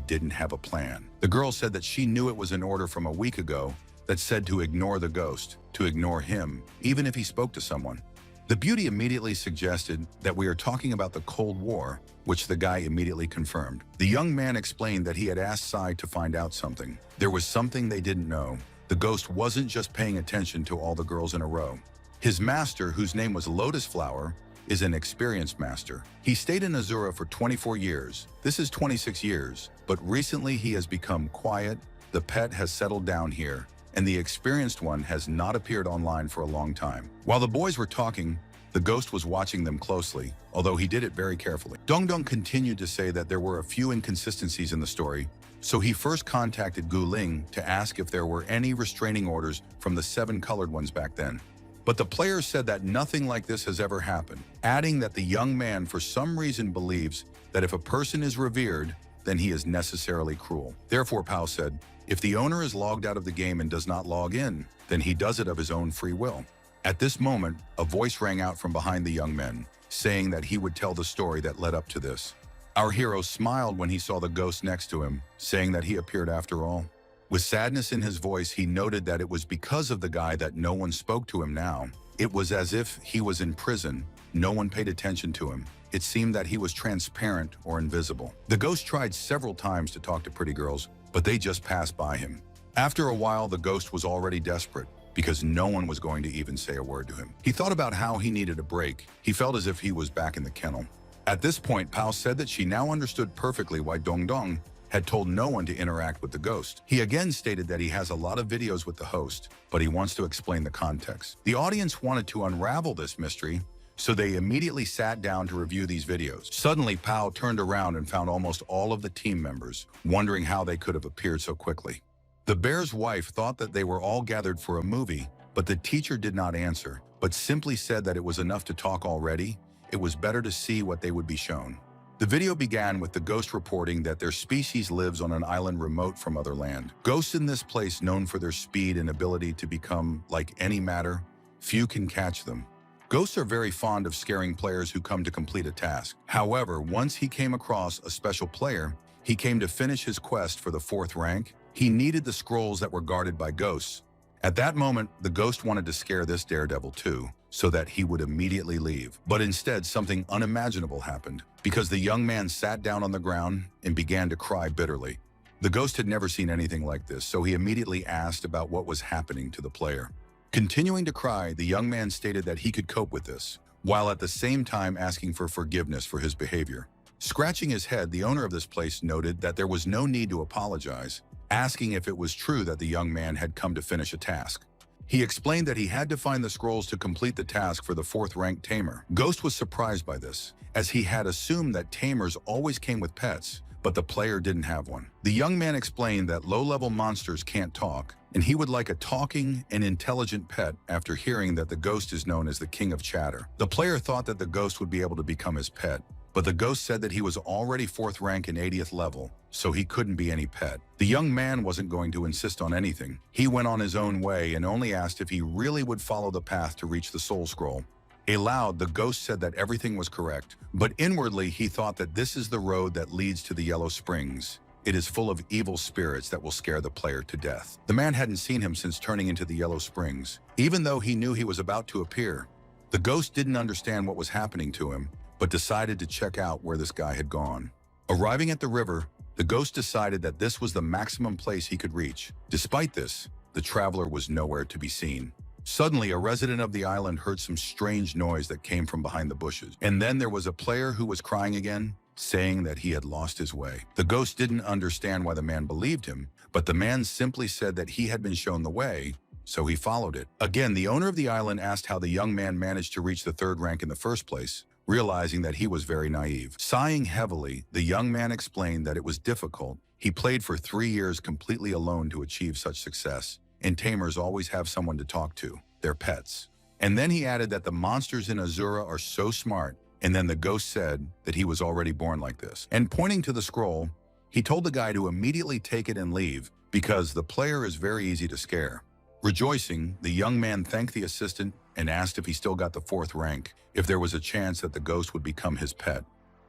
didn't have a plan. The girl said that she knew it was an order from a week ago that said to ignore the ghost, to ignore him, even if he spoke to someone. The beauty immediately suggested that we are talking about the Cold War, which the guy immediately confirmed. The young man explained that he had asked Sai to find out something. There was something they didn't know. The ghost wasn't just paying attention to all the girls in a row. His master, whose name was Lotus Flower, is an experienced master. He stayed in Azura for 24 years. This is 26 years, but recently he has become quiet, the pet has settled down here, and the experienced one has not appeared online for a long time. While the boys were talking, the ghost was watching them closely, although he did it very carefully. Dongdong continued to say that there were a few inconsistencies in the story, so he first contacted Gu Ling to ask if there were any restraining orders from the 7 colored ones back then. But the player said that nothing like this has ever happened, adding that the young man for some reason believes that if a person is revered, then he is necessarily cruel. Therefore, Pao said, if the owner is logged out of the game and does not log in, then he does it of his own free will. At this moment, a voice rang out from behind the young men, saying that he would tell the story that led up to this. Our hero smiled when he saw the ghost next to him, saying that he appeared after all. With sadness in his voice, he noted that it was because of the guy that no one spoke to him now. It was as if he was in prison. No one paid attention to him. It seemed that he was transparent or invisible. The ghost tried several times to talk to pretty girls, but they just passed by him. After a while, the ghost was already desperate because no one was going to even say a word to him. He thought about how he needed a break. He felt as if he was back in the kennel. At this point, Pao said that she now understood perfectly why Dong Dong had told no one to interact with the ghost. He again stated that he has a lot of videos with the host, but he wants to explain the context. The audience wanted to unravel this mystery, so they immediately sat down to review these videos. Suddenly, Pao turned around and found almost all of the team members, wondering how they could have appeared so quickly. The bear's wife thought that they were all gathered for a movie, but the teacher did not answer, but simply said that it was enough to talk already. It was better to see what they would be shown. The video began with the ghost reporting that their species lives on an island remote from other land. Ghosts in this place, known for their speed and ability to become like any matter, few can catch them. Ghosts are very fond of scaring players who come to complete a task. However, once he came across a special player, he came to finish his quest for the 4th rank. He needed the scrolls that were guarded by ghosts. At that moment, the ghost wanted to scare this daredevil too, so that he would immediately leave. But instead, something unimaginable happened, because the young man sat down on the ground and began to cry bitterly. The ghost had never seen anything like this, so he immediately asked about what was happening to the player. Continuing to cry, the young man stated that he could cope with this, while at the same time asking for forgiveness for his behavior. Scratching his head, the owner of this place noted that there was no need to apologize, asking if it was true that the young man had come to finish a task. He explained that he had to find the scrolls to complete the task for the 4th rank tamer. Ghost was surprised by this, as he had assumed that tamers always came with pets, but the player didn't have one. The young man explained that low-level monsters can't talk, and he would like a talking and intelligent pet after hearing that the ghost is known as the king of chatter. The player thought that the ghost would be able to become his pet, but the ghost said that he was already 4th rank and 80th level, so he couldn't be any pet. The young man wasn't going to insist on anything. He went on his own way and only asked if he really would follow the path to reach the soul scroll. Aloud, the ghost said that everything was correct, but inwardly he thought that this is the road that leads to the Yellow Springs. It is full of evil spirits that will scare the player to death. The man hadn't seen him since turning into the Yellow Springs. Even though he knew he was about to appear, the ghost didn't understand what was happening to him, but decided to check out where this guy had gone. Arriving at the river, the ghost decided that this was the maximum place he could reach. Despite this, the traveler was nowhere to be seen. Suddenly, a resident of the island heard some strange noise that came from behind the bushes. And then there was a player who was crying again, saying that he had lost his way. The ghost didn't understand why the man believed him, but the man simply said that he had been shown the way, so he followed it. Again, the owner of the island asked how the young man managed to reach the 3rd rank in the first place, realizing that he was very naive. Sighing heavily, the young man explained that it was difficult. He played for 3 years completely alone to achieve such success, and tamers always have someone to talk to, their pets. And then he added that the monsters in Azura are so smart, and then the ghost said that he was already born like this. And pointing to the scroll, he told the guy to immediately take it and leave, because the player is very easy to scare. Rejoicing, the young man thanked the assistant and asked if he still got the 4th rank, if there was a chance that the ghost would become his pet.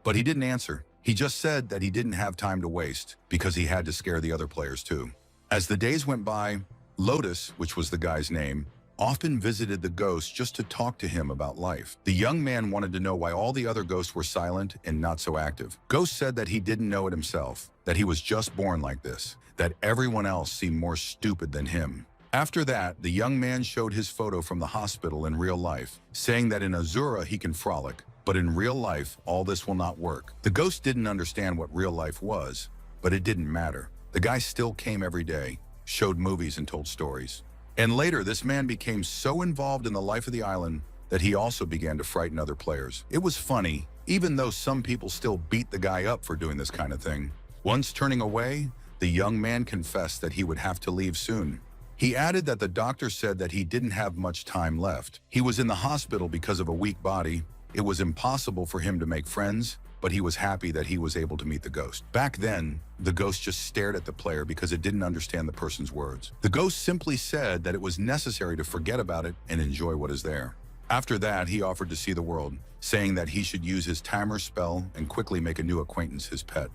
But he didn't answer. He just said that he didn't have time to waste, because he had to scare the other players too. As the days went by, Lotus, which was the guy's name, often visited the ghost just to talk to him about life. The young man wanted to know why all the other ghosts were silent and not so active. Ghost said that he didn't know it himself, that he was just born like this, that everyone else seemed more stupid than him. After that, the young man showed his photo from the hospital in real life, saying that in Azura he can frolic, but in real life, all this will not work. The ghost didn't understand what real life was, but it didn't matter. The guy still came every day, showed movies and told stories. And later, this man became so involved in the life of the island that he also began to frighten other players. It was funny, even though some people still beat the guy up for doing this kind of thing. Once turning away, the young man confessed that he would have to leave soon. He added that the doctor said that he didn't have much time left. He was in the hospital because of a weak body. It was impossible for him to make friends, but he was happy that he was able to meet the ghost. Back then, the ghost just stared at the player because it didn't understand the person's words. The ghost simply said that it was necessary to forget about it and enjoy what is there. After that, he offered to see the world, saying that he should use his timer spell and quickly make a new acquaintance, his pet.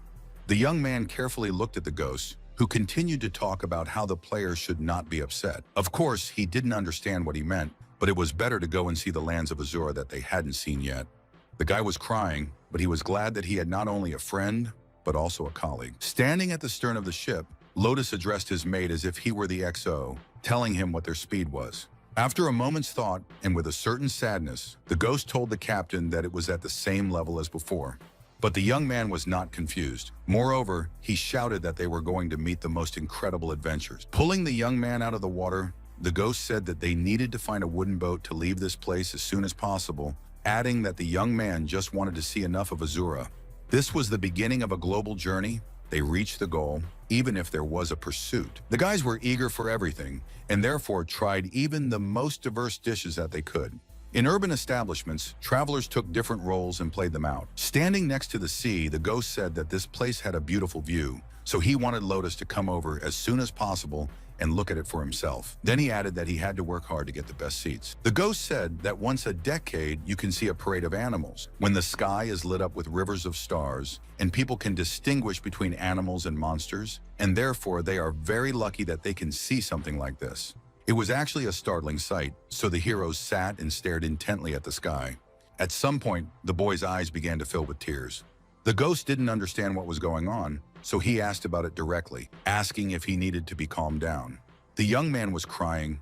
The young man carefully looked at the ghost, who continued to talk about how the player should not be upset. Of course, he didn't understand what he meant, but it was better to go and see the lands of Azura that they hadn't seen yet. The guy was crying, but he was glad that he had not only a friend, but also a colleague. Standing at the stern of the ship, Lotus addressed his mate as if he were the XO, telling him what their speed was. After a moment's thought, and with a certain sadness, the ghost told the captain that it was at the same level as before. But the young man was not confused. Moreover, he shouted that they were going to meet the most incredible adventures. Pulling the young man out of the water, the ghost said that they needed to find a wooden boat to leave this place as soon as possible, adding that the young man just wanted to see enough of Azura. This was the beginning of a global journey. They reached the goal, even if there was a pursuit. The guys were eager for everything, and therefore tried even the most diverse dishes that they could. In urban establishments, travelers took different roles and played them out. Standing next to the sea, the ghost said that this place had a beautiful view, so he wanted Lotus to come over as soon as possible and look at it for himself. Then he added that he had to work hard to get the best seats. The ghost said that once a decade you can see a parade of animals, when the sky is lit up with rivers of stars, and people can distinguish between animals and monsters, and therefore they are very lucky that they can see something like this. It was actually a startling sight, so the heroes sat and stared intently at the sky. At some point, the boy's eyes began to fill with tears. The ghost didn't understand what was going on, so he asked about it directly, asking if he needed to be calmed down. The young man was crying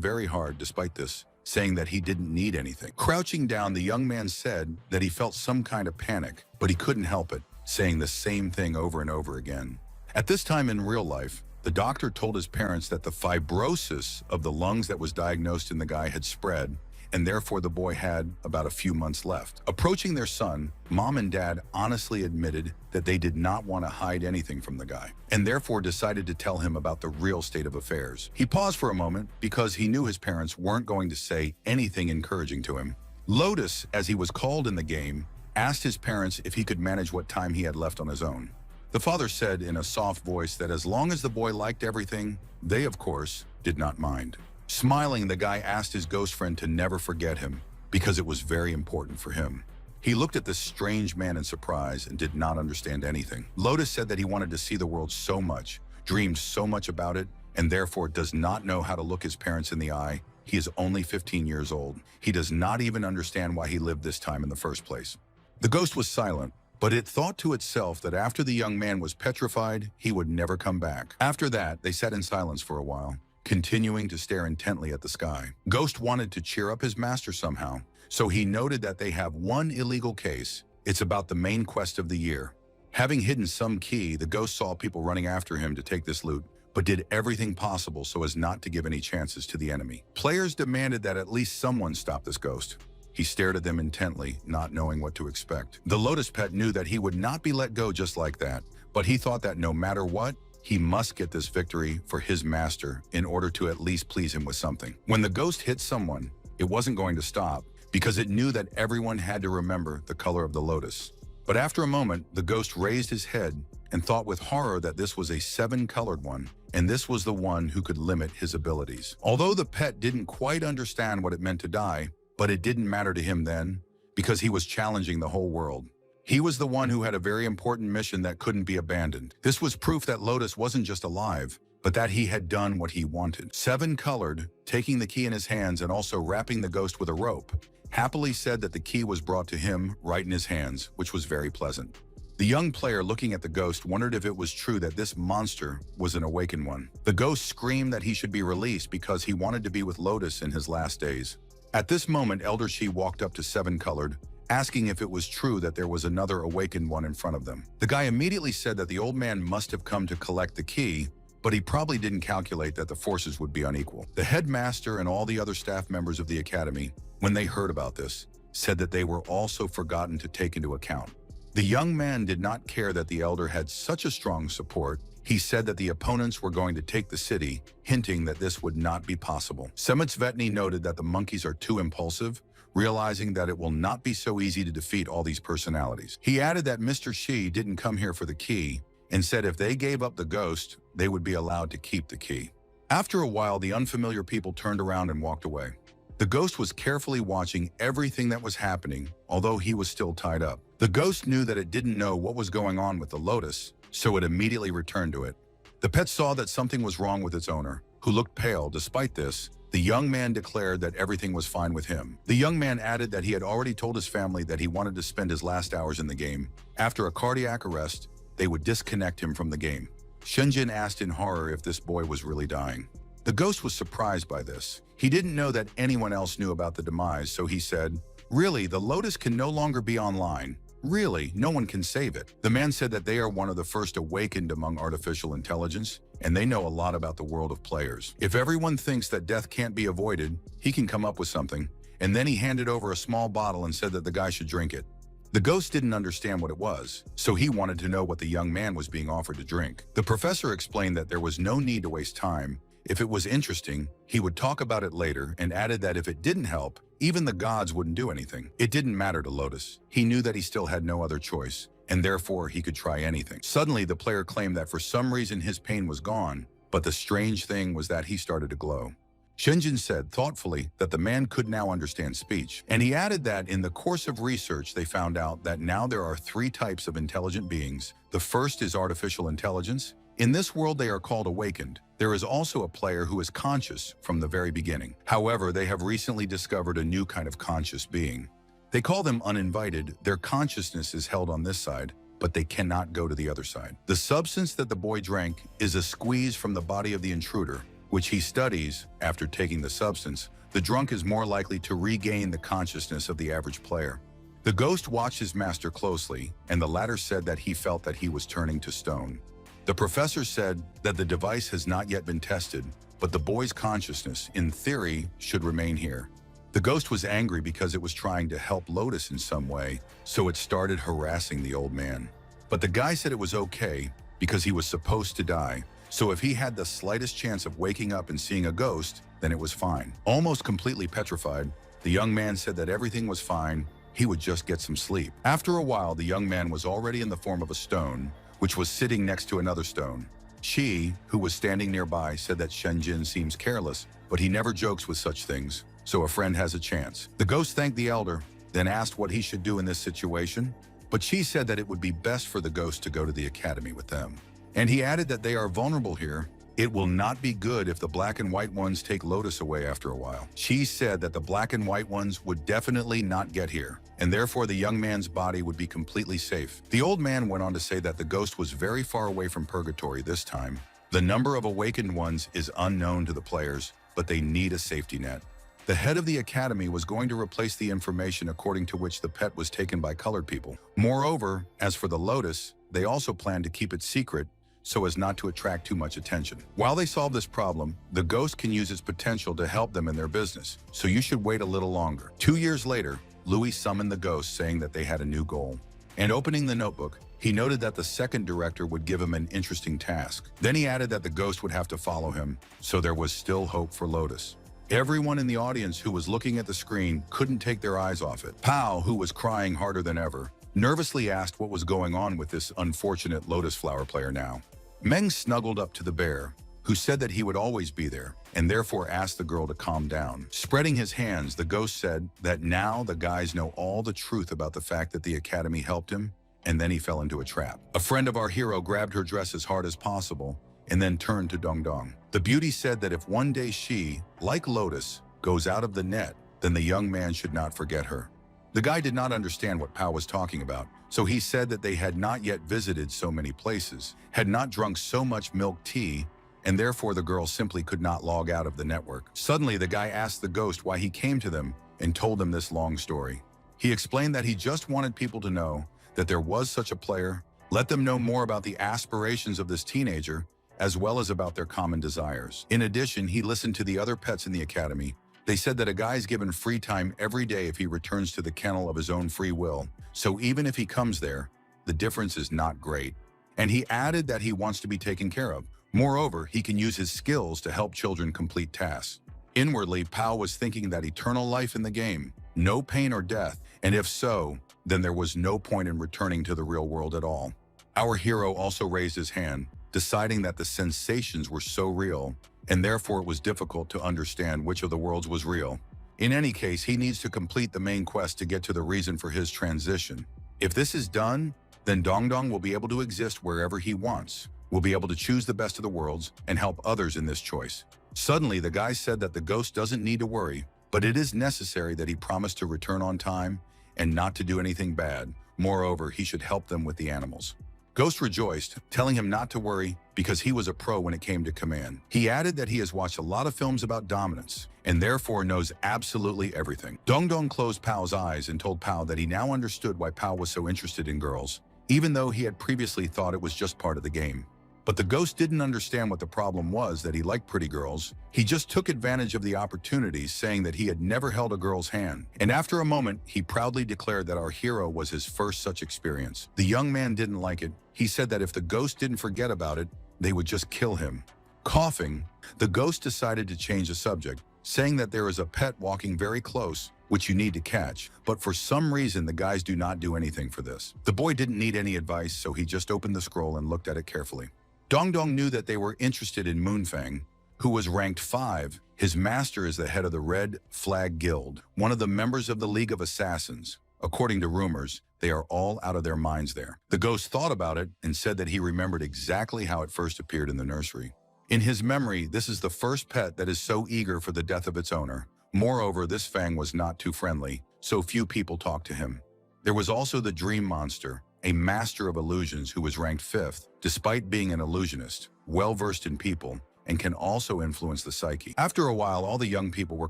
very hard despite this, saying that he didn't need anything. Crouching down, the young man said that he felt some kind of panic, but he couldn't help it, saying the same thing over and over again. At this time in real life, the doctor told his parents that the fibrosis of the lungs that was diagnosed in the guy had spread, and therefore the boy had about a few months left. Approaching their son, mom and dad honestly admitted that they did not want to hide anything from the guy, and therefore decided to tell him about the real state of affairs. He paused for a moment because he knew his parents weren't going to say anything encouraging to him. Lotus, as he was called in the game, asked his parents if he could manage what time he had left on his own. The father said in a soft voice that as long as the boy liked everything, they, of course, did not mind. Smiling, the guy asked his ghost friend to never forget him, because it was very important for him. He looked at this strange man in surprise and did not understand anything. Lotus said that he wanted to see the world so much, dreamed so much about it, and therefore does not know how to look his parents in the eye. He is only 15 years old. He does not even understand why he lived this time in the first place. The ghost was silent, but it thought to itself that after the young man was petrified, he would never come back. After that, they sat in silence for a while, continuing to stare intently at the sky. Ghost wanted to cheer up his master somehow, so he noted that they have one illegal case. It's about the main quest of the year. Having hidden some key, the ghost saw people running after him to take this loot, but did everything possible so as not to give any chances to the enemy. Players demanded that at least someone stop this ghost. He stared at them intently, not knowing what to expect. The Lotus Pet knew that he would not be let go just like that, but he thought that no matter what, he must get this victory for his master in order to at least please him with something. When the ghost hit someone, it wasn't going to stop because it knew that everyone had to remember the color of the lotus. But after a moment, the ghost raised his head and thought with horror that this was a 7-colored one, and this was the one who could limit his abilities. Although the pet didn't quite understand what it meant to die, but it didn't matter to him then, because he was challenging the whole world. He was the one who had a very important mission that couldn't be abandoned. This was proof that Lotus wasn't just alive, but that he had done what he wanted. 7-colored, taking the key in his hands and also wrapping the ghost with a rope, happily said that the key was brought to him right in his hands, which was very pleasant. The young player looking at the ghost wondered if it was true that this monster was an awakened one. The ghost screamed that he should be released because he wanted to be with Lotus in his last days. At this moment, Elder Shi walked up to 7-colored, asking if it was true that there was another awakened one in front of them. The guy immediately said that the old man must have come to collect the key, but he probably didn't calculate that the forces would be unequal. The headmaster and all the other staff members of the academy, when they heard about this, said that they were also forgotten to take into account. The young man did not care that the elder had such a strong support. He said that the opponents were going to take the city, hinting that this would not be possible. Semetsvetny noted that the monkeys are too impulsive, realizing that it will not be so easy to defeat all these personalities. He added that Mr. Shi didn't come here for the key, and said if they gave up the ghost, they would be allowed to keep the key. After a while, the unfamiliar people turned around and walked away. The ghost was carefully watching everything that was happening, although he was still tied up. The ghost knew that it didn't know what was going on with the lotus, so it immediately returned to it. The pet saw that something was wrong with its owner, who looked pale. Despite this, the young man declared that everything was fine with him. The young man added that he had already told his family that he wanted to spend his last hours in the game. After a cardiac arrest, they would disconnect him from the game. Shunjin asked in horror if this boy was really dying. The ghost was surprised by this. He didn't know that anyone else knew about the demise, so he said, "Really, the Lotus can no longer be online. Really, no one can save it." The man said that they are one of the first awakened among artificial intelligence, and they know a lot about the world of players. If everyone thinks that death can't be avoided, he can come up with something. And then he handed over a small bottle and said that the guy should drink it. The ghost didn't understand what it was, so he wanted to know what the young man was being offered to drink. The professor explained that there was no need to waste time. If it was interesting, he would talk about it later, and added that if it didn't help, even the gods wouldn't do anything. It didn't matter to Lotus. He knew that he still had no other choice, and therefore he could try anything. Suddenly, the player claimed that for some reason his pain was gone, but the strange thing was that he started to glow. Shinjin said thoughtfully that the man could now understand speech, and he added that in the course of research they found out that now there are 3 types of intelligent beings. The first is artificial intelligence. In this world they are called awakened. There is also a player who is conscious from the very beginning. However, they have recently discovered a new kind of conscious being. They call them uninvited. Their consciousness is held on this side, but they cannot go to the other side. The substance that the boy drank is a squeeze from the body of the intruder, which he studies. After taking the substance, the drunk is more likely to regain the consciousness of the average player. The ghost watched his master closely, and the latter said that he felt that he was turning to stone. The professor said that the device has not yet been tested, but the boy's consciousness, in theory, should remain here. The ghost was angry because it was trying to help Lotus in some way, so it started harassing the old man. But the guy said it was okay because he was supposed to die, so if he had the slightest chance of waking up and seeing a ghost, then it was fine. Almost completely petrified, the young man said that everything was fine, he would just get some sleep. After a while, the young man was already in the form of a stone, which was sitting next to another stone. She, who was standing nearby, said that Shenjin seems careless, but he never jokes with such things, so a friend has a chance. The ghost thanked the elder, then asked what he should do in this situation, but she said that it would be best for the ghost to go to the academy with them. And he added that they are vulnerable here. It will not be good if the black and white ones take Lotus away after a while. She said that the black and white ones would definitely not get here, and therefore the young man's body would be completely safe. The old man went on to say that the ghost was very far away from purgatory this time. The number of awakened ones is unknown to the players, but they need a safety net. The head of the academy was going to replace the information according to which the pet was taken by colored people. Moreover, as for the Lotus, they also planned to keep it secret so as not to attract too much attention. While they solve this problem, the ghost can use its potential to help them in their business, so you should wait a little longer. 2 years later, Louis summoned the ghost, saying that they had a new goal. And opening the notebook, he noted that the second director would give him an interesting task. Then he added that the ghost would have to follow him, so there was still hope for Lotus. Everyone in the audience who was looking at the screen couldn't take their eyes off it. Pao, who was crying harder than ever, nervously asked what was going on with this unfortunate Lotus Flower player now. Meng snuggled up to the bear, who said that he would always be there, and therefore asked the girl to calm down. Spreading his hands, the ghost said that now the guys know all the truth about the fact that the academy helped him, and then he fell into a trap. A friend of our hero grabbed her dress as hard as possible, and then turned to Dong Dong. The beauty said that if one day she, like Lotus, goes out of the net, then the young man should not forget her. The guy did not understand what Pao was talking about, so he said that they had not yet visited so many places, had not drunk so much milk tea, and therefore the girl simply could not log out of the network. Suddenly, the guy asked the ghost why he came to them and told them this long story. He explained that he just wanted people to know that there was such a player, let them know more about the aspirations of this teenager, as well as about their common desires. In addition, he listened to the other pets in the academy. They said that a guy is given free time every day if he returns to the kennel of his own free will. So even if he comes there, the difference is not great. And he added that he wants to be taken care of. Moreover, he can use his skills to help children complete tasks. Inwardly, Pao was thinking that eternal life in the game, no pain or death, and if so, then there was no point in returning to the real world at all. Our hero also raised his hand, deciding that the sensations were so real, and therefore it was difficult to understand which of the worlds was real. In any case, he needs to complete the main quest to get to the reason for his transition. If this is done, then Dongdong will be able to exist wherever he wants, will be able to choose the best of the worlds and help others in this choice. Suddenly, the guy said that the ghost doesn't need to worry, but it is necessary that he promise to return on time and not to do anything bad. Moreover, he should help them with the animals. Ghost rejoiced, telling him not to worry because he was a pro when it came to command. He added that he has watched a lot of films about dominance and therefore knows absolutely everything. Dongdong closed Pao's eyes and told Pao that he now understood why Pao was so interested in girls, even though he had previously thought it was just part of the game. But the ghost didn't understand what the problem was, that he liked pretty girls. He just took advantage of the opportunity, saying that he had never held a girl's hand. And after a moment, he proudly declared that our hero was his first such experience. The young man didn't like it. He said that if the ghost didn't forget about it, they would just kill him. Coughing, the ghost decided to change the subject, saying that there is a pet walking very close, which you need to catch. But for some reason, the guys do not do anything for this. The boy didn't need any advice, so he just opened the scroll and looked at it carefully. Dongdong knew that they were interested in Moonfang, who was ranked 5. His master is the head of the Red Flag Guild, one of the members of the League of Assassins. According to rumors, they are all out of their minds there. The ghost thought about it and said that he remembered exactly how it first appeared in the nursery. In his memory, this is the first pet that is so eager for the death of its owner. Moreover, this Fang was not too friendly, so few people talked to him. There was also the Dream Monster, a master of illusions who was ranked 5th, despite being an illusionist, well-versed in people, and can also influence the psyche. After a while, all the young people were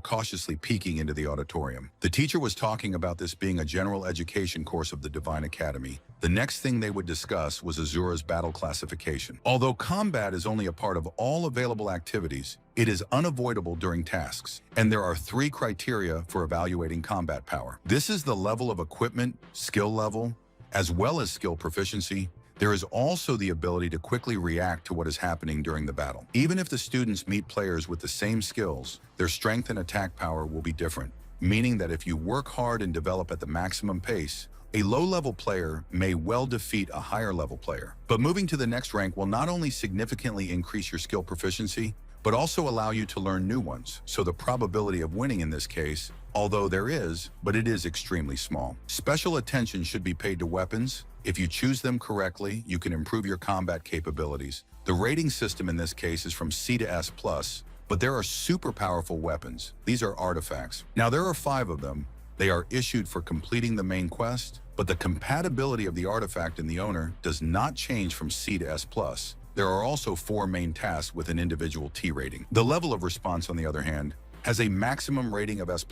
cautiously peeking into the auditorium. The teacher was talking about this being a general education course of the Divine Academy. The next thing they would discuss was Azura's battle classification. Although combat is only a part of all available activities, it is unavoidable during tasks, and there are 3 criteria for evaluating combat power. This is the level of equipment, skill level, as well as skill proficiency. There is also the ability to quickly react to what is happening during the battle. Even if the students meet players with the same skills, their strength and attack power will be different, meaning that if you work hard and develop at the maximum pace, a low-level player may well defeat a higher-level player. But moving to the next rank will not only significantly increase your skill proficiency, but also allow you to learn new ones, so the probability of winning in this case, although there is, but it is extremely small. Special attention should be paid to weapons. If you choose them correctly, you can improve your combat capabilities. The rating system in this case is from C to S+, but there are super powerful weapons. These are artifacts. Now there are 5 of them. They are issued for completing the main quest, but the compatibility of the artifact and the owner does not change from C to S+. There are also 4 main tasks with an individual T rating. The level of response, on the other hand, has a maximum rating of S+.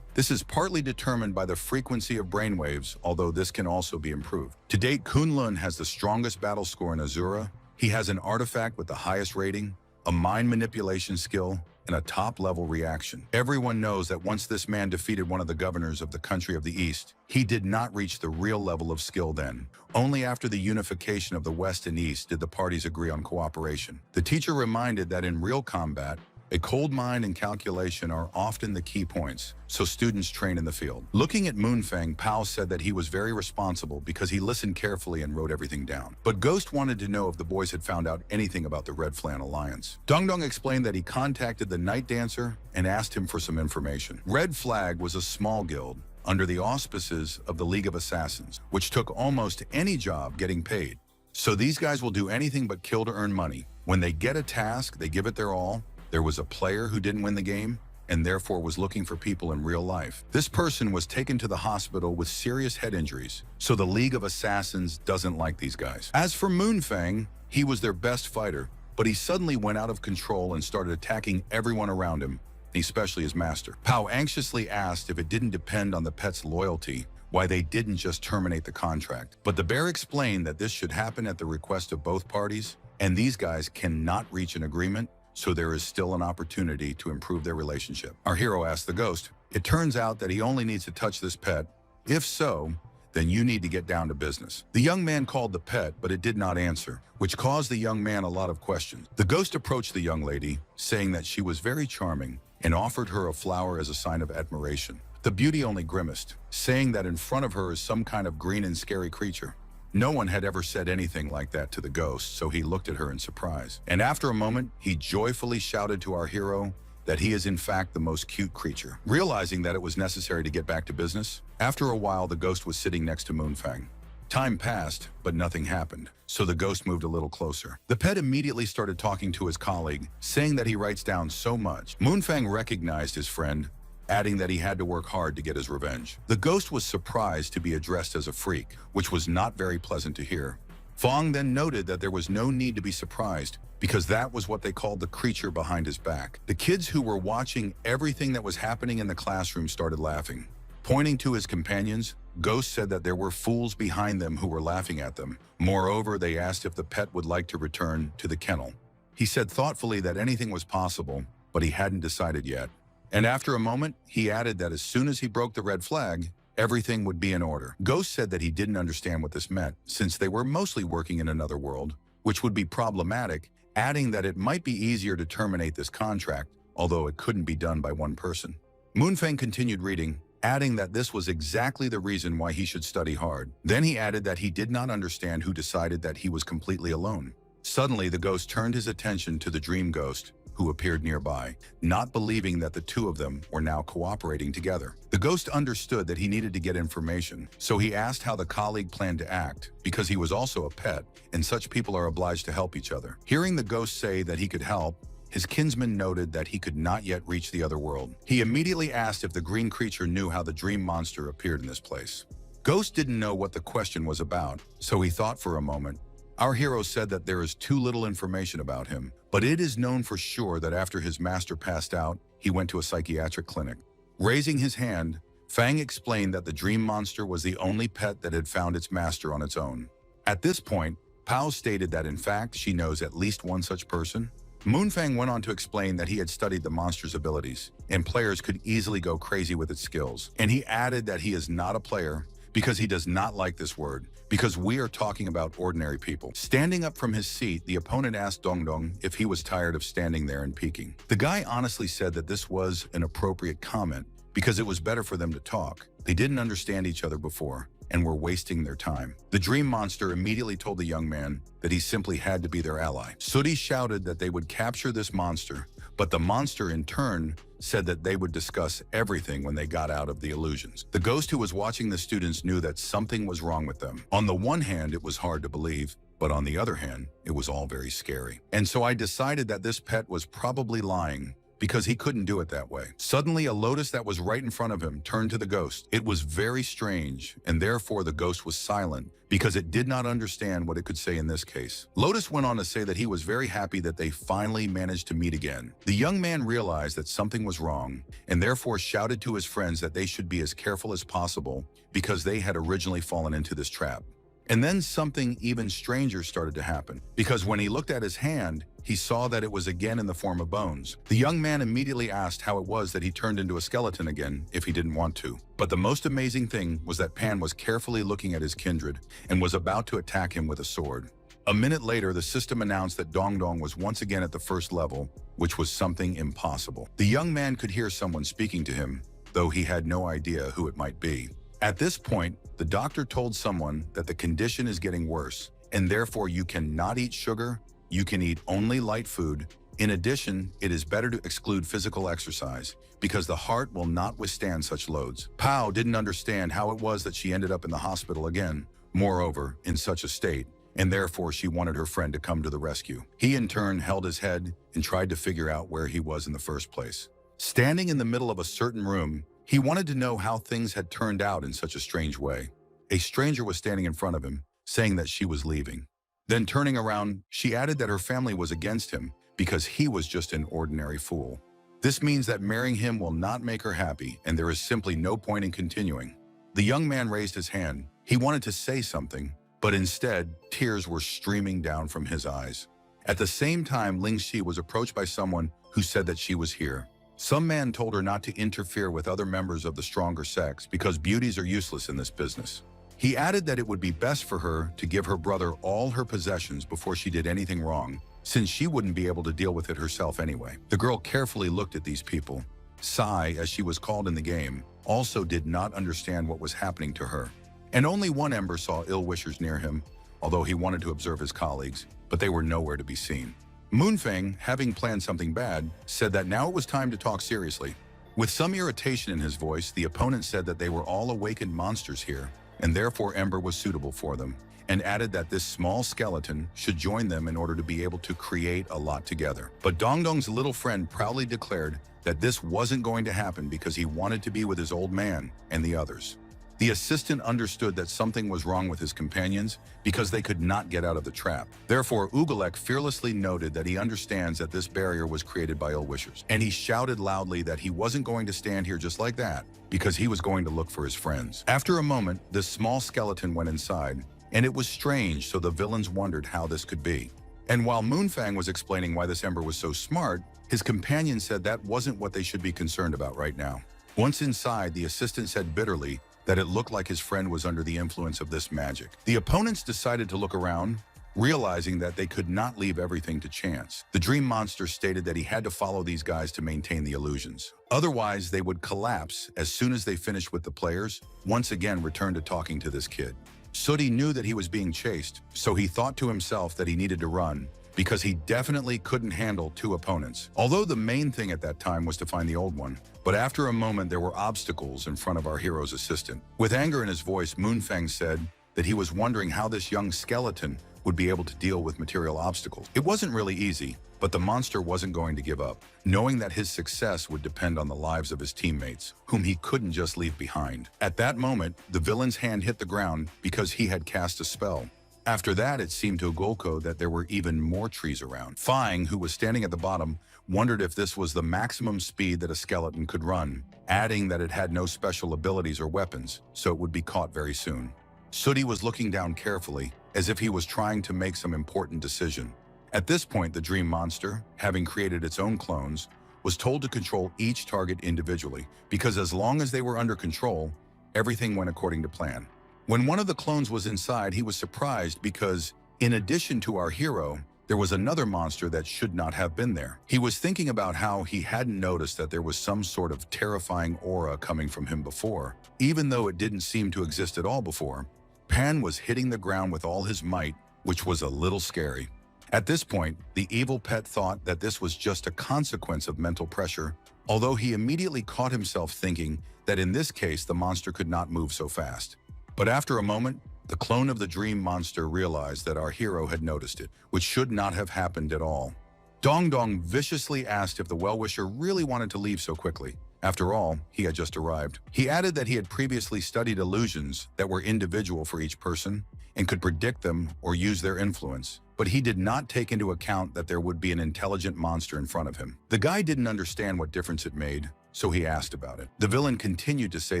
This is partly determined by the frequency of brainwaves, although this can also be improved. To date, Kunlun has the strongest battle score in Azura. He has an artifact with the highest rating, a mind manipulation skill, and a top-level reaction. Everyone knows that once this man defeated one of the governors of the country of the East, he did not reach the real level of skill then. Only after the unification of the West and East did the parties agree on cooperation. The teacher reminded that in real combat, a cold mind and calculation are often the key points, so students train in the field. Looking at Moonfang, Pao said that he was very responsible because he listened carefully and wrote everything down. But Ghost wanted to know if the boys had found out anything about the Red Flan Alliance. Dongdong explained that he contacted the Night Dancer and asked him for some information. Red Flag was a small guild under the auspices of the League of Assassins, which took almost any job getting paid. So these guys will do anything but kill to earn money. When they get a task, they give it their all. There was a player who didn't win the game and therefore was looking for people in real life. This person was taken to the hospital with serious head injuries, so the League of Assassins doesn't like these guys. As for Moonfang, he was their best fighter, but he suddenly went out of control and started attacking everyone around him, especially his master. Pao anxiously asked if it didn't depend on the pet's loyalty, why they didn't just terminate the contract. But the bear explained that this should happen at the request of both parties, and these guys cannot reach an agreement, so there is still an opportunity to improve their relationship. Our hero asked the ghost, "It turns out that he only needs to touch this pet. If so, then you need to get down to business." The young man called the pet, but it did not answer, which caused the young man a lot of questions. The ghost approached the young lady, saying that she was very charming, and offered her a flower as a sign of admiration. The beauty only grimaced, saying that in front of her is some kind of green and scary creature. No one had ever said anything like that to the ghost, so he looked at her in surprise. And after a moment, he joyfully shouted to our hero that he is in fact the most cute creature. Realizing that it was necessary to get back to business, after a while the ghost was sitting next to Moonfang. Time passed, but nothing happened, so the ghost moved a little closer. The pet immediately started talking to his colleague, saying that he writes down so much. Moonfang recognized his friend, adding that he had to work hard to get his revenge. The ghost was surprised to be addressed as a freak, which was not very pleasant to hear. Fong then noted that there was no need to be surprised, because that was what they called the creature behind his back. The kids who were watching everything that was happening in the classroom started laughing. Pointing to his companions, Ghost said that there were fools behind them who were laughing at them. Moreover, they asked if the pet would like to return to the kennel. He said thoughtfully that anything was possible, but he hadn't decided yet. And after a moment, he added that as soon as he broke the red flag, everything would be in order. Ghost said that he didn't understand what this meant, since they were mostly working in another world, which would be problematic, adding that it might be easier to terminate this contract, although it couldn't be done by one person. Moonfang continued reading, adding that this was exactly the reason why he should study hard. Then he added that he did not understand who decided that he was completely alone. Suddenly, the ghost turned his attention to the dream ghost, who appeared nearby, not believing that the two of them were now cooperating together. The ghost understood that he needed to get information, so he asked how the colleague planned to act, because he was also a pet, and such people are obliged to help each other. Hearing the ghost say that he could help, his kinsman noted that he could not yet reach the other world. He immediately asked if the green creature knew how the dream monster appeared in this place. Ghost didn't know what the question was about, so he thought for a moment. Our hero said that there is too little information about him, but it is known for sure that after his master passed out, he went to a psychiatric clinic. Raising his hand, Fang explained that the dream monster was the only pet that had found its master on its own. At this point, Pao stated that in fact she knows at least one such person. Moonfang went on to explain that he had studied the monster's abilities, and players could easily go crazy with its skills. And he added that he is not a player because he does not like this word, because we are talking about ordinary people. Standing up from his seat, the opponent asked Dongdong if he was tired of standing there and peeking. The guy honestly said that this was an appropriate comment because it was better for them to talk. They didn't understand each other before and were wasting their time. The dream monster immediately told the young man that he simply had to be their ally. Sooty shouted that they would capture this monster, but the monster in turn said that they would discuss everything when they got out of the illusions. The ghost who was watching the students knew that something was wrong with them. On the one hand, it was hard to believe, but on the other hand, it was all very scary. And so I decided that this pet was probably lying, because he couldn't do it that way. Suddenly, a lotus that was right in front of him turned to the ghost. It was very strange, and therefore the ghost was silent, because it did not understand what it could say in this case. Lotus went on to say that he was very happy that they finally managed to meet again. The young man realized that something was wrong, and therefore shouted to his friends that they should be as careful as possible, because they had originally fallen into this trap. And then something even stranger started to happen, because when he looked at his hand, he saw that it was again in the form of bones. The young man immediately asked how it was that he turned into a skeleton again if he didn't want to. But the most amazing thing was that Pan was carefully looking at his kindred and was about to attack him with a sword. A minute later, the system announced that Dongdong was once again at the first level, which was something impossible. The young man could hear someone speaking to him, though he had no idea who it might be. At this point, the doctor told someone that the condition is getting worse, and therefore you cannot eat sugar, you can eat only light food. In addition, it is better to exclude physical exercise, because the heart will not withstand such loads. Pao didn't understand how it was that she ended up in the hospital again, moreover, in such a state, and therefore she wanted her friend to come to the rescue. He in turn held his head and tried to figure out where he was in the first place. Standing in the middle of a certain room, he wanted to know how things had turned out in such a strange way. A stranger was standing in front of him, saying that she was leaving. Then turning around, she added that her family was against him because he was just an ordinary fool. This means that marrying him will not make her happy, and there is simply no point in continuing. The young man raised his hand. He wanted to say something, but instead, tears were streaming down from his eyes. At the same time, Ling Xi was approached by someone who said that she was here. Some man told her not to interfere with other members of the stronger sex because beauties are useless in this business. He added that it would be best for her to give her brother all her possessions before she did anything wrong, since she wouldn't be able to deal with it herself anyway. The girl carefully looked at these people. Sai, as she was called in the game, also did not understand what was happening to her. And only one Ember saw ill-wishers near him, although he wanted to observe his colleagues, but they were nowhere to be seen. Moonfang, having planned something bad, said that now it was time to talk seriously. With some irritation in his voice, the opponent said that they were all awakened monsters here, and therefore Ember was suitable for them, and added that this small skeleton should join them in order to be able to create a lot together. But Dongdong's little friend proudly declared that this wasn't going to happen because he wanted to be with his old man and the others. The assistant understood that something was wrong with his companions because they could not get out of the trap. Therefore, Ugalek fearlessly noted that he understands that this barrier was created by ill-wishers, and he shouted loudly that he wasn't going to stand here just like that because he was going to look for his friends. After a moment, this small skeleton went inside, and it was strange, so the villains wondered how this could be. And while Moonfang was explaining why this Ember was so smart, his companion said that wasn't what they should be concerned about right now. Once inside, the assistant said bitterly that it looked like his friend was under the influence of this magic. The opponents decided to look around, realizing that they could not leave everything to chance. The dream monster stated that he had to follow these guys to maintain the illusions. Otherwise, they would collapse as soon as they finished with the players, once again returned to talking to this kid. Sooty knew that he was being chased, so he thought to himself that he needed to run, because he definitely couldn't handle two opponents. Although the main thing at that time was to find the old one. But after a moment, there were obstacles in front of our hero's assistant. With anger in his voice, Moonfang said that he was wondering how this young skeleton would be able to deal with material obstacles. It wasn't really easy, but the monster wasn't going to give up, knowing that his success would depend on the lives of his teammates, whom he couldn't just leave behind. At that moment, the villain's hand hit the ground because he had cast a spell. After that, it seemed to Golko that there were even more trees around. Fang, who was standing at the bottom, wondered if this was the maximum speed that a skeleton could run, adding that it had no special abilities or weapons, so it would be caught very soon. Sooty was looking down carefully, as if he was trying to make some important decision. At this point, the dream monster, having created its own clones, was told to control each target individually, because as long as they were under control, everything went according to plan. When one of the clones was inside, he was surprised because, in addition to our hero, there was another monster that should not have been there. He was thinking about how he hadn't noticed that there was some sort of terrifying aura coming from him before, even though it didn't seem to exist at all before. Pan was hitting the ground with all his might, which was a little scary. At this point, the evil pet thought that this was just a consequence of mental pressure, although he immediately caught himself thinking that in this case the monster could not move so fast. But after a moment, the clone of the dream monster realized that our hero had noticed it, which should not have happened at all. Dongdong viciously asked if the well-wisher really wanted to leave so quickly. After all, he had just arrived. He added that he had previously studied illusions that were individual for each person and could predict them or use their influence, but he did not take into account that there would be an intelligent monster in front of him. The guy didn't understand what difference it made, so he asked about it. The villain continued to say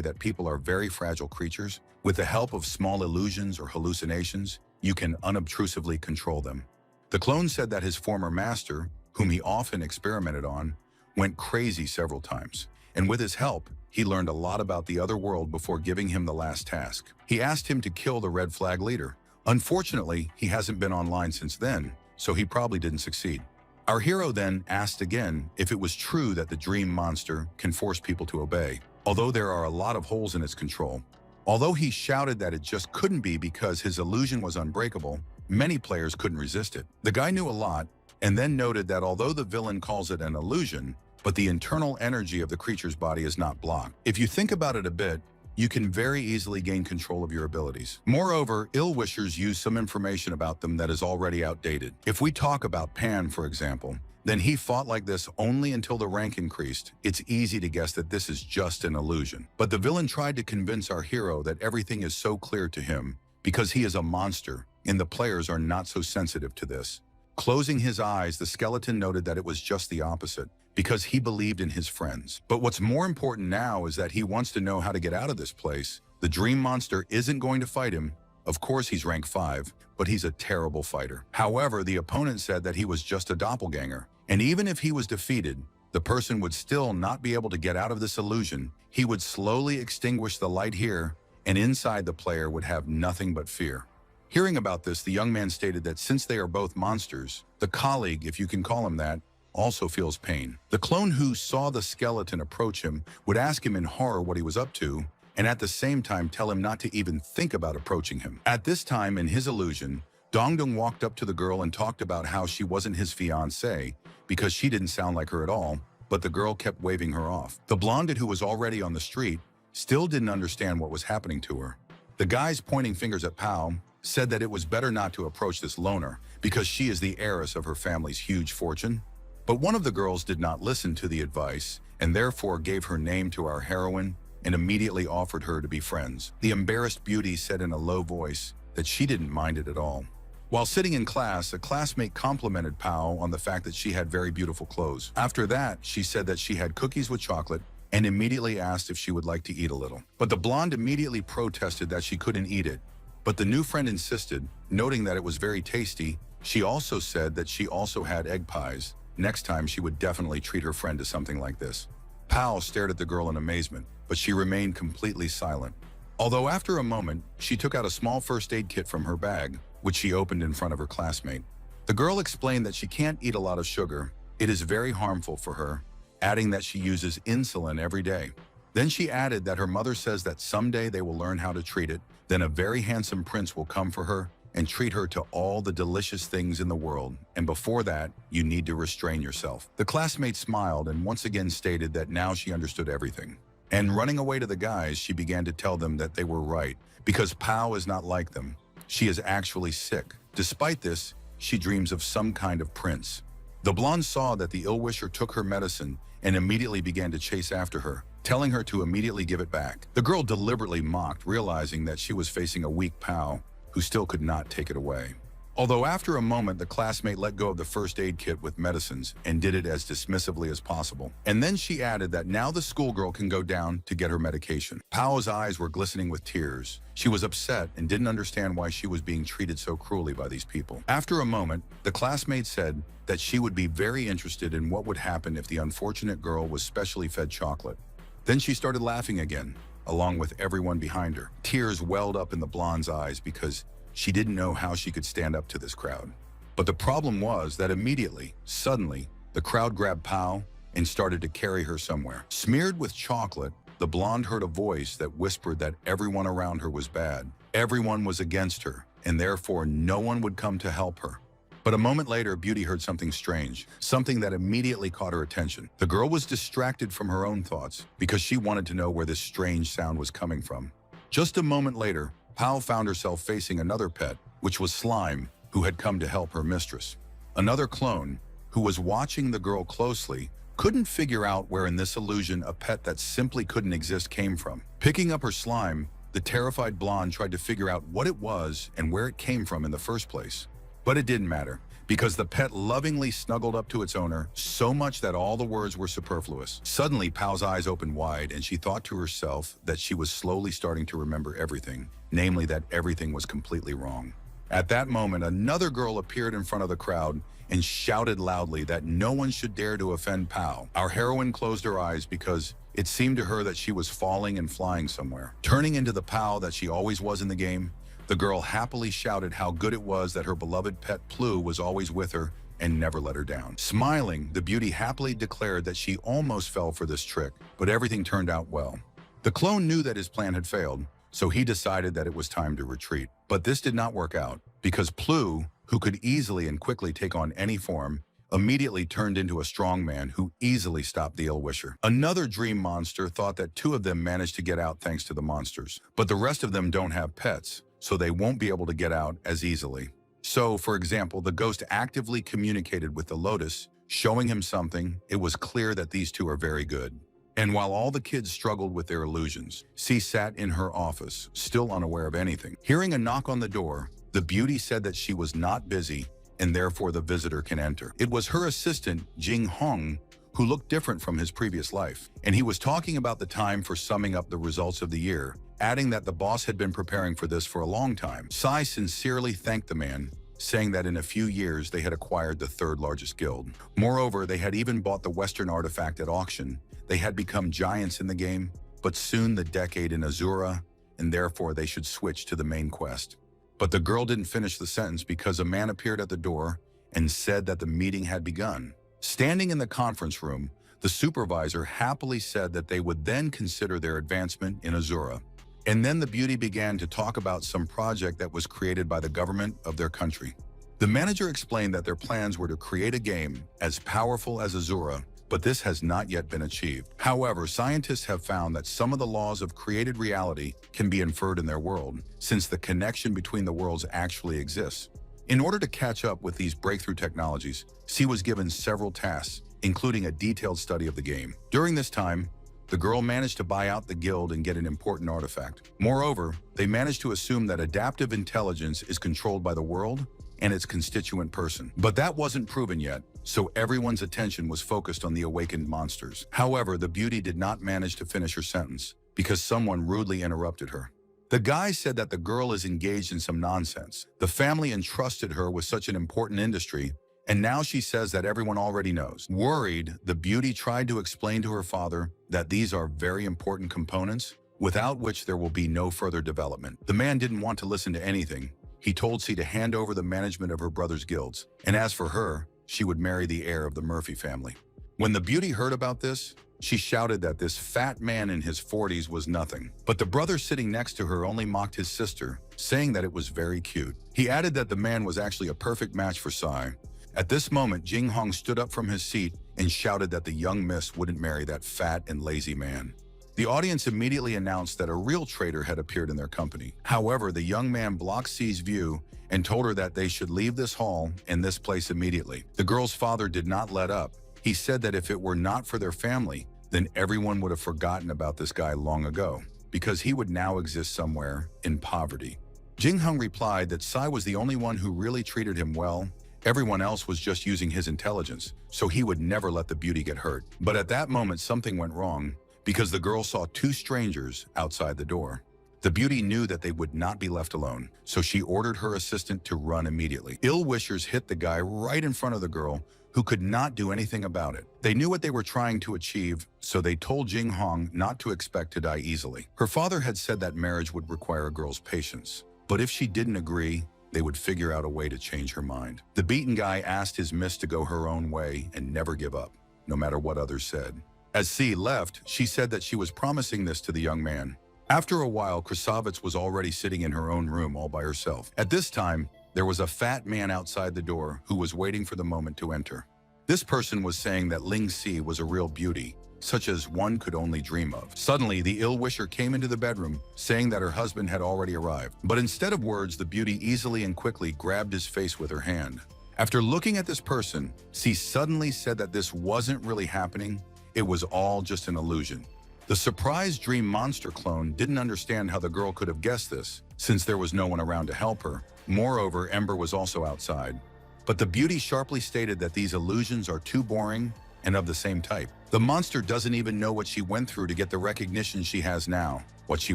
that people are very fragile creatures. With the help of small illusions or hallucinations, you can unobtrusively control them. The clone said that his former master, whom he often experimented on, went crazy several times, and with his help, he learned a lot about the other world before giving him the last task. He asked him to kill the red flag leader. Unfortunately, he hasn't been online since then, so he probably didn't succeed. Our hero then asked again if it was true that the dream monster can force people to obey, although there are a lot of holes in its control. Although he shouted that it just couldn't be because his illusion was unbreakable, many players couldn't resist it. The guy knew a lot, and then noted that although the villain calls it an illusion, but the internal energy of the creature's body is not blocked. If you think about it a bit, you can very easily gain control of your abilities. Moreover, ill-wishers use some information about them that is already outdated. If we talk about Pan, for example, then he fought like this only until the rank increased. It's easy to guess that this is just an illusion. But the villain tried to convince our hero that everything is so clear to him because he is a monster, and the players are not so sensitive to this. Closing his eyes, the skeleton noted that it was just the opposite, because he believed in his friends. But what's more important now is that he wants to know how to get out of this place. The dream monster isn't going to fight him. Of course, he's rank 5, but he's a terrible fighter. However, the opponent said that he was just a doppelganger, and even if he was defeated, the person would still not be able to get out of this illusion. He would slowly extinguish the light here, and inside the player would have nothing but fear. Hearing about this, the young man stated that since they are both monsters, the colleague, if you can call him that, also feels pain. The clone who saw the skeleton approach him would ask him in horror what he was up to, and at the same time tell him not to even think about approaching him. At this time in his illusion, Dongdong walked up to the girl and talked about how she wasn't his fiancée because she didn't sound like her at all, but the girl kept waving her off. The blonde who was already on the street still didn't understand what was happening to her. The guys pointing fingers at Pao said that it was better not to approach this loner because she is the heiress of her family's huge fortune. But one of the girls did not listen to the advice and therefore gave her name to our heroine and immediately offered her to be friends. The embarrassed beauty said in a low voice that she didn't mind it at all. While sitting in class, a classmate complimented Pao on the fact that she had very beautiful clothes. After that, she said that she had cookies with chocolate and immediately asked if she would like to eat a little. But the blonde immediately protested that she couldn't eat it. But the new friend insisted, noting that it was very tasty. She also said that she also had egg pies. Next time, she would definitely treat her friend to something like this. Pao stared at the girl in amazement, but she remained completely silent. Although after a moment, she took out a small first aid kit from her bag, which she opened in front of her classmate. The girl explained that she can't eat a lot of sugar. It is very harmful for her, adding that she uses insulin every day. Then she added that her mother says that someday they will learn how to treat it, then a very handsome prince will come for her and treat her to all the delicious things in the world, and before that, you need to restrain yourself. The classmate smiled and once again stated that now she understood everything. And running away to the guys, she began to tell them that they were right, because Pao is not like them. She is actually sick. Despite this, she dreams of some kind of prince. The blonde saw that the ill-wisher took her medicine and immediately began to chase after her, telling her to immediately give it back. The girl deliberately mocked, realizing that she was facing a weak Pao, who still could not take it away. Although after a moment, the classmate let go of the first aid kit with medicines and did it as dismissively as possible. And then she added that now the schoolgirl can go down to get her medication. Pao's eyes were glistening with tears. She was upset and didn't understand why she was being treated so cruelly by these people. After a moment, the classmate said that she would be very interested in what would happen if the unfortunate girl was specially fed chocolate. Then she started laughing again, along with everyone behind her. Tears welled up in the blonde's eyes because she didn't know how she could stand up to this crowd. But the problem was that immediately, suddenly, the crowd grabbed Pao and started to carry her somewhere. Smeared with chocolate, the blonde heard a voice that whispered that everyone around her was bad. Everyone was against her, and therefore no one would come to help her. But a moment later, Beauty heard something strange, something that immediately caught her attention. The girl was distracted from her own thoughts because she wanted to know where this strange sound was coming from. Just a moment later, Pao found herself facing another pet, which was Slime, who had come to help her mistress. Another clone, who was watching the girl closely, couldn't figure out where in this illusion a pet that simply couldn't exist came from. Picking up her slime, the terrified blonde tried to figure out what it was and where it came from in the first place. But it didn't matter, because the pet lovingly snuggled up to its owner so much that all the words were superfluous. Suddenly, Pao's eyes opened wide and she thought to herself that she was slowly starting to remember everything, namely that everything was completely wrong. At that moment, another girl appeared in front of the crowd and shouted loudly that no one should dare to offend Pao. Our heroine closed her eyes because it seemed to her that she was falling and flying somewhere. Turning into the Pao that she always was in the game, the girl happily shouted how good it was that her beloved pet Plu was always with her and never let her down. Smiling, the beauty happily declared that she almost fell for this trick, but everything turned out well. The clone knew that his plan had failed, so he decided that it was time to retreat. But this did not work out, because Plu, who could easily and quickly take on any form, immediately turned into a strong man who easily stopped the ill-wisher. Another dream monster thought that two of them managed to get out thanks to the monsters, but the rest of them don't have pets, so they won't be able to get out as easily. So, for example, the ghost actively communicated with the Lotus, showing him something. It was clear that these two are very good. And while all the kids struggled with their illusions, C sat in her office, still unaware of anything. Hearing a knock on the door, the beauty said that she was not busy, and therefore the visitor can enter. It was her assistant, Jing Hong, who looked different from his previous life, and he was talking about the time for summing up the results of the year, adding that the boss had been preparing for this for a long time. Sai sincerely thanked the man, saying that in a few years they had acquired the third largest guild. Moreover, they had even bought the Western artifact at auction. They had become giants in the game, but soon the decade in Azura, and therefore they should switch to the main quest. But the girl didn't finish the sentence because a man appeared at the door and said that the meeting had begun. Standing in the conference room, the supervisor happily said that they would then consider their advancement in Azura. And then the beauty began to talk about some project that was created by the government of their country. The manager explained that their plans were to create a game as powerful as Azura, but this has not yet been achieved. However, scientists have found that some of the laws of created reality can be inferred in their world, since the connection between the worlds actually exists. In order to catch up with these breakthrough technologies, C was given several tasks, including a detailed study of the game. During this time, the girl managed to buy out the guild and get an important artifact. Moreover, they managed to assume that adaptive intelligence is controlled by the world and its constituent person. But that wasn't proven yet, so everyone's attention was focused on the awakened monsters. However, the beauty did not manage to finish her sentence because someone rudely interrupted her. The guy said that the girl is engaged in some nonsense. The family entrusted her with such an important industry, and now she says that everyone already knows. Worried, the beauty tried to explain to her father that these are very important components, without which there will be no further development. The man didn't want to listen to anything. He told C to hand over the management of her brother's guilds, and as for her, she would marry the heir of the Murphy family. When the beauty heard about this, she shouted that this fat man in his 40s was nothing. But the brother sitting next to her only mocked his sister, saying that it was very cute. He added that the man was actually a perfect match for Sai. At this moment, Jing Hong stood up from his seat and shouted that the young miss wouldn't marry that fat and lazy man. The audience immediately announced that a real traitor had appeared in their company. However, the young man blocked C's view and told her that they should leave this hall and this place immediately. The girl's father did not let up. He said that if it were not for their family, then everyone would have forgotten about this guy long ago, because he would now exist somewhere in poverty. Jing Hong replied that Sai was the only one who really treated him well. Everyone else was just using his intelligence, so he would never let the beauty get hurt. But at that moment, something went wrong, because the girl saw two strangers outside the door. The beauty knew that they would not be left alone, so she ordered her assistant to run immediately. Ill-wishers hit the guy right in front of the girl, who could not do anything about it. They knew what they were trying to achieve, so they told Jing Hong not to expect to die easily. Her father had said that marriage would require a girl's patience, but if she didn't agree, they would figure out a way to change her mind. The beaten guy asked his miss to go her own way and never give up, no matter what others said. As C left, she said that she was promising this to the young man. After a while, Krasavitz was already sitting in her own room all by herself. At this time, there was a fat man outside the door who was waiting for the moment to enter. This person was saying that Ling Si was a real beauty, such as one could only dream of. Suddenly, the ill-wisher came into the bedroom, saying that her husband had already arrived. But instead of words, the beauty easily and quickly grabbed his face with her hand. After looking at this person, Si suddenly said that this wasn't really happening. It was all just an illusion. The surprised dream monster clone didn't understand how the girl could have guessed this, since there was no one around to help her. Moreover, Ember was also outside. But the beauty sharply stated that these illusions are too boring and of the same type. The monster doesn't even know what she went through to get the recognition she has now, what she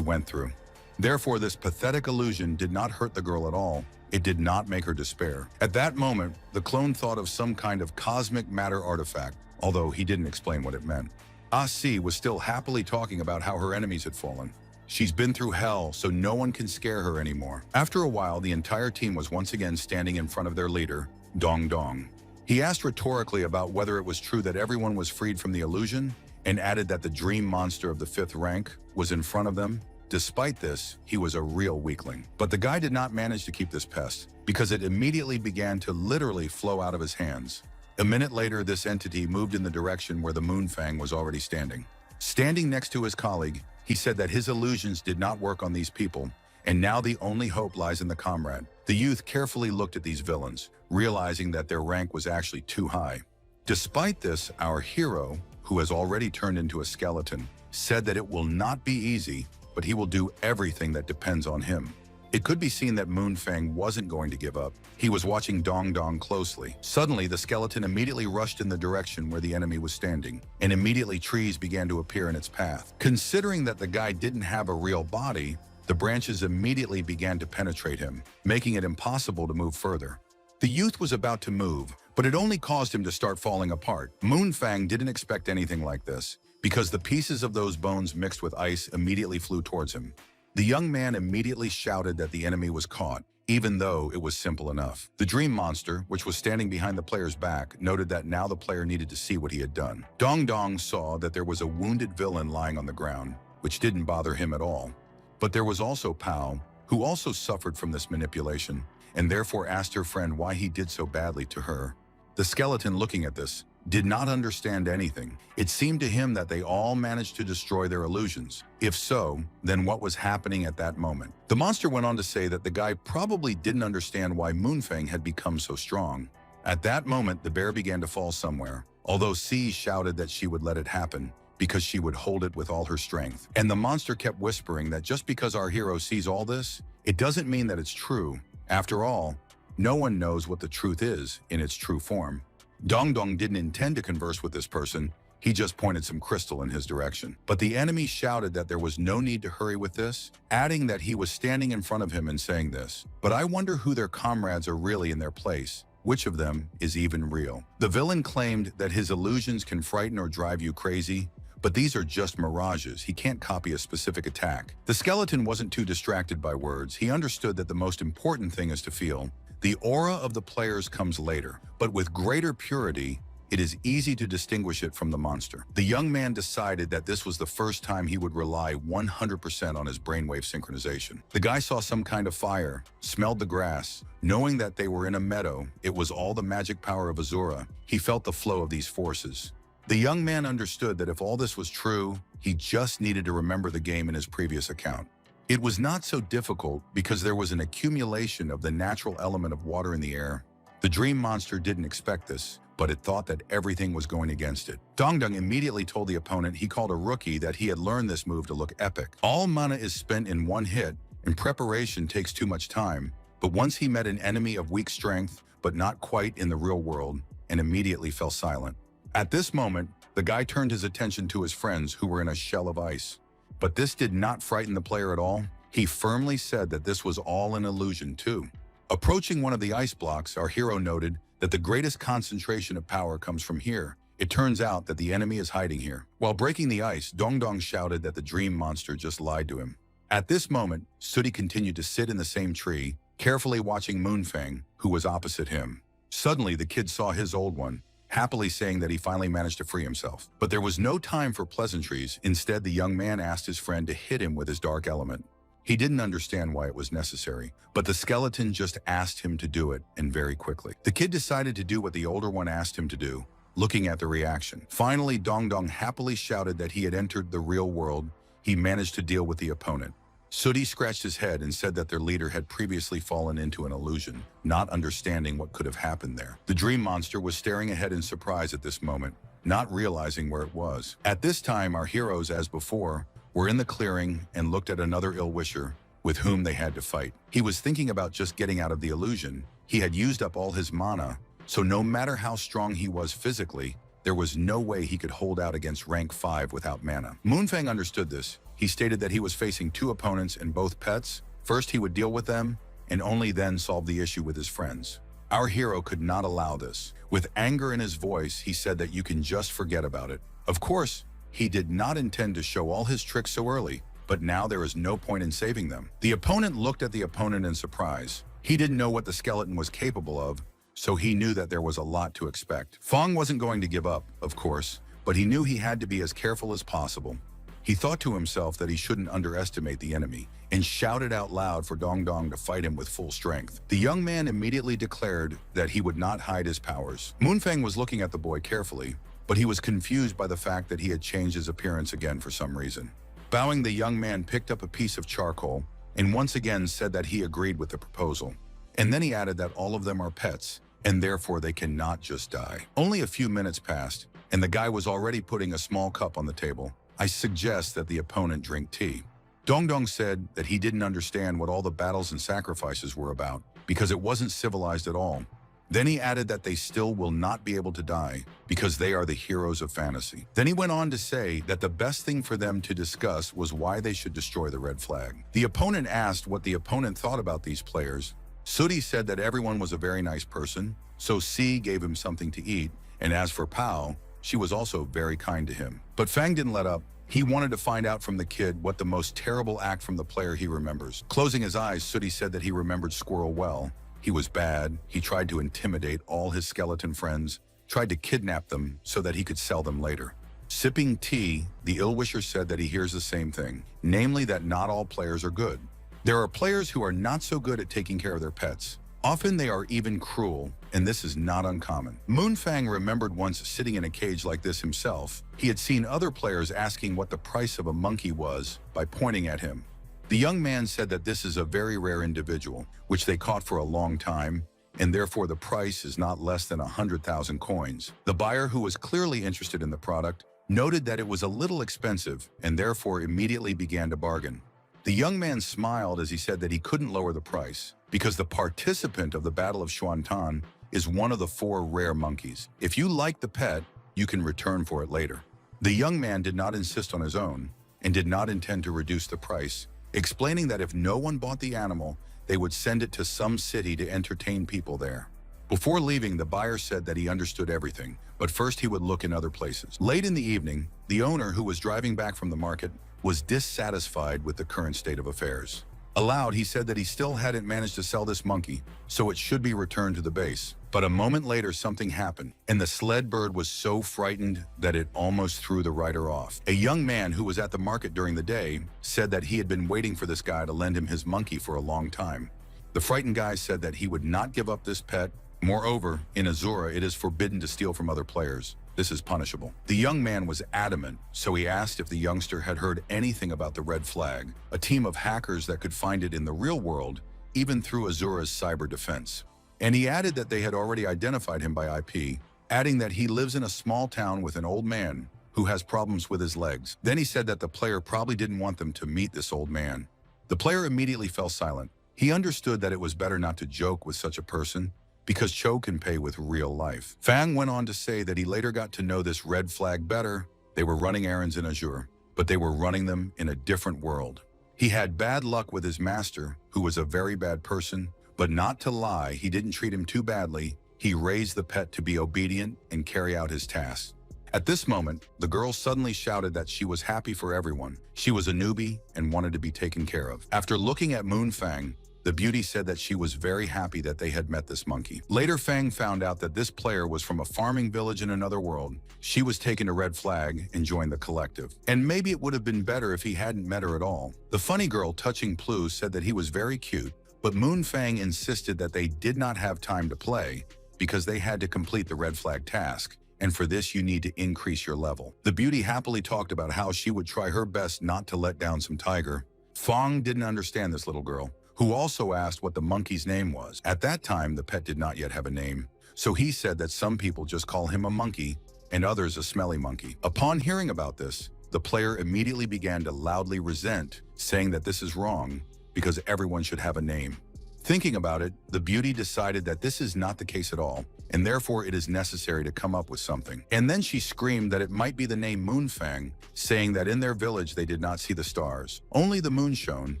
went through. Therefore, this pathetic illusion did not hurt the girl at all. It did not make her despair. At that moment, the clone thought of some kind of cosmic matter artifact, although he didn't explain what it meant. Ah-Si was still happily talking about how her enemies had fallen. She's been through hell, so no one can scare her anymore. After a while, the entire team was once again standing in front of their leader, Dong Dong. He asked rhetorically about whether it was true that everyone was freed from the illusion, and added that the dream monster of the 5th rank was in front of them. Despite this, he was a real weakling. But the guy did not manage to keep this pest, because it immediately began to literally flow out of his hands. A minute later, this entity moved in the direction where the Moonfang was already standing. Standing next to his colleague, he said that his illusions did not work on these people, and now the only hope lies in the comrade. The youth carefully looked at these villains, realizing that their rank was actually too high. Despite this, our hero, who has already turned into a skeleton, said that it will not be easy, but he will do everything that depends on him. It could be seen that Moonfang wasn't going to give up. He was watching Dong Dong closely. Suddenly, the skeleton immediately rushed in the direction where the enemy was standing, and immediately trees began to appear in its path. Considering that the guy didn't have a real body, the branches immediately began to penetrate him, making it impossible to move further. The youth was about to move, but it only caused him to start falling apart. Moonfang didn't expect anything like this, because the pieces of those bones mixed with ice immediately flew towards him. The young man immediately shouted that the enemy was caught, even though it was simple enough. The dream monster, which was standing behind the player's back, noted that now the player needed to see what he had done. Dong Dong saw that there was a wounded villain lying on the ground, which didn't bother him at all. But there was also Pao, who also suffered from this manipulation, and therefore asked her friend why he did so badly to her. The skeleton, looking at this, did not understand anything. It seemed to him that they all managed to destroy their illusions. If so, then what was happening at that moment? The monster went on to say that the guy probably didn't understand why Moonfang had become so strong. At that moment, the bear began to fall somewhere, although C shouted that she would let it happen because she would hold it with all her strength. And the monster kept whispering that just because our hero sees all this, it doesn't mean that it's true. After all, no one knows what the truth is in its true form. Dong Dong didn't intend to converse with this person, he just pointed some crystal in his direction. But the enemy shouted that there was no need to hurry with this, adding that he was standing in front of him and saying this. But I wonder who their comrades are really in their place. Which of them is even real? The villain claimed that his illusions can frighten or drive you crazy, but these are just mirages. He can't copy a specific attack. The skeleton wasn't too distracted by words. He understood that the most important thing is to feel. The aura of the players comes later, but with greater purity, it is easy to distinguish it from the monster. The young man decided that this was the first time he would rely 100% on his brainwave synchronization. The guy saw some kind of fire, smelled the grass. Knowing that they were in a meadow, it was all the magic power of Azura. He felt the flow of these forces. The young man understood that if all this was true, he just needed to remember the game in his previous account. It was not so difficult because there was an accumulation of the natural element of water in the air. The dream monster didn't expect this, but it thought that everything was going against it. Dong Dong immediately told the opponent he called a rookie that he had learned this move to look epic. All mana is spent in one hit, and preparation takes too much time. But once he met an enemy of weak strength, but not quite in the real world, and immediately fell silent. At this moment, the guy turned his attention to his friends who were in a shell of ice. But this did not frighten the player at all. He firmly said that this was all an illusion too. Approaching one of the ice blocks, our hero noted that the greatest concentration of power comes from here. It turns out that the enemy is hiding here. While breaking the ice, Dong Dong shouted that the dream monster just lied to him. At this moment, Sooty continued to sit in the same tree, carefully watching Moonfang, who was opposite him. Suddenly, the kid saw his old one, happily saying that he finally managed to free himself. But there was no time for pleasantries. Instead, the young man asked his friend to hit him with his dark element. He didn't understand why it was necessary, but the skeleton just asked him to do it, and very quickly. The kid decided to do what the older one asked him to do, looking at the reaction. Finally, Dong Dong happily shouted that he had entered the real world. He managed to deal with the opponent. Sooty scratched his head and said that their leader had previously fallen into an illusion, not understanding what could have happened there. The dream monster was staring ahead in surprise at this moment, not realizing where it was. At this time, our heroes, as before, were in the clearing and looked at another ill-wisher with whom they had to fight. He was thinking about just getting out of the illusion. He had used up all his mana, so no matter how strong he was physically, there was no way he could hold out against rank 5 without mana. Moonfang understood this. He stated that he was facing 2 opponents and both pets. First, he would deal with them, and only then solve the issue with his friends. Our hero could not allow this. With anger in his voice, he said that you can just forget about it. Of course, he did not intend to show all his tricks so early, but now there is no point in saving them. The opponent looked at the opponent in surprise. He didn't know what the skeleton was capable of, so he knew that there was a lot to expect. Fong wasn't going to give up, of course, but he knew he had to be as careful as possible. He thought to himself that he shouldn't underestimate the enemy, and shouted out loud for Dong Dong to fight him with full strength. The young man immediately declared that he would not hide his powers. Moonfang was looking at the boy carefully, but he was confused by the fact that he had changed his appearance again for some reason. Bowing, the young man picked up a piece of charcoal and once again said that he agreed with the proposal. And then he added that all of them are pets, and therefore they cannot just die. Only a few minutes passed, and the guy was already putting a small cup on the table. I suggest that the opponent drink tea. Dong Dong said that he didn't understand what all the battles and sacrifices were about, because it wasn't civilized at all. Then he added that they still will not be able to die, because they are the heroes of fantasy. Then he went on to say that the best thing for them to discuss was why they should destroy the red flag. The opponent asked what the opponent thought about these players. Sooty said that everyone was a very nice person, so C gave him something to eat, and as for Pao, she was also very kind to him. But Fang didn't let up. He wanted to find out from the kid what the most terrible act from the player he remembers. Closing his eyes, Sooty said that he remembered Squirrel well. He was bad. He tried to intimidate all his skeleton friends, tried to kidnap them so that he could sell them later. Sipping tea, the ill-wisher said that he hears the same thing, namely that not all players are good. There are players who are not so good at taking care of their pets. Often they are even cruel, and this is not uncommon. Moonfang remembered once sitting in a cage like this himself. He had seen other players asking what the price of a monkey was by pointing at him. The young man said that this is a very rare individual, which they caught for a long time, and therefore the price is not less than 100,000 coins. The buyer, who was clearly interested in the product, noted that it was a little expensive and therefore immediately began to bargain. The young man smiled as he said that he couldn't lower the price because the participant of the Battle of Xuantan is one of the 4 rare monkeys. If you like the pet, you can return for it later. The young man did not insist on his own and did not intend to reduce the price, explaining that if no one bought the animal, they would send it to some city to entertain people there. Before leaving, the buyer said that he understood everything, but first he would look in other places. Late in the evening, the owner, who was driving back from the market, was dissatisfied with the current state of affairs. Aloud, he said that he still hadn't managed to sell this monkey, so it should be returned to the base. But a moment later, something happened, and the sled bird was so frightened that it almost threw the rider off. A young man who was at the market during the day said that he had been waiting for this guy to lend him his monkey for a long time. The frightened guy said that he would not give up this pet. Moreover, in Azura, it is forbidden to steal from other players. This is punishable. The young man was adamant, so he asked if the youngster had heard anything about the Red Flag, a team of hackers that could find it in the real world, even through Azura's cyber defense. And he added that they had already identified him by IP, adding that he lives in a small town with an old man who has problems with his legs. Then he said that the player probably didn't want them to meet this old man. The player immediately fell silent. He understood that it was better not to joke with such a person, because Cho can pay with real life. Fang went on to say that he later got to know this Red Flag better. They were running errands in Azure, but they were running them in a different world. He had bad luck with his master, who was a very bad person, but not to lie, he didn't treat him too badly. He raised the pet to be obedient and carry out his tasks. At this moment, the girl suddenly shouted that she was happy for everyone. She was a newbie and wanted to be taken care of. After looking at Moonfang, the beauty said that she was very happy that they had met this monkey. Later, Fang found out that this player was from a farming village in another world. She was taken to Red Flag and joined the collective. And maybe it would have been better if he hadn't met her at all. The funny girl, touching Plu, said that he was very cute, but Moonfang insisted that they did not have time to play because they had to complete the Red Flag task, and for this you need to increase your level. The beauty happily talked about how she would try her best not to let down some tiger. Fang didn't understand this little girl, who also asked what the monkey's name was. At that time, the pet did not yet have a name, so he said that some people just call him a monkey and others a smelly monkey. Upon hearing about this, the player immediately began to loudly resent, saying that this is wrong because everyone should have a name. Thinking about it, the beauty decided that this is not the case at all, and therefore it is necessary to come up with something. And then she screamed that it might be the name Moonfang, saying that in their village they did not see the stars, only the moon shone,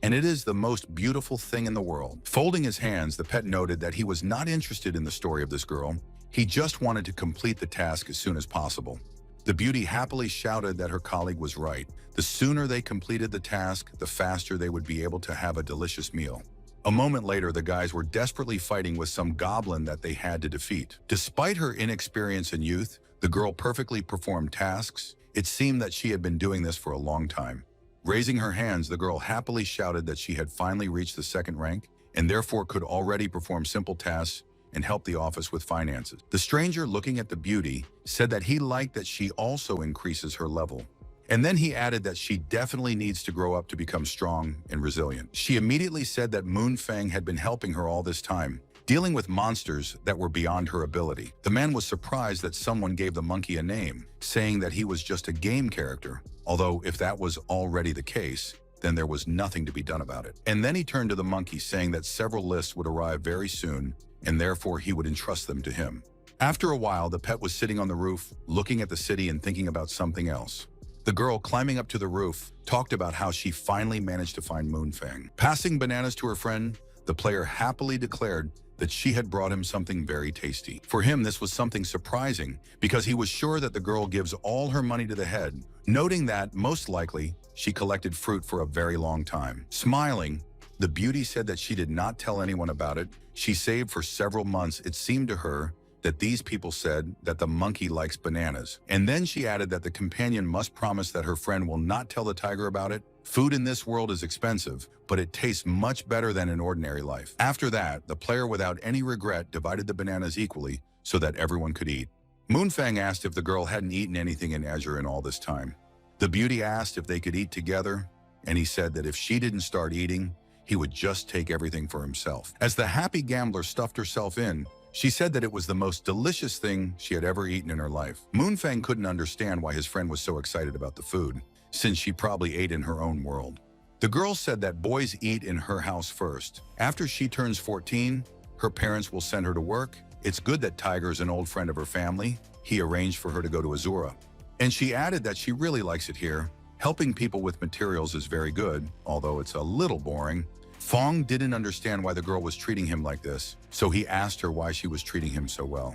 and it is the most beautiful thing in the world. Folding his hands, the pet noted that he was not interested in the story of this girl. He just wanted to complete the task as soon as possible. The beauty happily shouted that her colleague was right. The sooner they completed the task, the faster they would be able to have a delicious meal. A moment later, the guys were desperately fighting with some goblin that they had to defeat. Despite her inexperience and youth, the girl perfectly performed tasks. It seemed that she had been doing this for a long time. Raising her hands, the girl happily shouted that she had finally reached the 2nd rank and therefore could already perform simple tasks and help the office with finances. The stranger, looking at the beauty, said that he liked that she also increases her level. And then he added that she definitely needs to grow up to become strong and resilient. She immediately said that Moonfang had been helping her all this time, dealing with monsters that were beyond her ability. The man was surprised that someone gave the monkey a name, saying that he was just a game character, although if that was already the case, then there was nothing to be done about it. And then he turned to the monkey, saying that several lists would arrive very soon, and therefore he would entrust them to him. After a while, the pet was sitting on the roof, looking at the city and thinking about something else. The girl, climbing up to the roof, talked about how she finally managed to find Moonfang. Passing bananas to her friend, the player happily declared that she had brought him something very tasty. For him, this was something surprising because he was sure that the girl gives all her money to the head, noting that, most likely, she collected fruit for a very long time. Smiling, the beauty said that she did not tell anyone about it. She saved for several months, it seemed to her, that these people said that the monkey likes bananas. And then she added that the companion must promise that her friend will not tell the tiger about it. Food in this world is expensive, but it tastes much better than in ordinary life. After that, the player without any regret divided the bananas equally so that everyone could eat. Moonfang asked if the girl hadn't eaten anything in Azure in all this time. The beauty asked if they could eat together, and he said that if she didn't start eating, he would just take everything for himself. As the happy gambler stuffed herself in, she said that it was the most delicious thing she had ever eaten in her life. Moonfang couldn't understand why his friend was so excited about the food, since she probably ate in her own world. The girl said that boys eat in her house first. After she turns 14, her parents will send her to work. It's good that Tiger is an old friend of her family. He arranged for her to go to Azura. And she added that she really likes it here. Helping people with materials is very good, although it's a little boring. Fong didn't understand why the girl was treating him like this, so he asked her why she was treating him so well.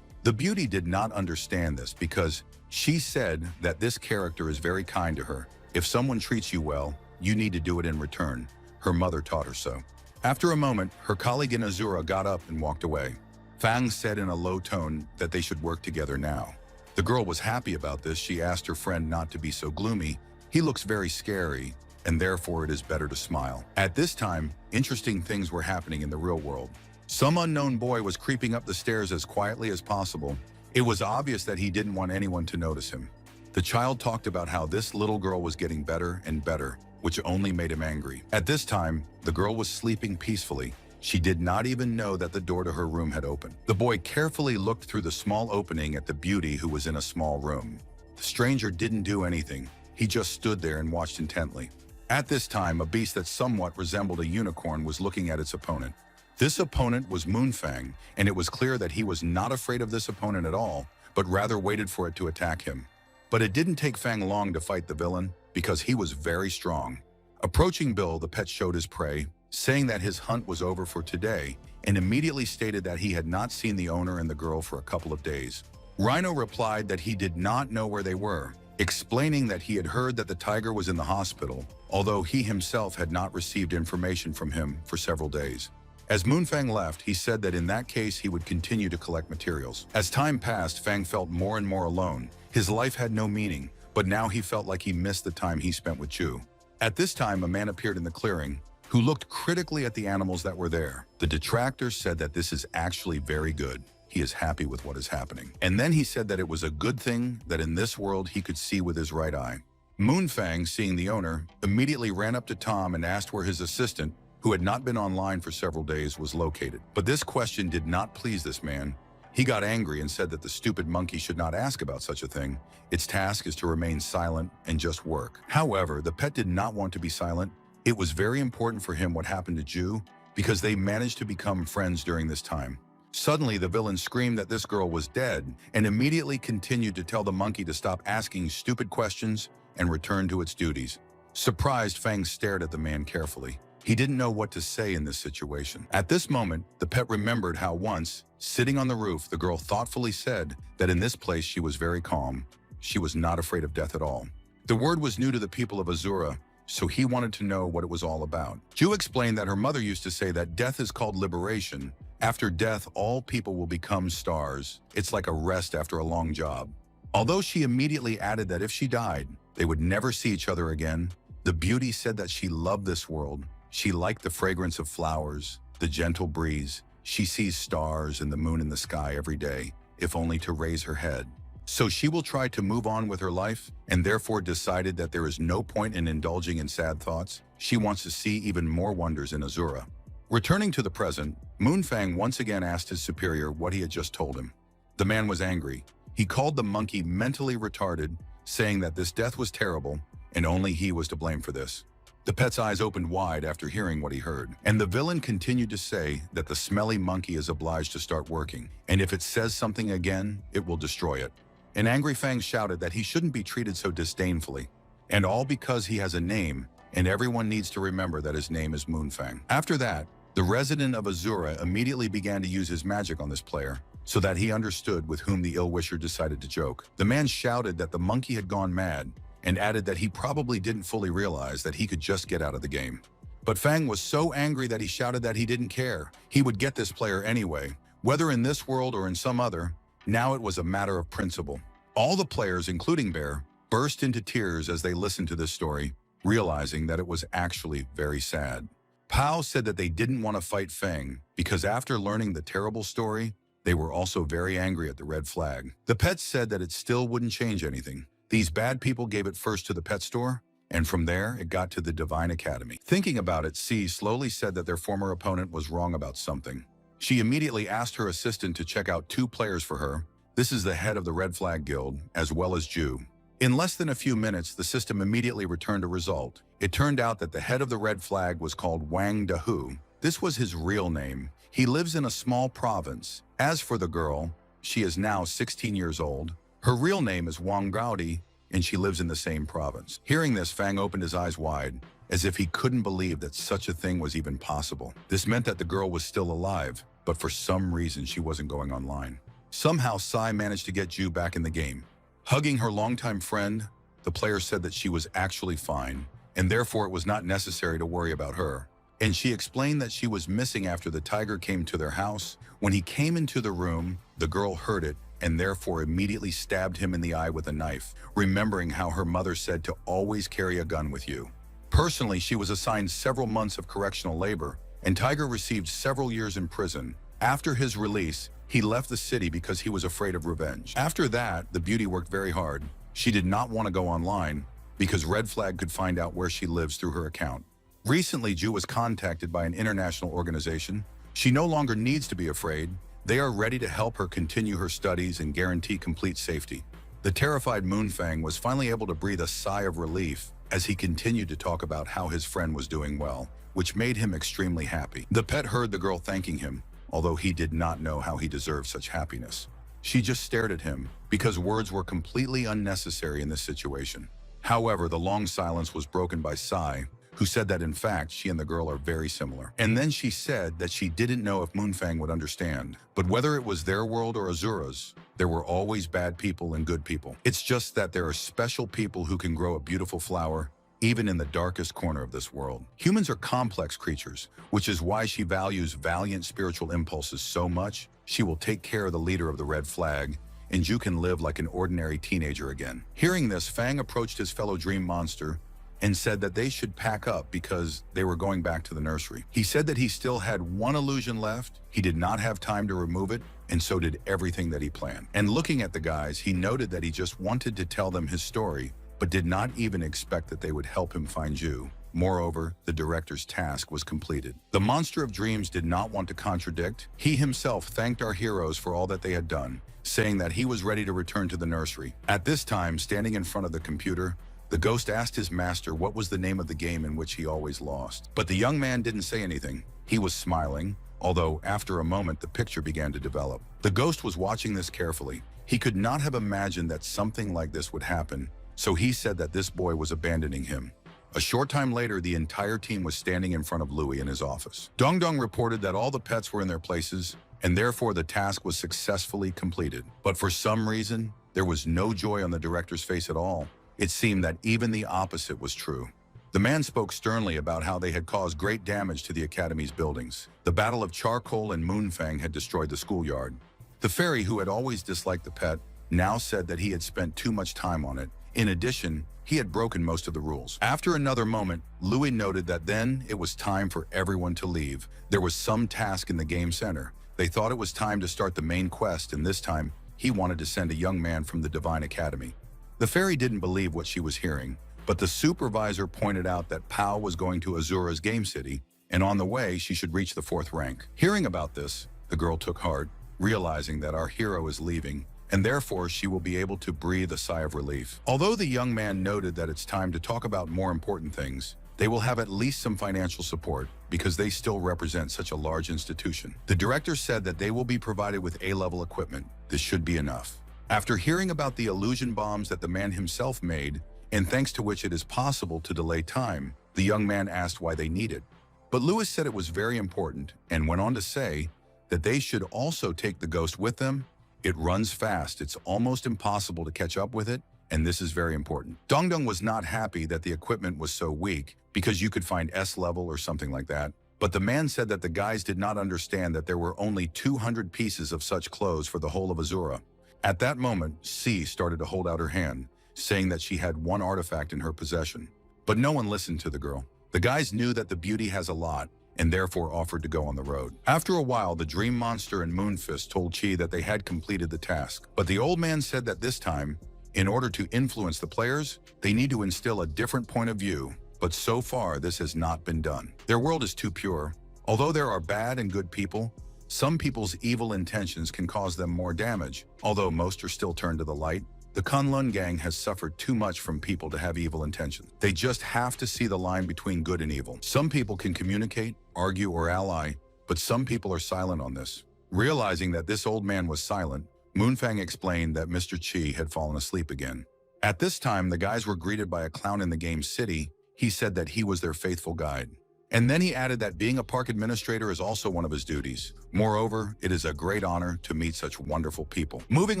The beauty did not understand this because she said that this character is very kind to her. If someone treats you well, you need to do it in return. Her mother taught her so. After a moment, her colleague in Azura got up and walked away. Fang said in a low tone that they should work together now. The girl was happy about this. She asked her friend not to be so gloomy. He looks very scary, and therefore it is better to smile. At this time, interesting things were happening in the real world. Some unknown boy was creeping up the stairs as quietly as possible. It was obvious that he didn't want anyone to notice him. The child talked about how this little girl was getting better and better, which only made him angry. At this time, the girl was sleeping peacefully. She did not even know that the door to her room had opened. The boy carefully looked through the small opening at the beauty who was in a small room. The stranger didn't do anything. He just stood there and watched intently. At this time, a beast that somewhat resembled a unicorn was looking at its opponent. This opponent was Moonfang, and it was clear that he was not afraid of this opponent at all, but rather waited for it to attack him. But it didn't take Fang long to fight the villain, because he was very strong. Approaching Bill, the pet showed his prey, saying that his hunt was over for today, and immediately stated that he had not seen the owner and the girl for a couple of days. Rhino replied that he did not know where they were, explaining that he had heard that the tiger was in the hospital, although he himself had not received information from him for several days. As Moonfang left, he said that in that case he would continue to collect materials. As time passed, Fang felt more and more alone. His life had no meaning, but now he felt like he missed the time he spent with Chu. At this time, a man appeared in the clearing, who looked critically at the animals that were there. The detractors said that this is actually very good. He is happy with what is happening. And then he said that it was a good thing that in this world he could see with his right eye. Moonfang, seeing the owner, immediately ran up to Tom and asked where his assistant, who had not been online for several days, was located. But this question did not please this man. He got angry and said that the stupid monkey should not ask about such a thing. Its task is to remain silent and just work. However, the pet did not want to be silent. It was very important for him what happened to Ju, because they managed to become friends during this time. Suddenly, the villain screamed that this girl was dead and immediately continued to tell the monkey to stop asking stupid questions and return to its duties. Surprised, Fang stared at the man carefully. He didn't know what to say in this situation. At this moment, the pet remembered how once, sitting on the roof, the girl thoughtfully said that in this place she was very calm. She was not afraid of death at all. The word was new to the people of Azura, so he wanted to know what it was all about. Ju explained that her mother used to say that death is called liberation. After death, all people will become stars. It's like a rest after a long job. Although she immediately added that if she died, they would never see each other again, the beauty said that she loved this world. She liked the fragrance of flowers, the gentle breeze. She sees stars and the moon in the sky every day, if only to raise her head. So she will try to move on with her life, and therefore decided that there is no point in indulging in sad thoughts. She wants to see even more wonders in Azura. Returning to the present, Moonfang once again asked his superior what he had just told him. The man was angry. He called the monkey mentally retarded, saying that this death was terrible, and only he was to blame for this. The pet's eyes opened wide after hearing what he heard, and the villain continued to say that the smelly monkey is obliged to start working, and if it says something again, it will destroy it. An angry Fang shouted that he shouldn't be treated so disdainfully, and all because he has a name, and everyone needs to remember that his name is Moonfang. After that, the resident of Azura immediately began to use his magic on this player, so that he understood with whom the ill-wisher decided to joke. The man shouted that the monkey had gone mad, and added that he probably didn't fully realize that he could just get out of the game. But Fang was so angry that he shouted that he didn't care. He would get this player anyway, Whether in this world or in some other, now it was a matter of principle. All the players, including Bear, burst into tears as they listened to this story, realizing that it was actually very sad. Pao said that they didn't want to fight Feng because after learning the terrible story, they were also very angry at the red flag. The pets said that it still wouldn't change anything. These bad people gave it first to the pet store, and from there, it got to the Divine Academy. Thinking about it, C slowly said that their former opponent was wrong about something. She immediately asked her assistant to check out 2 players for her. This is the head of the Red Flag Guild, as well as Ju. In less than a few minutes, the system immediately returned a result. It turned out that the head of the Red Flag was called Wang Dahu. This was his real name. He lives in a small province. As for the girl, she is now 16 years old. Her real name is Wang Gaudi, and she lives in the same province. Hearing this, Fang opened his eyes wide, as if he couldn't believe that such a thing was even possible. This meant that the girl was still alive, but for some reason she wasn't going online. Somehow, Sai managed to get Ju back in the game. Hugging her longtime friend, the player said that she was actually fine, and therefore it was not necessary to worry about her. And she explained that she was missing after the tiger came to their house. When he came into the room, the girl heard it and therefore immediately stabbed him in the eye with a knife, remembering how her mother said to always carry a gun with you. Personally, she was assigned several months of correctional labor, and Tiger received several years in prison. After his release, he left the city because he was afraid of revenge. After that, the beauty worked very hard. She did not want to go online because Red Flag could find out where she lives through her account. Recently, Ju was contacted by an international organization. She no longer needs to be afraid. They are ready to help her continue her studies and guarantee complete safety. The terrified Moonfang was finally able to breathe a sigh of relief as he continued to talk about how his friend was doing well, which made him extremely happy. The pet heard the girl thanking him, although he did not know how he deserved such happiness. She just stared at him because words were completely unnecessary in this situation. However, the long silence was broken by Sai, who said that in fact she and the girl are very similar. And then she said that she didn't know if Moonfang would understand, but whether it was their world or Azura's, there were always bad people and good people. It's just that there are special people who can grow a beautiful flower even in the darkest corner of this world. Humans are complex creatures, which is why she values valiant spiritual impulses so much. She will take care of the leader of the Red Flag, and Ju can live like an ordinary teenager again. Hearing this, Fang approached his fellow dream monster and said that they should pack up because they were going back to the nursery. He said that he still had one illusion left, he did not have time to remove it, and so did everything that he planned. And looking at the guys, he noted that he just wanted to tell them his story, but did not even expect that they would help him find Ju. Moreover, the director's task was completed. The Monster of Dreams did not want to contradict. He himself thanked our heroes for all that they had done, saying that he was ready to return to the nursery. At this time, standing in front of the computer, the ghost asked his master what was the name of the game in which he always lost. But the young man didn't say anything. He was smiling, although after a moment the picture began to develop. The ghost was watching this carefully. He could not have imagined that something like this would happen, so he said that this boy was abandoning him. A short time later, the entire team was standing in front of Louis in his office. Dong Dong reported that all the pets were in their places, and therefore the task was successfully completed. But for some reason, there was no joy on the director's face at all. It seemed that even the opposite was true. The man spoke sternly about how they had caused great damage to the Academy's buildings. The Battle of Charcoal and Moonfang had destroyed the schoolyard. The fairy, who had always disliked the pet, now said that he had spent too much time on it. In addition, he had broken most of the rules. After another moment, Louis noted that then it was time for everyone to leave. There was some task in the game center. They thought it was time to start the main quest, and this time, he wanted to send a young man from the Divine Academy. The fairy didn't believe what she was hearing, but the supervisor pointed out that Pao was going to Azura's game city, and on the way, she should reach the 4th rank. Hearing about this, the girl took heart, realizing that our hero is leaving, and therefore she will be able to breathe a sigh of relief. Although the young man noted that it's time to talk about more important things, they will have at least some financial support because they still represent such a large institution. The director said that they will be provided with A-level equipment. This should be enough. After hearing about the illusion bombs that the man himself made, and thanks to which it is possible to delay time, the young man asked why they need it. But Louis said it was very important and went on to say that they should also take the ghost with them. It runs fast, it's almost impossible to catch up with it, and this is very important. Dong Dong was not happy that the equipment was so weak because you could find S level or something like that, But the man said that the guys did not understand that there were only 200 pieces of such clothes for the whole of Azura. At that moment, C started to hold out her hand, saying that she had one artifact in her possession. But no one listened to the girl. The guys knew that the beauty has a lot, and therefore offered to go on the road. After a while, the Dream Monster and Moonfist told Chi that they had completed the task. But the old man said that this time, in order to influence the players, they need to instill a different point of view, but so far this has not been done. Their world is too pure. Although there are bad and good people, some people's evil intentions can cause them more damage. Although most are still turned to the light, the Kunlun gang has suffered too much from people to have evil intentions. They just have to see the line between good and evil. Some people can communicate, argue, or ally, but some people are silent on this. Realizing that this old man was silent, Moonfang explained that Mr. Chi had fallen asleep again. At this time, the guys were greeted by a clown in the game city. He said that he was their faithful guide. And then he added that being a park administrator is also one of his duties. Moreover, it is a great honor to meet such wonderful people. Moving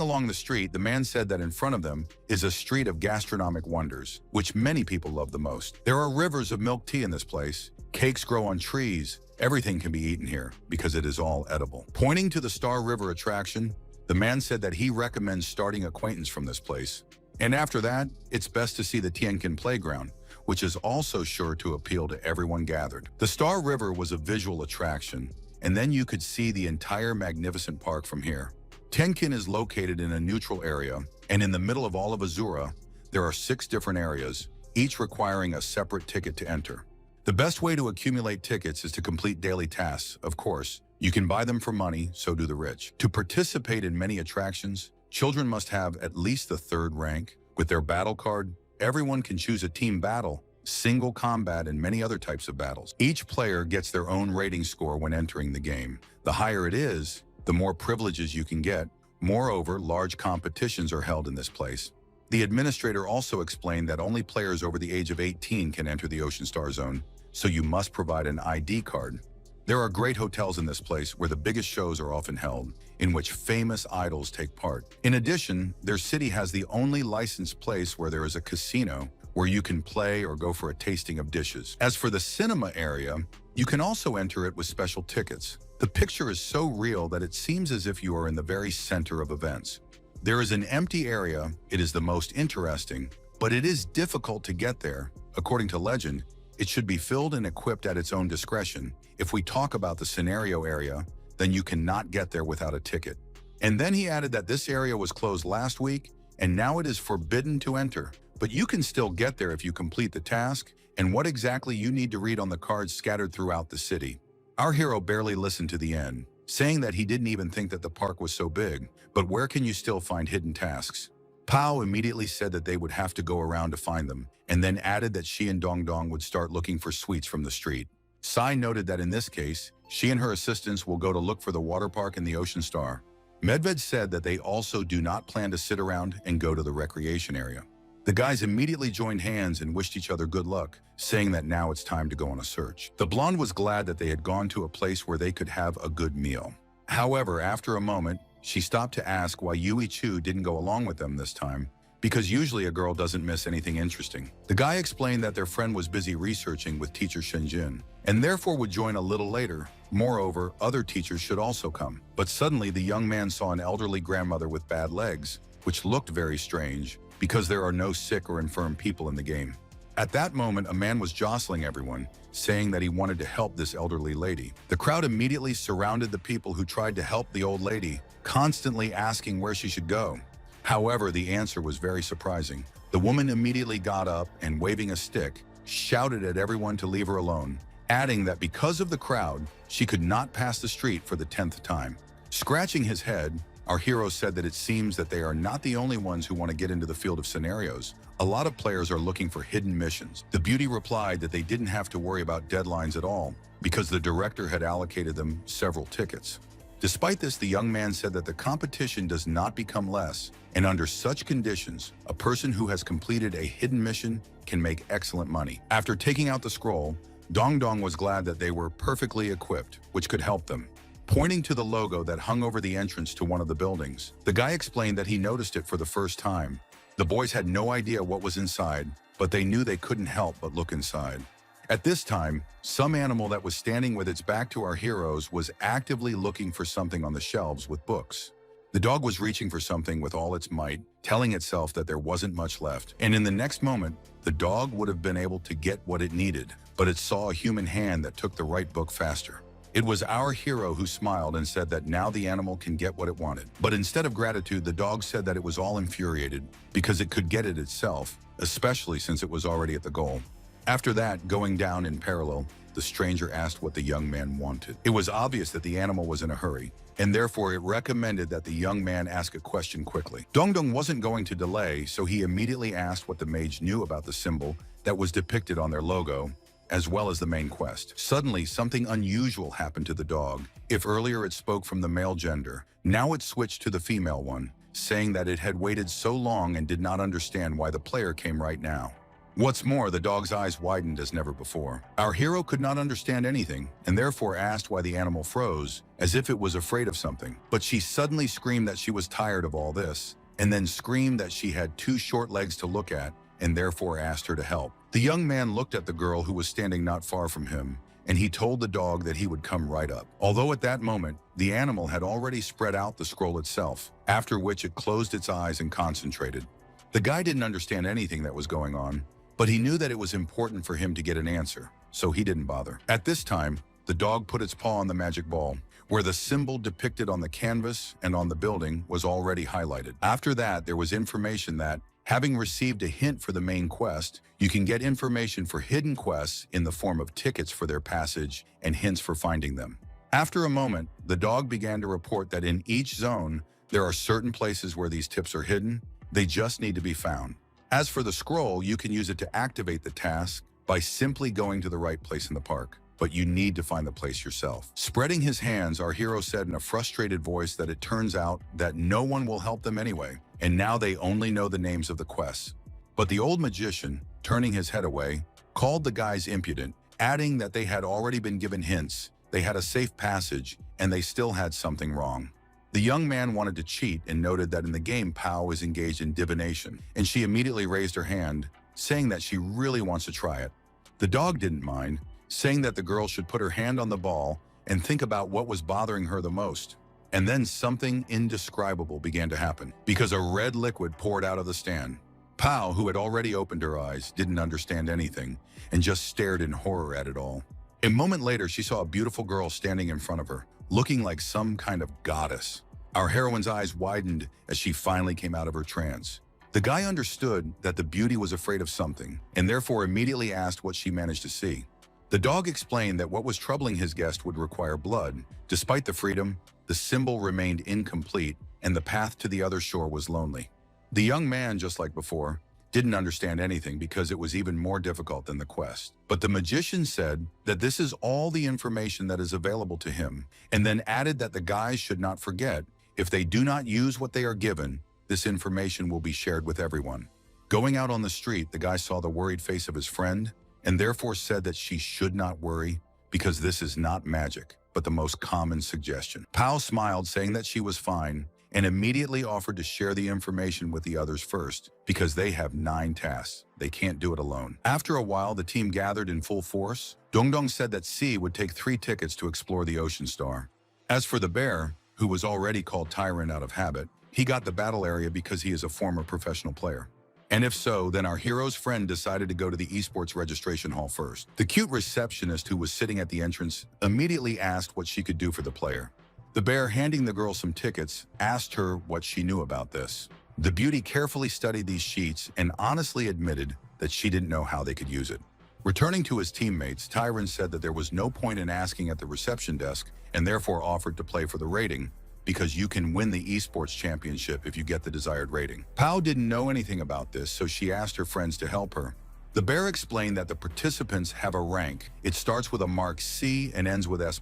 along the street, the man said that in front of them is a street of gastronomic wonders, which many people love the most. There are rivers of milk tea in this place. Cakes grow on trees. Everything can be eaten here because it is all edible. Pointing to the Star River attraction, the man said that he recommends starting acquaintance from this place. And after that, it's best to see the Tiankin playground, which is also sure to appeal to everyone gathered. The Star River was a visual attraction, and then you could see the entire magnificent park from here. Tiankin is located in a neutral area, and in the middle of all of Azura, there are 6 different areas, each requiring a separate ticket to enter. The best way to accumulate tickets is to complete daily tasks, of course. You can buy them for money, so do the rich. To participate in many attractions, children must have at least the 3rd rank. With their battle card, everyone can choose a team battle, single combat, and many other types of battles. Each player gets their own rating score when entering the game. The higher it is, the more privileges you can get. Moreover, large competitions are held in this place. The administrator also explained that only players over the age of 18 can enter the Ocean Star Zone, so you must provide an ID card. There are great hotels in this place where the biggest shows are often held, in which famous idols take part. In addition, their city has the only licensed place where there is a casino where you can play or go for a tasting of dishes. As for the cinema area, you can also enter it with special tickets. The picture is so real that it seems as if you are in the very center of events. There is an empty area. It is the most interesting, but it is difficult to get there. According to legend, it should be filled and equipped at its own discretion. If we talk about the scenario area, then you cannot get there without a ticket. And then he added that this area was closed last week, and now it is forbidden to enter. But you can still get there if you complete the task, and what exactly you need to read on the cards scattered throughout the city. Our hero barely listened to the end, saying that he didn't even think that the park was so big. But where can you still find hidden tasks? Pao immediately said that they would have to go around to find them, and then added that she and Dong Dong would start looking for sweets from the street. Sai noted that in this case, she and her assistants will go to look for the water park and the Ocean Star. Medved said that they also do not plan to sit around and go to the recreation area. The guys immediately joined hands and wished each other good luck, saying that now it's time to go on a search. The blonde was glad that they had gone to a place where they could have a good meal. However, after a moment, she stopped to ask why Yui Chu didn't go along with them this time, because usually a girl doesn't miss anything interesting. The guy explained that their friend was busy researching with teacher Shenjin, and therefore would join a little later. Moreover, other teachers should also come. But suddenly the young man saw an elderly grandmother with bad legs, which looked very strange, because there are no sick or infirm people in the game. At that moment, a man was jostling everyone, saying that he wanted to help this elderly lady. The crowd immediately surrounded the people who tried to help the old lady, constantly asking where she should go. However, the answer was very surprising. The woman immediately got up and, waving a stick, shouted at everyone to leave her alone, adding that because of the crowd, she could not pass the street for the 10th time. Scratching his head, our hero said that it seems that they are not the only ones who want to get into the field of scenarios. A lot of players are looking for hidden missions. The beauty replied that they didn't have to worry about deadlines at all, because the director had allocated them several tickets. Despite this, the young man said that the competition does not become less, and under such conditions, a person who has completed a hidden mission can make excellent money. After taking out the scroll, Dong Dong was glad that they were perfectly equipped, which could help them. Pointing to the logo that hung over the entrance to one of the buildings, the guy explained that he noticed it for the first time. The boys had no idea what was inside, but they knew they couldn't help but look inside. At this time, some animal that was standing with its back to our heroes was actively looking for something on the shelves with books. The dog was reaching for something with all its might, telling itself that there wasn't much left. And in the next moment, the dog would have been able to get what it needed, but it saw a human hand that took the right book faster. It was our hero who smiled and said that now the animal can get what it wanted. But instead of gratitude, the dog said that it was all infuriated because it could get it itself, especially since it was already at the goal. After that, going down in parallel, the stranger asked what the young man wanted. It was obvious that the animal was in a hurry, and therefore it recommended that the young man ask a question quickly. Dongdong wasn't going to delay, so he immediately asked what the mage knew about the symbol that was depicted on their logo, as well as the main quest. Suddenly, something unusual happened to the dog. If earlier it spoke from the male gender, now it switched to the female one, saying that it had waited so long and did not understand why the player came right now. What's more, the dog's eyes widened as never before. Our hero could not understand anything, and therefore asked why the animal froze, as if it was afraid of something. But she suddenly screamed that she was tired of all this, and then screamed that she had two short legs to look at, and therefore asked her to help. The young man looked at the girl who was standing not far from him, and he told the dog that he would come right up. Although at that moment, the animal had already spread out the scroll itself, after which it closed its eyes and concentrated. The guy didn't understand anything that was going on, but he knew that it was important for him to get an answer, so he didn't bother. At this time, the dog put its paw on the magic ball, where the symbol depicted on the canvas and on the building was already highlighted. After that, there was information that, having received a hint for the main quest, you can get information for hidden quests in the form of tickets for their passage and hints for finding them. After a moment, the dog began to report that in each zone, there are certain places where these tips are hidden. They just need to be found. As for the scroll, you can use it to activate the task by simply going to the right place in the park, but you need to find the place yourself. Spreading his hands, our hero said in a frustrated voice that it turns out that no one will help them anyway, and now they only know the names of the quests. But the old magician, turning his head away, called the guys impudent, adding that they had already been given hints, they had a safe passage, and they still had something wrong. The young man wanted to cheat and noted that in the game Pao is engaged in divination, and she immediately raised her hand, saying that she really wants to try it. The dog didn't mind, saying that the girl should put her hand on the ball and think about what was bothering her the most. And then something indescribable began to happen, because a red liquid poured out of the stand. Pao, who had already opened her eyes, didn't understand anything and just stared in horror at it all. A moment later, she saw a beautiful girl standing in front of her, looking like some kind of goddess. Our heroine's eyes widened as she finally came out of her trance. The guy understood that the beauty was afraid of something, and therefore immediately asked what she managed to see. The dog explained that what was troubling his guest would require blood. Despite the freedom, the symbol remained incomplete, and the path to the other shore was lonely. The young man, just like before, didn't understand anything because it was even more difficult than the quest. But the magician said that this is all the information that is available to him, and then added that the guys should not forget, if they do not use what they are given, this information will be shared with everyone. Going out on the street, the guy saw the worried face of his friend, and therefore said that she should not worry because this is not magic, but the most common suggestion. Pao smiled, saying that she was fine, and immediately offered to share the information with the others first, because they have 9 tasks. They can't do it alone. After a while, the team gathered in full force. Dongdong said that C would take 3 tickets to explore the Ocean Star. As for the bear, who was already called Tyrant out of habit, he got the battle area because he is a former professional player. And if so, then our hero's friend decided to go to the esports registration hall first. The cute receptionist who was sitting at the entrance immediately asked what she could do for the player. The bear, handing the girl some tickets, asked her what she knew about this. The beauty carefully studied these sheets and honestly admitted that she didn't know how they could use it. Returning to his teammates, Tyrant said that there was no point in asking at the reception desk and therefore offered to play for the rating, because you can win the esports championship if you get the desired rating. Pao didn't know anything about this, so she asked her friends to help her. The bear explained that the participants have a rank. It starts with a mark C and ends with S+.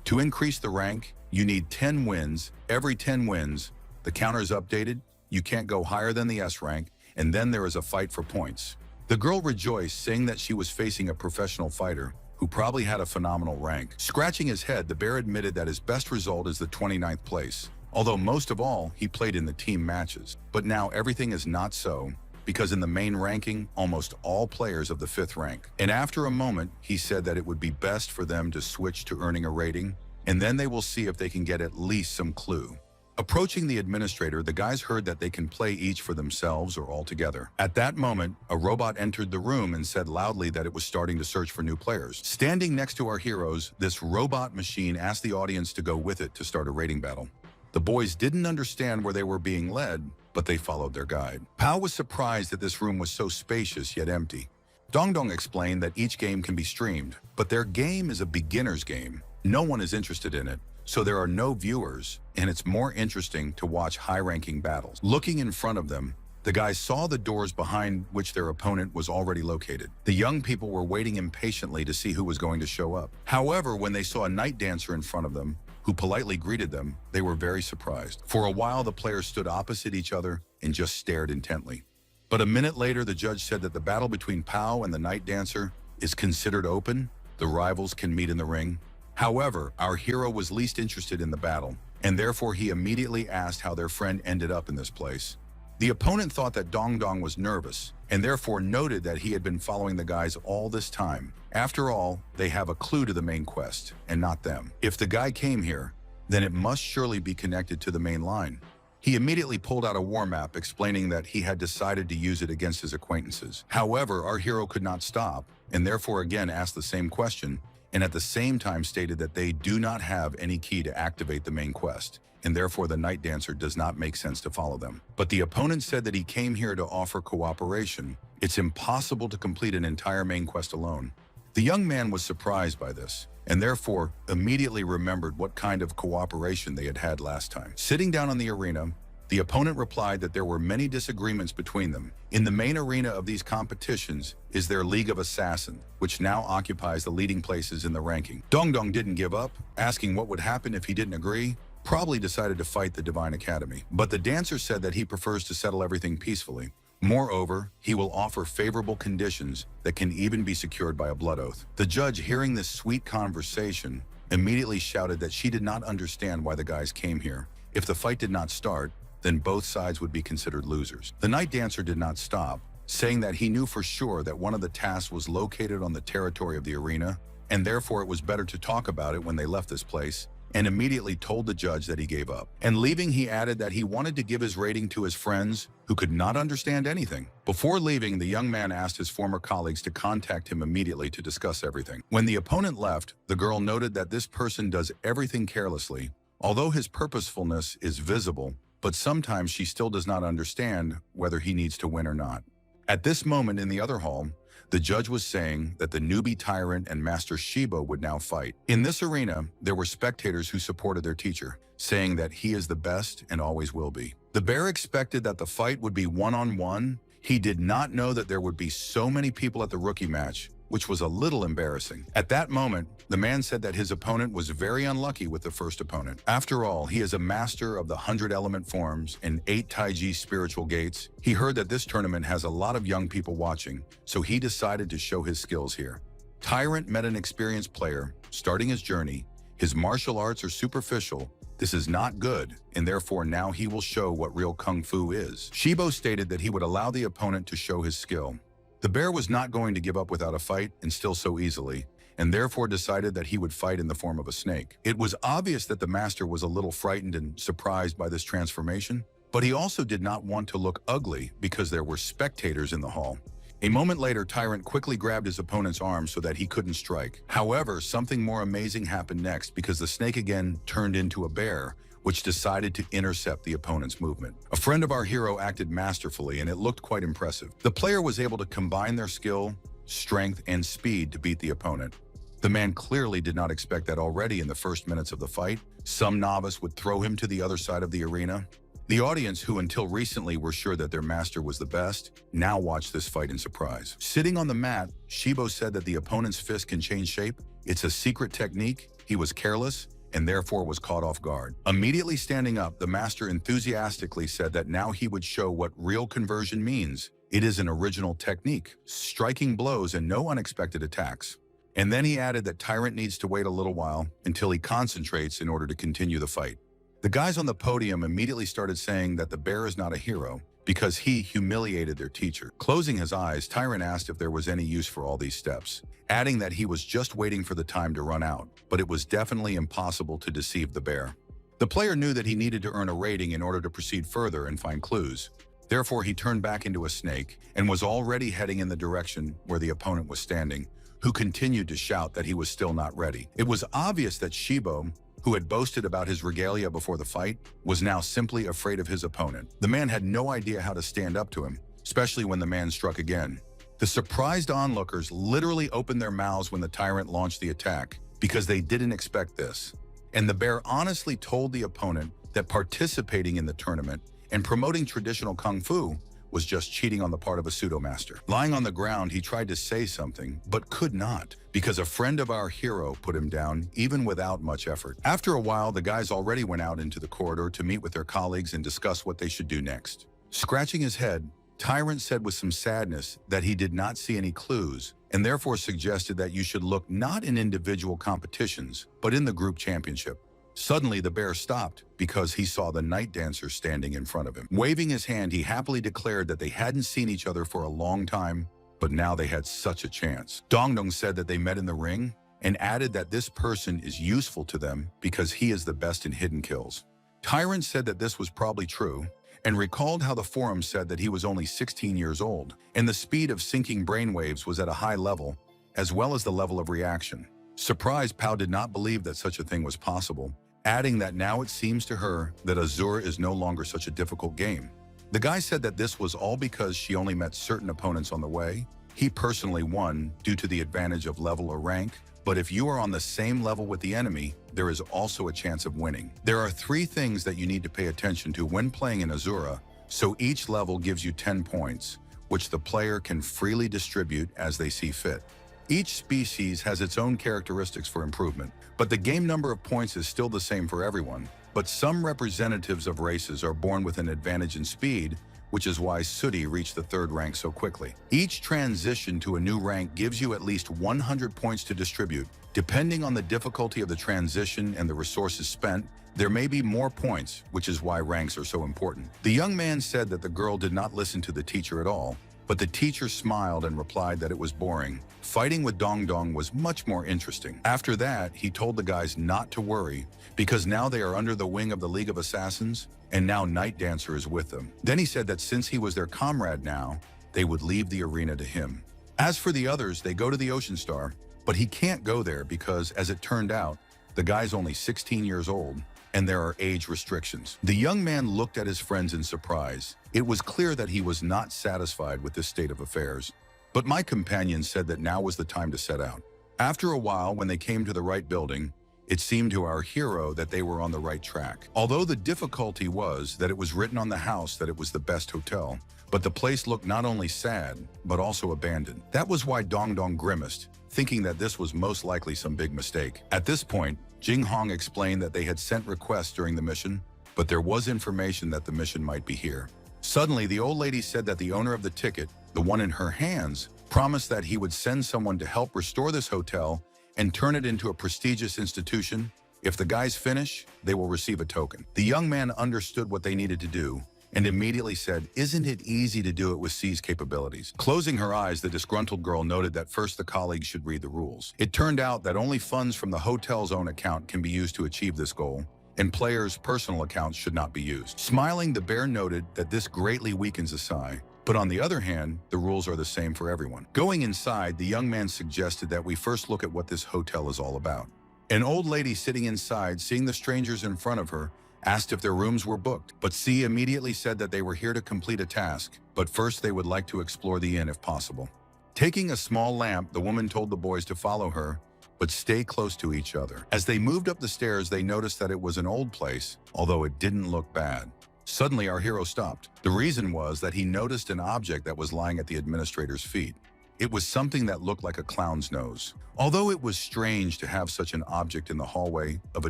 To increase the rank, you need 10 wins. Every 10 wins, the counter is updated, you can't go higher than the S rank, and then there is a fight for points. The girl rejoiced, saying that she was facing a professional fighter who probably had a phenomenal rank. Scratching his head, the bear admitted that his best result is the 29th place, although most of all, he played in the team matches. But now everything is not so, because in the main ranking, almost all players of the 5th rank. And after a moment, he said that it would be best for them to switch to earning a rating, and then they will see if they can get at least some clue. Approaching the administrator, the guys heard that they can play each for themselves or all together. At that moment, a robot entered the room and said loudly that it was starting to search for new players. Standing next to our heroes, this robot machine asked the audience to go with it to start a rating battle. The boys didn't understand where they were being led, but they followed their guide. Pao was surprised that this room was so spacious yet empty. Dongdong explained that each game can be streamed, but their game is a beginner's game. No one is interested in it, so there are no viewers, and it's more interesting to watch high-ranking battles. Looking in front of them, the guys saw the doors behind which their opponent was already located. The young people were waiting impatiently to see who was going to show up. However, when they saw a night dancer in front of them, who politely greeted them, they were very surprised. For a while, the players stood opposite each other and just stared intently. But a minute later, the judge said that the battle between Pao and the night dancer is considered open. The rivals can meet in the ring. However, our hero was least interested in the battle, and therefore he immediately asked how their friend ended up in this place. The opponent thought that Dongdong was nervous, and therefore noted that he had been following the guys all this time. After all, they have a clue to the main quest, and not them. If the guy came here, then it must surely be connected to the main line. He immediately pulled out a war map explaining that he had decided to use it against his acquaintances. However, our hero could not stop, and therefore again asked the same question, and at the same time stated that they do not have any key to activate the main quest, and therefore the night dancer does not make sense to follow them. But the opponent said that he came here to offer cooperation. It's impossible to complete an entire main quest alone. The young man was surprised by this, and therefore immediately remembered what kind of cooperation they had had last time. Sitting down on the arena, the opponent replied that there were many disagreements between them. In the main arena of these competitions is their League of Assassins, which now occupies the leading places in the ranking. Dongdong didn't give up, asking what would happen if he didn't agree, probably decided to fight the Divine Academy. But the dancer said that he prefers to settle everything peacefully. Moreover, he will offer favorable conditions that can even be secured by a blood oath. The judge, hearing this sweet conversation, immediately shouted that she did not understand why the guys came here. If the fight did not start, then both sides would be considered losers. The night dancer did not stop, saying that he knew for sure that one of the tasks was located on the territory of the arena, and therefore it was better to talk about it when they left this place, and immediately told the judge that he gave up. And leaving, he added that he wanted to give his rating to his friends who could not understand anything. Before leaving, the young man asked his former colleagues to contact him immediately to discuss everything. When the opponent left, the girl noted that this person does everything carelessly, although his purposefulness is visible, but sometimes she still does not understand whether he needs to win or not. At this moment in the other hall, the judge was saying that the newbie tyrant and Master Shibo would now fight. In this arena, there were spectators who supported their teacher, saying that he is the best and always will be. The bear expected that the fight would be one-on-one. He did not know that there would be so many people at the rookie match, which was a little embarrassing. At that moment, the man said that his opponent was very unlucky with the first opponent. After all, he is a master of the 100 element forms and 8 Taiji spiritual gates. He heard that this tournament has a lot of young people watching, so he decided to show his skills here. Tyrant met an experienced player, starting his journey. His martial arts are superficial. This is not good, and therefore now he will show what real kung fu is. Shibo stated that he would allow the opponent to show his skill. The bear was not going to give up without a fight, and still so easily, and therefore decided that he would fight in the form of a snake. It was obvious that the master was a little frightened and surprised by this transformation, but he also did not want to look ugly because there were spectators in the hall. A moment later, Tyrant quickly grabbed his opponent's arm so that he couldn't strike. However, something more amazing happened next because the snake again turned into a bear, which decided to intercept the opponent's movement. A friend of our hero acted masterfully, and it looked quite impressive. The player was able to combine their skill, strength, and speed to beat the opponent. The man clearly did not expect that already in the first minutes of the fight. Some novice would throw him to the other side of the arena. The audience, who until recently were sure that their master was the best, now watched this fight in surprise. Sitting on the mat, Shibo said that the opponent's fist can change shape. It's a secret technique. He was careless, and therefore was caught off guard. Immediately standing up, the master enthusiastically said that now he would show what real conversion means. It is an original technique, striking blows and no unexpected attacks. And then he added that Tyrant needs to wait a little while until he concentrates in order to continue the fight. The guys on the podium immediately started saying that the bear is not a hero, because he humiliated their teacher. Closing his eyes, Tyrant asked if there was any use for all these steps, adding that he was just waiting for the time to run out, but it was definitely impossible to deceive the bear. The player knew that he needed to earn a rating in order to proceed further and find clues. Therefore, he turned back into a snake and was already heading in the direction where the opponent was standing, who continued to shout that he was still not ready. It was obvious that Shibo, who had boasted about his regalia before the fight, was now simply afraid of his opponent. The man had no idea how to stand up to him, especially when the man struck again. The surprised onlookers literally opened their mouths when the tyrant launched the attack, because they didn't expect this. And the bear honestly told the opponent that participating in the tournament and promoting traditional kung fu was just cheating on the part of a pseudo-master. Lying on the ground, he tried to say something, but could not, because a friend of our hero put him down, even without much effort. After a while, the guys already went out into the corridor to meet with their colleagues and discuss what they should do next. Scratching his head, Tyrant said with some sadness that he did not see any clues, and therefore suggested that you should look not in individual competitions, but in the group championship. Suddenly, the bear stopped because he saw the night dancer standing in front of him. Waving his hand, he happily declared that they hadn't seen each other for a long time, but now they had such a chance. Dongdong said that they met in the ring and added that this person is useful to them because he is the best in hidden kills. Tyrant said that this was probably true and recalled how the forum said that he was only 16 years old and the speed of syncing brainwaves was at a high level, as well as the level of reaction. Surprised, Pao did not believe that such a thing was possible, adding that now it seems to her that Azure is no longer such a difficult game. The guy said that this was all because she only met certain opponents on the way. He personally won due to the advantage of level or rank, but if you are on the same level with the enemy, there is also a chance of winning. There are 3 things that you need to pay attention to when playing in Azura, so each level gives you 10 points, which the player can freely distribute as they see fit. Each species has its own characteristics for improvement, but the game number of points is still the same for everyone. But some representatives of races are born with an advantage in speed, which is why Sooty reached the 3rd rank so quickly. Each transition to a new rank gives you at least 100 points to distribute. Depending on the difficulty of the transition and the resources spent, there may be more points, which is why ranks are so important. The young man said that the girl did not listen to the teacher at all, but the teacher smiled and replied that it was boring. Fighting with Dongdong was much more interesting. After that, he told the guys not to worry, because now they are under the wing of the League of Assassins, and now Night Dancer is with them. Then he said that since he was their comrade now, they would leave the arena to him. As for the others, they go to the Ocean Star, but he can't go there because, as it turned out, the guy's only 16 years old, and there are age restrictions. The young man looked at his friends in surprise. It was clear that he was not satisfied with this state of affairs. But my companion said that now was the time to set out. After a while, when they came to the right building, it seemed to our hero that they were on the right track. Although the difficulty was that it was written on the house that it was the best hotel, but the place looked not only sad, but also abandoned. That was why Dongdong grimaced, thinking that this was most likely some big mistake. At this point, Jing Hong explained that they had sent requests during the mission, but there was information that the mission might be here. Suddenly, the old lady said that the owner of the ticket, the one in her hands, promised that he would send someone to help restore this hotel and turn it into a prestigious institution. If the guys finish, they will receive a token. The young man understood what they needed to do and immediately said, "Isn't it easy to do it with C's capabilities?" Closing her eyes, the disgruntled girl noted that first the colleagues should read the rules. It turned out that only funds from the hotel's own account can be used to achieve this goal, and players' personal accounts should not be used. Smiling, the bear noted that this greatly weakens a Psy, but on the other hand, the rules are the same for everyone. Going inside, the young man suggested that we first look at what this hotel is all about. An old lady sitting inside, seeing the strangers in front of her, asked if their rooms were booked, but C immediately said that they were here to complete a task, but first they would like to explore the inn if possible. Taking a small lamp, the woman told the boys to follow her, but stay close to each other. As they moved up the stairs, they noticed that it was an old place, although it didn't look bad. Suddenly, our hero stopped. The reason was that he noticed an object that was lying at the administrator's feet. It was something that looked like a clown's nose. Although it was strange to have such an object in the hallway of a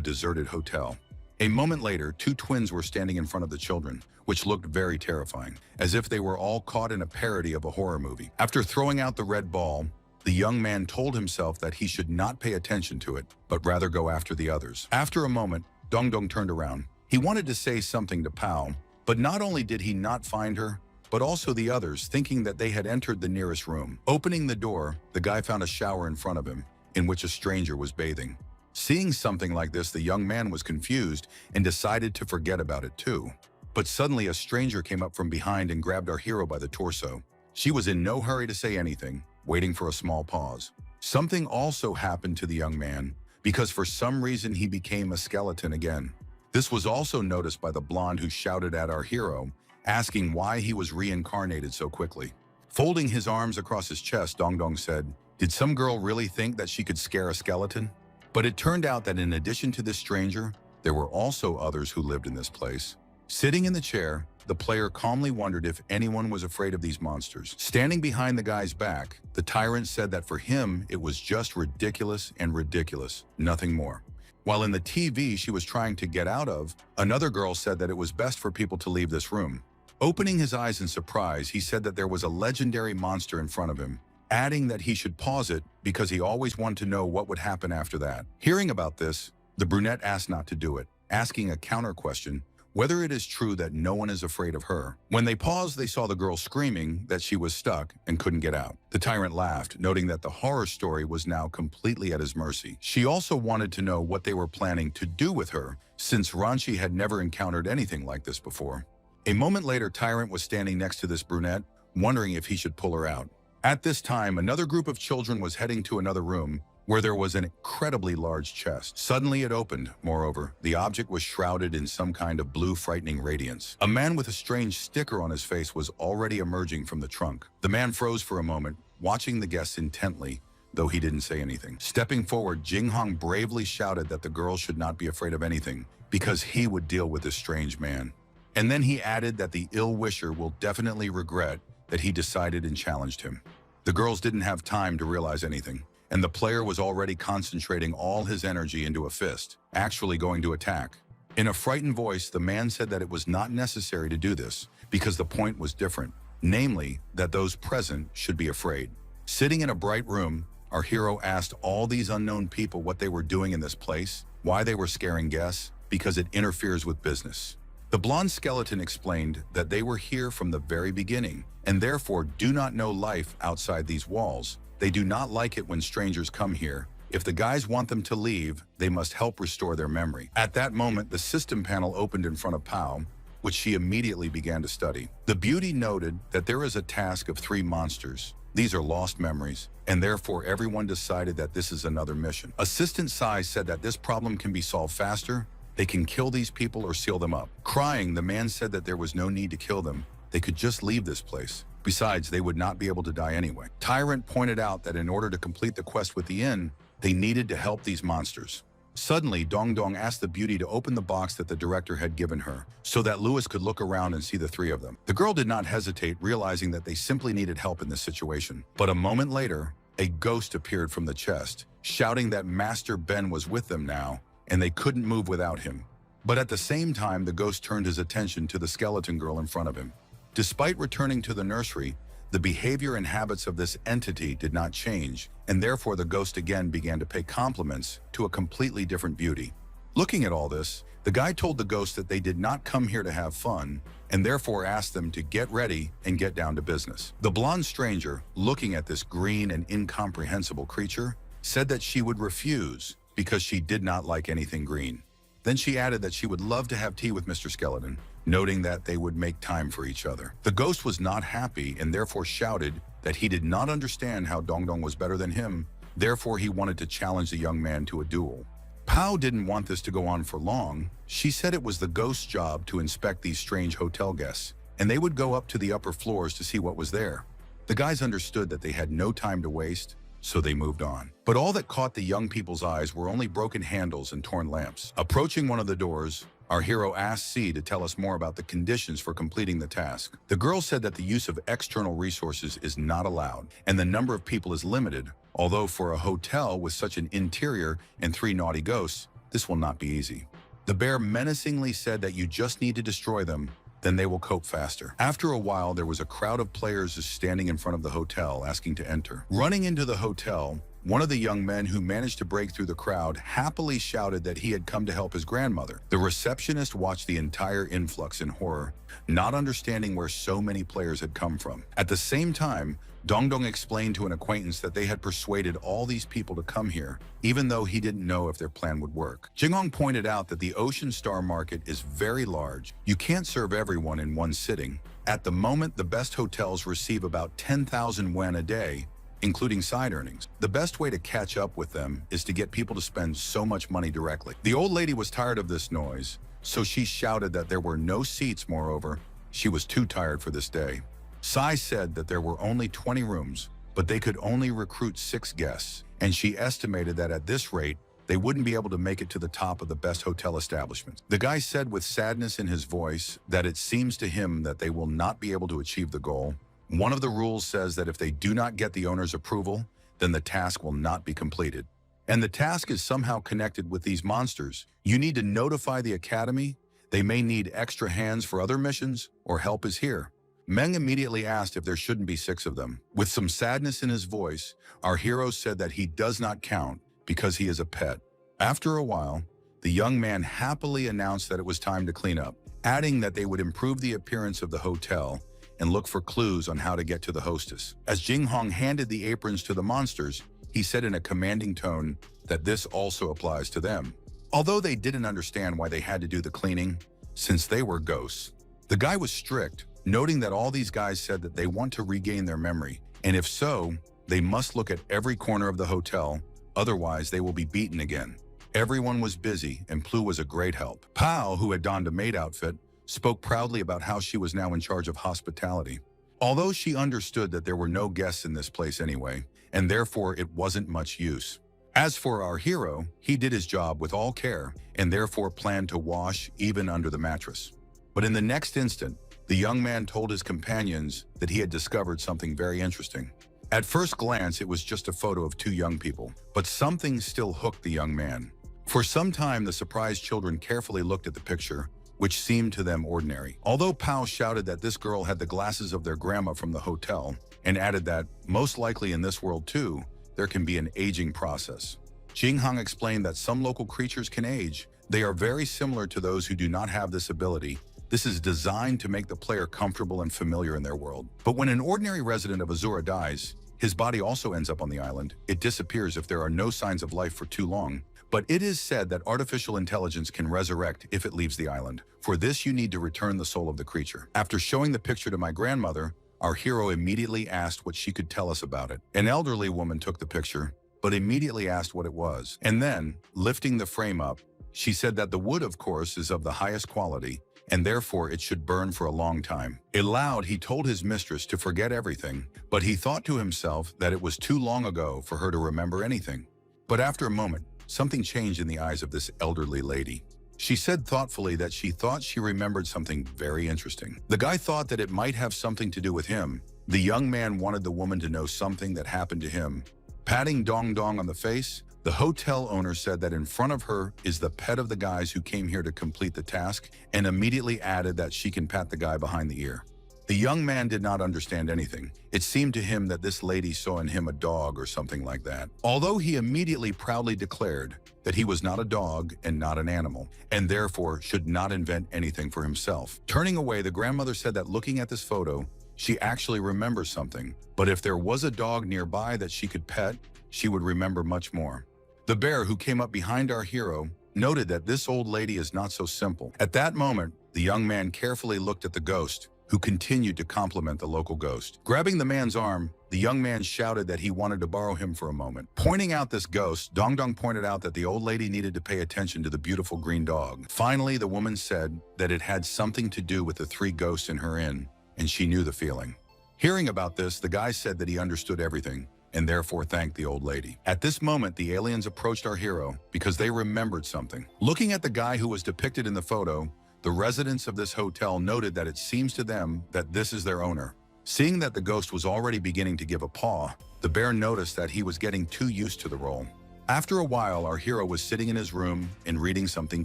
deserted hotel. A moment later, 2 twins were standing in front of the children, which looked very terrifying, as if they were all caught in a parody of a horror movie. After throwing out the red ball, the young man told himself that he should not pay attention to it, but rather go after the others. After a moment, Dongdong turned around. He wanted to say something to Pao, but not only did he not find her, but also the others, thinking that they had entered the nearest room. Opening the door, the guy found a shower in front of him, in which a stranger was bathing. Seeing something like this, the young man was confused and decided to forget about it too. But suddenly a stranger came up from behind and grabbed our hero by the torso. She was in no hurry to say anything, waiting for a small pause. Something also happened to the young man, because for some reason he became a skeleton again. This was also noticed by the blonde, who shouted at our hero, asking why he was reincarnated so quickly. Folding his arms across his chest, Dong Dong said, "Did some girl really think that she could scare a skeleton?" But it turned out that in addition to this stranger, there were also others who lived in this place. Sitting in the chair, the player calmly wondered if anyone was afraid of these monsters. Standing behind the guy's back, the tyrant said that for him, it was just ridiculous and ridiculous, nothing more. While in the TV she was trying to get out of, another girl said that it was best for people to leave this room. Opening his eyes in surprise, he said that there was a legendary monster in front of him, adding that he should pause it because he always wanted to know what would happen after that. Hearing about this, the brunette asked not to do it, asking a counter question, whether it is true that no one is afraid of her. When they paused, they saw the girl screaming that she was stuck and couldn't get out. The tyrant laughed, noting that the horror story was now completely at his mercy. She also wanted to know what they were planning to do with her, since Ranchi had never encountered anything like this before. A moment later, Tyrant was standing next to this brunette, wondering if he should pull her out. At this time, another group of children was heading to another room, where there was an incredibly large chest. Suddenly it opened. Moreover, the object was shrouded in some kind of blue, frightening radiance. A man with a strange sticker on his face was already emerging from the trunk. The man froze for a moment, watching the guests intently, though he didn't say anything. Stepping forward, Jing Hong bravely shouted that the girl should not be afraid of anything, because he would deal with this strange man. And then he added that the ill-wisher will definitely regret that he decided and challenged him. The girls didn't have time to realize anything, and the player was already concentrating all his energy into a fist, actually going to attack. In a frightened voice, the man said that it was not necessary to do this, because the point was different, namely, that those present should be afraid. Sitting in a bright room, our hero asked all these unknown people what they were doing in this place, why they were scaring guests, because it interferes with business. The blonde skeleton explained that they were here from the very beginning, and therefore do not know life outside these walls. They do not like it when strangers come here. If the guys want them to leave, they must help restore their memory. At that moment, the system panel opened in front of Pao, which she immediately began to study. The beauty noted that there is a task of 3 monsters. These are lost memories, and therefore everyone decided that this is another mission. Assistant Sai said that this problem can be solved faster. They can kill these people or seal them up. Crying, the man said that there was no need to kill them. They could just leave this place. Besides, they would not be able to die anyway. Tyrant pointed out that in order to complete the quest with the inn, they needed to help these monsters. Suddenly, Dong Dong asked the beauty to open the box that the director had given her, so that Louis could look around and see the 3 of them. The girl did not hesitate, realizing that they simply needed help in this situation. But a moment later, a ghost appeared from the chest, shouting that Master Ben was with them now, and they couldn't move without him. But at the same time, the ghost turned his attention to the skeleton girl in front of him. Despite returning to the nursery, the behavior and habits of this entity did not change, and therefore the ghost again began to pay compliments to a completely different beauty. Looking at all this, the guy told the ghost that they did not come here to have fun, and therefore asked them to get ready and get down to business. The blonde stranger, looking at this green and incomprehensible creature, said that she would refuse because she did not like anything green. Then she added that she would love to have tea with Mr. Skeleton, noting that they would make time for each other. The ghost was not happy and therefore shouted that he did not understand how Dong Dong was better than him, therefore he wanted to challenge the young man to a duel. Pao didn't want this to go on for long. She said it was the ghost's job to inspect these strange hotel guests, and they would go up to the upper floors to see what was there. The guys understood that they had no time to waste, so they moved on. But all that caught the young people's eyes were only broken handles and torn lamps. Approaching one of the doors, our hero asked C to tell us more about the conditions for completing the task. The girl said that the use of external resources is not allowed, and the number of people is limited, although for a hotel with such an interior and 3 naughty ghosts, this will not be easy. The bear menacingly said that you just need to destroy them, then they will cope faster. After a while, there was a crowd of players standing in front of the hotel asking to enter. Running into the hotel, one of the young men who managed to break through the crowd happily shouted that he had come to help his grandmother. The receptionist watched the entire influx in horror, not understanding where so many players had come from. At the same time, Dongdong explained to an acquaintance that they had persuaded all these people to come here, even though he didn't know if their plan would work. Jinghong pointed out that the Ocean Star market is very large. You can't serve everyone in one sitting. At the moment, the best hotels receive about 10,000 yuan a day, including side earnings. The best way to catch up with them is to get people to spend so much money directly. The old lady was tired of this noise, so she shouted that there were no seats. Moreover, she was too tired for this day. Sai said that there were only 20 rooms, but they could only recruit 6 guests, and she estimated that at this rate, they wouldn't be able to make it to the top of the best hotel establishments. The guy said with sadness in his voice that it seems to him that they will not be able to achieve the goal. One of the rules says that if they do not get the owner's approval, then the task will not be completed. And the task is somehow connected with these monsters. You need to notify the academy. They may need extra hands for other missions, or help is here. Meng immediately asked if there shouldn't be 6 of them. With some sadness in his voice, our hero said that he does not count because he is a pet. After a while, the young man happily announced that it was time to clean up, adding that they would improve the appearance of the hotel and look for clues on how to get to the hostess. As Jinghong handed the aprons to the monsters, he said in a commanding tone that this also applies to them. Although they didn't understand why they had to do the cleaning, since they were ghosts. The guy was strict, noting that all these guys said that they want to regain their memory, and if so, they must look at every corner of the hotel, otherwise they will be beaten again. Everyone was busy, and Plu was a great help. Pao, who had donned a maid outfit, spoke proudly about how she was now in charge of hospitality. Although she understood that there were no guests in this place anyway, and therefore it wasn't much use. As for our hero, he did his job with all care, and therefore planned to wash even under the mattress. But in the next instant, the young man told his companions that he had discovered something very interesting. At first glance, it was just a photo of 2 young people, but something still hooked the young man. For some time, the surprised children carefully looked at the picture, which seemed to them ordinary. Although Pao shouted that this girl had the glasses of their grandma from the hotel, and added that, most likely in this world too, there can be an aging process. Jinghong explained that some local creatures can age. They are very similar to those who do not have this ability. This is designed to make the player comfortable and familiar in their world. But when an ordinary resident of Azura dies, his body also ends up on the island. It disappears if there are no signs of life for too long. But it is said that artificial intelligence can resurrect if it leaves the island. For this, you need to return the soul of the creature. After showing the picture to my grandmother, our hero immediately asked what she could tell us about it. An elderly woman took the picture, but immediately asked what it was. And then, lifting the frame up, she said that the wood, of course, is of the highest quality, and therefore it should burn for a long time. Aloud, he told his mistress to forget everything, but he thought to himself that it was too long ago for her to remember anything. But after a moment, something changed in the eyes of this elderly lady. She said thoughtfully that she thought she remembered something very interesting. The guy thought that it might have something to do with him. The young man wanted the woman to know something that happened to him. Patting Dong Dong on the face, the hotel owner said that in front of her is the pet of the guys who came here to complete the task, and immediately added that she can pat the guy behind the ear. The young man did not understand anything. It seemed to him that this lady saw in him a dog or something like that. Although he immediately proudly declared that he was not a dog and not an animal, and therefore should not invent anything for himself. Turning away, the grandmother said that looking at this photo, she actually remembers something, but if there was a dog nearby that she could pet, she would remember much more. The bear, who came up behind our hero, noted that this old lady is not so simple. At that moment, the young man carefully looked at the ghost, who continued to compliment the local ghost. Grabbing the man's arm, the young man shouted that he wanted to borrow him for a moment. Pointing out this ghost, Dong Dong pointed out that the old lady needed to pay attention to the beautiful green dog. Finally, the woman said that it had something to do with the 3 ghosts in her inn, and she knew the feeling. Hearing about this, the guy said that he understood everything, and therefore thanked the old lady. At this moment, the aliens approached our hero because they remembered something. Looking at the guy who was depicted in the photo, the residents of this hotel noted that it seems to them that this is their owner. Seeing that the ghost was already beginning to give a paw, the bear noticed that he was getting too used to the role. After a while, our hero was sitting in his room and reading something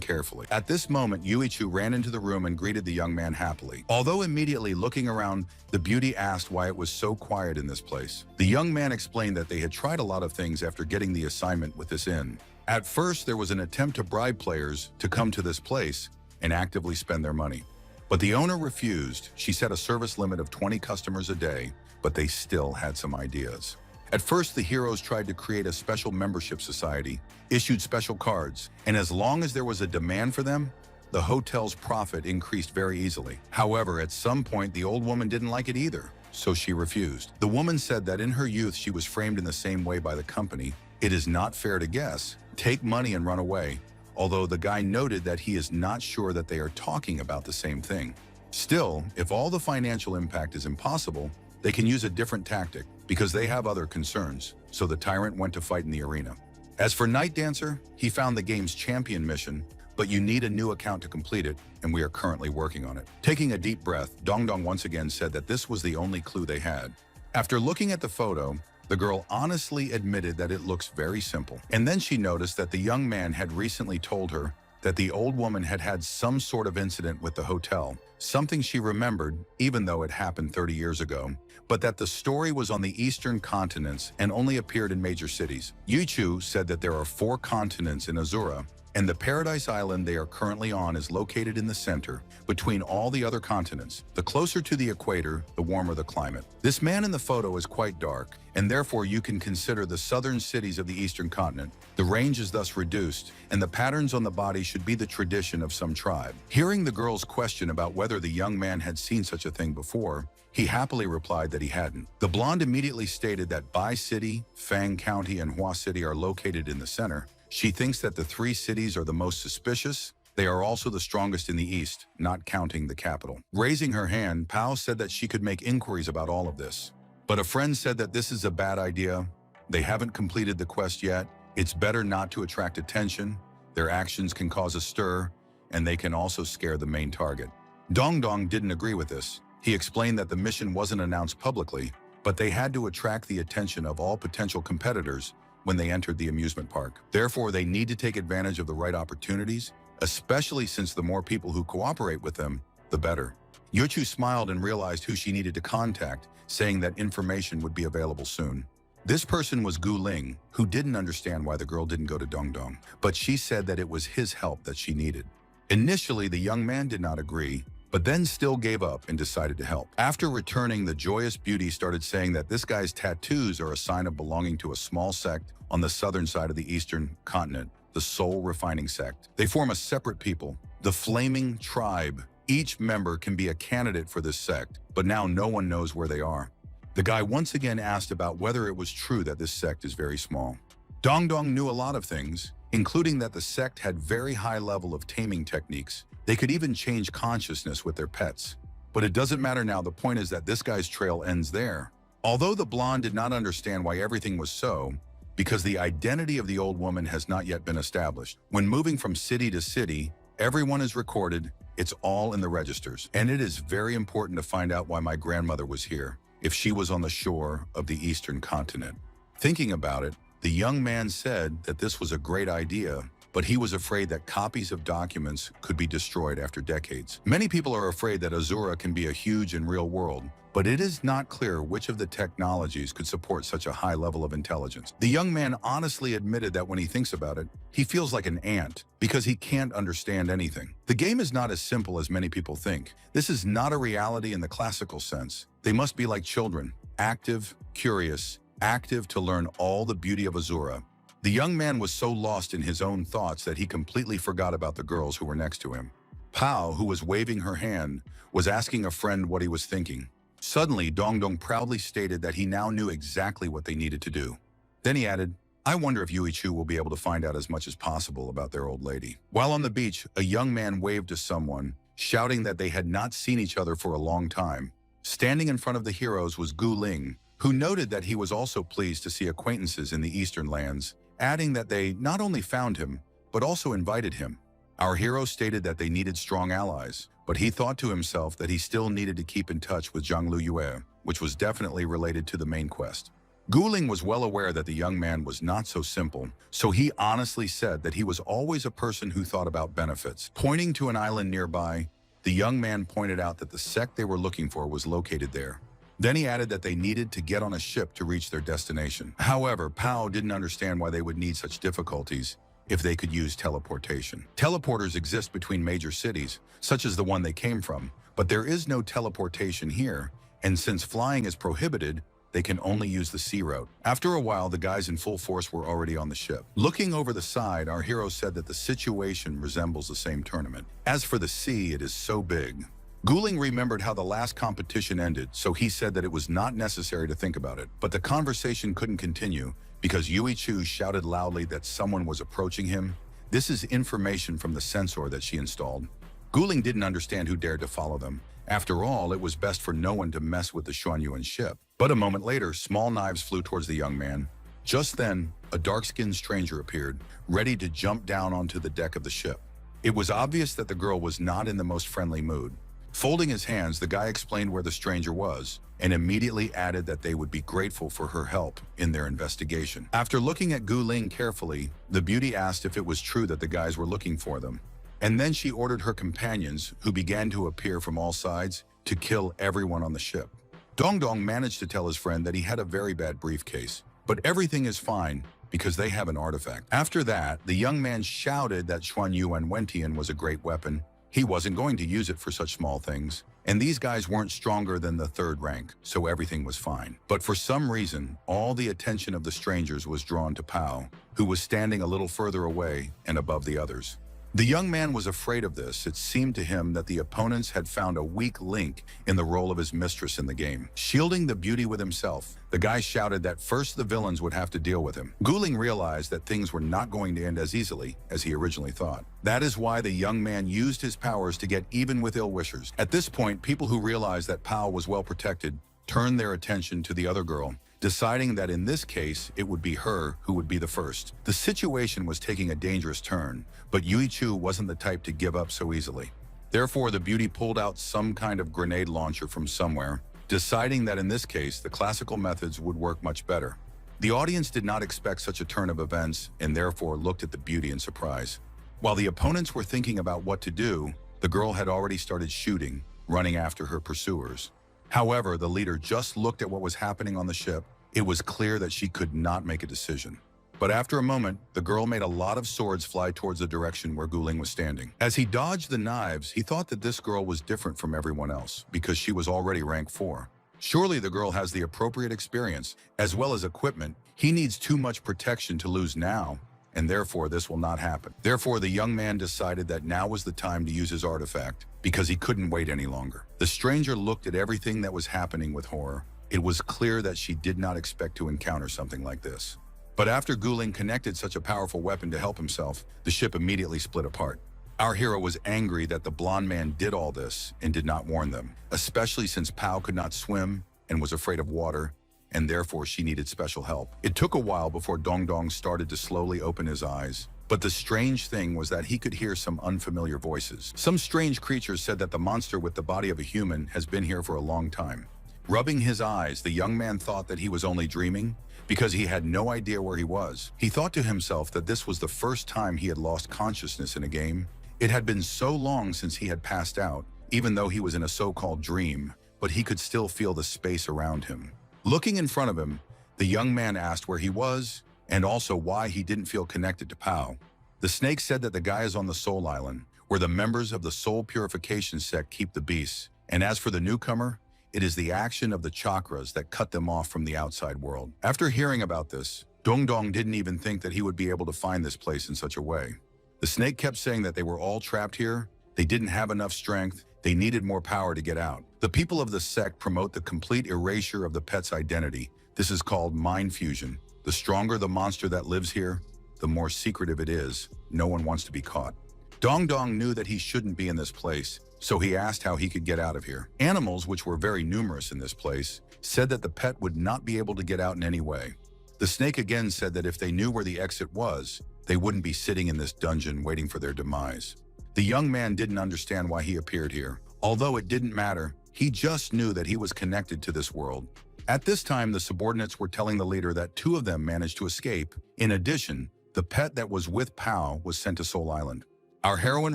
carefully. At this moment, Yuichu ran into the room and greeted the young man happily. Although immediately looking around, the beauty asked why it was so quiet in this place. The young man explained that they had tried a lot of things after getting the assignment with this inn. At first, there was an attempt to bribe players to come to this place and actively spend their money. But the owner refused. She set a service limit of 20 customers a day, but they still had some ideas. At first, the heroes tried to create a special membership society, issued special cards, and as long as there was a demand for them, the hotel's profit increased very easily. However, at some point, the old woman didn't like it either, so she refused. The woman said that in her youth, she was framed in the same way by the company. It is not fair to guess. Take money and run away. Although the guy noted that he is not sure that they are talking about the same thing. Still, if all the financial impact is impossible, they can use a different tactic because they have other concerns, so the tyrant went to fight in the arena. As for Night Dancer, he found the game's champion mission, but you need a new account to complete it, and we are currently working on it. Taking a deep breath, Dong Dong once again said that this was the only clue they had. After looking at the photo, the girl honestly admitted that it looks very simple. And then she noticed that the young man had recently told her that the old woman had had some sort of incident with the hotel, something she remembered even though it happened 30 years ago, but that the story was on the eastern continents and only appeared in major cities. Yuichu said that there are 4 continents in Azura, and the Paradise Island they are currently on is located in the center, between all the other continents. The closer to the equator, the warmer the climate. This man in the photo is quite dark, and therefore you can consider the southern cities of the eastern continent. The range is thus reduced, and the patterns on the body should be the tradition of some tribe. Hearing the girl's question about whether the young man had seen such a thing before, he happily replied that he hadn't. The blonde immediately stated that Bai City, Fang County, and Hua City are located in the center. She thinks that the 3 cities are the most suspicious. They are also the strongest in the east, not counting the capital. Raising her hand, Pao said that she could make inquiries about all of this. But a friend said that this is a bad idea. They haven't completed the quest yet. It's better not to attract attention. Their actions can cause a stir, and they can also scare the main target. Dong Dong didn't agree with this. He explained that the mission wasn't announced publicly, but they had to attract the attention of all potential competitors when they entered the amusement park. Therefore, they need to take advantage of the right opportunities, especially since the more people who cooperate with them, the better. Yuichu smiled and realized who she needed to contact, saying that information would be available soon. This person was Gu Ling, who didn't understand why the girl didn't go to Dong Dong, but she said that it was his help that she needed. Initially, the young man did not agree, but then still gave up and decided to help. After returning, the joyous beauty started saying that this guy's tattoos are a sign of belonging to a small sect on the southern side of the eastern continent, the Soul Refining Sect. They form a separate people, the Flaming Tribe. Each member can be a candidate for this sect, but now no one knows where they are. The guy once again asked about whether it was true that this sect is very small. Dong Dong knew a lot of things, including that the sect had very high level of taming techniques. They could even change consciousness with their pets. But it doesn't matter now, the point is that this guy's trail ends there. Although the blonde did not understand why everything was so, because the identity of the old woman has not yet been established. When moving from city to city, everyone is recorded, it's all in the registers. And it is very important to find out why my grandmother was here, if she was on the shore of the eastern continent. Thinking about it, the young man said that this was a great idea, but he was afraid that copies of documents could be destroyed after decades. Many people are afraid that Azura can be a huge and real world, but it is not clear which of the technologies could support such a high level of intelligence. The young man honestly admitted that when he thinks about it, he feels like an ant because he can't understand anything. The game is not as simple as many people think. This is not a reality in the classical sense. They must be like children, active, curious, active to learn all the beauty of Azura. The young man was so lost in his own thoughts that he completely forgot about the girls who were next to him. Pao, who was waving her hand, was asking a friend what he was thinking. Suddenly, Dong Dong proudly stated that he now knew exactly what they needed to do. Then he added, I wonder if Yuichu will be able to find out as much as possible about their old lady. While on the beach, a young man waved to someone, shouting that they had not seen each other for a long time. Standing in front of the heroes was Gu Ling, who noted that he was also pleased to see acquaintances in the eastern lands, adding that they not only found him, but also invited him. Our hero stated that they needed strong allies, but he thought to himself that he still needed to keep in touch with Zhang Luyue, which was definitely related to the main quest. Guling was well aware that the young man was not so simple, so he honestly said that he was always a person who thought about benefits. Pointing to an island nearby, the young man pointed out that the sect they were looking for was located there. Then he added that they needed to get on a ship to reach their destination. However, Pao didn't understand why they would need such difficulties if they could use teleportation. Teleporters exist between major cities, such as the one they came from, but there is no teleportation here, and since flying is prohibited, they can only use the sea route. After a while, the guys in full force were already on the ship. Looking over the side, our hero said that the situation resembles the same tournament. As for the sea, it is so big. Guling remembered how the last competition ended, so he said that it was not necessary to think about it. But the conversation couldn't continue because Yui Chu shouted loudly that someone was approaching him. This is information from the sensor that she installed. Guling didn't understand who dared to follow them. After all, it was best for no one to mess with the Xuanyuan ship. But a moment later, small knives flew towards the young man. Just then, a dark-skinned stranger appeared, ready to jump down onto the deck of the ship. It was obvious that the girl was not in the most friendly mood. Folding his hands, the guy explained where the stranger was and immediately added that they would be grateful for her help in their investigation. After looking at Gu Ling carefully, the beauty asked if it was true that the guys were looking for them. And then she ordered her companions, who began to appear from all sides, to kill everyone on the ship. Dong Dong managed to tell his friend that he had a very bad briefcase, but everything is fine because they have an artifact. After that, the young man shouted that Xuanyuan Wentian was a great weapon. He wasn't going to use it for such small things, and these guys weren't stronger than the third rank, so everything was fine. But for some reason, all the attention of the strangers was drawn to Pao, who was standing a little further away and above the others. The young man was afraid of this. It seemed to him that the opponents had found a weak link in the role of his mistress in the game. Shielding the beauty with himself, the guy shouted that first the villains would have to deal with him. Guling realized that things were not going to end as easily as he originally thought. That is why the young man used his powers to get even with ill-wishers. At this point, people who realized that Pao was well protected turned their attention to the other girl, deciding that in this case, it would be her who would be the first. The situation was taking a dangerous turn, but Yui Chu wasn't the type to give up so easily. Therefore, the beauty pulled out some kind of grenade launcher from somewhere, deciding that in this case, the classical methods would work much better. The audience did not expect such a turn of events and therefore looked at the beauty in surprise. While the opponents were thinking about what to do, the girl had already started shooting, running after her pursuers. However, the leader just looked at what was happening on the ship. It was clear that she could not make a decision. But after a moment, the girl made a lot of swords fly towards the direction where Guling was standing. As he dodged the knives, he thought that this girl was different from everyone else because she was already rank 4. Surely the girl has the appropriate experience as well as equipment. He needs too much protection to lose now, and therefore this will not happen. Therefore, the young man decided that now was the time to use his artifact because he couldn't wait any longer. The stranger looked at everything that was happening with horror. It was clear that she did not expect to encounter something like this. But after Guling connected such a powerful weapon to help himself, the ship immediately split apart. Our hero was angry that the blonde man did all this and did not warn them, especially since Pao could not swim and was afraid of water, and therefore she needed special help. It took a while before Dong Dong started to slowly open his eyes. But the strange thing was that he could hear some unfamiliar voices. Some strange creatures said that the monster with the body of a human has been here for a long time. Rubbing his eyes, the young man thought that he was only dreaming because he had no idea where he was. He thought to himself that this was the first time he had lost consciousness in a game. It had been so long since he had passed out, even though he was in a so-called dream, but he could still feel the space around him. Looking in front of him, the young man asked where he was and also why he didn't feel connected to Pao. The snake said that the guy is on the Soul Island, where the members of the Soul Purification sect keep the beasts. And as for the newcomer, it is the action of the chakras that cut them off from the outside world. After hearing about this, Dong Dong didn't even think that he would be able to find this place in such a way. The snake kept saying that they were all trapped here, they didn't have enough strength, they needed more power to get out. The people of the sect promote the complete erasure of the pet's identity. This is called mind fusion. The stronger the monster that lives here, the more secretive it is. No one wants to be caught. Dong Dong knew that he shouldn't be in this place, so he asked how he could get out of here. Animals, which were very numerous in this place, said that the pet would not be able to get out in any way. The snake again said that if they knew where the exit was, they wouldn't be sitting in this dungeon waiting for their demise. The young man didn't understand why he appeared here. Although it didn't matter, he just knew that he was connected to this world. At this time, the subordinates were telling the leader that two of them managed to escape. In addition, the pet that was with Pao was sent to Soul Island. Our heroine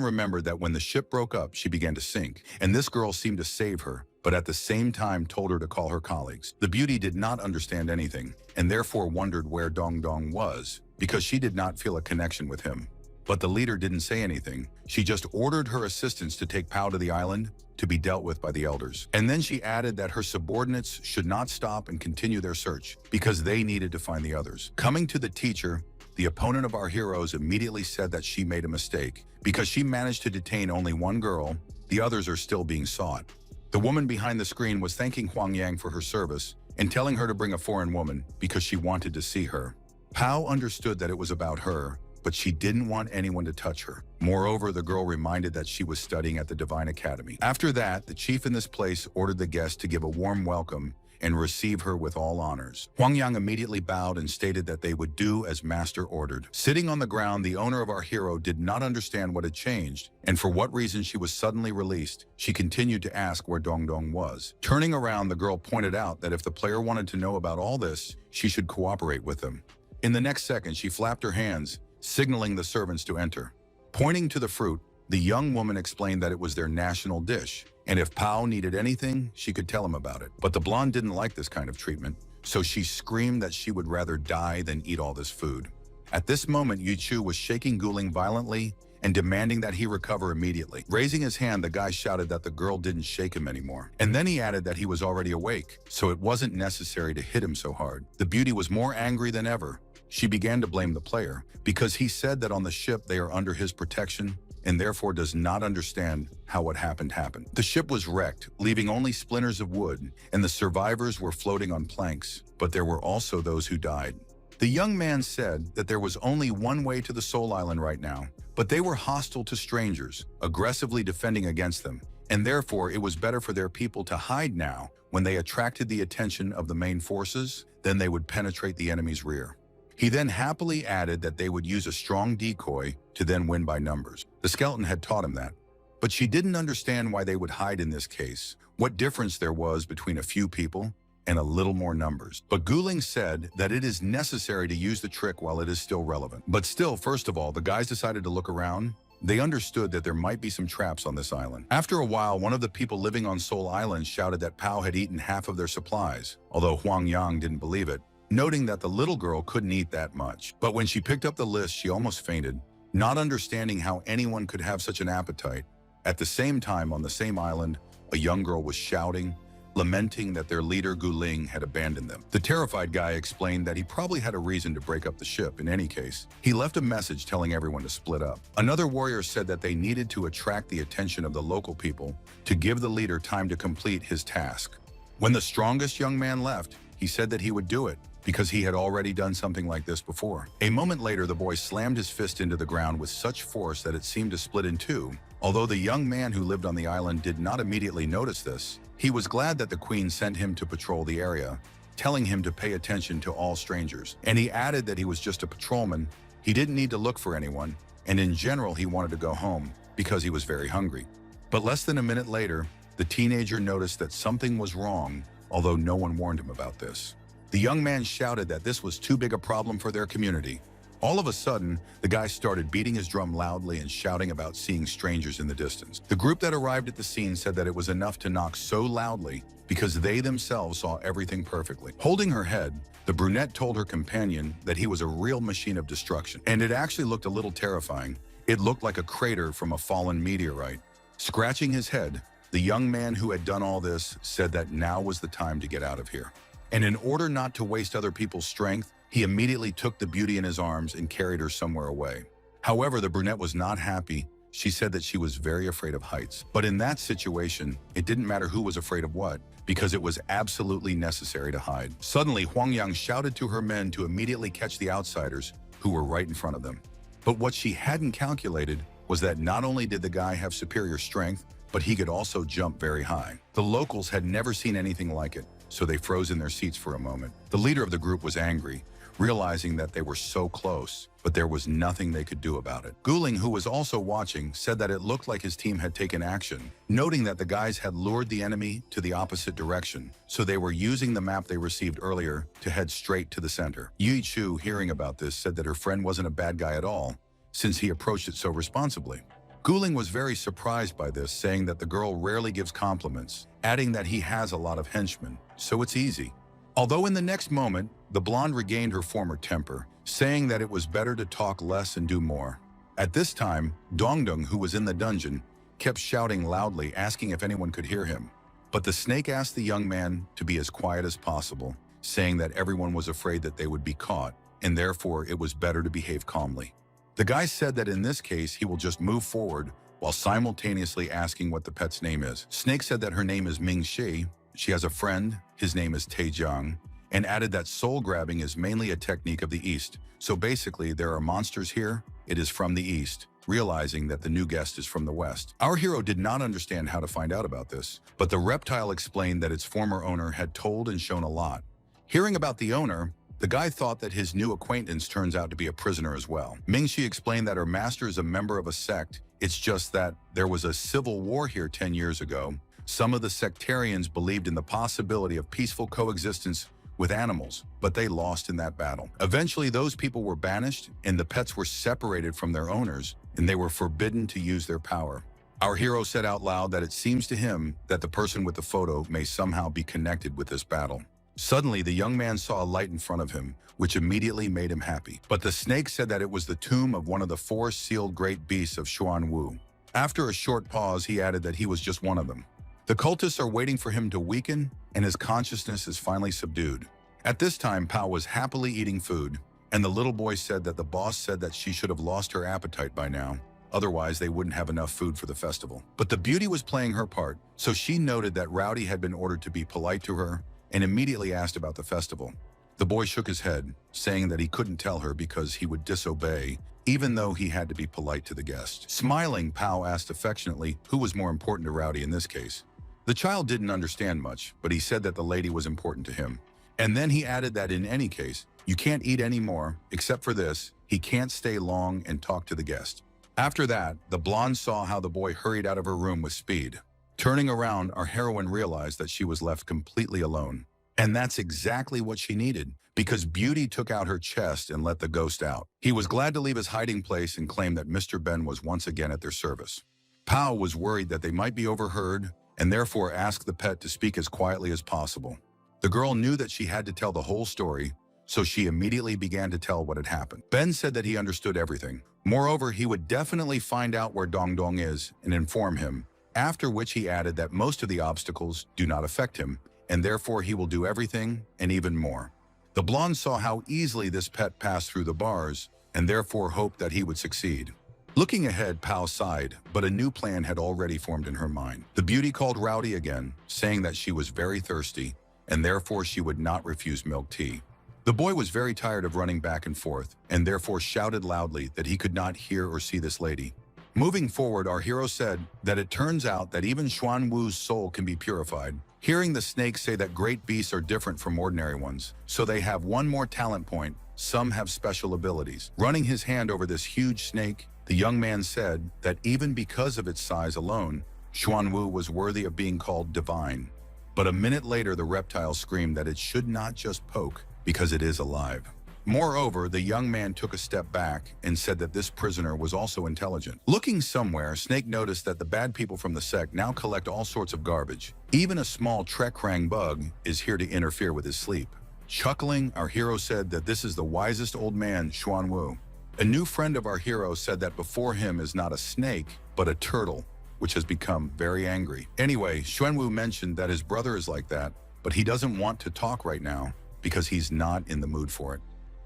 remembered that when the ship broke up, she began to sink, and this girl seemed to save her, but at the same time told her to call her colleagues. The beauty did not understand anything, and therefore wondered where Dong Dong was, because she did not feel a connection with him. But the leader didn't say anything. She just ordered her assistants to take Pao to the island to be dealt with by the elders. And then she added that her subordinates should not stop and continue their search because they needed to find the others. Coming to the teacher, the opponent of our heroes immediately said that she made a mistake. Because she managed to detain only one girl, the others are still being sought. The woman behind the screen was thanking Huang Yang for her service and telling her to bring a foreign woman because she wanted to see her. Pao understood that it was about her, but she didn't want anyone to touch her. Moreover, the girl reminded that she was studying at the Divine Academy. After that, the chief in this place ordered the guests to give a warm welcome and receive her with all honors. Huang Yang immediately bowed and stated that they would do as master ordered. Sitting on the ground, the owner of our hero did not understand what had changed, and for what reason she was suddenly released. She continued to ask where Dong Dong was. Turning around, the girl pointed out that if the player wanted to know about all this, she should cooperate with them. In the next second, she flapped her hands, signaling the servants to enter. Pointing to the fruit, the young woman explained that it was their national dish, and if Pao needed anything, she could tell him about it. But the blonde didn't like this kind of treatment, so she screamed that she would rather die than eat all this food. At this moment, Yu Chu was shaking Guling violently and demanding that he recover immediately. Raising his hand, the guy shouted that the girl didn't shake him anymore. And then he added that he was already awake, so it wasn't necessary to hit him so hard. The beauty was more angry than ever. She began to blame the player because he said that on the ship they are under his protection and therefore does not understand how what happened. The ship was wrecked, leaving only splinters of wood, and the survivors were floating on planks, but there were also those who died. The young man said that there was only one way to the Soul Island right now, but they were hostile to strangers, aggressively defending against them, and therefore it was better for their people to hide now. When they attracted the attention of the main forces, then they would penetrate the enemy's rear. He then happily added that they would use a strong decoy to then win by numbers. The skeleton had taught him that. But she didn't understand why they would hide in this case, what difference there was between a few people and a little more numbers. But Guling said that it is necessary to use the trick while it is still relevant. But still, first of all, the guys decided to look around. They understood that there might be some traps on this island. After a while, one of the people living on Soul Island shouted that Pao had eaten half of their supplies, although Huang Yang didn't believe it, noting that the little girl couldn't eat that much. But when she picked up the list, she almost fainted, not understanding how anyone could have such an appetite. At the same time, on the same island, a young girl was shouting, lamenting that their leader Guling had abandoned them. The terrified guy explained that he probably had a reason to break up the ship. In any case, he left a message telling everyone to split up. Another warrior said that they needed to attract the attention of the local people to give the leader time to complete his task. When the strongest young man left, he said that he would do it, because he had already done something like this before. A moment later, the boy slammed his fist into the ground with such force that it seemed to split in two. Although the young man who lived on the island did not immediately notice this, he was glad that the queen sent him to patrol the area, telling him to pay attention to all strangers. And he added that he was just a patrolman, he didn't need to look for anyone, and in general he wanted to go home because he was very hungry. But less than a minute later, the teenager noticed that something was wrong, although no one warned him about this. The young man shouted that this was too big a problem for their community. All of a sudden, the guy started beating his drum loudly and shouting about seeing strangers in the distance. The group that arrived at the scene said that it was enough to knock so loudly because they themselves saw everything perfectly. Holding her head, the brunette told her companion that he was a real machine of destruction, and it actually looked a little terrifying. It looked like a crater from a fallen meteorite. Scratching his head, the young man who had done all this said that now was the time to get out of here. And in order not to waste other people's strength, he immediately took the beauty in his arms and carried her somewhere away. However, the brunette was not happy. She said that she was very afraid of heights. But in that situation, it didn't matter who was afraid of what, because it was absolutely necessary to hide. Suddenly, Huang Yang shouted to her men to immediately catch the outsiders who were right in front of them. But what she hadn't calculated was that not only did the guy have superior strength, but he could also jump very high. The locals had never seen anything like it, so they froze in their seats for a moment. The leader of the group was angry. realizing that they were so close, but there was nothing they could do about it. Guling, who was also watching, said that it looked like his team had taken action, noting that the guys had lured the enemy to the opposite direction, so they were using the map they received earlier to head straight to the center. Yi Chu, hearing about this, said that her friend wasn't a bad guy at all, since he approached it so responsibly. Guling was very surprised by this, saying that the girl rarely gives compliments, adding that he has a lot of henchmen, so it's easy. Although in the next moment, the blonde regained her former temper, saying that it was better to talk less and do more. At this time, Dongdong, who was in the dungeon, kept shouting loudly, asking if anyone could hear him. But the snake asked the young man to be as quiet as possible, saying that everyone was afraid that they would be caught, and therefore it was better to behave calmly. The guy said that in this case, he will just move forward while simultaneously asking what the pet's name is. Snake said that her name is Ming Shi. She has a friend, his name is Taejiang, and added that soul grabbing is mainly a technique of the East. So basically, there are monsters here, it is from the East, realizing that the new guest is from the West. Our hero did not understand how to find out about this, but the reptile explained that its former owner had told and shown a lot. Hearing about the owner, the guy thought that his new acquaintance turns out to be a prisoner as well. Mingxi explained that her master is a member of a sect. It's just that there was a civil war here 10 years ago. Some of the sectarians believed in the possibility of peaceful coexistence with animals, but they lost in that battle. Eventually, those people were banished, and the pets were separated from their owners, and they were forbidden to use their power. Our hero said out loud that it seems to him that the person with the photo may somehow be connected with this battle. Suddenly, the young man saw a light in front of him, which immediately made him happy. But the snake said that it was the tomb of one of the 4 sealed great beasts of Xuan Wu. After a short pause, he added that he was just one of them. The cultists are waiting for him to weaken, and his consciousness is finally subdued. At this time, Pao was happily eating food, and the little boy said that the boss said that she should have lost her appetite by now. Otherwise, they wouldn't have enough food for the festival. But the beauty was playing her part, so she noted that Rowdy had been ordered to be polite to her, and immediately asked about the festival. The boy shook his head, saying that he couldn't tell her because he would disobey, even though he had to be polite to the guest. Smiling, Pao asked affectionately who was more important to Rowdy in this case. The child didn't understand much, but he said that the lady was important to him. And then he added that in any case, you can't eat anymore, except for this, he can't stay long and talk to the guest. After that, the blonde saw how the boy hurried out of her room with speed. Turning around, our heroine realized that she was left completely alone. And that's exactly what she needed, because Beauty took out her chest and let the ghost out. He was glad to leave his hiding place and claimed that Mr. Ben was once again at their service. Pao was worried that they might be overheard, and therefore asked the pet to speak as quietly as possible. The girl knew that she had to tell the whole story, so she immediately began to tell what had happened. Ben said that he understood everything. Moreover, he would definitely find out where Dongdong is and inform him, after which he added that most of the obstacles do not affect him, and therefore he will do everything and even more. The blonde saw how easily this pet passed through the bars, and therefore hoped that he would succeed. Looking ahead, Pao sighed, but a new plan had already formed in her mind. The beauty called Rowdy again, saying that she was very thirsty, and therefore she would not refuse milk tea. The boy was very tired of running back and forth, and therefore shouted loudly that he could not hear or see this lady. Moving forward, our hero said that it turns out that even Xuan Wu's soul can be purified. Hearing the snake say that great beasts are different from ordinary ones, so they have one more talent point, some have special abilities. Running his hand over this huge snake, the young man said that even because of its size alone, Xuan Wu was worthy of being called divine. But a minute later, the reptile screamed that it should not just poke, because it is alive. Moreover, the young man took a step back and said that this prisoner was also intelligent. Looking somewhere, Snake noticed that the bad people from the sect now collect all sorts of garbage. Even a small Trekrang bug is here to interfere with his sleep. Chuckling, our hero said that this is the wisest old man, Xuan Wu. A new friend of our hero said that before him is not a snake, but a turtle, which has become very angry. Anyway, Xuan Wu mentioned that his brother is like that, but he doesn't want to talk right now because he's not in the mood for it.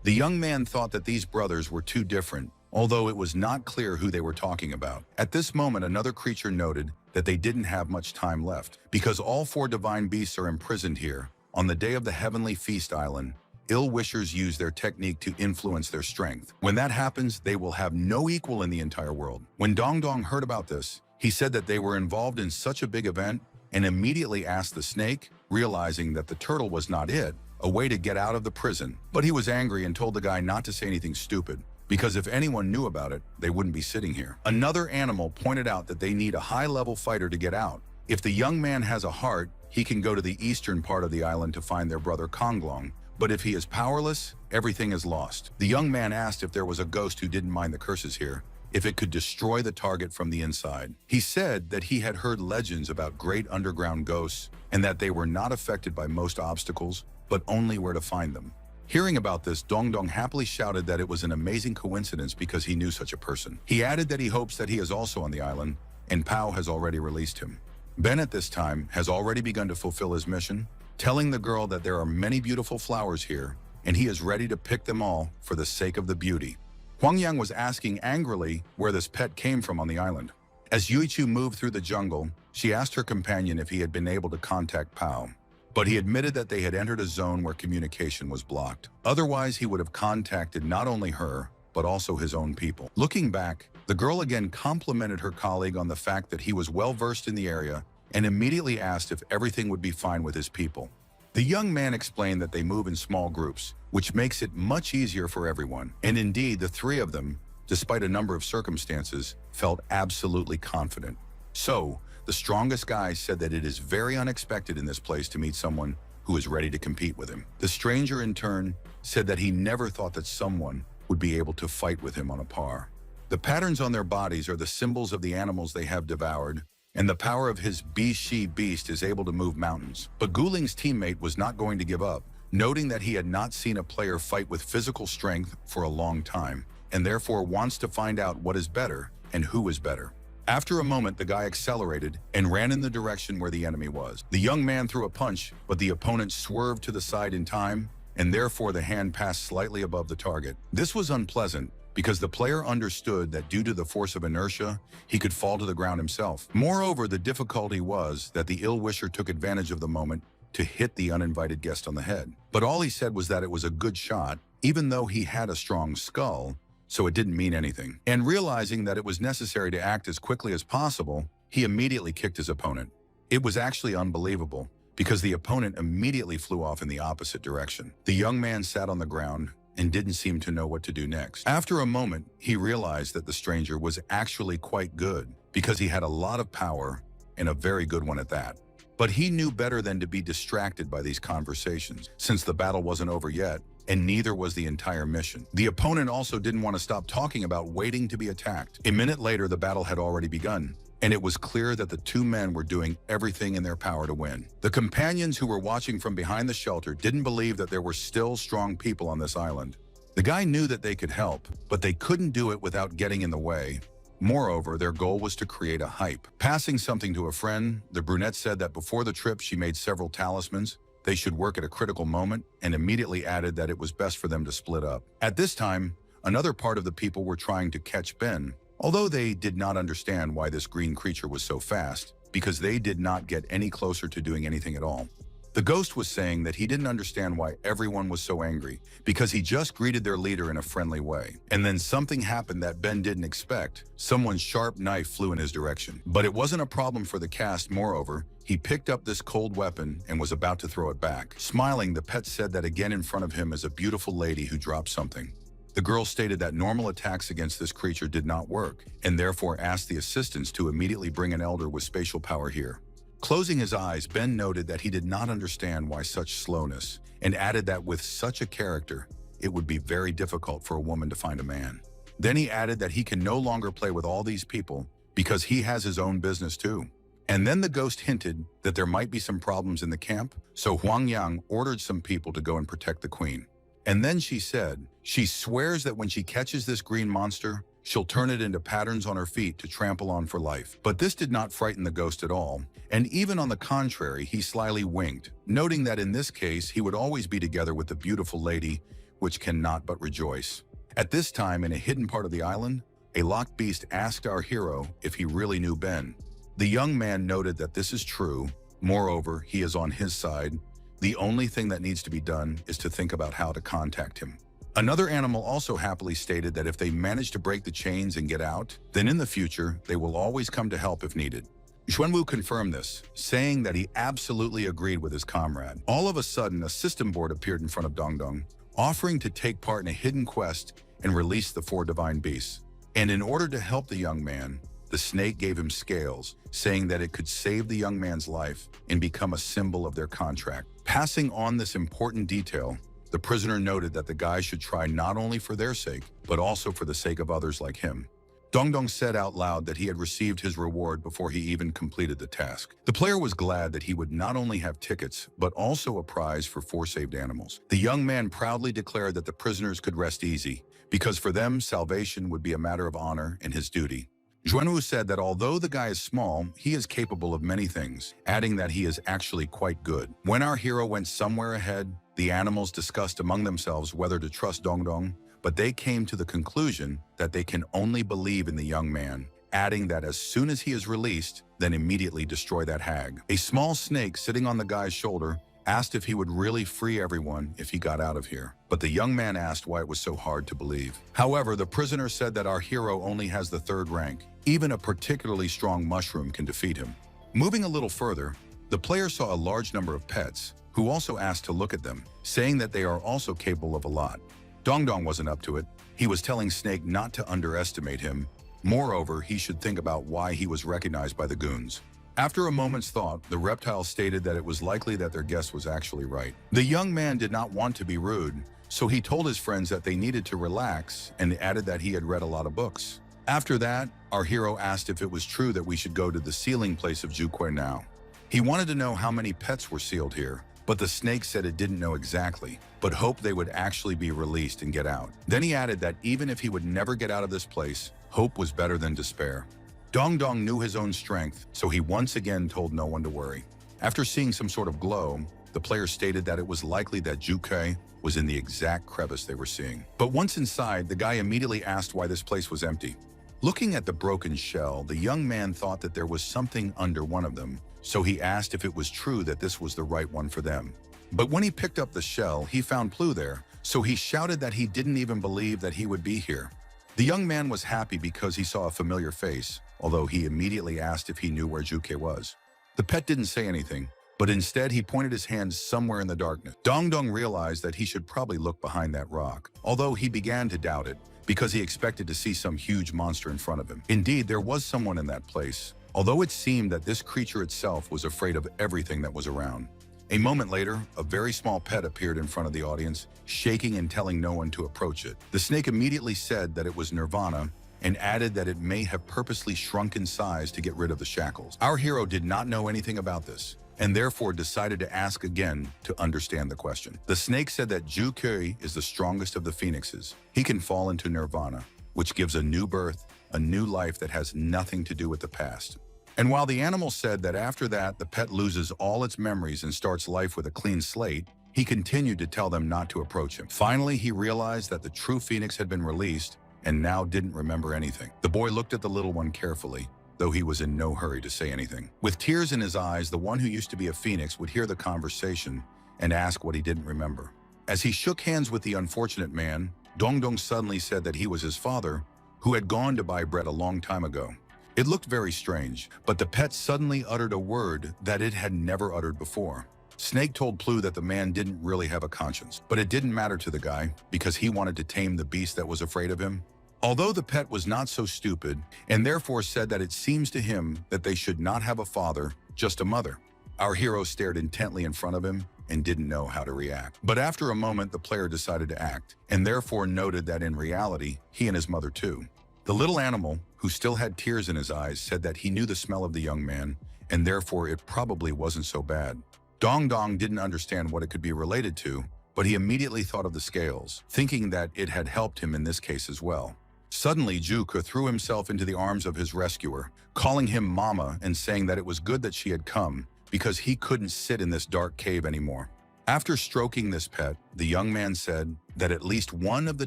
The young man thought that these brothers were too different, although it was not clear who they were talking about. At this moment, another creature noted that they didn't have much time left, because all 4 divine beasts are imprisoned here. On the day of the Heavenly Feast Island, ill-wishers use their technique to influence their strength. When that happens, they will have no equal in the entire world. When Dongdong heard about this, he said that they were involved in such a big event and immediately asked the snake, realizing that the turtle was not it, a way to get out of the prison. But he was angry and told the guy not to say anything stupid, because if anyone knew about it, they wouldn't be sitting here. Another animal pointed out that they need a high-level fighter to get out. If the young man has a heart, he can go to the eastern part of the island to find their brother Konglong, but if he is powerless, everything is lost. The young man asked if there was a ghost who didn't mind the curses here, if it could destroy the target from the inside. He said that he had heard legends about great underground ghosts and that they were not affected by most obstacles, but only where to find them. Hearing about this, Dongdong happily shouted that it was an amazing coincidence because he knew such a person. He added that he hopes that he is also on the island, and Pao has already released him. Ben at this time has already begun to fulfill his mission, telling the girl that there are many beautiful flowers here, and he is ready to pick them all for the sake of the beauty. Huang Yang was asking angrily where this pet came from on the island. As Yuichu moved through the jungle, she asked her companion if he had been able to contact Pao, but he admitted that they had entered a zone where communication was blocked. Otherwise, he would have contacted not only her, but also his own people. Looking back, the girl again complimented her colleague on the fact that he was well-versed in the area and immediately asked if everything would be fine with his people. The young man explained that they move in small groups, which makes it much easier for everyone. And indeed, the three of them, despite a number of circumstances, felt absolutely confident. So, the strongest guy said that it is very unexpected in this place to meet someone who is ready to compete with him. The stranger, in turn, said that he never thought that someone would be able to fight with him on a par. The patterns on their bodies are the symbols of the animals they have devoured, and the power of his beast is able to move mountains. But Guling's teammate was not going to give up, noting that he had not seen a player fight with physical strength for a long time, and therefore wants to find out what is better and who is better. After a moment, the guy accelerated and ran in the direction where the enemy was. The young man threw a punch, but the opponent swerved to the side in time, and therefore the hand passed slightly above the target. This was unpleasant because the player understood that due to the force of inertia, he could fall to the ground himself. Moreover, the difficulty was that the ill-wisher took advantage of the moment to hit the uninvited guest on the head. But all he said was that it was a good shot, even though he had a strong skull, so it didn't mean anything. And realizing that it was necessary to act as quickly as possible, he immediately kicked his opponent. It was actually unbelievable, because the opponent immediately flew off in the opposite direction. The young man sat on the ground and didn't seem to know what to do next. After a moment, he realized that the stranger was actually quite good, because he had a lot of power, and a very good one at that. But he knew better than to be distracted by these conversations, since the battle wasn't over yet, and neither was the entire mission. The opponent also didn't want to stop talking about waiting to be attacked. A minute later, the battle had already begun, and it was clear that the two men were doing everything in their power to win. The companions who were watching from behind the shelter didn't believe that there were still strong people on this island. The guy knew that they could help, but they couldn't do it without getting in the way. Moreover, their goal was to create a hype. Passing something to a friend, the brunette said that before the trip she made several talismans. They should work at a critical moment, and immediately added that it was best for them to split up. At this time, another part of the people were trying to catch Ben, although they did not understand why this green creature was so fast, because they did not get any closer to doing anything at all. The ghost was saying that he didn't understand why everyone was so angry, because he just greeted their leader in a friendly way. And then something happened that Ben didn't expect. Someone's sharp knife flew in his direction. But it wasn't a problem for the cast. Moreover, he picked up this cold weapon and was about to throw it back. Smiling, the pet said that again in front of him is a beautiful lady who dropped something. The girl stated that normal attacks against this creature did not work, and therefore asked the assistants to immediately bring an elder with spatial power here. Closing his eyes, Ben noted that he did not understand why such slowness, and added that with such a character, it would be very difficult for a woman to find a man. Then he added that he can no longer play with all these people because he has his own business too. And then the ghost hinted that there might be some problems in the camp, so Huang Yang ordered some people to go and protect the queen. And then she said, she swears that when she catches this green monster, she'll turn it into patterns on her feet to trample on for life. But this did not frighten the ghost at all, and even on the contrary, he slyly winked, noting that in this case, he would always be together with the beautiful lady, which cannot but rejoice. At this time, in a hidden part of the island, a locked beast asked our hero if he really knew Ben. The young man noted that this is true. Moreover, he is on his side. The only thing that needs to be done is to think about how to contact him. Another animal also happily stated that if they manage to break the chains and get out, then in the future, they will always come to help if needed. Xuanwu confirmed this, saying that he absolutely agreed with his comrade. All of a sudden, a system board appeared in front of Dongdong, offering to take part in a hidden quest and release the 4 divine beasts. And in order to help the young man, the snake gave him scales, saying that it could save the young man's life and become a symbol of their contract. Passing on this important detail, the prisoner noted that the guys should try not only for their sake, but also for the sake of others like him. Dongdong said out loud that he had received his reward before he even completed the task. The player was glad that he would not only have tickets, but also a prize for 4 saved animals. The young man proudly declared that the prisoners could rest easy, because for them, salvation would be a matter of honor and his duty. Xuanwu said that although the guy is small, he is capable of many things, adding that he is actually quite good. When our hero went somewhere ahead, the animals discussed among themselves whether to trust Dongdong, but they came to the conclusion that they can only believe in the young man, adding that as soon as he is released, then immediately destroy that hag. A small snake sitting on the guy's shoulder asked if he would really free everyone if he got out of here. But the young man asked why it was so hard to believe. However, the prisoner said that our hero only has the 3rd rank. Even a particularly strong mushroom can defeat him. Moving a little further, the player saw a large number of pets, who also asked to look at them, saying that they are also capable of a lot. Dongdong wasn't up to it. He was telling Snake not to underestimate him. Moreover, he should think about why he was recognized by the goons. After a moment's thought, the reptile stated that it was likely that their guess was actually right. The young man did not want to be rude, so he told his friends that they needed to relax and added that he had read a lot of books. After that, our hero asked if it was true that we should go to the sealing place of Zhuque now. He wanted to know how many pets were sealed here, but the snake said it didn't know exactly, but hoped they would actually be released and get out. Then he added that even if he would never get out of this place, hope was better than despair. Dongdong knew his own strength, so he once again told no one to worry. After seeing some sort of glow, the player stated that it was likely that Zhuque was in the exact crevice they were seeing. But once inside, the guy immediately asked why this place was empty. Looking at the broken shell, the young man thought that there was something under one of them, so he asked if it was true that this was the right one for them. But when he picked up the shell, he found Plu there, so he shouted that he didn't even believe that he would be here. The young man was happy because he saw a familiar face, although he immediately asked if he knew where Zhuque was. The pet didn't say anything, but instead he pointed his hand somewhere in the darkness. Dongdong realized that he should probably look behind that rock, although he began to doubt it, because he expected to see some huge monster in front of him. Indeed, there was someone in that place, although it seemed that this creature itself was afraid of everything that was around. A moment later, a very small pet appeared in front of the audience, shaking and telling no one to approach it. The snake immediately said that it was Nirvana, and added that it may have purposely shrunk in size to get rid of the shackles. Our hero did not know anything about this, and therefore decided to ask again to understand the question. The snake said that Zhuque is the strongest of the phoenixes. He can fall into nirvana, which gives a new birth, a new life that has nothing to do with the past. And while the animal said that after that the pet loses all its memories and starts life with a clean slate, he continued to tell them not to approach him. Finally, he realized that the true phoenix had been released and now didn't remember anything. The boy looked at the little one carefully, though he was in no hurry to say anything. With tears in his eyes, the one who used to be a phoenix would hear the conversation and ask what he didn't remember. As he shook hands with the unfortunate man, Dongdong suddenly said that he was his father, who had gone to buy bread a long time ago. It looked very strange, but the pet suddenly uttered a word that it had never uttered before. Snake told Plu that the man didn't really have a conscience, but it didn't matter to the guy because he wanted to tame the beast that was afraid of him. Although the pet was not so stupid, and therefore said that it seems to him that they should not have a father, just a mother. Our hero stared intently in front of him and didn't know how to react. But after a moment, the player decided to act, and therefore noted that in reality, he and his mother too. The little animal, who still had tears in his eyes, said that he knew the smell of the young man, and therefore it probably wasn't so bad. Dongdong didn't understand what it could be related to, but he immediately thought of the scales, thinking that it had helped him in this case as well. Suddenly, Zhuque threw himself into the arms of his rescuer, calling him Mama and saying that it was good that she had come, because he couldn't sit in this dark cave anymore. After stroking this pet, the young man said that at least one of the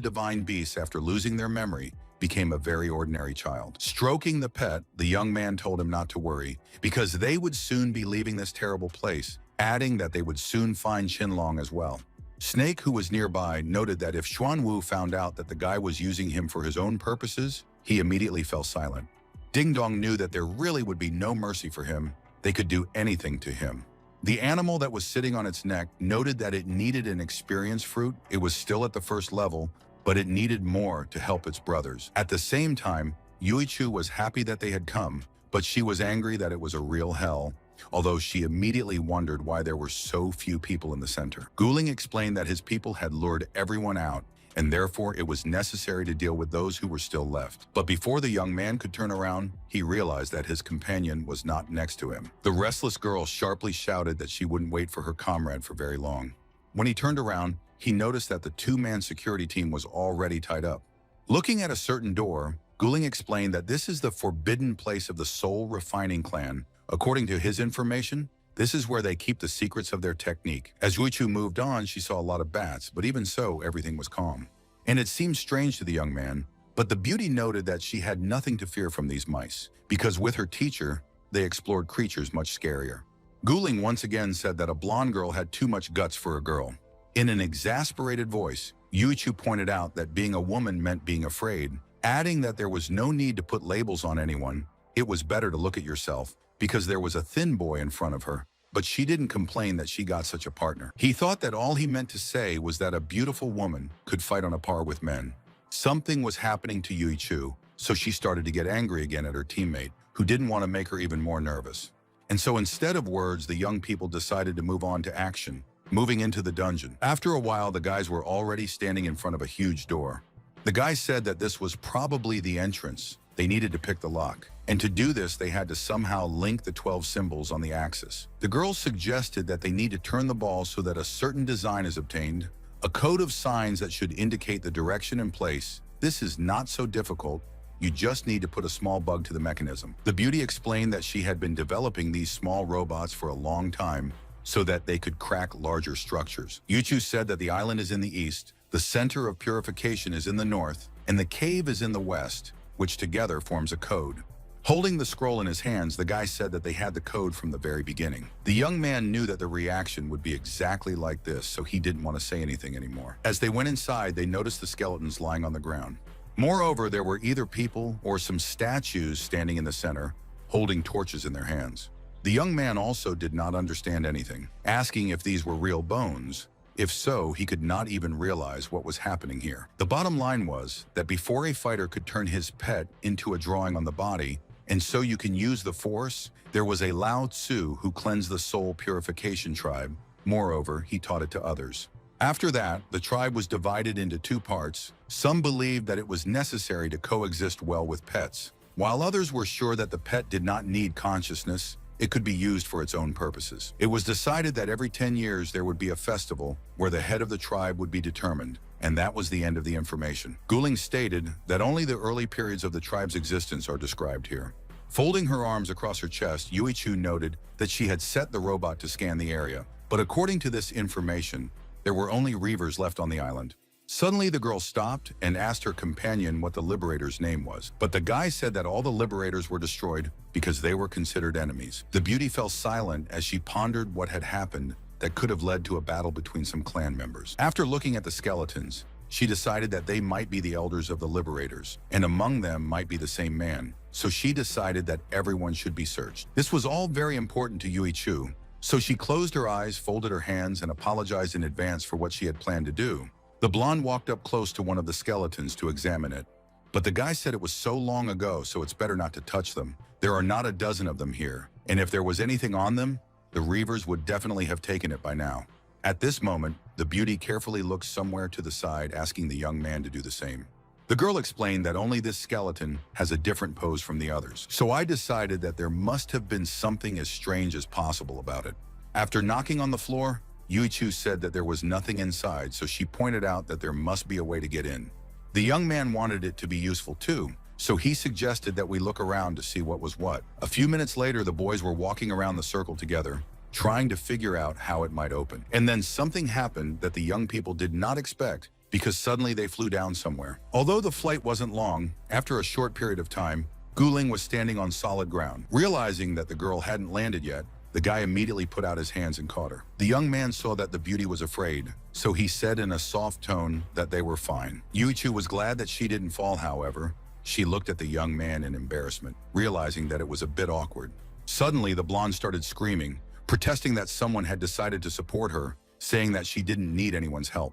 divine beasts, after losing their memory, became a very ordinary child. Stroking the pet, the young man told him not to worry, because they would soon be leaving this terrible place, adding that they would soon find Qinlong as well. Snake, who was nearby, noted that if Xuanwu found out that the guy was using him for his own purposes, he immediately fell silent. Ding Dong knew that there really would be no mercy for him. They could do anything to him. The animal that was sitting on its neck noted that it needed an experience fruit. It was still at the first level, but it needed more to help its brothers. At the same time, Yuichu was happy that they had come, but she was angry that it was a real hell, although she immediately wondered why there were so few people in the center. Guling explained that his people had lured everyone out, and therefore it was necessary to deal with those who were still left. But before the young man could turn around, he realized that his companion was not next to him. The restless girl sharply shouted that she wouldn't wait for her comrade for very long. When he turned around, he noticed that the two-man security team was already tied up. Looking at a certain door, Guling explained that this is the forbidden place of the Soul Refining Clan. According to his information, this is where they keep the secrets of their technique. As Yuichu moved on, she saw a lot of bats, but even so, everything was calm. And it seemed strange to the young man, but the beauty noted that she had nothing to fear from these mice, because with her teacher, they explored creatures much scarier. Guling once again said that a blonde girl had too much guts for a girl. In an exasperated voice, Yuichu pointed out that being a woman meant being afraid, adding that there was no need to put labels on anyone. It was better to look at yourself, because there was a thin boy in front of her, but she didn't complain that she got such a partner. He thought that all he meant to say was that a beautiful woman could fight on a par with men. Something was happening to Yuichu, so she started to get angry again at her teammate, who didn't want to make her even more nervous. And so instead of words, the young people decided to move on to action, moving into the dungeon. After a while, the guys were already standing in front of a huge door. The guy said that this was probably the entrance. They needed to pick the lock. And to do this, they had to somehow link the 12 symbols on the axis. The girls suggested that they need to turn the ball so that a certain design is obtained, a code of signs that should indicate the direction and place. This is not so difficult. You just need to put a small bug to the mechanism. The beauty explained that she had been developing these small robots for a long time so that they could crack larger structures. Yuichu said that the island is in the east, the center of purification is in the north, and the cave is in the west, which together forms a code. Holding the scroll in his hands, the guy said that they had the code from the very beginning. The young man knew that the reaction would be exactly like this, so he didn't want to say anything anymore. As they went inside, they noticed the skeletons lying on the ground. Moreover, there were either people or some statues standing in the center, holding torches in their hands. The young man also did not understand anything, asking if these were real bones. If so, he could not even realize what was happening here. The bottom line was that before a fighter could turn his pet into a drawing on the body, and so you can use the force, there was a Lao Tzu who cleansed the soul purification tribe. Moreover, he taught it to others. After that, the tribe was divided into two parts. Some believed that it was necessary to coexist well with pets, while others were sure that the pet did not need consciousness. It could be used for its own purposes. It was decided that every 10 years there would be a festival where the head of the tribe would be determined, and that was the end of the information. Guling stated that only the early periods of the tribe's existence are described here. Folding her arms across her chest, Yuichu noted that she had set the robot to scan the area, but according to this information, there were only reavers left on the island. Suddenly, the girl stopped and asked her companion what the liberator's name was. But the guy said that all the liberators were destroyed because they were considered enemies. The beauty fell silent as she pondered what had happened that could have led to a battle between some clan members. After looking at the skeletons, she decided that they might be the elders of the liberators, and among them might be the same man. So she decided that everyone should be searched. This was all very important to Yuichu, so she closed her eyes, folded her hands, and apologized in advance for what she had planned to do. The blonde walked up close to one of the skeletons to examine it, but the guy said it was so long ago, so it's better not to touch them. There are not a dozen of them here, and if there was anything on them, the reavers would definitely have taken it by now. At this moment, the beauty carefully looked somewhere to the side, asking the young man to do the same. The girl explained that only this skeleton has a different pose from the others, so I decided that there must have been something as strange as possible about it. After knocking on the floor, Yuichu said that there was nothing inside, so she pointed out that there must be a way to get in. The young man wanted it to be useful too, so he suggested that we look around to see what was what. A few minutes later, the boys were walking around the circle together, trying to figure out how it might open. And then something happened that the young people did not expect, because suddenly they flew down somewhere. Although the flight wasn't long, after a short period of time, Guling was standing on solid ground. Realizing that the girl hadn't landed yet, the guy immediately put out his hands and caught her. The young man saw that the beauty was afraid, so he said in a soft tone that they were fine. Yuichu was glad that she didn't fall, however. She looked at the young man in embarrassment, realizing that it was a bit awkward. Suddenly, the blonde started screaming, protesting that someone had decided to support her, saying that she didn't need anyone's help.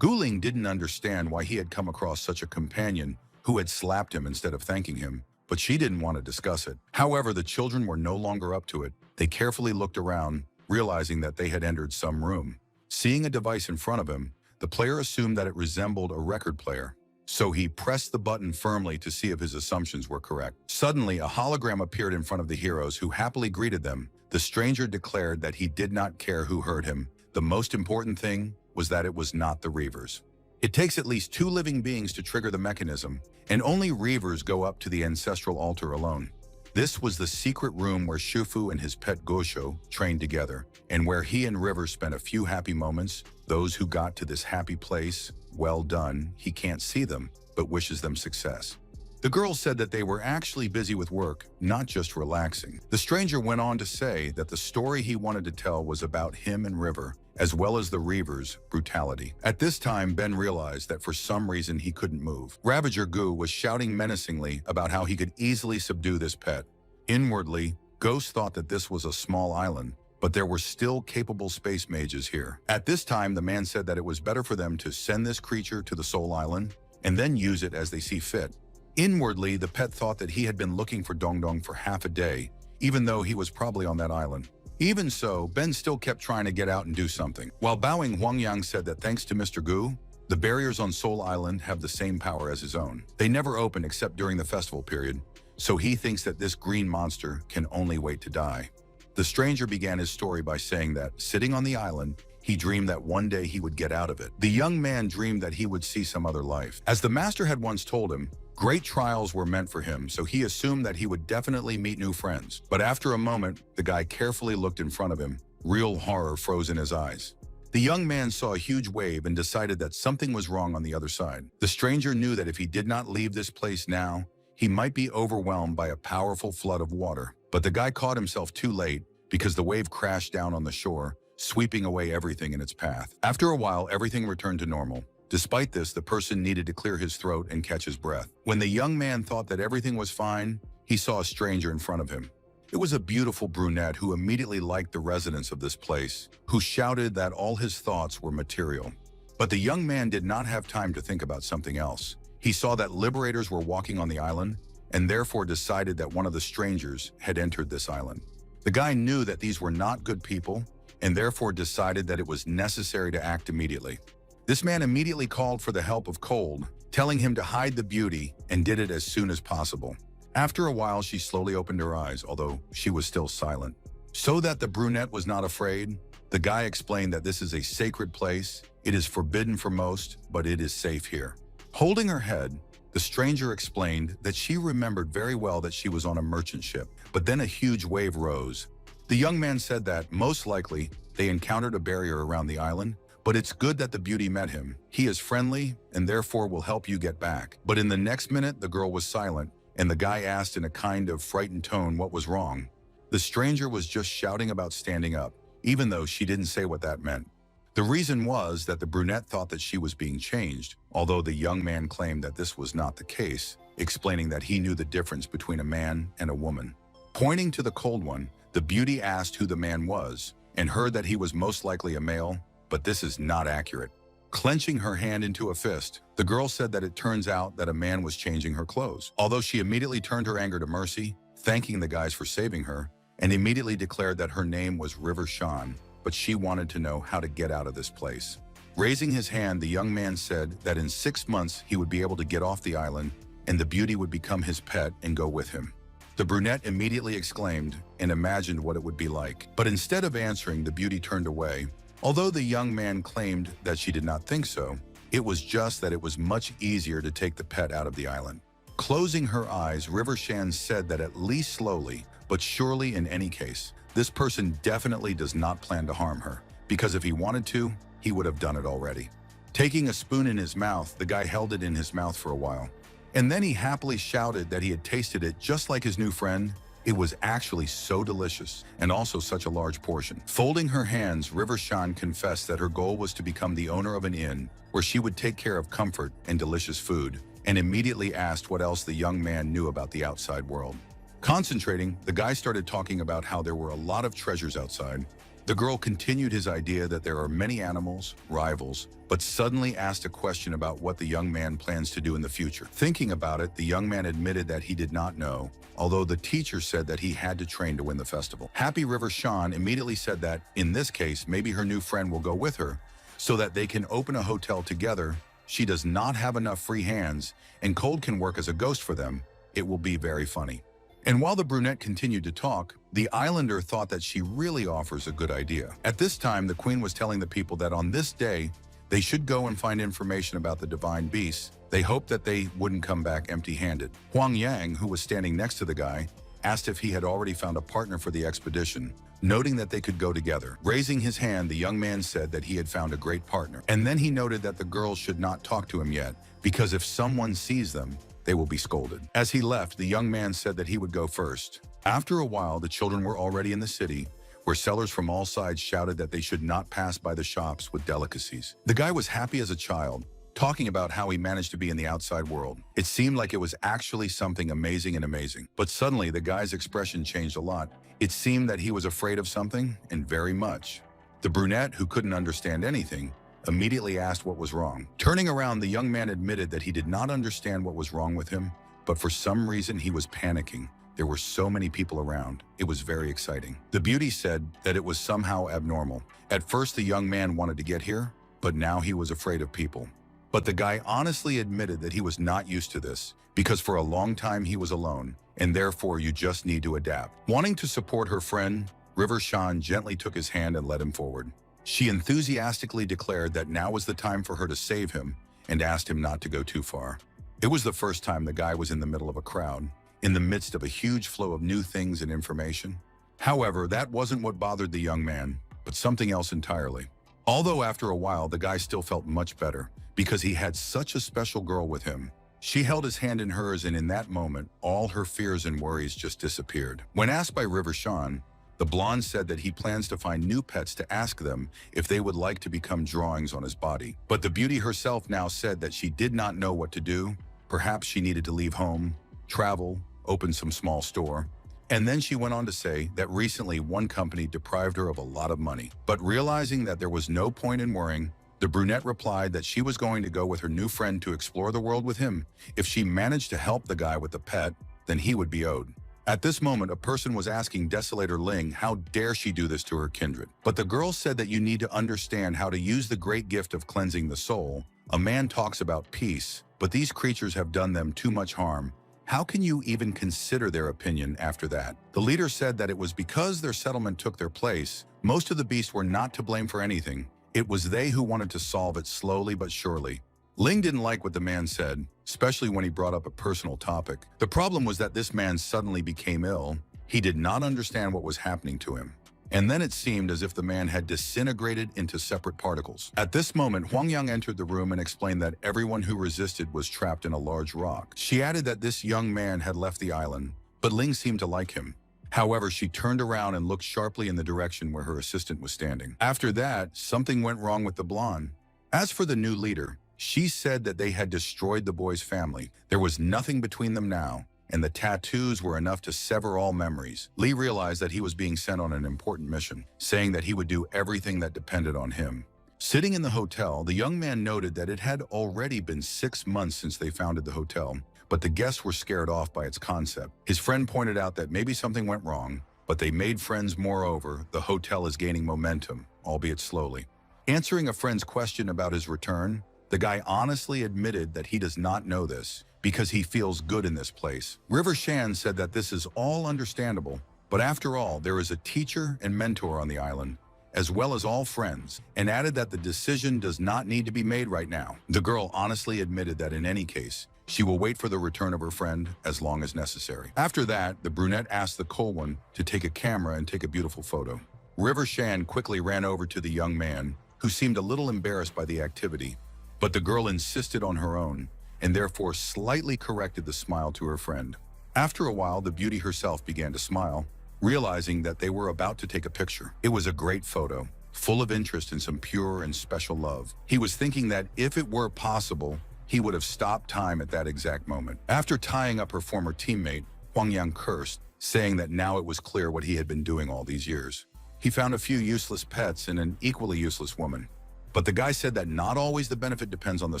Guling didn't understand why he had come across such a companion who had slapped him instead of thanking him, but she didn't want to discuss it. However, the children were no longer up to it. They carefully looked around, realizing that they had entered some room. Seeing a device in front of him, the player assumed that it resembled a record player. So he pressed the button firmly to see if his assumptions were correct. Suddenly, a hologram appeared in front of the heroes who happily greeted them. The stranger declared that he did not care who heard him. The most important thing was that it was not the Reavers. It takes at least 2 living beings to trigger the mechanism, and only Reavers go up to the ancestral altar alone. This was the secret room where Shufu and his pet Gosho trained together, and where he and River spent a few happy moments. Those who got to this happy place, well done, he can't see them, but wishes them success. The girl said that they were actually busy with work, not just relaxing. The stranger went on to say that the story he wanted to tell was about him and River, as well as the Reavers' brutality. At this time, Ben realized that for some reason he couldn't move. Ravager Gu was shouting menacingly about how he could easily subdue this pet. Inwardly, Ghost thought that this was a small island, but there were still capable space mages here. At this time, the man said that it was better for them to send this creature to the Soul Island and then use it as they see fit. Inwardly, the pet thought that he had been looking for Dongdong for half a day, even though he was probably on that island. Even so, Ben still kept trying to get out and do something. While bowing, Huangyang said that thanks to Mr. Gu, the barriers on Soul Island have the same power as his own. They never open except during the festival period, so he thinks that this green monster can only wait to die. The stranger began his story by saying that, sitting on the island, he dreamed that one day he would get out of it. The young man dreamed that he would see some other life. As the master had once told him, great trials were meant for him, so he assumed that he would definitely meet new friends. But after a moment, the guy carefully looked in front of him. Real horror froze in his eyes. The young man saw a huge wave and decided that something was wrong on the other side. The stranger knew that if he did not leave this place now, he might be overwhelmed by a powerful flood of water. But the guy caught himself too late because the wave crashed down on the shore, sweeping away everything in its path. After a while, everything returned to normal. Despite this, the person needed to clear his throat and catch his breath. When the young man thought that everything was fine, he saw a stranger in front of him. It was a beautiful brunette who immediately liked the residents of this place, who shouted that all his thoughts were material. But the young man did not have time to think about something else. He saw that liberators were walking on the island, and therefore decided that one of the strangers had entered this island. The guy knew that these were not good people, and therefore decided that it was necessary to act immediately. This man immediately called for the help of Cold, telling him to hide the beauty, and did it as soon as possible. After a while, she slowly opened her eyes, although she was still silent. So that the brunette was not afraid, the guy explained that this is a sacred place. It is forbidden for most, but it is safe here. Holding her head, the stranger explained that she remembered very well that she was on a merchant ship, but then a huge wave rose. The young man said that, most likely, they encountered a barrier around the island, but it's good that the beauty met him. He is friendly and therefore will help you get back. But in the next minute, the girl was silent, and the guy asked in a kind of frightened tone what was wrong. The stranger was just shouting about standing up, even though she didn't say what that meant. The reason was that the brunette thought that she was being changed, although the young man claimed that this was not the case, explaining that he knew the difference between a man and a woman. Pointing to the cold one, the beauty asked who the man was, and heard that he was most likely a male, but this is not accurate. Clenching her hand into a fist, the girl said that it turns out that a man was changing her clothes. Although she immediately turned her anger to mercy, thanking the guys for saving her, and immediately declared that her name was River Shan, but she wanted to know how to get out of this place. Raising his hand, the young man said that in 6 months he would be able to get off the island, and the beauty would become his pet and go with him. The brunette immediately exclaimed and imagined what it would be like. But instead of answering, the beauty turned away. Although the young man claimed that she did not think so, it was just that it was much easier to take the pet out of the island. Closing her eyes, River Shan said that at least slowly, but surely in any case, this person definitely does not plan to harm her, because if he wanted to, he would have done it already. Taking a spoon in his mouth, the guy held it in his mouth for a while. And then he happily shouted that he had tasted it just like his new friend. It was actually so delicious, and also such a large portion. Folding her hands, River Shan confessed that her goal was to become the owner of an inn where she would take care of comfort and delicious food. and immediately asked what else the young man knew about the outside world. Concentrating, the guy started talking about how there were a lot of treasures outside. The girl continued his idea that there are many animals, rivals, but suddenly asked a question about what the young man plans to do in the future. Thinking about it, the young man admitted that he did not know, although the teacher said that he had to train to win the festival. Happy River Shan immediately said that, in this case, maybe her new friend will go with her, so that they can open a hotel together. She does not have enough free hands, and Cold can work as a ghost for them. It will be very funny. And while the brunette continued to talk, the islander thought that she really offers a good idea. At this time, the queen was telling the people that on this day, they should go and find information about the divine beasts. They hoped that they wouldn't come back empty-handed. Huang Yang, who was standing next to the guy, asked if he had already found a partner for the expedition, noting that they could go together. Raising his hand, the young man said that he had found a great partner. And then he noted that the girls should not talk to him yet, because if someone sees them, they will be scolded. As he left, the young man said that he would go first. After a while, the children were already in the city, where sellers from all sides shouted that they should not pass by the shops with delicacies. The guy was happy as a child, talking about how he managed to be in the outside world. It seemed like it was actually something amazing. But suddenly, the guy's expression changed a lot. It seemed that he was afraid of something, and very much. The brunette, who couldn't understand anything, immediately asked what was wrong. Turning around, the young man admitted that he did not understand what was wrong with him, but for some reason he was panicking. There were so many people around. It was very exciting. The beauty said that it was somehow abnormal. At first, the young man wanted to get here, but now he was afraid of people. But the guy honestly admitted that he was not used to this, because for a long time he was alone, and therefore you just need to adapt. Wanting to support her friend, River Shan gently took his hand and led him forward. She enthusiastically declared that now was the time for her to save him and asked him not to go too far. It was the first time the guy was in the middle of a crowd, in the midst of a huge flow of new things and information. However, that wasn't what bothered the young man, but something else entirely. Although after a while, the guy still felt much better because he had such a special girl with him. She held his hand in hers, and in that moment, all her fears and worries just disappeared. When asked by River Shan, the blonde said that he plans to find new pets to ask them if they would like to become drawings on his body. But the beauty herself now said that she did not know what to do. Perhaps she needed to leave home, travel, open some small store. And then she went on to say that recently one company deprived her of a lot of money. But realizing that there was no point in worrying, the brunette replied that she was going to go with her new friend to explore the world with him. If she managed to help the guy with the pet, then he would be owed. At this moment, a person was asking Desolator Ling how dare she do this to her kindred. But the girl said that you need to understand how to use the great gift of cleansing the soul. A man talks about peace, but these creatures have done them too much harm. How can you even consider their opinion after that? The leader said that it was because their settlement took their place. Most of the beasts were not to blame for anything. It was they who wanted to solve it slowly but surely. Ling didn't like what the man said, especially when he brought up a personal topic. The problem was that this man suddenly became ill. He did not understand what was happening to him. And then it seemed as if the man had disintegrated into separate particles. At this moment, Huang Yang entered the room and explained that everyone who resisted was trapped in a large rock. She added that this young man had left the island, but Ling seemed to like him. However, she turned around and looked sharply in the direction where her assistant was standing. After that, something went wrong with the blonde. As for the new leader, she said that they had destroyed the boy's family. There was nothing between them now, and the tattoos were enough to sever all memories. Lee realized that he was being sent on an important mission, saying that he would do everything that depended on him. Sitting in the hotel, the young man noted that it had already been 6 months since they founded the hotel, but the guests were scared off by its concept. His friend pointed out that maybe something went wrong, but they made friends. Moreover, the hotel is gaining momentum, albeit slowly. Answering a friend's question about his return, the guy honestly admitted that he does not know this because he feels good in this place. River Shan said that this is all understandable, but after all, there is a teacher and mentor on the island, as well as all friends, and added that the decision does not need to be made right now. The girl honestly admitted that in any case, she will wait for the return of her friend as long as necessary. After that, the brunette asked the cool one to take a camera and take a beautiful photo. River Shan quickly ran over to the young man, who seemed a little embarrassed by the activity, but the girl insisted on her own, and therefore slightly corrected the smile to her friend. After a while, the beauty herself began to smile, realizing that they were about to take a picture. It was a great photo, full of interest and some pure and special love. He was thinking that if it were possible, he would have stopped time at that exact moment. After tying up her former teammate, Huang Yang cursed, saying that now it was clear what he had been doing all these years. He found a few useless pets in an equally useless woman. But the guy said that not always the benefit depends on the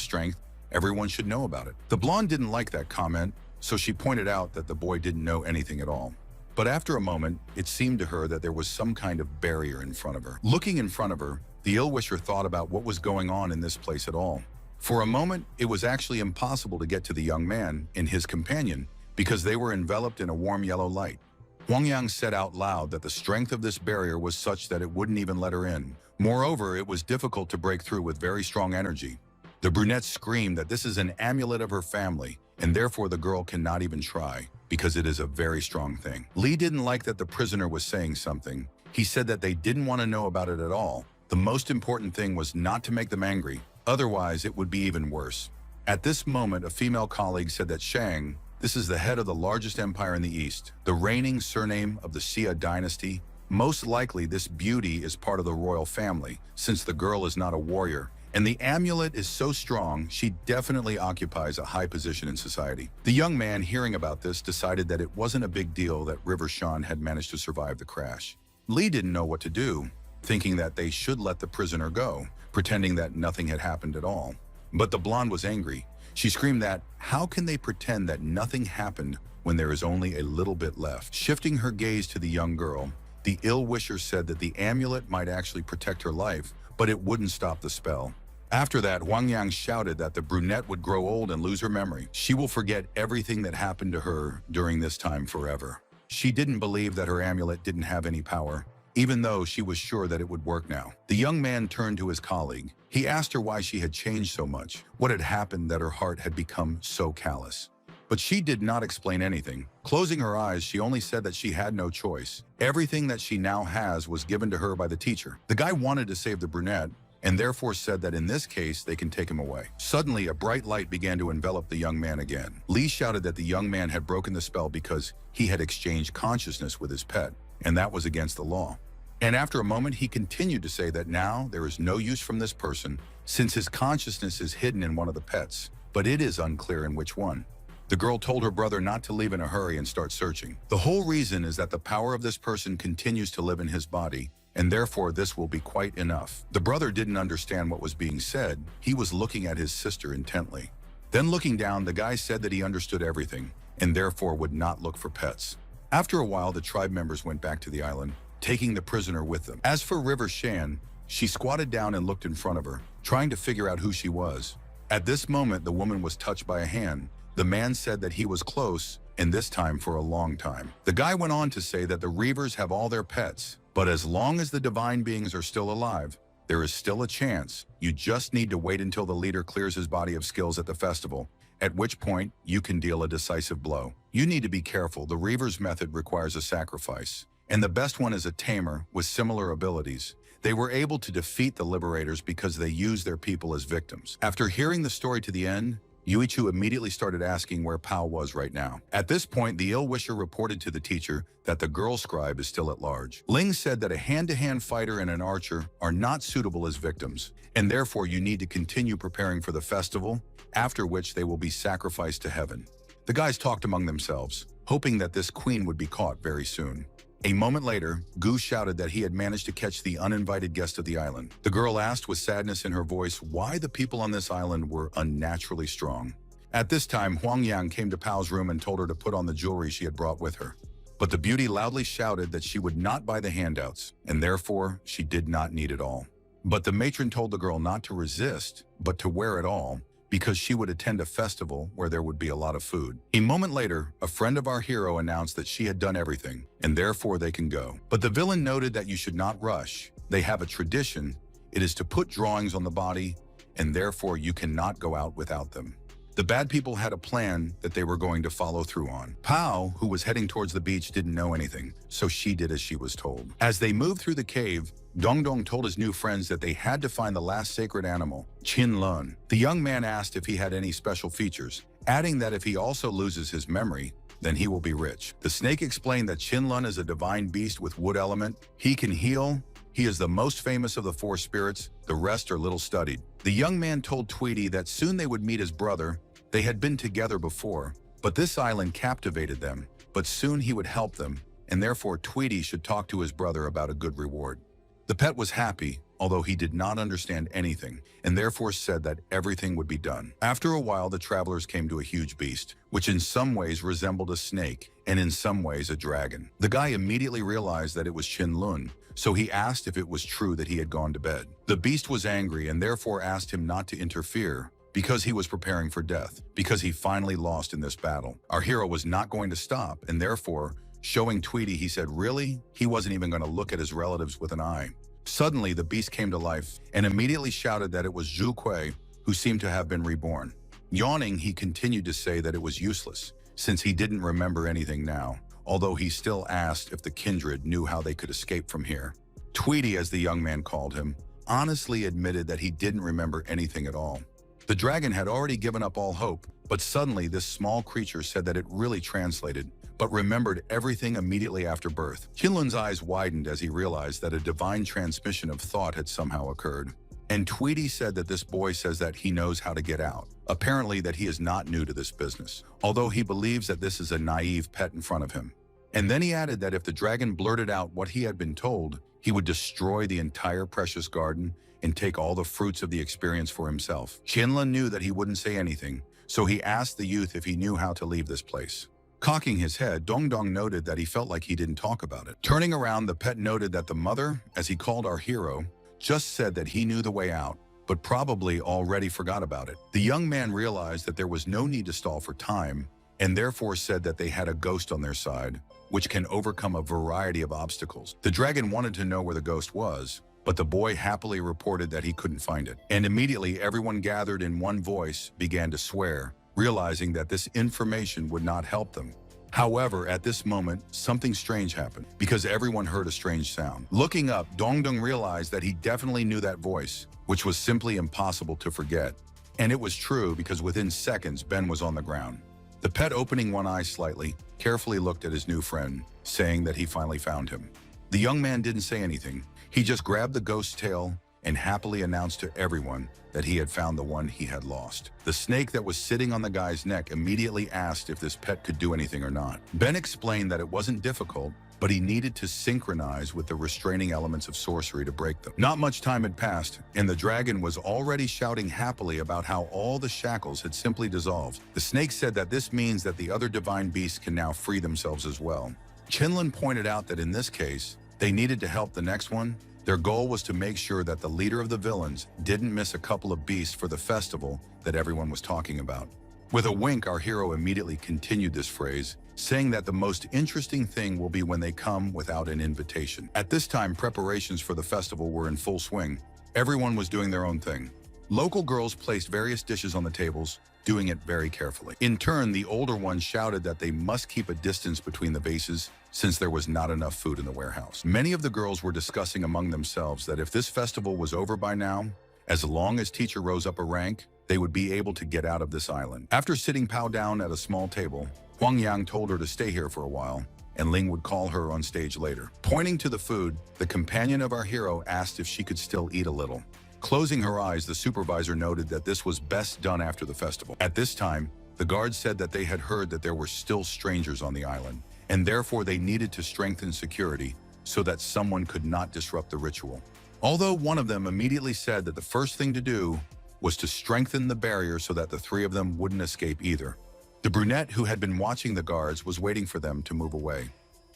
strength. Everyone should know about it. The blonde didn't like that comment, so she pointed out that the boy didn't know anything at all. But after a moment, it seemed to her that there was some kind of barrier in front of her. Looking in front of her, the ill-wisher thought about what was going on in this place at all. For a moment, it was actually impossible to get to the young man and his companion because they were enveloped in a warm yellow light. Huang Yang said out loud that the strength of this barrier was such that it wouldn't even let her in. Moreover, it was difficult to break through with very strong energy. The brunette screamed that this is an amulet of her family, and therefore the girl cannot even try, because it is a very strong thing. Lee didn't like that the prisoner was saying something. He said that they didn't want to know about it at all. The most important thing was not to make them angry, otherwise it would be even worse. At this moment, a female colleague said that Shang, this is the head of the largest empire in the East, the reigning surname of the Xia dynasty. Most likely this beauty is part of the royal family, since the girl is not a warrior, and the amulet is so strong, she definitely occupies a high position in society. The young man, hearing about this, decided that it wasn't a big deal that River Shan had managed to survive the crash. Lee didn't know what to do, thinking that they should let the prisoner go, pretending that nothing had happened at all. But the blonde was angry. She screamed that, how can they pretend that nothing happened when there is only a little bit left? Shifting her gaze to the young girl, the ill-wisher said that the amulet might actually protect her life, but it wouldn't stop the spell. After that, Huang Yang shouted that the brunette would grow old and lose her memory. She will forget everything that happened to her during this time forever. She didn't believe that her amulet didn't have any power, even though she was sure that it would work now. The young man turned to his colleague. He asked her why she had changed so much, what had happened that her heart had become so callous. But she did not explain anything. Closing her eyes, she only said that she had no choice. Everything that she now has was given to her by the teacher. The guy wanted to save the brunette, and therefore said that in this case, they can take him away. Suddenly, a bright light began to envelop the young man again. Lee shouted that the young man had broken the spell because he had exchanged consciousness with his pet, and that was against the law. And after a moment, he continued to say that now there is no use from this person since his consciousness is hidden in one of the pets, but it is unclear in which one. The girl told her brother not to leave in a hurry and start searching. The whole reason is that the power of this person continues to live in his body, and therefore this will be quite enough. The brother didn't understand what was being said. He was looking at his sister intently. Then looking down, the guy said that he understood everything, and therefore would not look for pets. After a while, the tribe members went back to the island, taking the prisoner with them. As for River Shan, she squatted down and looked in front of her, trying to figure out who she was. At this moment, the woman was touched by a hand. The man said that he was close, and this time for a long time. The guy went on to say that the Reavers have all their pets, but as long as the divine beings are still alive, there is still a chance. You just need to wait until the leader clears his body of skills at the festival, at which point you can deal a decisive blow. You need to be careful. The Reavers method requires a sacrifice, and the best one is a tamer with similar abilities. They were able to defeat the liberators because they used their people as victims. After hearing the story to the end, Yuichu immediately started asking where Pao was right now. At this point, the ill-wisher reported to the teacher that the girl scribe is still at large. Ling said that a hand-to-hand fighter and an archer are not suitable as victims, and therefore you need to continue preparing for the festival, after which they will be sacrificed to heaven. The guys talked among themselves, hoping that this queen would be caught very soon. A moment later, Gu shouted that he had managed to catch the uninvited guest of the island. The girl asked with sadness in her voice why the people on this island were unnaturally strong. At this time, Huang Yang came to Pao's room and told her to put on the jewelry she had brought with her. But the beauty loudly shouted that she would not buy the handouts, and therefore she did not need it all. But the matron told the girl not to resist, but to wear it all, because she would attend a festival where there would be a lot of food. A moment later, a friend of our hero announced that she had done everything, and therefore they can go. But the villain noted that you should not rush. They have a tradition. It is to put drawings on the body, and therefore you cannot go out without them. The bad people had a plan that they were going to follow through on. Pao, who was heading towards the beach, didn't know anything, so she did as she was told. As they moved through the cave, Dongdong told his new friends that they had to find the last sacred animal, Qin Lun. The young man asked if he had any special features, adding that if he also loses his memory, then he will be rich. The snake explained that Qin Lun is a divine beast with wood element. He can heal, He is the most famous of the four spirits, the rest are little studied. The young man told Tweety that soon they would meet his brother. They had been together before, but this island captivated them. But soon he would help them, and therefore Tweety should talk to his brother about a good reward. The pet was happy, although he did not understand anything, and therefore said that everything would be done. After a while, the travelers came to a huge beast, which in some ways resembled a snake, and in some ways a dragon. The guy immediately realized that it was Qinlun, so he asked if it was true that he had gone to bed. The beast was angry and therefore asked him not to interfere, because he was preparing for death, because he finally lost in this battle. Our hero was not going to stop, and therefore, showing Tweety, he said, really? He wasn't even going to look at his relatives with an eye. Suddenly, the beast came to life and immediately shouted that it was Zhu Kui, who seemed to have been reborn. Yawning, he continued to say that it was useless, since he didn't remember anything now, although he still asked if the kindred knew how they could escape from here. Tweety, as the young man called him, honestly admitted that he didn't remember anything at all. The dragon had already given up all hope, but suddenly this small creature said that it really translated, but remembered everything immediately after birth. Qinlun's eyes widened as he realized that a divine transmission of thought had somehow occurred. And Tweety said that this boy says that he knows how to get out. Apparently that he is not new to this business, although he believes that this is a naive pet in front of him. And then he added that if the dragon blurted out what he had been told, he would destroy the entire precious garden and take all the fruits of the experience for himself. Qinlun knew that he wouldn't say anything, so he asked the youth if he knew how to leave this place. Cocking his head, Dongdong noted that he felt like he didn't talk about it. Turning around, the pet noted that the mother, as he called our hero, just said that he knew the way out, but probably already forgot about it. The young man realized that there was no need to stall for time, and therefore said that they had a ghost on their side, which can overcome a variety of obstacles. The dragon wanted to know where the ghost was, but the boy happily reported that he couldn't find it. And immediately everyone gathered in one voice began to swear, realizing that this information would not help them. However, at this moment, something strange happened, because everyone heard a strange sound. Looking up, Dongdong realized that he definitely knew that voice, which was simply impossible to forget. And it was true, because within seconds, Ben was on the ground. The pet, opening one eye slightly, carefully looked at his new friend, saying that he finally found him. The young man didn't say anything. He just grabbed the ghost's tail and happily announced to everyone that he had found the one he had lost. The snake that was sitting on the guy's neck immediately asked if this pet could do anything or not. Ben explained that it wasn't difficult, but he needed to synchronize with the restraining elements of sorcery to break them. Not much time had passed, and the dragon was already shouting happily about how all the shackles had simply dissolved. The snake said that this means that the other divine beasts can now free themselves as well. Qinlun pointed out that in this case, they needed to help the next one. Their goal was to make sure that the leader of the villains didn't miss a couple of beasts for the festival that everyone was talking about. With a wink, our hero immediately continued this phrase, saying that the most interesting thing will be when they come without an invitation. At this time, preparations for the festival were in full swing. Everyone was doing their own thing. Local girls placed various dishes on the tables, doing it very carefully. In turn, the older ones shouted that they must keep a distance between the vases, since there was not enough food in the warehouse. Many of the girls were discussing among themselves that if this festival was over by now, as long as teacher rose up a rank, they would be able to get out of this island. After sitting Pao down at a small table, Huang Yang told her to stay here for a while, and Ling would call her on stage later. Pointing to the food, the companion of our hero asked if she could still eat a little. Closing her eyes, the supervisor noted that this was best done after the festival. At this time, the guards said that they had heard that there were still strangers on the island, and therefore they needed to strengthen security so that someone could not disrupt the ritual. Although one of them immediately said that the first thing to do was to strengthen the barrier so that the three of them wouldn't escape either. The brunette, who had been watching the guards, was waiting for them to move away.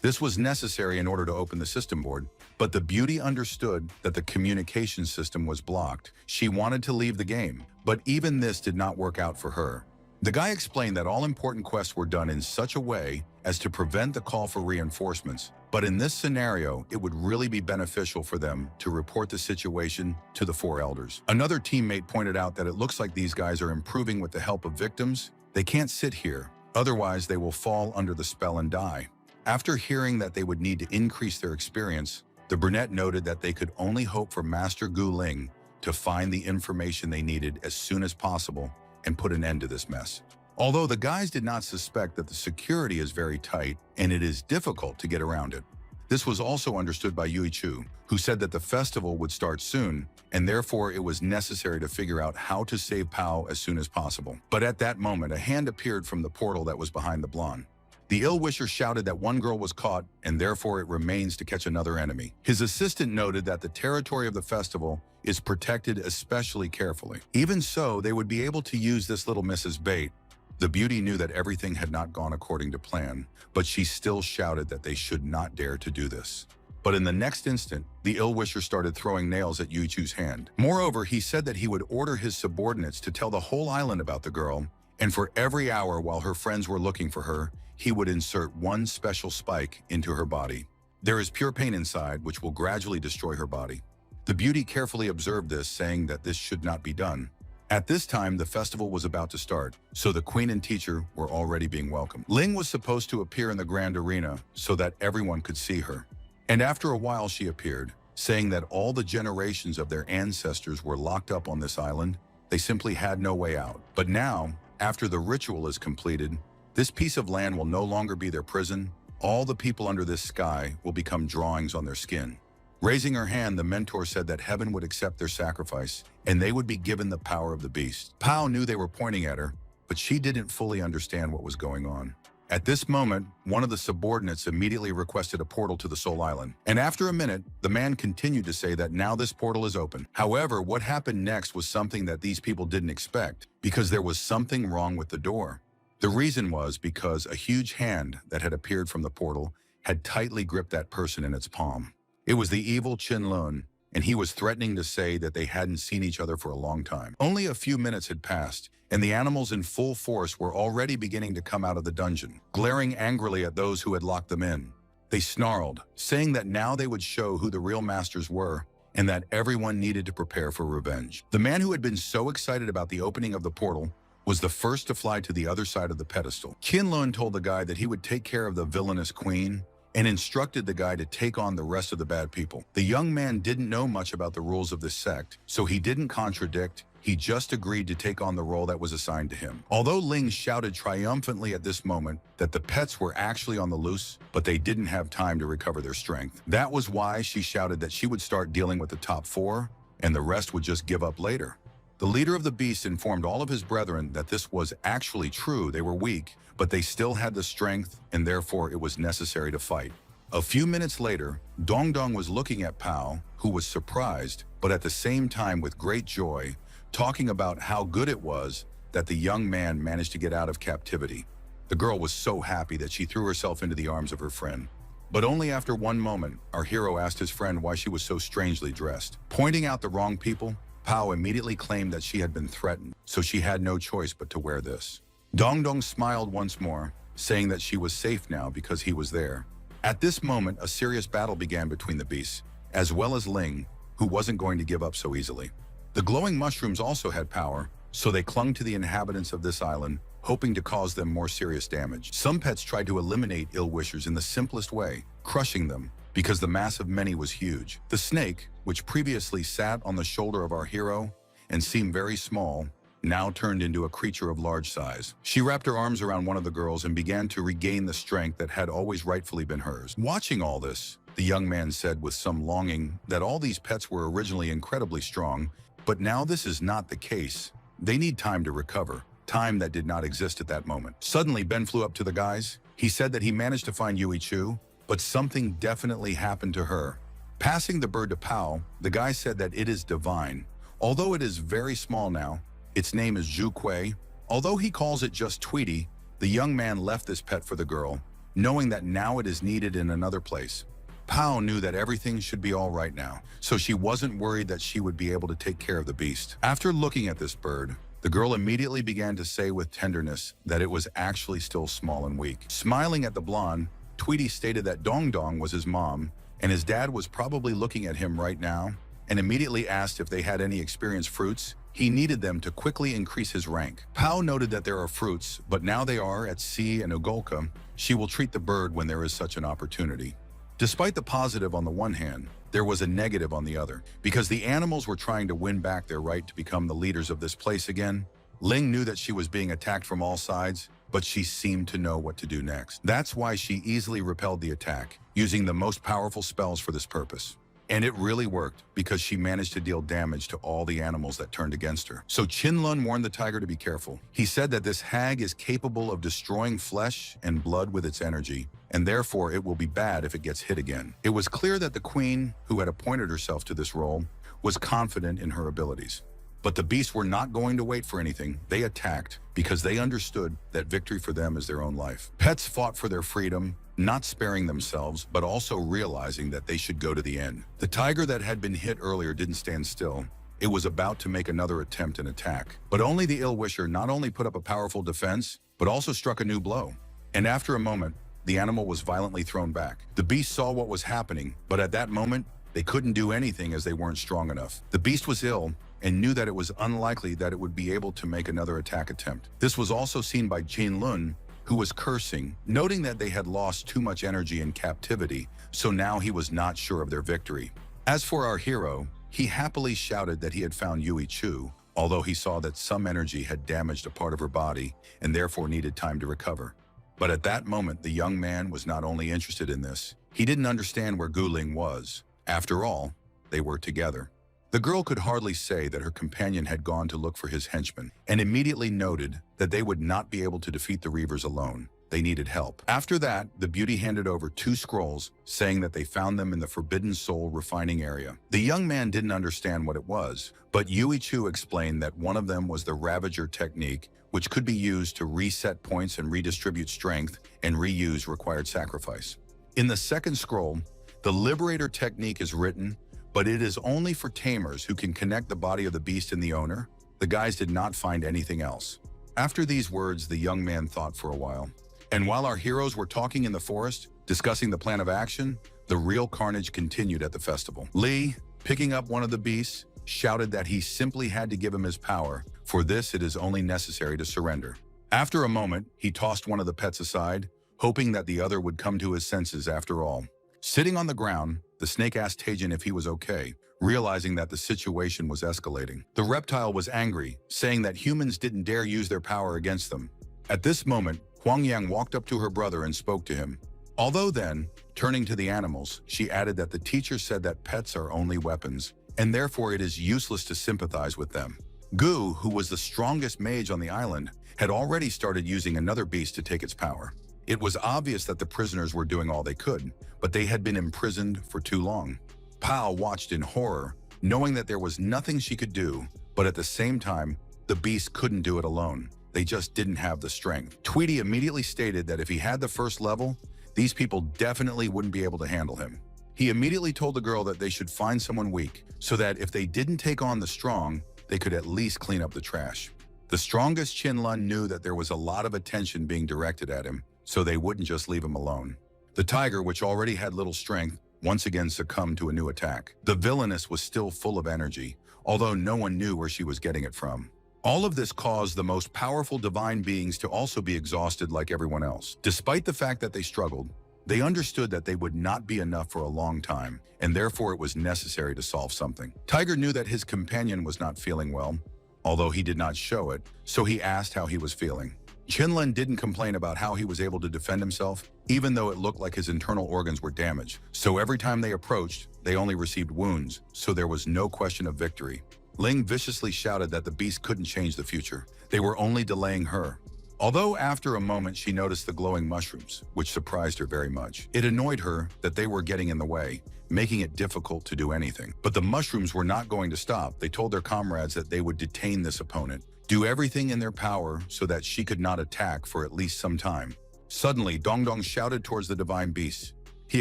This was necessary in order to open the system board, but the beauty understood that the communication system was blocked. She wanted to leave the game, but even this did not work out for her. The guy explained that all important quests were done in such a way as to prevent the call for reinforcements, but in this scenario, it would really be beneficial for them to report the situation to the four elders. Another teammate pointed out that it looks like these guys are improving with the help of victims. They can't sit here, otherwise they will fall under the spell and die. After hearing that they would need to increase their experience, the brunette noted that they could only hope for Master Gu Ling to find the information they needed as soon as possible and put an end to this mess. Although the guys did not suspect that the security is very tight and it is difficult to get around it. This was also understood by Yui Chu, who said that the festival would start soon, and therefore it was necessary to figure out how to save Pao as soon as possible. But at that moment, a hand appeared from the portal that was behind the blonde. The ill-wisher shouted that one girl was caught, and therefore it remains to catch another enemy. His assistant noted that the territory of the festival is protected especially carefully. Even so, they would be able to use this little miss as bait. The beauty knew that everything had not gone according to plan, but she still shouted that they should not dare to do this. But in the next instant, the ill-wisher started throwing nails at Yui Chu's hand. Moreover, he said that he would order his subordinates to tell the whole island about the girl, and for every hour while her friends were looking for her, he would insert one special spike into her body. There is pure pain inside, which will gradually destroy her body. The beauty carefully observed this, saying that this should not be done. At this time, the festival was about to start, so the queen and teacher were already being welcomed. Ling was supposed to appear in the grand arena so that everyone could see her. And after a while she appeared, saying that all the generations of their ancestors were locked up on this island. They simply had no way out. But now, after the ritual is completed, this piece of land will no longer be their prison. All the people under this sky will become drawings on their skin. Raising her hand, the mentor said that heaven would accept their sacrifice, and they would be given the power of the beast. Pao knew they were pointing at her, but she didn't fully understand what was going on. At this moment, one of the subordinates immediately requested a portal to the Soul Island. And after a minute, the man continued to say that now this portal is open. However, what happened next was something that these people didn't expect, because there was something wrong with the door. The reason was because a huge hand that had appeared from the portal had tightly gripped that person in its palm. It was the evil Qin Lun, and he was threatening to say that they hadn't seen each other for a long time. Only a few minutes had passed, and the animals in full force were already beginning to come out of the dungeon, glaring angrily at those who had locked them in. They snarled, saying that now they would show who the real masters were, and that everyone needed to prepare for revenge. The man who had been so excited about the opening of the portal was the first to fly to the other side of the pedestal. Qin Lun told the guy that he would take care of the villainous queen and instructed the guy to take on the rest of the bad people. The young man didn't know much about the rules of this sect, so he didn't contradict. He just agreed to take on the role that was assigned to him. Although Ling shouted triumphantly at this moment that the pets were actually on the loose, but they didn't have time to recover their strength. That was why she shouted that she would start dealing with the top 4, and the rest would just give up later. The leader of the beast informed all of his brethren that this was actually true. They were weak, but they still had the strength, and therefore it was necessary to fight. A few minutes later, Dong Dong was looking at Pao, who was surprised, but at the same time with great joy, talking about how good it was that the young man managed to get out of captivity. The girl was so happy that she threw herself into the arms of her friend. But only after one moment, our hero asked his friend why she was so strangely dressed. Pointing out the wrong people, Pao immediately claimed that she had been threatened, so she had no choice but to wear this. Dong Dong smiled once more, saying that she was safe now because he was there. At this moment, a serious battle began between the beasts, as well as Ling, who wasn't going to give up so easily. The glowing mushrooms also had power, so they clung to the inhabitants of this island, hoping to cause them more serious damage. Some pets tried to eliminate ill-wishers in the simplest way, crushing them, because the mass of many was huge. The snake, which previously sat on the shoulder of our hero and seemed very small, now turned into a creature of large size. She wrapped her arms around one of the girls and began to regain the strength that had always rightfully been hers. Watching all this, the young man said with some longing that all these pets were originally incredibly strong, but now this is not the case. They need time to recover, time that did not exist at that moment. Suddenly, Ben flew up to the guys. He said that he managed to find Yui Chu, but something definitely happened to her. Passing the bird to Pao, the guy said that it is divine. Although it is very small now, its name is Zhu Kui. Although he calls it just Tweety, the young man left this pet for the girl, knowing that now it is needed in another place. Pao knew that everything should be all right now, so she wasn't worried that she would be able to take care of the beast. After looking at this bird, the girl immediately began to say with tenderness that it was actually still small and weak. Smiling at the blonde, Tweety stated that Dong Dong was his mom, and his dad was probably looking at him right now, and immediately asked if they had any experienced fruits. He needed them to quickly increase his rank. Pao noted that there are fruits, but now they are at C and Ugolka. She will treat the bird when there is such an opportunity. Despite the positive on the one hand, there was a negative on the other. Because the animals were trying to win back their right to become the leaders of this place again, Ling knew that she was being attacked from all sides, but she seemed to know what to do next. That's why she easily repelled the attack, using the most powerful spells for this purpose. And it really worked, because she managed to deal damage to all the animals that turned against her. So Qinlun warned the tiger to be careful. He said that this hag is capable of destroying flesh and blood with its energy, and therefore it will be bad if it gets hit again. It was clear that the queen, who had appointed herself to this role, was confident in her abilities. But the beasts were not going to wait for anything. They attacked because they understood that victory for them is their own life. Pets fought for their freedom, not sparing themselves, but also realizing that they should go to the end. The tiger that had been hit earlier didn't stand still. It was about to make another attempt and attack. But only the ill-wisher not only put up a powerful defense, but also struck a new blow. And after a moment, the animal was violently thrown back. The beast saw what was happening, but at that moment, they couldn't do anything as they weren't strong enough. The beast was ill and knew that it was unlikely that it would be able to make another attack attempt. This was also seen by Qinlun, who was cursing, noting that they had lost too much energy in captivity, so now he was not sure of their victory. As for our hero, he happily shouted that he had found Yui Chu, although he saw that some energy had damaged a part of her body and therefore needed time to recover. But at that moment, the young man was not only interested in this, he didn't understand where Guling was. After all, they were together. The girl could hardly say that her companion had gone to look for his henchmen, and immediately noted that they would not be able to defeat the Reavers alone. They needed help. After that, the beauty handed over 2 scrolls, saying that they found them in the Forbidden Soul refining area. The young man didn't understand what it was, but Yui Chu explained that one of them was the Ravager technique, which could be used to reset points and redistribute strength and reuse required sacrifice. In the second scroll, the Liberator technique is written, but it is only for tamers who can connect the body of the beast and the owner. The guys did not find anything else. After these words, the young man thought for a while. And while our heroes were talking in the forest, discussing the plan of action, the real carnage continued at the festival. Li, picking up one of the beasts, shouted that he simply had to give him his power. For this, it is only necessary to surrender. After a moment, he tossed one of the pets aside, hoping that the other would come to his senses after all. Sitting on the ground, the snake asked Taejin if he was okay, realizing that the situation was escalating. The reptile was angry, saying that humans didn't dare use their power against them. At this moment, Huangyang walked up to her brother and spoke to him. Although then, turning to the animals, she added that the teacher said that pets are only weapons, and therefore it is useless to sympathize with them. Gu, who was the strongest mage on the island, had already started using another beast to take its power. It was obvious that the prisoners were doing all they could, but they had been imprisoned for too long. Pao watched in horror, knowing that there was nothing she could do, but at the same time, the beast couldn't do it alone. They just didn't have the strength. Tweety immediately stated that if he had the first level, these people definitely wouldn't be able to handle him. He immediately told the girl that they should find someone weak, so that if they didn't take on the strong, they could at least clean up the trash. The strongest Qinlun knew that there was a lot of attention being directed at him, so they wouldn't just leave him alone. The tiger, which already had little strength, once again succumbed to a new attack. The villainess was still full of energy, although no one knew where she was getting it from. All of this caused the most powerful divine beings to also be exhausted like everyone else. Despite the fact that they struggled, they understood that they would not be enough for a long time, and therefore it was necessary to solve something. Tiger knew that his companion was not feeling well, although he did not show it, so he asked how he was feeling. Qinlun didn't complain about how he was able to defend himself, even though it looked like his internal organs were damaged. So every time they approached, they only received wounds, so there was no question of victory. Ling viciously shouted that the beast couldn't change the future. They were only delaying her. Although after a moment she noticed the glowing mushrooms, which surprised her very much. It annoyed her that they were getting in the way, making it difficult to do anything. But the mushrooms were not going to stop. They told their comrades that they would detain this opponent, do everything in their power so that she could not attack for at least some time. Suddenly, Dongdong shouted towards the divine beasts. He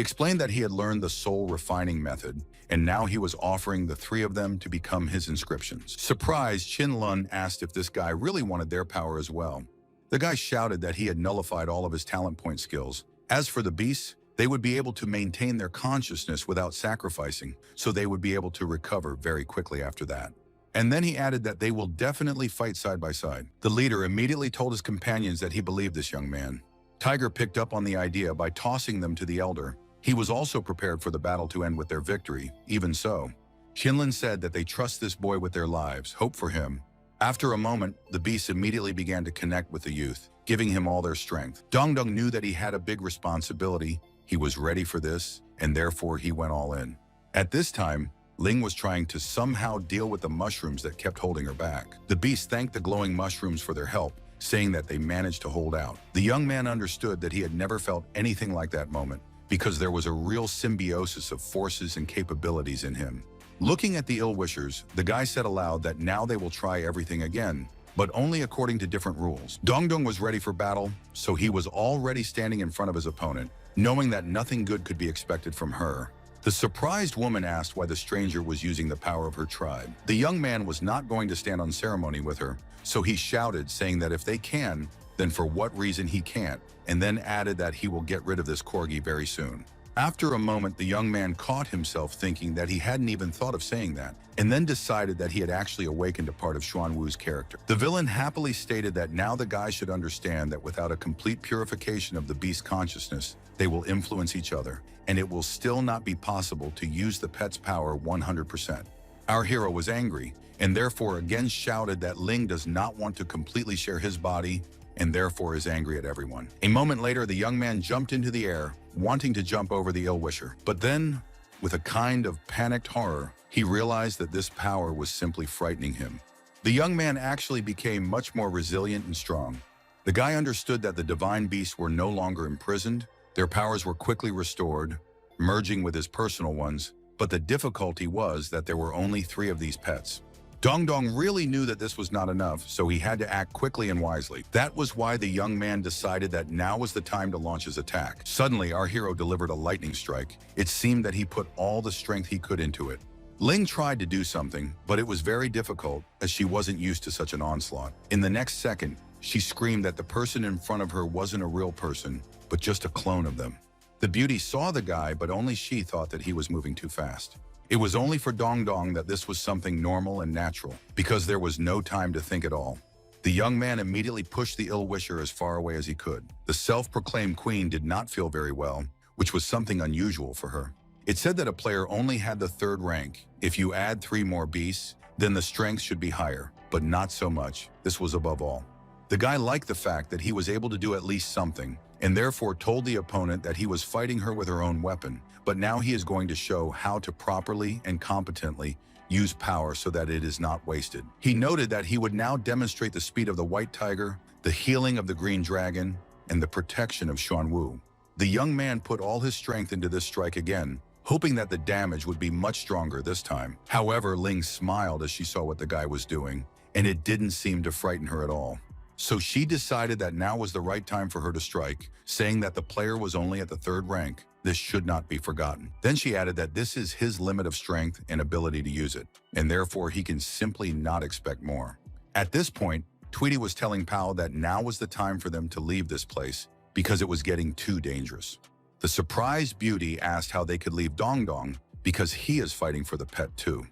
explained that he had learned the soul refining method, and now he was offering the 3 of them to become his inscriptions. Surprised, Qinlun asked if this guy really wanted their power as well. The guy shouted that he had nullified all of his talent point skills. As for the beasts, they would be able to maintain their consciousness without sacrificing, so they would be able to recover very quickly after that. And then he added that they will definitely fight side by side. The leader immediately told his companions that he believed this young man. Tiger picked up on the idea by tossing them to the elder. He was also prepared for the battle to end with their victory. Even so, Qinlun said that they trust this boy with their lives, hope for him. After a moment, the beasts immediately began to connect with the youth. giving him all their strength. Dongdong knew that he had a big responsibility. He was ready for this, and therefore he went all in. At this time, Ling was trying to somehow deal with the mushrooms that kept holding her back. The beast thanked the glowing mushrooms for their help, saying that they managed to hold out. The young man understood that he had never felt anything like that moment, because there was a real symbiosis of forces and capabilities in him. Looking at the ill-wishers, the guy said aloud that now they will try everything again, but only according to different rules. Dongdong was ready for battle, so he was already standing in front of his opponent, knowing that nothing good could be expected from her. The surprised woman asked why the stranger was using the power of her tribe. The young man was not going to stand on ceremony with her, so he shouted, saying that if they can, then for what reason he can't, and then added that he will get rid of this corgi very soon. After a moment, the young man caught himself thinking that he hadn't even thought of saying that, and then decided that he had actually awakened a part of Xuan Wu's character. The villain happily stated that now the guy should understand that without a complete purification of the beast consciousness, they will influence each other, and it will still not be possible to use the pet's power 100%. Our hero was angry, and therefore again shouted that Ling does not want to completely share his body, and therefore is angry at everyone. A moment later, the young man jumped into the air, wanting to jump over the ill-wisher. But then, with a kind of panicked horror, he realized that this power was simply frightening him. The young man actually became much more resilient and strong. The guy understood that the divine beasts were no longer imprisoned. Their powers were quickly restored, merging with his personal ones, but the difficulty was that there were only 3 of these pets. Dongdong really knew that this was not enough, so he had to act quickly and wisely. That was why the young man decided that now was the time to launch his attack. Suddenly, our hero delivered a lightning strike. It seemed that he put all the strength he could into it. Ling tried to do something, but it was very difficult as she wasn't used to such an onslaught. In the next second, she screamed that the person in front of her wasn't a real person, but just a clone of them. The beauty saw the guy, but only she thought that he was moving too fast. It was only for Dongdong that this was something normal and natural, because there was no time to think at all. The young man immediately pushed the ill-wisher as far away as he could. The self-proclaimed queen did not feel very well, which was something unusual for her. It said that a player only had the 3rd rank. If you add 3 more beasts, then the strength should be higher, but not so much. This was above all. The guy liked the fact that he was able to do at least something, and therefore told the opponent that he was fighting her with her own weapon, but now he is going to show how to properly and competently use power so that it is not wasted. He noted that he would now demonstrate the speed of the white tiger, the healing of the green dragon, and the protection of Xuan Wu. The young man put all his strength into this strike again, hoping that the damage would be much stronger this time. However, Ling smiled as she saw what the guy was doing, and it didn't seem to frighten her at all. So she decided that now was the right time for her to strike, saying that the player was only at the 3rd rank. This should not be forgotten. Then she added that this is his limit of strength and ability to use it, and therefore he can simply not expect more. At this point, Tweety was telling Pao that now was the time for them to leave this place because it was getting too dangerous. The surprised beauty asked how they could leave Dongdong because he is fighting for the pet too.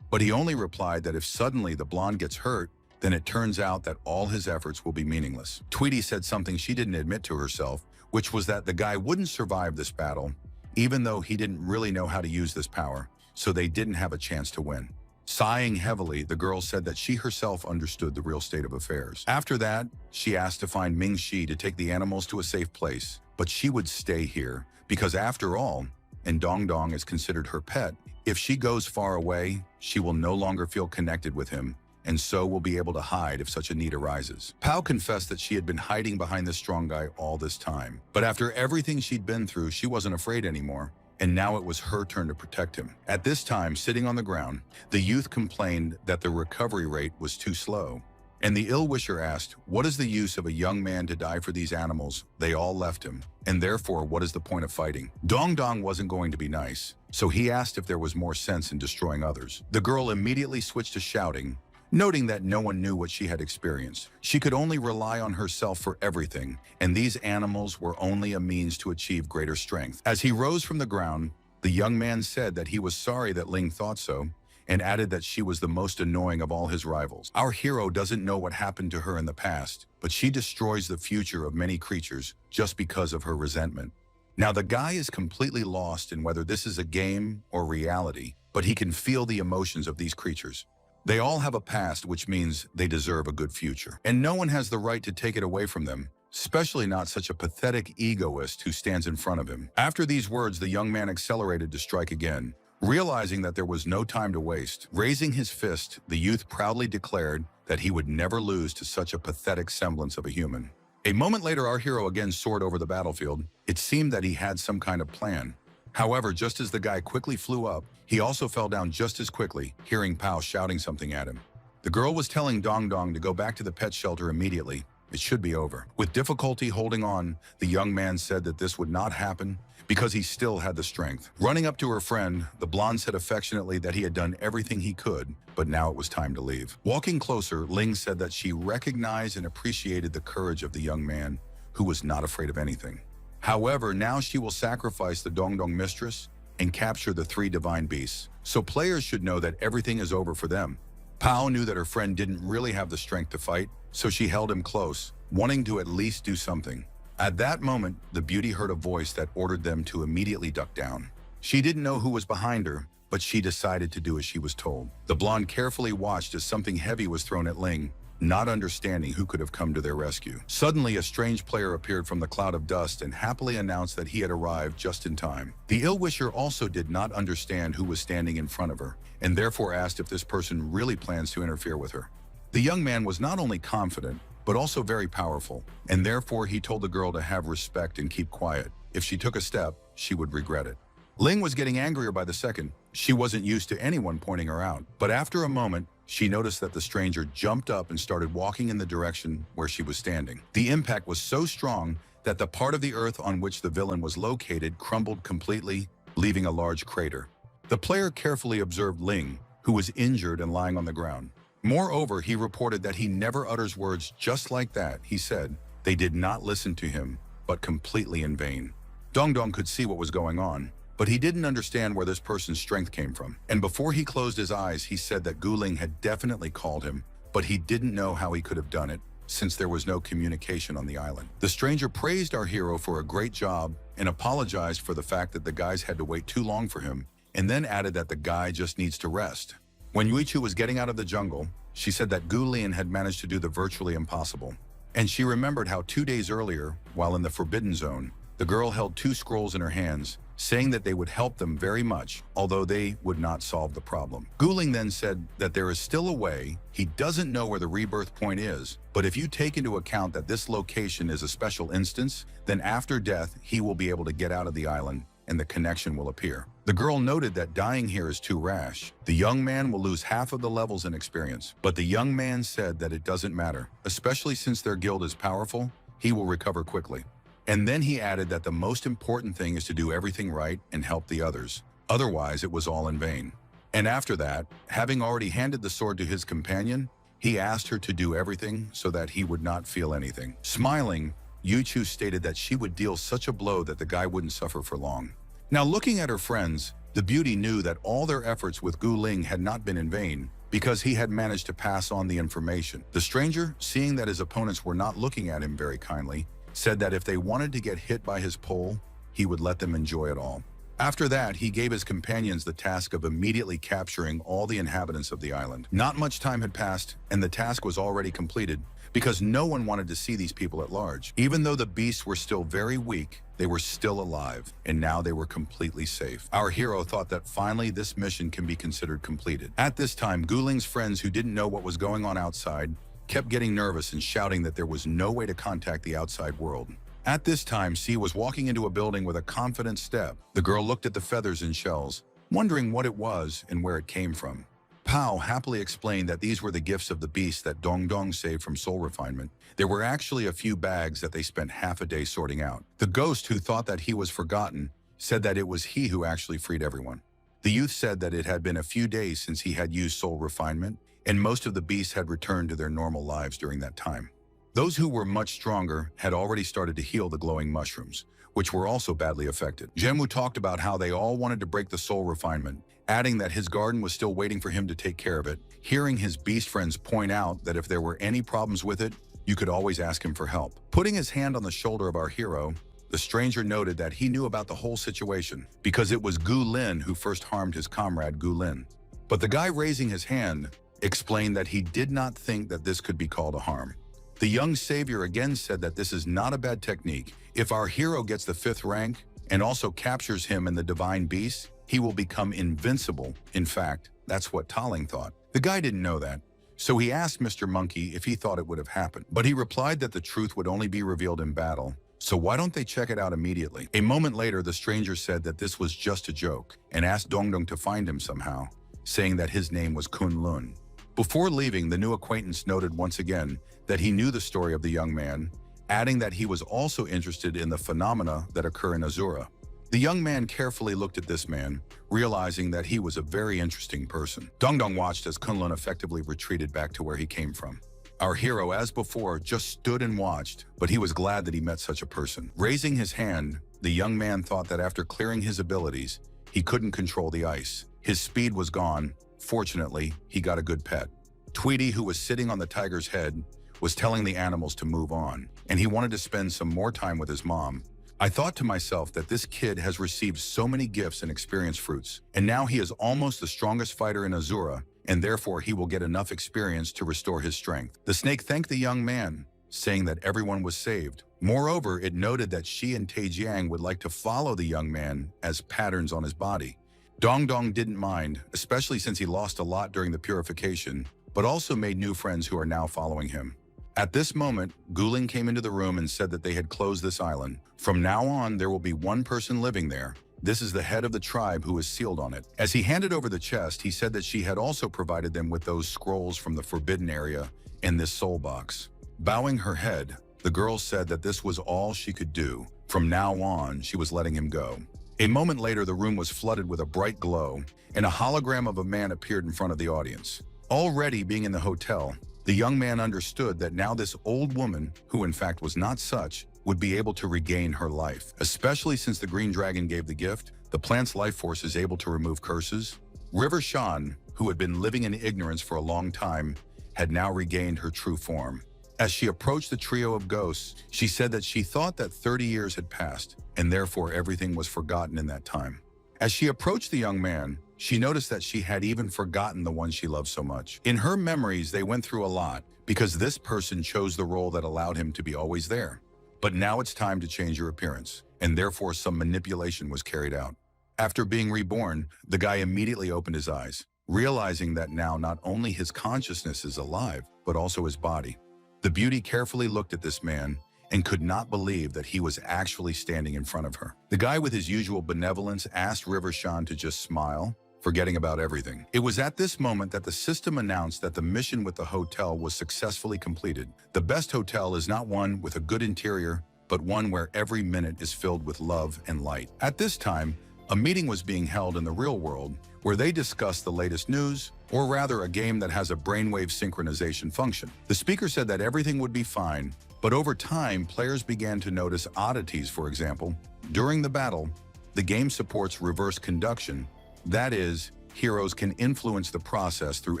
But he only replied that if suddenly the blonde gets hurt, then it turns out that all his efforts will be meaningless. Tweety said something she didn't admit to herself, which was that the guy wouldn't survive this battle, even though he didn't really know how to use this power, so they didn't have a chance to win. Sighing heavily, the girl said that she herself understood the real state of affairs. After that, she asked to find Ming Shi to take the animals to a safe place, but she would stay here, because after all, and Dongdong is considered her pet, if she goes far away, she will no longer feel connected with him, and so will be able to hide if such a need arises. Pao confessed that she had been hiding behind this strong guy all this time. But after everything she'd been through, she wasn't afraid anymore, and now it was her turn to protect him. At this time, sitting on the ground, the youth complained that the recovery rate was too slow. And the ill-wisher asked, what is the use of a young man to die for these animals? They all left him, and therefore what is the point of fighting? Dongdong wasn't going to be nice, so he asked if there was more sense in destroying others. The girl immediately switched to shouting, noting that no one knew what she had experienced. She could only rely on herself for everything, and these animals were only a means to achieve greater strength. As he rose from the ground, the young man said that he was sorry that Ling thought so, and added that she was the most annoying of all his rivals. Our hero doesn't know what happened to her in the past, but she destroys the future of many creatures just because of her resentment. Now the guy is completely lost in whether this is a game or reality, but he can feel the emotions of these creatures. They all have a past, which means they deserve a good future. And no one has the right to take it away from them, especially not such a pathetic egoist who stands in front of him. After these words, the young man accelerated to strike again. Realizing that there was no time to waste, raising his fist, the youth proudly declared that he would never lose to such a pathetic semblance of a human. A moment later, our hero again soared over the battlefield. It seemed that he had some kind of plan. However, just as the guy quickly flew up, he also fell down just as quickly, hearing Pao shouting something at him. The girl was telling Dong Dong to go back to the pet shelter immediately. It should be over. With difficulty holding on, the young man said that this would not happen because he still had the strength. Running up to her friend, the blonde said affectionately that he had done everything he could, but now it was time to leave. Walking closer, Ling said that she recognized and appreciated the courage of the young man, who was not afraid of anything. However, now she will sacrifice the Dong Dong mistress and capture the 3 divine beasts. So players should know that everything is over for them. Pao knew that her friend didn't really have the strength to fight, so she held him close, wanting to at least do something. At that moment, the beauty heard a voice that ordered them to immediately duck down. She didn't know who was behind her, but she decided to do as she was told. The blonde carefully watched as something heavy was thrown at Ling, not understanding who could have come to their rescue. Suddenly, a strange player appeared from the cloud of dust and happily announced that he had arrived just in time. The ill-wisher also did not understand who was standing in front of her, and therefore asked if this person really plans to interfere with her. The young man was not only confident, but also very powerful, and therefore he told the girl to have respect and keep quiet. If she took a step, she would regret it. Ling was getting angrier by the second. She wasn't used to anyone pointing her out, but after a moment, she noticed that the stranger jumped up and started walking in the direction where she was standing. The impact was so strong that the part of the earth on which the villain was located crumbled completely, leaving a large crater. The player carefully observed Ling, who was injured and lying on the ground. Moreover, he reported that he never utters words just like that. He said they did not listen to him, but completely in vain. Dong Dong could see what was going on, but he didn't understand where this person's strength came from. And before he closed his eyes, he said that Gu Ling had definitely called him, but he didn't know how he could have done it, since there was no communication on the island. The stranger praised our hero for a great job and apologized for the fact that the guys had to wait too long for him, and then added that the guy just needs to rest. When Yuichu was getting out of the jungle, she said that Gu Lin had managed to do the virtually impossible. And she remembered how 2 days earlier, while in the Forbidden Zone, the girl held 2 scrolls in her hands, saying that they would help them very much, although they would not solve the problem. Gu Ling then said that there is still a way. He doesn't know where the rebirth point is, but if you take into account that this location is a special instance, then after death, he will be able to get out of the island and the connection will appear. The girl noted that dying here is too rash. The young man will lose half of the levels in experience, but the young man said that it doesn't matter, especially since their guild is powerful, he will recover quickly. And then he added that the most important thing is to do everything right and help the others. Otherwise, it was all in vain. And after that, having already handed the sword to his companion, he asked her to do everything so that he would not feel anything. Smiling, Yuchu stated that she would deal such a blow that the guy wouldn't suffer for long. Now, looking at her friends, the beauty knew that all their efforts with Gu Ling had not been in vain, because he had managed to pass on the information. The stranger, seeing that his opponents were not looking at him very kindly, said that if they wanted to get hit by his pole, he would let them enjoy it all. After that, he gave his companions the task of immediately capturing all the inhabitants of the island. Not much time had passed, and the task was already completed, because no one wanted to see these people at large. Even though the beasts were still very weak, they were still alive, and now they were completely safe. Our hero thought that finally this mission can be considered completed. At this time, Gu Ling's friends, who didn't know what was going on outside, kept getting nervous and shouting that there was no way to contact the outside world. At this time, C was walking into a building with a confident step. The girl looked at the feathers and shells, wondering what it was and where it came from. Pao happily explained that these were the gifts of the beast that Dong Dong saved from soul refinement. There were actually a few bags that they spent half a day sorting out. The ghost, who thought that he was forgotten, said that it was he who actually freed everyone. The youth said that it had been a few days since he had used soul refinement, and most of the beasts had returned to their normal lives during that time. Those who were much stronger had already started to heal the glowing mushrooms, which were also badly affected. Zhenwu talked about how they all wanted to break the soul refinement, adding that his garden was still waiting for him to take care of it, hearing his beast friends point out that if there were any problems with it, you could always ask him for help. Putting his hand on the shoulder of our hero, the stranger noted that he knew about the whole situation, because it was Gu Lin who first harmed his comrade Gu Lin. But the guy raising his hand explained that he did not think that this could be called a harm. The young savior again said that this is not a bad technique. If our hero gets the 5th rank and also captures him and the divine beast, he will become invincible. In fact, that's what Taling thought. The guy didn't know that, so he asked Mr. Monkey if he thought it would have happened. But he replied that the truth would only be revealed in battle, so why don't they check it out immediately? A moment later, the stranger said that this was just a joke and asked Dongdong to find him somehow, saying that his name was Kunlun. Before leaving, the new acquaintance noted once again that he knew the story of the young man, adding that he was also interested in the phenomena that occur in Azura. The young man carefully looked at this man, realizing that he was a very interesting person. Dongdong watched as Kunlun effectively retreated back to where he came from. Our hero, as before, just stood and watched, but he was glad that he met such a person. Raising his hand, the young man thought that after clearing his abilities, he couldn't control the ice. His speed was gone. Fortunately, he got a good pet. Tweety, who was sitting on the tiger's head, was telling the animals to move on, and he wanted to spend some more time with his mom. I thought to myself that this kid has received so many gifts and experience fruits, and now he is almost the strongest fighter in Azura, and therefore he will get enough experience to restore his strength. The snake thanked the young man, saying that everyone was saved. Moreover, it noted that she and Taijiang would like to follow the young man as patterns on his body. Dongdong didn't mind, especially since he lost a lot during the purification, but also made new friends who are now following him. At this moment, Guling came into the room and said that they had closed this island. From now on, there will be one person living there. This is the head of the tribe who is sealed on it. As he handed over the chest, he said that she had also provided them with those scrolls from the forbidden area and this soul box. Bowing her head, the girl said that this was all she could do. From now on, she was letting him go. A moment later, the room was flooded with a bright glow, and a hologram of a man appeared in front of the audience. Already being in the hotel, the young man understood that now this old woman, who in fact was not such, would be able to regain her life. Especially since the green dragon gave the gift, the plant's life force is able to remove curses. River Shan, who had been living in ignorance for a long time, had now regained her true form. As she approached the trio of ghosts, she said that she thought that 30 years had passed, and therefore everything was forgotten in that time. As she approached the young man, she noticed that she had even forgotten the one she loved so much. In her memories, they went through a lot because this person chose the role that allowed him to be always there. But now it's time to change your appearance, and therefore some manipulation was carried out. After being reborn, the guy immediately opened his eyes, realizing that now not only his consciousness is alive, but also his body. The beauty carefully looked at this man and could not believe that he was actually standing in front of her. The guy with his usual benevolence asked River Shan to just smile, forgetting about everything. It was at this moment that the system announced that the mission with the hotel was successfully completed. The best hotel is not one with a good interior, but one where every minute is filled with love and light. At this time, a meeting was being held in the real world where they discussed the latest news, or rather a game that has a brainwave synchronization function. The speaker said that everything would be fine, but over time, players began to notice oddities. For example, during the battle, the game supports reverse conduction. That is, heroes can influence the process through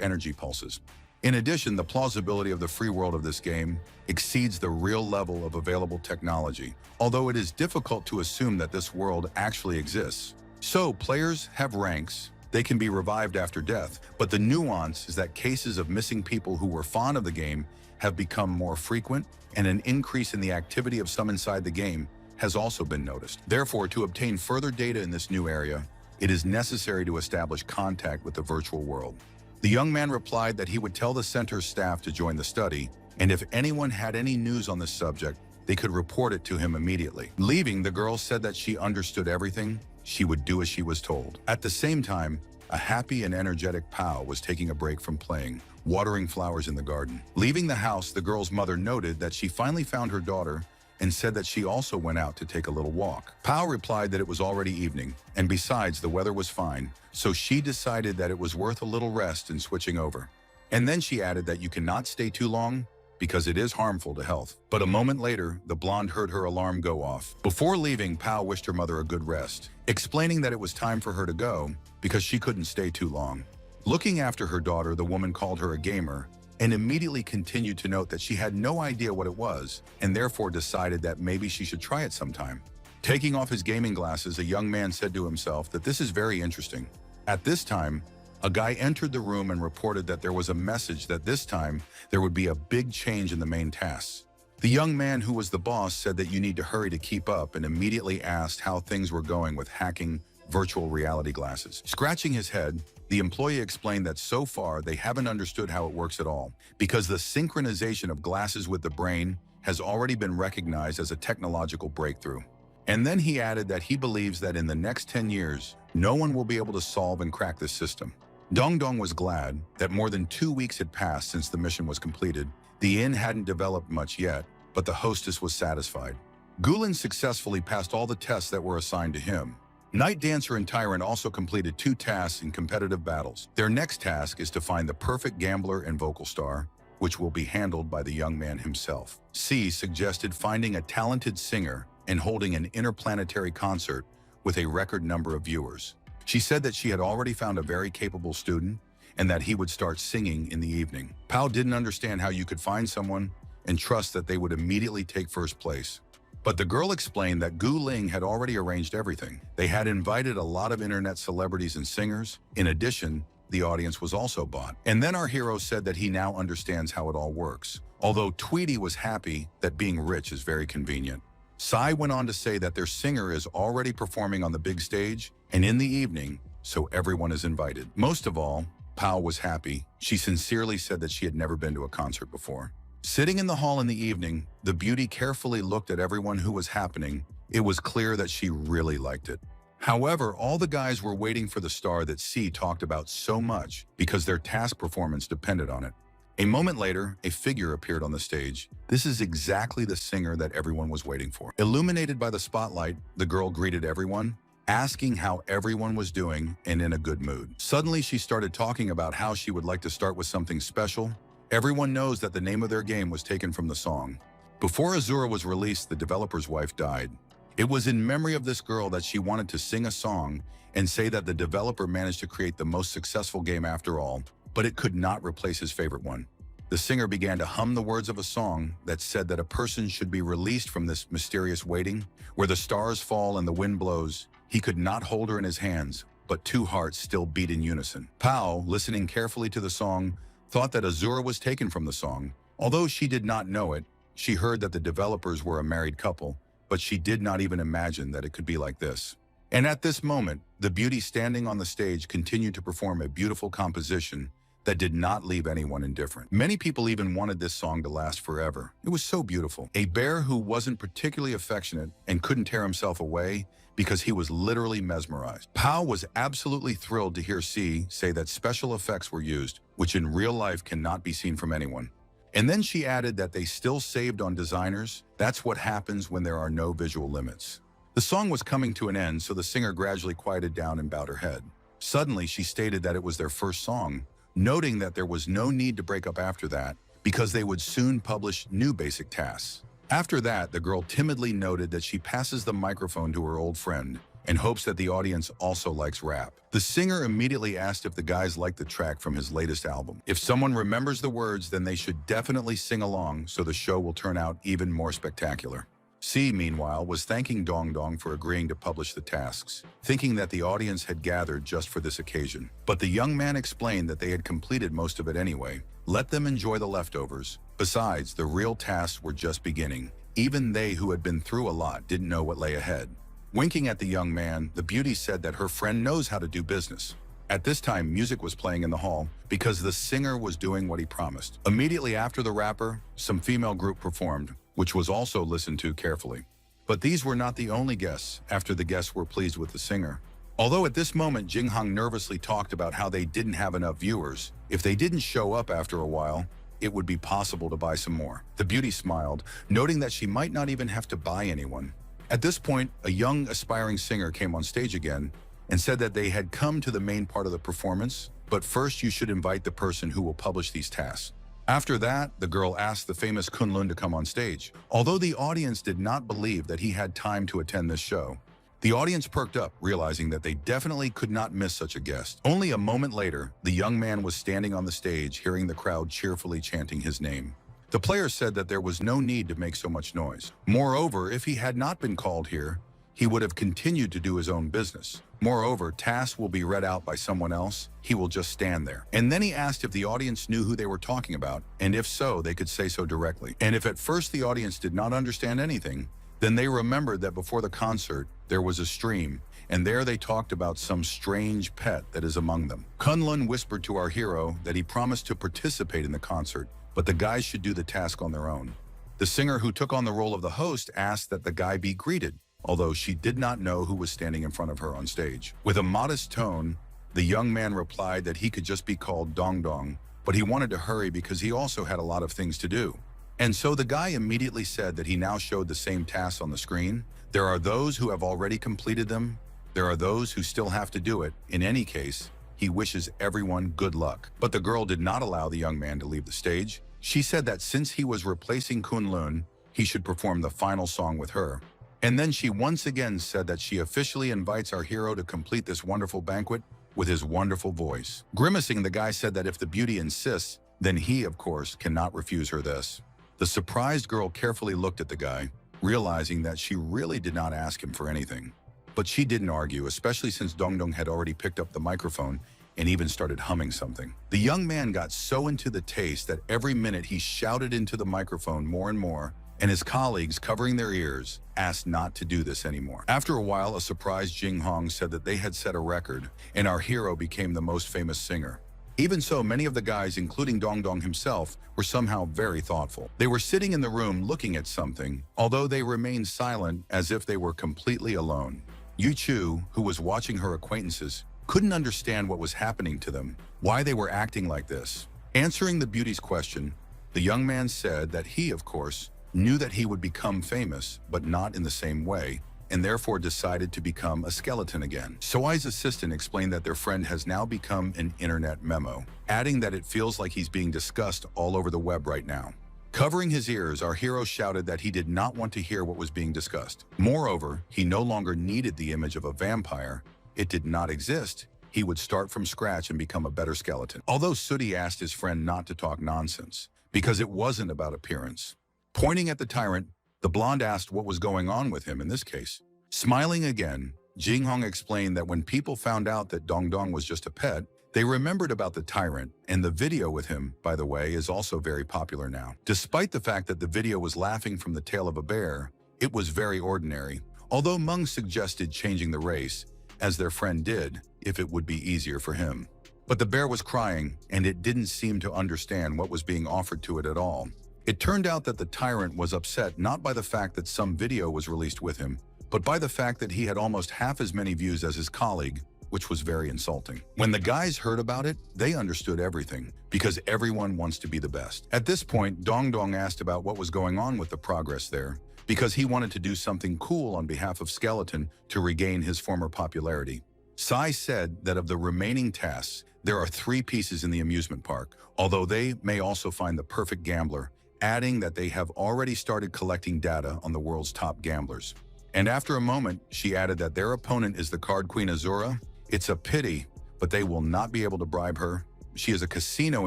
energy pulses. In addition, the plausibility of the free world of this game exceeds the real level of available technology, although it is difficult to assume that this world actually exists. So, players have ranks. They can be revived after death, but the nuance is that cases of missing people who were fond of the game have become more frequent, and an increase in the activity of some inside the game has also been noticed. Therefore, to obtain further data in this new area, it is necessary to establish contact with the virtual world. The young man replied that he would tell the center's staff to join the study, and if anyone had any news on this subject, they could report it to him immediately. Leaving, the girl said that she understood everything. She would do as she was told. At the same time, a happy and energetic Pao was taking a break from playing, watering flowers in the garden. Leaving the house, the girl's mother noted that she finally found her daughter and said that she also went out to take a little walk. Pao replied that it was already evening, and besides, the weather was fine, so she decided that it was worth a little rest and switching over. And then she added that you cannot stay too long because it is harmful to health. But a moment later, the blonde heard her alarm go off. Before leaving, Pao wished her mother a good rest, explaining that it was time for her to go because she couldn't stay too long. Looking after her daughter, the woman called her a gamer and immediately continued to note that she had no idea what it was and therefore decided that maybe she should try it sometime. Taking off his gaming glasses, a young man said to himself that this is very interesting. At this time, A guy entered the room and reported that there was a message that this time there would be a big change in the main tasks. The young man who was the boss said that you need to hurry to keep up and immediately asked how things were going with hacking virtual reality glasses. Scratching his head, the employee explained that so far they haven't understood how it works at all, because the synchronization of glasses with the brain has already been recognized as a technological breakthrough. And then he added that he believes that in the next 10 years, no one will be able to solve and crack this system. Dong Dong was glad that more than 2 weeks had passed since the mission was completed. The inn hadn't developed much yet, but the hostess was satisfied. Gulen successfully passed all the tests that were assigned to him. Night Dancer and Tyrant also completed 2 tasks in competitive battles. Their next task is to find the perfect gambler and vocal star, which will be handled by the young man himself. C suggested finding a talented singer and holding an interplanetary concert with a record number of viewers. She said that she had already found a very capable student and that he would start singing in the evening. Pao didn't understand how you could find someone and trust that they would immediately take first place. But the girl explained that Gu Ling had already arranged everything. They had invited a lot of internet celebrities and singers. In addition, the audience was also bought. And then our hero said that he now understands how it all works. Although Tweety was happy that being rich is very convenient. Sai went on to say that their singer is already performing on the big stage and in the evening, so everyone is invited. Most of all, Pao was happy. She sincerely said that she had never been to a concert before. Sitting in the hall in the evening, the beauty carefully looked at everyone who was happening. It was clear that she really liked it. However, all the guys were waiting for the star that C talked about so much because their task performance depended on it. A moment later, a figure appeared on the stage. This is exactly the singer that everyone was waiting for. Illuminated by the spotlight, the girl greeted everyone, asking how everyone was doing and in a good mood. Suddenly, she started talking about how she would like to start with something special. Everyone knows that the name of their game was taken from the song. Before Azura was released, the developer's wife died. It was in memory of this girl that she wanted to sing a song and say that the developer managed to create the most successful game after all, but it could not replace his favorite one. The singer began to hum the words of a song that said that a person should be released from this mysterious waiting, where the stars fall and the wind blows. He could not hold her in his hands, but 2 hearts still beat in unison. Pao, listening carefully to the song, thought that Azura was taken from the song. Although she did not know it, she heard that the developers were a married couple, but she did not even imagine that it could be like this. And at this moment, the beauty standing on the stage continued to perform a beautiful composition that did not leave anyone indifferent. Many people even wanted this song to last forever. It was so beautiful. A bear who wasn't particularly affectionate and couldn't tear himself away because he was literally mesmerized. Pao was absolutely thrilled to hear C say that special effects were used, which in real life cannot be seen from anyone. And then she added that they still saved on designers. That's what happens when there are no visual limits. The song was coming to an end, so the singer gradually quieted down and bowed her head. Suddenly, she stated that it was their first song, noting that there was no need to break up after that because they would soon publish new basic tasks. After that, the girl timidly noted that she passes the microphone to her old friend and hopes that the audience also likes rap. The singer immediately asked if the guys liked the track from his latest album. If someone remembers the words, then they should definitely sing along so the show will turn out even more spectacular. C, meanwhile, was thanking Dong Dong for agreeing to publish the tasks, thinking that the audience had gathered just for this occasion. But the young man explained that they had completed most of it anyway. Let them enjoy the leftovers. Besides, the real tasks were just beginning. Even they who had been through a lot didn't know what lay ahead. Winking at the young man, the beauty said that her friend knows how to do business. At this time, music was playing in the hall because the singer was doing what he promised. Immediately after the rapper, some female group performed, which was also listened to carefully. But these were not the only guests after the guests were pleased with the singer. Although at this moment, Jinghang nervously talked about how they didn't have enough viewers. If they didn't show up after a while, it would be possible to buy some more. The beauty smiled, noting that she might not even have to buy anyone. At this point, a young aspiring singer came on stage again and said that they had come to the main part of the performance, but first you should invite the person who will publish these tasks. After that, the girl asked the famous Kunlun to come on stage. Although the audience did not believe that he had time to attend this show, the audience perked up, realizing that they definitely could not miss such a guest. Only a moment later, the young man was standing on the stage, hearing the crowd cheerfully chanting his name. The player said that there was no need to make so much noise. Moreover, if he had not been called here, he would have continued to do his own business. Moreover, tasks will be read out by someone else. He will just stand there. And then he asked if the audience knew who they were talking about, and if so, they could say so directly. And if at first the audience did not understand anything, then they remembered that before the concert, there was a stream, and there they talked about some strange pet that is among them. Kunlun whispered to our hero that he promised to participate in the concert, but the guys should do the task on their own. The singer who took on the role of the host asked that the guy be greeted, although she did not know who was standing in front of her on stage. With a modest tone, the young man replied that he could just be called Dong Dong, but he wanted to hurry because he also had a lot of things to do. And so the guy immediately said that he now showed the same tasks on the screen. There are those who have already completed them. There are those who still have to do it. In any case, he wishes everyone good luck. But the girl did not allow the young man to leave the stage. She said that since he was replacing Kunlun, he should perform the final song with her. And then she once again said that she officially invites our hero to complete this wonderful banquet with his wonderful voice. Grimacing, the guy said that if the beauty insists, then he, of course, cannot refuse her this. The surprised girl carefully looked at the guy, realizing that she really did not ask him for anything. But she didn't argue, especially since Dong Dong had already picked up the microphone and even started humming something. The young man got so into the taste that every minute he shouted into the microphone more and more, and his colleagues, covering their ears, asked not to do this anymore. After a while, a surprised Jing Hong said that they had set a record, and our hero became the most famous singer. Even so, many of the guys, including Dong Dong himself, were somehow very thoughtful. They were sitting in the room looking at something, although they remained silent as if they were completely alone. Yu Chu, who was watching her acquaintances, couldn't understand what was happening to them, why they were acting like this. Answering the beauty's question, the young man said that he, of course, knew that he would become famous, but not in the same way, and therefore decided to become a skeleton again. Soai's assistant explained that their friend has now become an internet memo, adding that it feels like he's being discussed all over the web right now. Covering his ears, our hero shouted that he did not want to hear what was being discussed. Moreover, he no longer needed the image of a vampire. It did not exist. He would start from scratch and become a better skeleton. Although Sooty asked his friend not to talk nonsense, because it wasn't about appearance. Pointing at the tyrant, the blonde asked what was going on with him in this case. Smiling again, Jing Hong explained that when people found out that Dong Dong was just a pet, they remembered about the tyrant, and the video with him, by the way, is also very popular now. Despite the fact that the video was laughing from the tail of a bear, it was very ordinary, although Meng suggested changing the race, as their friend did, if it would be easier for him. But the bear was crying, and it didn't seem to understand what was being offered to it at all. It turned out that the tyrant was upset not by the fact that some video was released with him, but by the fact that he had almost half as many views as his colleague, which was very insulting. When the guys heard about it, they understood everything, because everyone wants to be the best. At this point, Dong Dong asked about what was going on with the progress there, because he wanted to do something cool on behalf of Skeleton to regain his former popularity. Sai said that of the remaining tasks, there are 3 pieces in the amusement park, although they may also find the perfect gambler, adding that they have already started collecting data on the world's top gamblers. And after a moment, she added that their opponent is the card queen Azura. It's a pity, but they will not be able to bribe her. She is a casino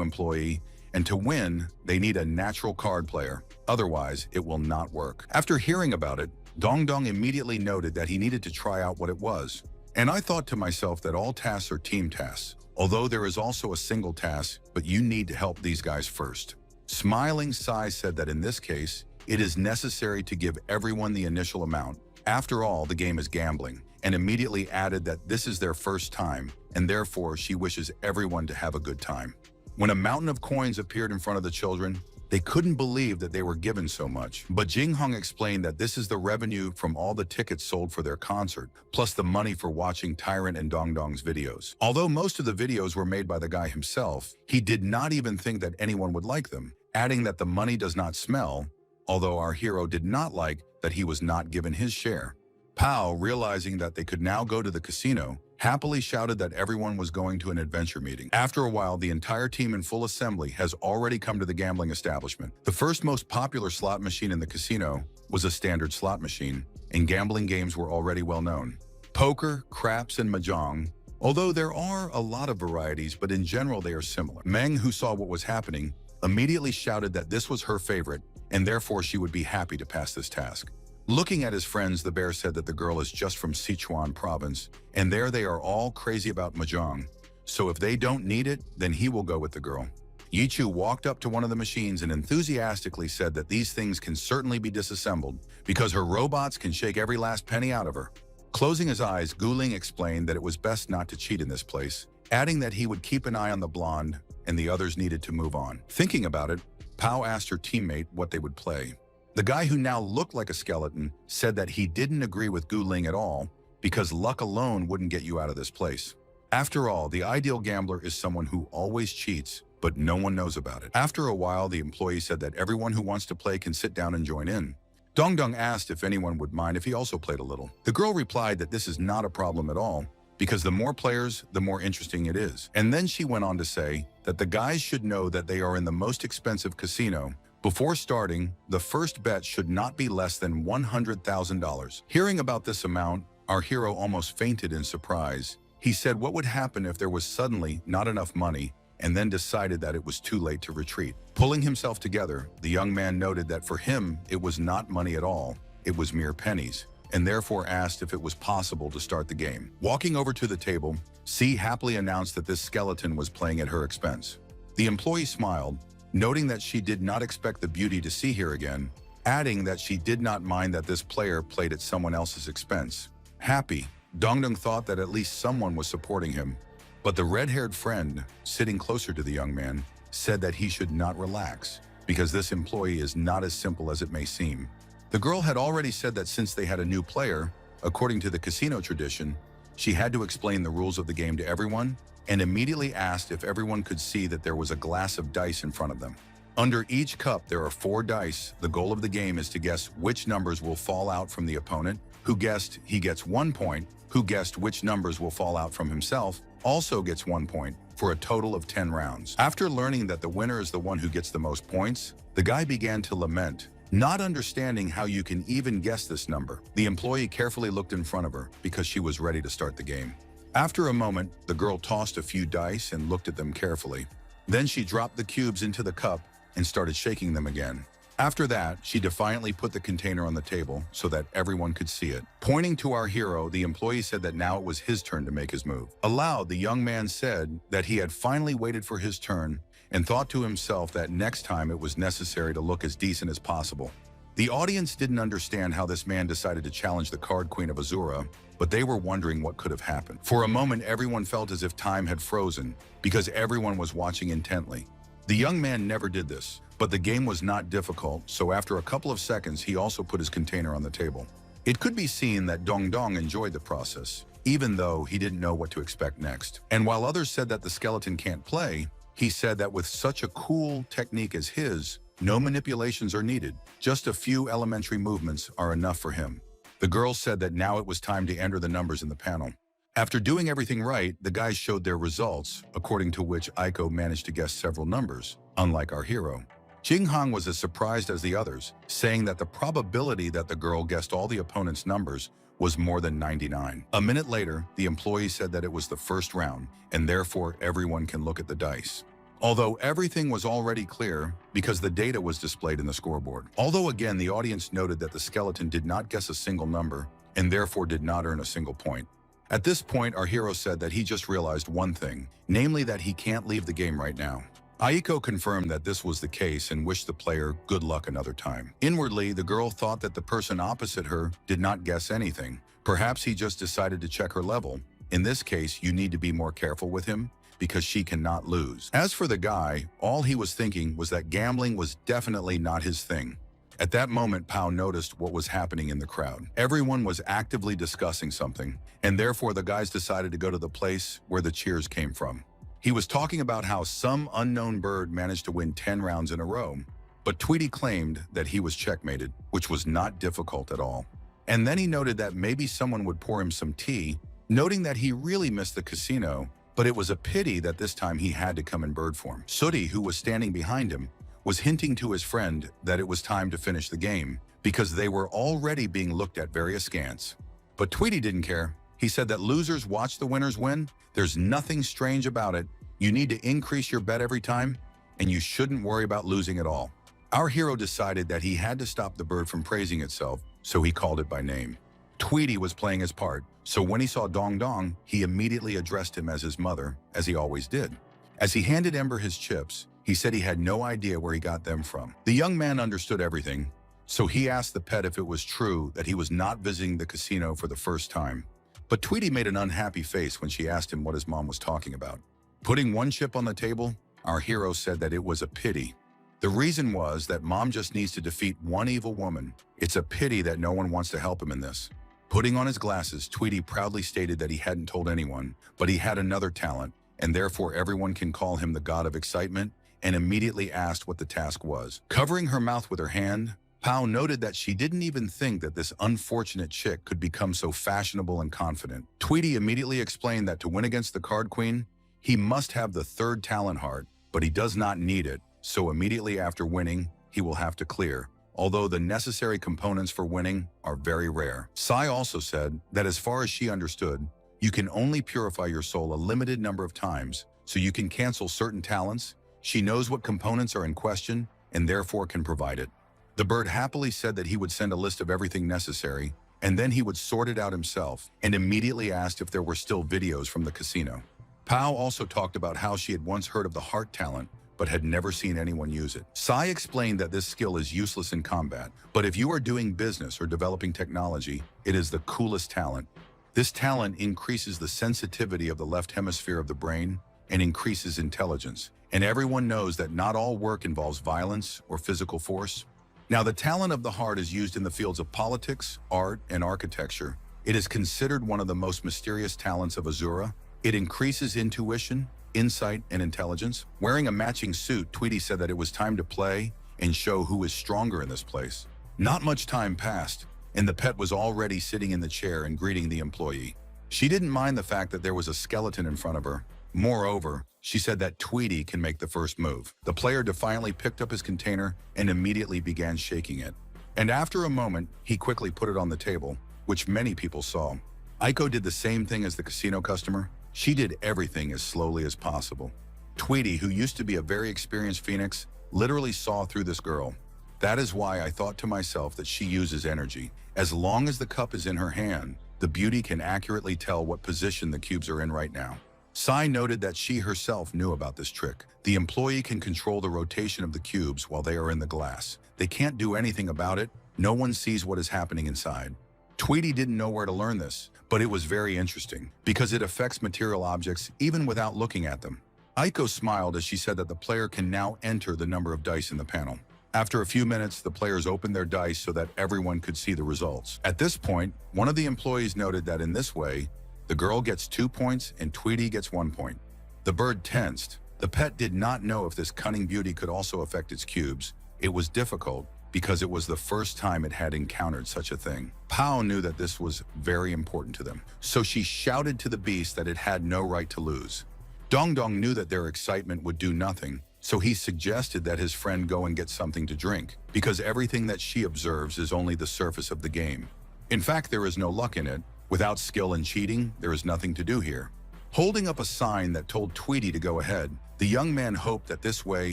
employee, and to win, they need a natural card player. Otherwise, it will not work. After hearing about it, Dong Dong immediately noted that he needed to try out what it was. And I thought to myself that all tasks are team tasks, although there is also a single task, but you need to help these guys first. Smiling, Sai said that in this case, it is necessary to give everyone the initial amount. After all, the game is gambling, and immediately added that this is their first time, and therefore she wishes everyone to have a good time. When a mountain of coins appeared in front of the children, they couldn't believe that they were given so much. But Jing Hong explained that this is the revenue from all the tickets sold for their concert, plus the money for watching Tyrant and Dong Dong's videos. Although most of the videos were made by the guy himself, he did not even think that anyone would like them, adding that the money does not smell, although our hero did not like that he was not given his share. Pao, realizing that they could now go to the casino, happily shouted that everyone was going to an adventure meeting. After a while, the entire team in full assembly has already come to the gambling establishment. The first most popular slot machine in the casino was a standard slot machine, and gambling games were already well known. Poker, craps, and mahjong, although there are a lot of varieties, but in general they are similar. Meng, who saw what was happening, immediately shouted that this was her favorite, and therefore she would be happy to pass this task. Looking at his friends, the bear said that the girl is just from Sichuan province, and there they are all crazy about mahjong. So if they don't need it, then he will go with the girl. Yichu walked up to one of the machines and enthusiastically said that these things can certainly be disassembled because her robots can shake every last penny out of her. Closing his eyes, Guling explained that it was best not to cheat in this place, adding that he would keep an eye on the blonde and the others needed to move on. Thinking about it, Pao asked her teammate what they would play. The guy who now looked like a skeleton said that he didn't agree with Guling at all because luck alone wouldn't get you out of this place. After all, the ideal gambler is someone who always cheats, but no one knows about it. After a while, the employee said that everyone who wants to play can sit down and join in. Dongdong asked if anyone would mind if he also played a little. The girl replied that this is not a problem at all, because the more players, the more interesting it is. And then she went on to say that the guys should know that they are in the most expensive casino. Before starting, the first bet should not be less than $100,000. Hearing about this amount, our hero almost fainted in surprise. He said what would happen if there was suddenly not enough money, and then decided that it was too late to retreat. Pulling himself together, the young man noted that for him, it was not money at all, it was mere pennies, and therefore asked if it was possible to start the game. Walking over to the table, C happily announced that this skeleton was playing at her expense. The employee smiled, noting that she did not expect the beauty to see her again, adding that she did not mind that this player played at someone else's expense. Happy, Dongdong thought that at least someone was supporting him, but the red-haired friend, sitting closer to the young man, said that he should not relax, because this employee is not as simple as it may seem. The girl had already said that since they had a new player, according to the casino tradition, she had to explain the rules of the game to everyone, and immediately asked if everyone could see that there was a glass of dice in front of them. Under each cup, there are 4 dice. The goal of the game is to guess which numbers will fall out from the opponent. Who guessed, he gets 1 point. Who guessed which numbers will fall out from himself also gets 1 point, for a total of 10 rounds. After learning that the winner is the one who gets the most points, the guy began to lament, not understanding how you can even guess this number. The employee carefully looked in front of her because she was ready to start the game. After a moment, the girl tossed a few dice and looked at them carefully. Then she dropped the cubes into the cup and started shaking them again. After that, she defiantly put the container on the table so that everyone could see it. Pointing to our hero, the employee said that now it was his turn to make his move. Aloud, the young man said that he had finally waited for his turn and thought to himself that next time it was necessary to look as decent as possible. The audience didn't understand how this man decided to challenge the card queen of Azura, but they were wondering what could have happened. For a moment, everyone felt as if time had frozen because everyone was watching intently. The young man never did this, but the game was not difficult, so after a couple of seconds, he also put his container on the table. It could be seen that Dongdong enjoyed the process, even though he didn't know what to expect next. And while others said that the skeleton can't play, he said that with such a cool technique as his, no manipulations are needed. Just a few elementary movements are enough for him. The girl said that now it was time to enter the numbers in the panel. After doing everything right, the guys showed their results, according to which Aiko managed to guess several numbers, unlike our hero. Jinghang was as surprised as the others, saying that the probability that the girl guessed all the opponent's numbers was more than 99. A minute later, the employee said that it was the first round, and therefore everyone can look at the dice. Although everything was already clear because the data was displayed in the scoreboard. Although again, the audience noted that the skeleton did not guess a single number and therefore did not earn a single point. At this point, our hero said that he just realized one thing, namely that he can't leave the game right now. Aiko confirmed that this was the case and wished the player good luck another time. Inwardly, the girl thought that the person opposite her did not guess anything. Perhaps he just decided to check her level. In this case, you need to be more careful with him because she cannot lose. As for the guy, all he was thinking was that gambling was definitely not his thing. At that moment, Pao noticed what was happening in the crowd. Everyone was actively discussing something, and therefore the guys decided to go to the place where the cheers came from. He was talking about how some unknown bird managed to win 10 rounds in a row, but Tweety claimed that he was checkmated, which was not difficult at all. And then he noted that maybe someone would pour him some tea, noting that he really missed the casino, but it was a pity that this time he had to come in bird form. Sooty, who was standing behind him, was hinting to his friend that it was time to finish the game because they were already being looked at very askance. But Tweety didn't care. He said that losers watch the winners win. There's nothing strange about it. You need to increase your bet every time, and you shouldn't worry about losing at all. Our hero decided that he had to stop the bird from praising itself, so he called it by name. Tweety was playing his part, so when he saw Dong Dong, he immediately addressed him as his mother, as he always did. As he handed Ember his chips, he said he had no idea where he got them from. The young man understood everything, so he asked the pet if it was true that he was not visiting the casino for the first time. But Tweety made an unhappy face when she asked him what his mom was talking about. Putting one chip on the table, our hero said that it was a pity. The reason was that Mom just needs to defeat one evil woman. It's a pity that no one wants to help him in this. Putting on his glasses, Tweety proudly stated that he hadn't told anyone, but he had another talent, and therefore everyone can call him the god of excitement, and immediately asked what the task was. Covering her mouth with her hand, Pao noted that she didn't even think that this unfortunate chick could become so fashionable and confident. Tweety immediately explained that to win against the card queen, he must have the third talent heart, but he does not need it, so immediately after winning, he will have to clear, although the necessary components for winning are very rare. Sai also said that as far as she understood, you can only purify your soul a limited number of times, so you can cancel certain talents. She knows what components are in question and therefore can provide it. The bird happily said that he would send a list of everything necessary, and then he would sort it out himself, and immediately asked if there were still videos from the casino. Pao also talked about how she had once heard of the heart talent, but had never seen anyone use it. Sai explained that this skill is useless in combat, but if you are doing business or developing technology, it is the coolest talent. This talent increases the sensitivity of the left hemisphere of the brain and increases intelligence. And everyone knows that not all work involves violence or physical force. Now, the talent of the heart is used in the fields of politics, art, and architecture. It is considered one of the most mysterious talents of Azura. It increases intuition, insight, and intelligence. Wearing a matching suit, Tweety said that it was time to play and show who is stronger in this place. Not much time passed, and the pet was already sitting in the chair and greeting the employee. She didn't mind the fact that there was a skeleton in front of her. Moreover, she said that Tweety can make the first move. The player defiantly picked up his container and immediately began shaking it. And after a moment, he quickly put it on the table, which many people saw. Aiko did the same thing as the casino customer. She did everything as slowly as possible. Tweety, who used to be a very experienced phoenix, literally saw through this girl. That is why I thought to myself that she uses energy. As long as the cup is in her hand, the beauty can accurately tell what position the cubes are in right now. Sai noted that she herself knew about this trick. The employee can control the rotation of the cubes while they are in the glass. They can't do anything about it. No one sees what is happening inside. Tweety didn't know where to learn this, but it was very interesting because it affects material objects even without looking at them. Aiko smiled as she said that the player can now enter the number of dice in the panel. After a few minutes, the players opened their dice so that everyone could see the results. At this point, one of the employees noted that in this way, the girl gets 2 points and Tweety gets 1 point. The bird tensed. The pet did not know if this cunning beauty could also affect its cubes. It was difficult because it was the first time it had encountered such a thing. Pao knew that this was very important to them, so she shouted to the beast that it had no right to lose. Dong Dong knew that their excitement would do nothing, so he suggested that his friend go and get something to drink, because everything that she observes is only the surface of the game. In fact, there is no luck in it. Without skill and cheating, there is nothing to do here. Holding up a sign that told Tweety to go ahead, the young man hoped that this way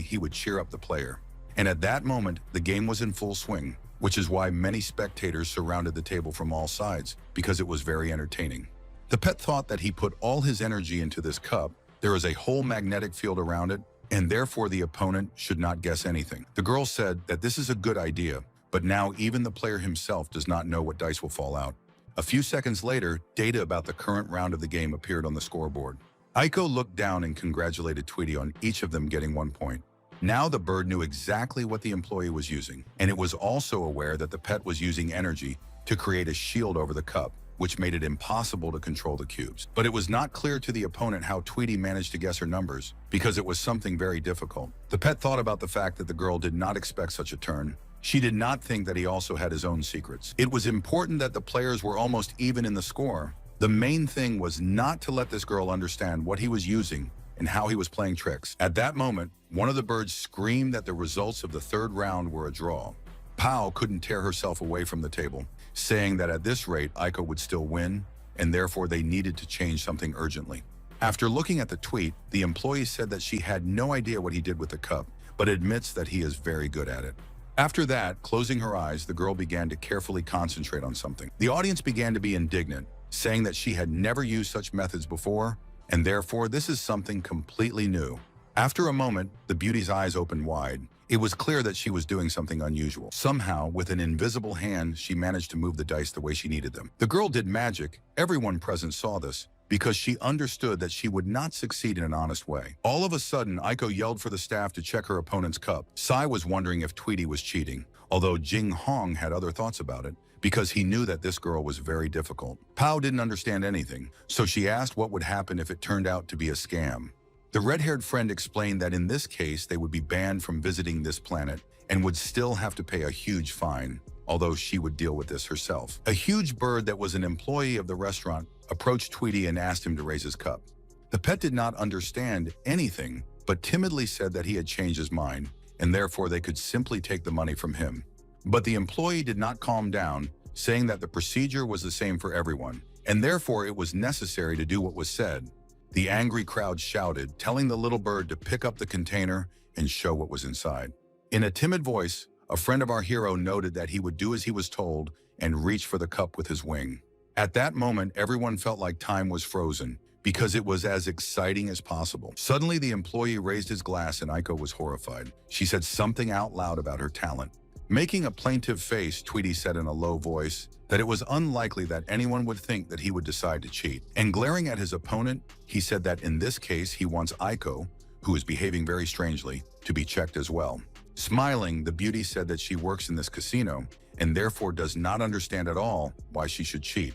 he would cheer up the player. And at that moment, the game was in full swing, which is why many spectators surrounded the table from all sides, because it was very entertaining. The pet thought that he put all his energy into this cup. There is a whole magnetic field around it, and therefore the opponent should not guess anything. The girl said that this is a good idea, but now even the player himself does not know what dice will fall out. A few seconds later, data about the current round of the game appeared on the scoreboard. Aiko looked down and congratulated Tweety on each of them getting 1 point. Now the bird knew exactly what the employee was using, and it was also aware that the pet was using energy to create a shield over the cup, which made it impossible to control the cubes. But it was not clear to the opponent how Tweety managed to guess her numbers, because it was something very difficult. The pet thought about the fact that the girl did not expect such a turn. She did not think that he also had his own secrets. It was important that the players were almost even in the score. The main thing was not to let this girl understand what he was using and how he was playing tricks. At that moment, one of the birds screamed that the results of the third round were a draw. Pao couldn't tear herself away from the table, saying that at this rate, Aiko would still win, and therefore they needed to change something urgently. After looking at the tweet, the employee said that she had no idea what he did with the cup, but admits that he is very good at it. After that, closing her eyes, the girl began to carefully concentrate on something. The audience began to be indignant, saying that she had never used such methods before, and therefore this is something completely new. After a moment, the beauty's eyes opened wide. It was clear that she was doing something unusual. Somehow, with an invisible hand, she managed to move the dice the way she needed them. The girl did magic. Everyone present saw this, because she understood that she would not succeed in an honest way. All of a sudden, Aiko yelled for the staff to check her opponent's cup. Sai was wondering if Tweety was cheating, although Jing Hong had other thoughts about it, because he knew that this girl was very difficult. Pao didn't understand anything, so she asked what would happen if it turned out to be a scam. The red-haired friend explained that in this case, they would be banned from visiting this planet and would still have to pay a huge fine, although she would deal with this herself. A huge bird that was an employee of the restaurant approached Tweety and asked him to raise his cup. The pet did not understand anything, but timidly said that he had changed his mind, and therefore they could simply take the money from him. But the employee did not calm down, saying that the procedure was the same for everyone, and therefore it was necessary to do what was said. The angry crowd shouted, telling the little bird to pick up the container and show what was inside. In a timid voice, a friend of our hero noted that he would do as he was told and reach for the cup with his wing. At that moment, everyone felt like time was frozen, because it was as exciting as possible. Suddenly, the employee raised his glass and Aiko was horrified. She said something out loud about her talent. Making a plaintive face, Tweety said in a low voice that it was unlikely that anyone would think that he would decide to cheat. And glaring at his opponent, he said that in this case, he wants Aiko, who is behaving very strangely, to be checked as well. Smiling, the beauty said that she works in this casino and therefore does not understand at all why she should cheat.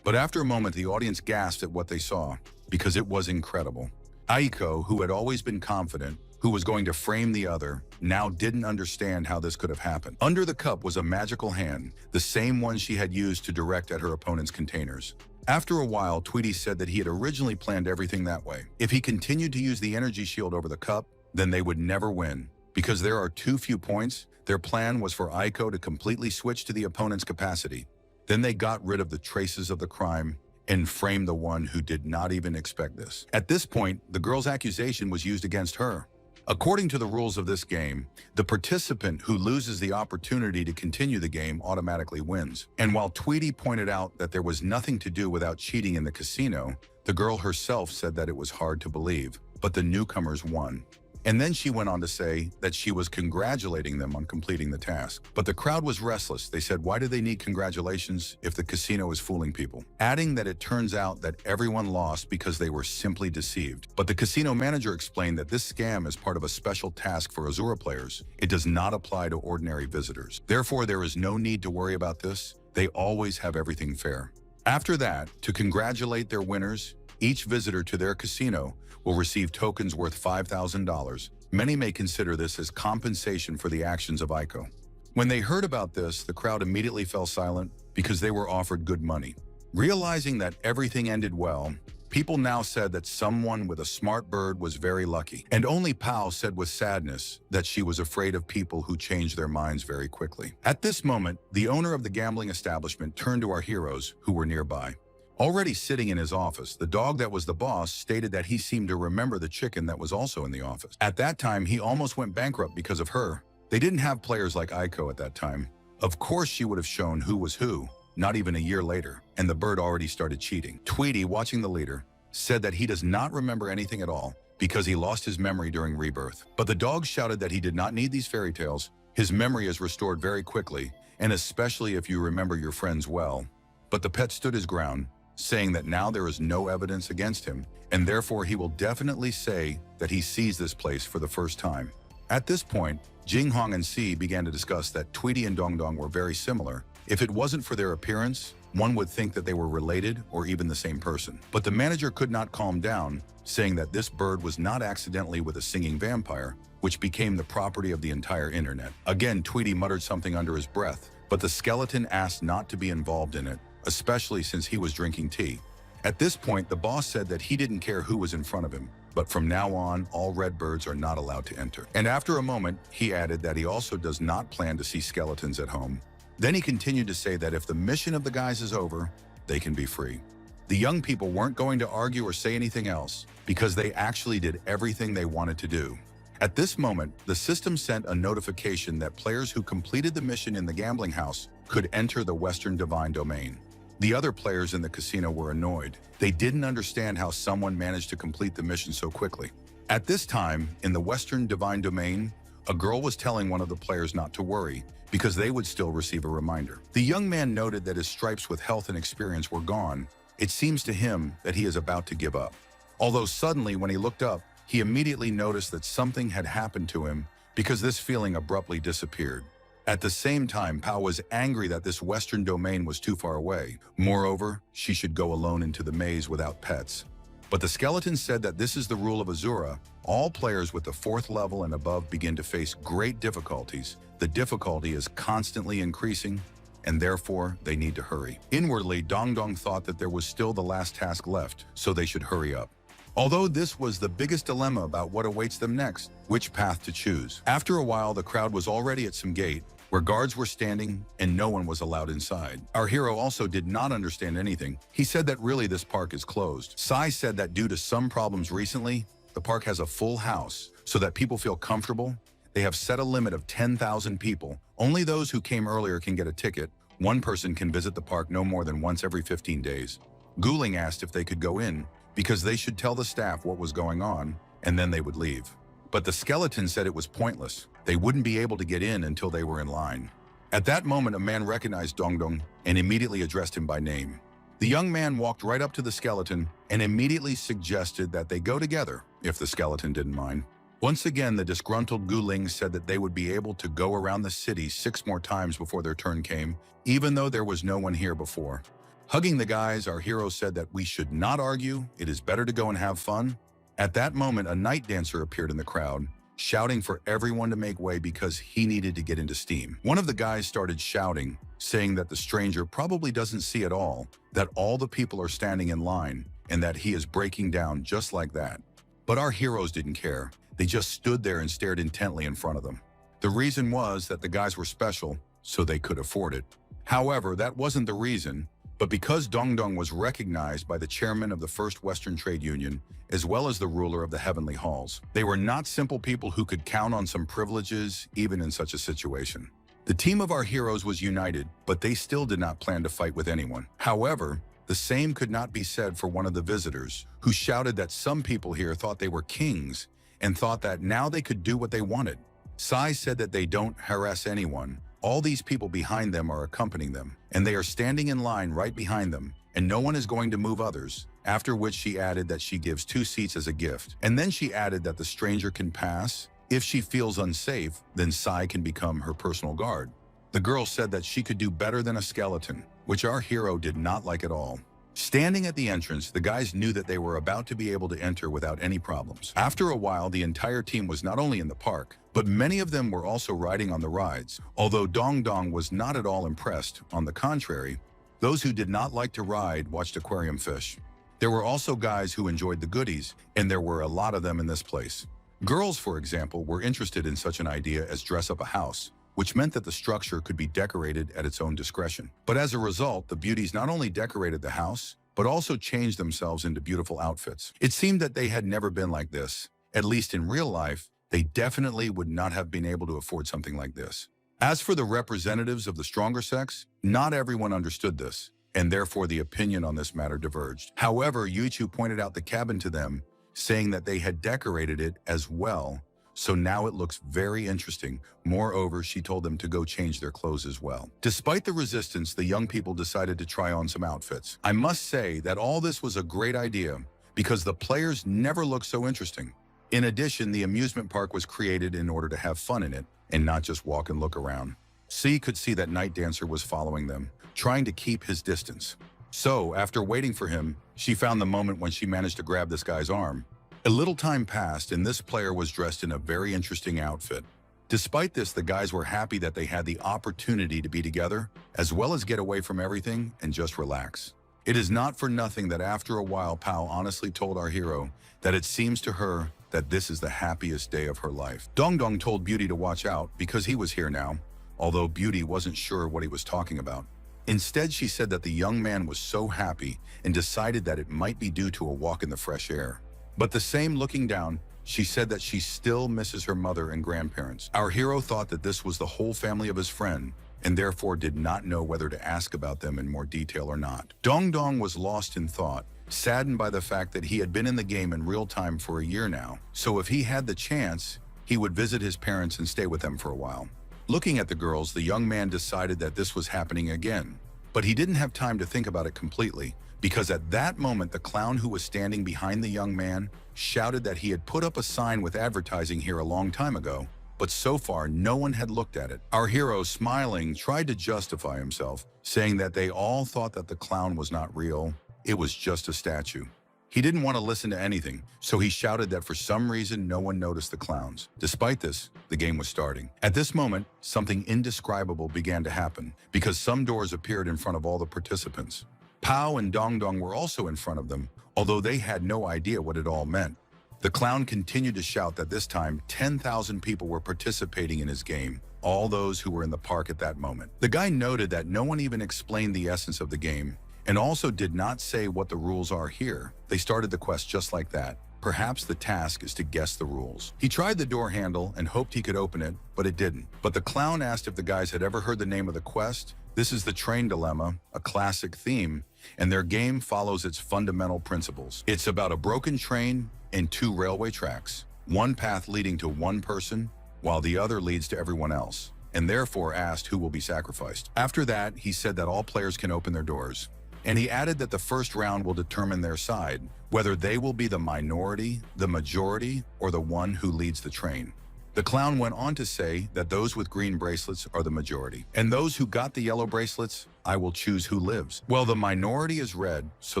But after a moment, the audience gasped at what they saw, because it was incredible. Aiko, who had always been confident, who was going to frame the other, now didn't understand how this could have happened. Under the cup was a magical hand, the same one she had used to direct at her opponent's containers. After a while, Tweety said that he had originally planned everything that way. If he continued to use the energy shield over the cup, then they would never win. Because there are too few points, their plan was for Aiko to completely switch to the opponent's capacity. Then they got rid of the traces of the crime and framed the one who did not even expect this. At this point, the girl's accusation was used against her. According to the rules of this game, the participant who loses the opportunity to continue the game automatically wins. And while Tweety pointed out that there was nothing to do without cheating in the casino, the girl herself said that it was hard to believe, but the newcomers won. And then she went on to say that she was congratulating them on completing the task. But the crowd was restless. They said, why do they need congratulations if the casino is fooling people? Adding that it turns out that everyone lost because they were simply deceived. But the casino manager explained that this scam is part of a special task for Azura players. It does not apply to ordinary visitors. Therefore, there is no need to worry about this. They always have everything fair. After that, to congratulate their winners, each visitor to their casino will receive tokens worth $5,000. Many may consider this as compensation for the actions of Aiko. When they heard about this, the crowd immediately fell silent because they were offered good money. Realizing that everything ended well, people now said that someone with a smart bird was very lucky. And only Pao said with sadness that she was afraid of people who changed their minds very quickly. At this moment, the owner of the gambling establishment turned to our heroes who were nearby. Already sitting in his office, the dog that was the boss stated that he seemed to remember the chicken that was also in the office. At that time, he almost went bankrupt because of her. They didn't have players like Aiko at that time. Of course, she would have shown who was who, not even a year later, and the bird already started cheating. Tweety, watching the leader, said that he does not remember anything at all because he lost his memory during rebirth. But the dog shouted that he did not need these fairy tales. His memory is restored very quickly, and especially if you remember your friends well. But the pet stood his ground, saying that now there is no evidence against him, and therefore he will definitely say that he sees this place for the first time. At this point, Jing Hong and Si began to discuss that Tweety and Dongdong were very similar. If it wasn't for their appearance, one would think that they were related or even the same person. But the manager could not calm down, saying that this bird was not accidentally with a singing vampire, which became the property of the entire internet. Again, Tweety muttered something under his breath, but the skeleton asked not to be involved in it, especially since he was drinking tea. At this point, the boss said that he didn't care who was in front of him, but from now on, all red birds are not allowed to enter. And after a moment, he added that he also does not plan to see skeletons at home. Then he continued to say that if the mission of the guys is over, they can be free. The young people weren't going to argue or say anything else because they actually did everything they wanted to do. At this moment, the system sent a notification that players who completed the mission in the gambling house could enter the Western Divine Domain. The other players in the casino were annoyed. They didn't understand how someone managed to complete the mission so quickly. At this time, in the Western Divine Domain, a girl was telling one of the players not to worry, because they would still receive a reminder. The young man noted that his stripes with health and experience were gone. It seems to him that he is about to give up. Although suddenly, when he looked up, he immediately noticed that something had happened to him because this feeling abruptly disappeared. At the same time, Pao was angry that this Western domain was too far away. Moreover, she should go alone into the maze without pets. But the skeleton said that this is the rule of Azura. All players with the 4th level and above begin to face great difficulties. The difficulty is constantly increasing, and therefore they need to hurry. Inwardly, Dongdong thought that there was still the last task left, so they should hurry up. Although this was the biggest dilemma about what awaits them next, which path to choose. After a while, the crowd was already at some gate, where guards were standing and no one was allowed inside. Our hero also did not understand anything. He said that really this park is closed. Sai said that due to some problems recently, the park has a full house, so that people feel comfortable. They have set a limit of 10,000 people. Only those who came earlier can get a ticket. One person can visit the park no more than once every 15 days. Guling asked if they could go in, because they should tell the staff what was going on, and then they would leave. But the skeleton said it was pointless. They wouldn't be able to get in until they were in line. At that moment, a man recognized Dongdong and immediately addressed him by name. The young man walked right up to the skeleton and immediately suggested that they go together, if the skeleton didn't mind. Once again, the disgruntled Guling said that they would be able to go around the city 6 more times before their turn came, even though there was no one here before. Hugging the guys, our hero said that we should not argue, it is better to go and have fun. At that moment, a night dancer appeared in the crowd, shouting for everyone to make way because he needed to get into steam. One of the guys started shouting, saying that the stranger probably doesn't see at all, that all the people are standing in line, and that he is breaking down just like that. But our heroes didn't care. They just stood there and stared intently in front of them. The reason was that the guys were special, so they could afford it. However, that wasn't the reason. But because Dongdong was recognized by the chairman of the First Western Trade Union, as well as the ruler of the Heavenly Halls, they were not simple people who could count on some privileges even in such a situation. The team of our heroes was united, but they still did not plan to fight with anyone. However, the same could not be said for one of the visitors, who shouted that some people here thought they were kings and thought that now they could do what they wanted. Sai said that they don't harass anyone. All these people behind them are accompanying them, and they are standing in line right behind them, and no one is going to move others, after which she added that she gives 2 seats as a gift. And then she added that the stranger can pass. If she feels unsafe, then Sai can become her personal guard. The girl said that she could do better than a skeleton, which our hero did not like at all. Standing at the entrance, the guys knew that they were about to be able to enter without any problems. After a while, the entire team was not only in the park, but many of them were also riding on the rides. Although Dongdong was not at all impressed, on the contrary, those who did not like to ride watched aquarium fish. There were also guys who enjoyed the goodies, and there were a lot of them in this place. Girls, for example, were interested in such an idea as dress up a house, which meant that the structure could be decorated at its own discretion. But as a result, the beauties not only decorated the house, but also changed themselves into beautiful outfits. It seemed that they had never been like this. At least in real life, they definitely would not have been able to afford something like this. As for the representatives of the stronger sex, not everyone understood this, and therefore the opinion on this matter diverged. However, Yuichu pointed out the cabin to them, saying that they had decorated it as well, so now it looks very interesting. Moreover, she told them to go change their clothes as well. Despite the resistance, the young people decided to try on some outfits. I must say that all this was a great idea because the players never looked so interesting. In addition, the amusement park was created in order to have fun in it and not just walk and look around. C could see that Night Dancer was following them, trying to keep his distance. So, after waiting for him, she found the moment when she managed to grab this guy's arm. A little time passed, and this player was dressed in a very interesting outfit. Despite this, the guys were happy that they had the opportunity to be together, as well as get away from everything and just relax. It is not for nothing that after a while, Pao honestly told our hero that it seems to her that this is the happiest day of her life. Dongdong told Beauty to watch out because he was here now, although Beauty wasn't sure what he was talking about. Instead, she said that the young man was so happy and decided that it might be due to a walk in the fresh air. But the same looking down, She said that she still misses her mother and grandparents. Our hero thought that this was the whole family of his friend, and therefore did not know whether to ask about them in more detail or not. Dong Dong was lost in thought, saddened by the fact that he had been in the game in real time for a year now. So if he had the chance, he would visit his parents and stay with them for a while. Looking at the girls, the young man decided that this was happening again. But he didn't have time to think about it completely, because at that moment the clown who was standing behind the young man shouted that he had put up a sign with advertising here a long time ago, but so far no one had looked at it. Our hero, smiling, tried to justify himself, saying that they all thought that the clown was not real, it was just a statue. He didn't want to listen to anything, so he shouted that for some reason no one noticed the clowns. Despite this, the game was starting. At this moment, something indescribable began to happen, because some doors appeared in front of all the participants. Pao and Dong Dong were also in front of them, although they had no idea what it all meant. The clown continued to shout that this time 10,000 people were participating in his game, all those who were in the park at that moment. The guy noted that no one even explained the essence of the game, and also did not say what the rules are here. They started the quest just like that. Perhaps the task is to guess the rules. He tried the door handle and hoped he could open it, but it didn't. But the clown asked if the guys had ever heard the name of the quest. This is the train dilemma, a classic theme, and their game follows its fundamental principles. It's about a broken train and two railway tracks, one path leading to one person, while the other leads to everyone else, and therefore asked who will be sacrificed. After that, he said that all players can open their doors. And he added that the first round will determine their side, whether they will be the minority, the majority, or the one who leads the train. The clown went on to say that those with green bracelets are the majority, and those who got the yellow bracelets, I will choose who lives. Well, the minority is red, so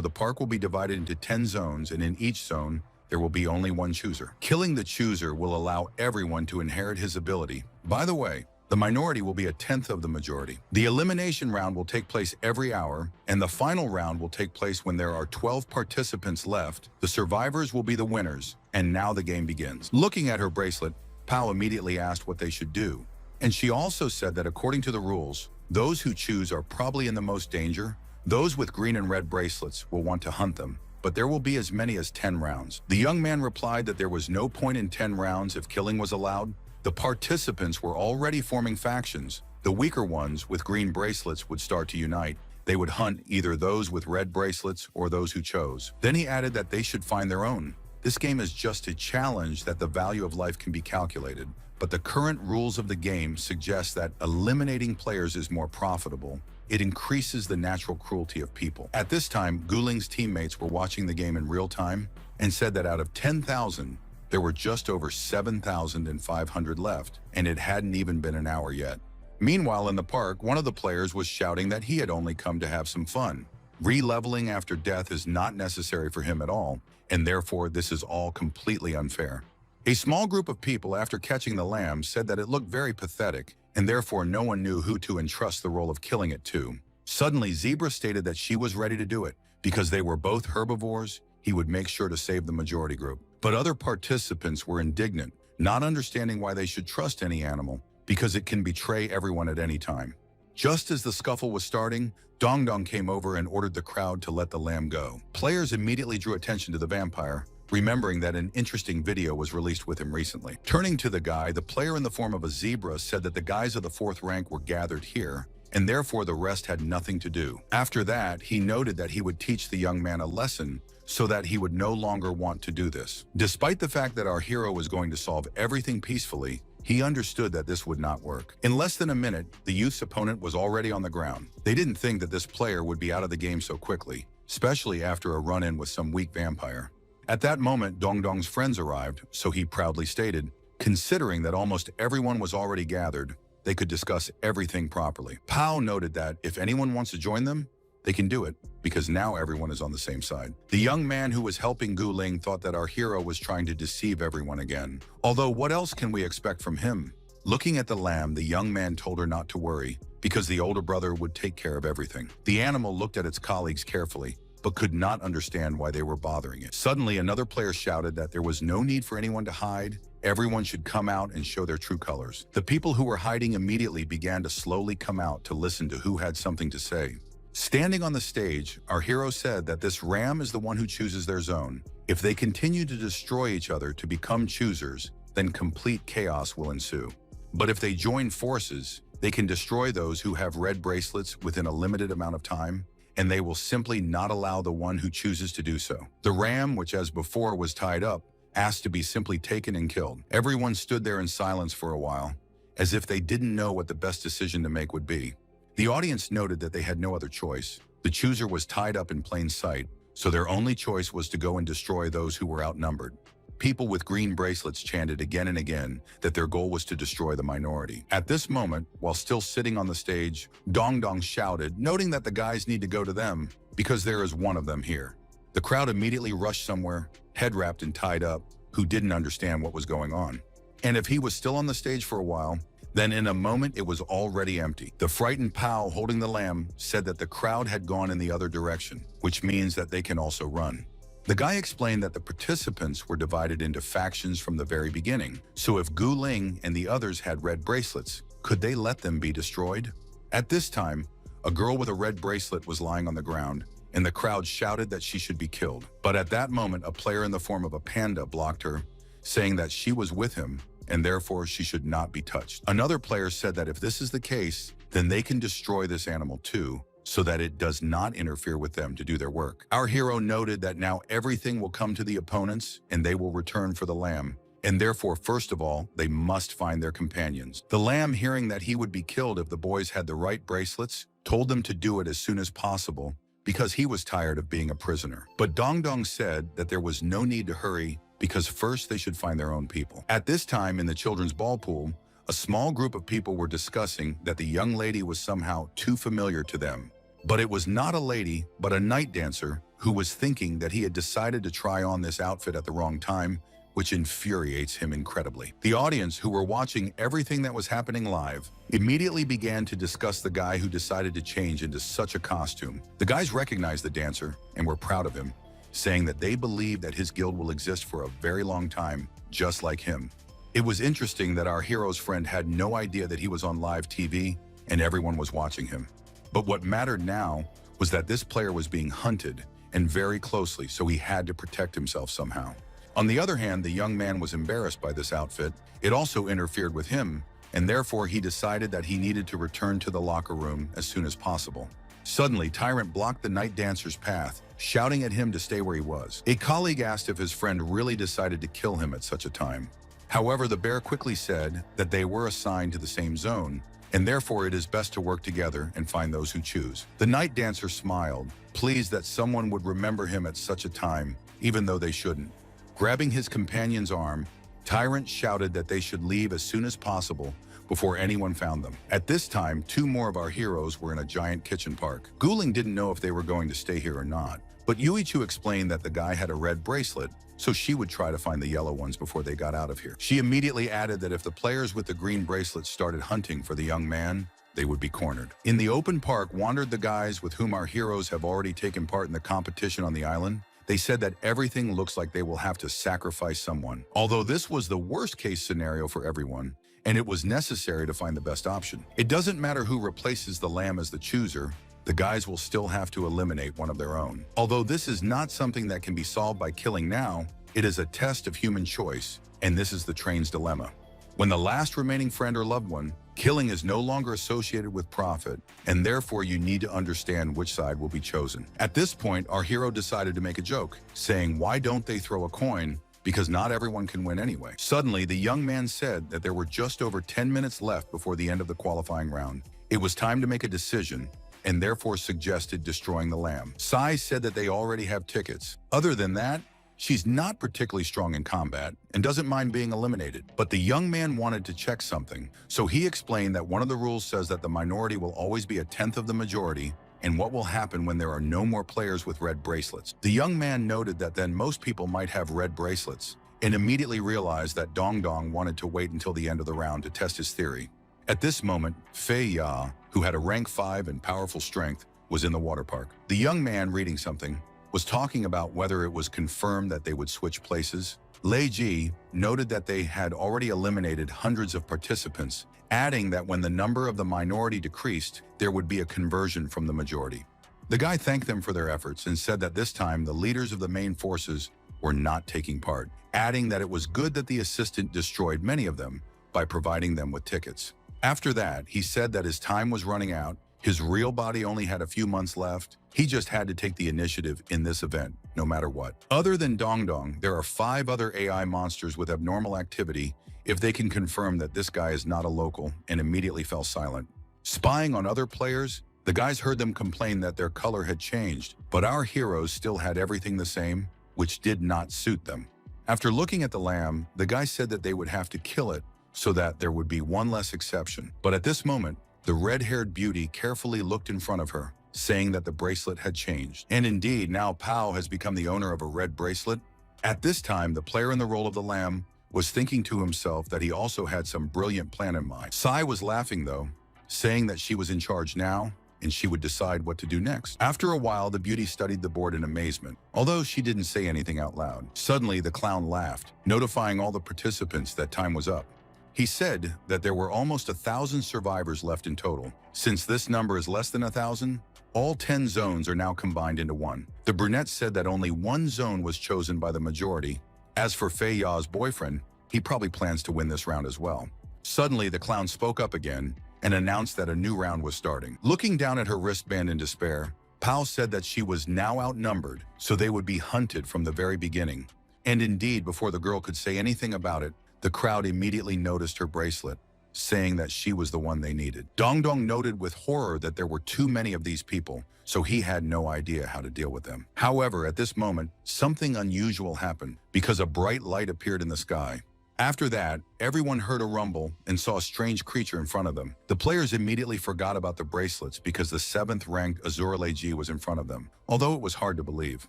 the park will be divided into 10 zones, and in each zone, there will be only one chooser. Killing the chooser will allow everyone to inherit his ability. By the way, the minority will be a tenth of the majority. The elimination round will take place every hour, and the final round will take place when there are 12 participants left. The survivors will be the winners, and now the game begins. Looking at her bracelet, Pao immediately asked what they should do, and she also said that according to the rules, those who choose are probably in the most danger. Those with green and red bracelets will want to hunt them, but there will be as many as 10 rounds. The young man replied that there was no point in 10 rounds if killing was allowed. The participants were already forming factions. The weaker ones with green bracelets would start to unite. They would hunt either those with red bracelets or those who chose. Then he added that they should find their own. This game is just a challenge that the value of life can be calculated, but the current rules of the game suggest that eliminating players is more profitable. It increases the natural cruelty of people. At this time, Guling's teammates were watching the game in real time and said that out of 10,000, there were just over 7,500 left, and it hadn't even been an hour yet. Meanwhile, in the park, one of the players was shouting that he had only come to have some fun. Re-leveling after death is not necessary for him at all, and therefore this is all completely unfair. A small group of people, after catching the lamb, said that it looked very pathetic, and therefore no one knew who to entrust the role of killing it to. Suddenly, Zebra stated that she was ready to do it. Because they were both herbivores, he would make sure to save the majority group. But other participants were indignant, not understanding why they should trust any animal, because it can betray everyone at any time. Just as the scuffle was starting, Dong Dong came over and ordered the crowd to let the lamb go. Players immediately drew attention to the vampire, remembering that an interesting video was released with him recently. Turning to the guy, the player in the form of a zebra said that the guys of the 4th rank were gathered here, and therefore the rest had nothing to do. After that, he noted that he would teach the young man a lesson so that he would no longer want to do this. Despite the fact that our hero was going to solve everything peacefully, he understood that this would not work. In less than a minute, the youth's opponent was already on the ground. They didn't think that this player would be out of the game so quickly, especially after a run-in with some weak vampire. At that moment, Dong Dong's friends arrived, so he proudly stated, considering that almost everyone was already gathered, they could discuss everything properly. Pao noted that if anyone wants to join them, they can do it, because now everyone is on the same side. The young man who was helping Guling thought that our hero was trying to deceive everyone again. Although what else can we expect from him? Looking at the lamb, the young man told her not to worry, because the older brother would take care of everything. The animal looked at its colleagues carefully, but could not understand why they were bothering it. Suddenly, another player shouted that there was no need for anyone to hide. Everyone should come out and show their true colors. The people who were hiding immediately began to slowly come out to listen to who had something to say. Standing on the stage, our hero said that this ram is the one who chooses their zone. If they continue to destroy each other to become choosers, then complete chaos will ensue. But if they join forces, they can destroy those who have red bracelets within a limited amount of time, and they will simply not allow the one who chooses to do so. The ram, which as before was tied up, asked to be simply taken and killed. Everyone stood there in silence for a while, as if they didn't know what the best decision to make would be. The audience noted that they had no other choice. The chooser was tied up in plain sight, so their only choice was to go and destroy those who were outnumbered. People with green bracelets chanted again and again that their goal was to destroy the minority. At this moment, while still sitting on the stage, Dong Dong shouted, noting that the guys need to go to them because there is one of them here. The crowd immediately rushed somewhere, head wrapped and tied up, who didn't understand what was going on. And if he was still on the stage for a while, then in a moment it was already empty. The frightened Pao holding the lamb said that the crowd had gone in the other direction, which means that they can also run. The guy explained that the participants were divided into factions from the very beginning, so if Gu Ling and the others had red bracelets, could they let them be destroyed? At this time, a girl with a red bracelet was lying on the ground, and the crowd shouted that she should be killed. But at that moment, a player in the form of a panda blocked her, saying that she was with him, and therefore she should not be touched. Another player said that if this is the case, then they can destroy this animal too, so that it does not interfere with them to do their work. Our hero noted that now everything will come to the opponents and they will return for the lamb, and therefore first of all, they must find their companions. The lamb, hearing that he would be killed if the boys had the right bracelets, told them to do it as soon as possible because he was tired of being a prisoner. But Dong Dong said that there was no need to hurry because first they should find their own people. At this time in the children's ball pool, a small group of people were discussing that the young lady was somehow too familiar to them. But it was not a lady, but a night dancer who was thinking that he had decided to try on this outfit at the wrong time, which infuriates him incredibly. The audience, who were watching everything that was happening live, immediately began to discuss the guy who decided to change into such a costume. The guys recognized the dancer and were proud of him, saying that they believe that his guild will exist for a very long time, just like him. It was interesting that our hero's friend had no idea that he was on live TV and everyone was watching him. But what mattered now was that this player was being hunted and very closely, so he had to protect himself somehow. On the other hand, the young man was embarrassed by this outfit. It also interfered with him, and therefore he decided that he needed to return to the locker room as soon as possible. Suddenly, Tyrant blocked the night dancer's path, shouting at him to stay where he was. A colleague asked if his friend really decided to kill him at such a time. However, the bear quickly said that they were assigned to the same zone, and therefore it is best to work together and find those who choose. The night dancer smiled, pleased that someone would remember him at such a time, even though they shouldn't. Grabbing his companion's arm, Tyrant shouted that they should leave as soon as possible before anyone found them. At this time, two more of our heroes were in a giant kitchen park. Guling didn't know if they were going to stay here or not, but Yuichu explained that the guy had a red bracelet, so she would try to find the yellow ones before they got out of here. She immediately added that if the players with the green bracelets started hunting for the young man, they would be cornered. In the open park wandered the guys with whom our heroes have already taken part in the competition on the island. They said that everything looks like they will have to sacrifice someone. Although this was the worst case scenario for everyone, and it was necessary to find the best option. It doesn't matter who replaces the lamb as the chooser, the guys will still have to eliminate one of their own. Although this is not something that can be solved by killing now, it is a test of human choice, and this is the train's dilemma. When the last remaining friend or loved one, killing is no longer associated with profit, and therefore you need to understand which side will be chosen. At this point, our hero decided to make a joke, saying, why don't they throw a coin? Because not everyone can win anyway. Suddenly, the young man said that there were just over 10 minutes left before the end of the qualifying round. It was time to make a decision, and therefore suggested destroying the lamb. Sai said that they already have tickets. Other than that, she's not particularly strong in combat and doesn't mind being eliminated. But the young man wanted to check something, so he explained that one of the rules says that the minority will always be a tenth of the majority, and what will happen when there are no more players with red bracelets. The young man noted that then most people might have red bracelets, and immediately realized that Dong Dong wanted to wait until the end of the round to test his theory. At this moment, Fei Ya, who had a rank 5 and powerful strength, was in the water park. The young man, reading something, was talking about whether it was confirmed that they would switch places. Lei Ji noted that they had already eliminated hundreds of participants, adding that when the number of the minority decreased, there would be a conversion from the majority. The guy thanked them for their efforts and said that this time the leaders of the main forces were not taking part, adding that it was good that the assistant destroyed many of them by providing them with tickets. After that, he said that his time was running out, his real body only had a few months left, he just had to take the initiative in this event, no matter what. Other than Dong Dong, there are 5 other AI monsters with abnormal activity if they can confirm that this guy is not a local, and immediately fell silent. Spying on other players, the guys heard them complain that their color had changed, but our heroes still had everything the same, which did not suit them. After looking at the lamb, the guy said that they would have to kill it so that there would be one less exception. But at this moment, the red-haired beauty carefully looked in front of her, saying that the bracelet had changed. And indeed, now Pao has become the owner of a red bracelet. At this time, the player in the role of the lamb was thinking to himself that he also had some brilliant plan in mind. Sai was laughing though, saying that she was in charge now and she would decide what to do next. After a while, the beauty studied the board in amazement, although she didn't say anything out loud. Suddenly, the clown laughed, notifying all the participants that time was up. He said that there were almost 1,000 survivors left in total. Since this number is less than 1,000, all 10 zones are now combined into one. The brunette said that only one zone was chosen by the majority. As for Fei Ya's boyfriend, he probably plans to win this round as well. Suddenly, the clown spoke up again and announced that a new round was starting. Looking down at her wristband in despair, Pao said that she was now outnumbered, so they would be hunted from the very beginning. And indeed, before the girl could say anything about it, the crowd immediately noticed her bracelet, saying that she was the one they needed. Dong Dong noted with horror that there were too many of these people, so he had no idea how to deal with them. However, at this moment, something unusual happened because a bright light appeared in the sky. After that, everyone heard a rumble and saw a strange creature in front of them. The players immediately forgot about the bracelets because the 7th-ranked Azura Leiji was in front of them, although it was hard to believe.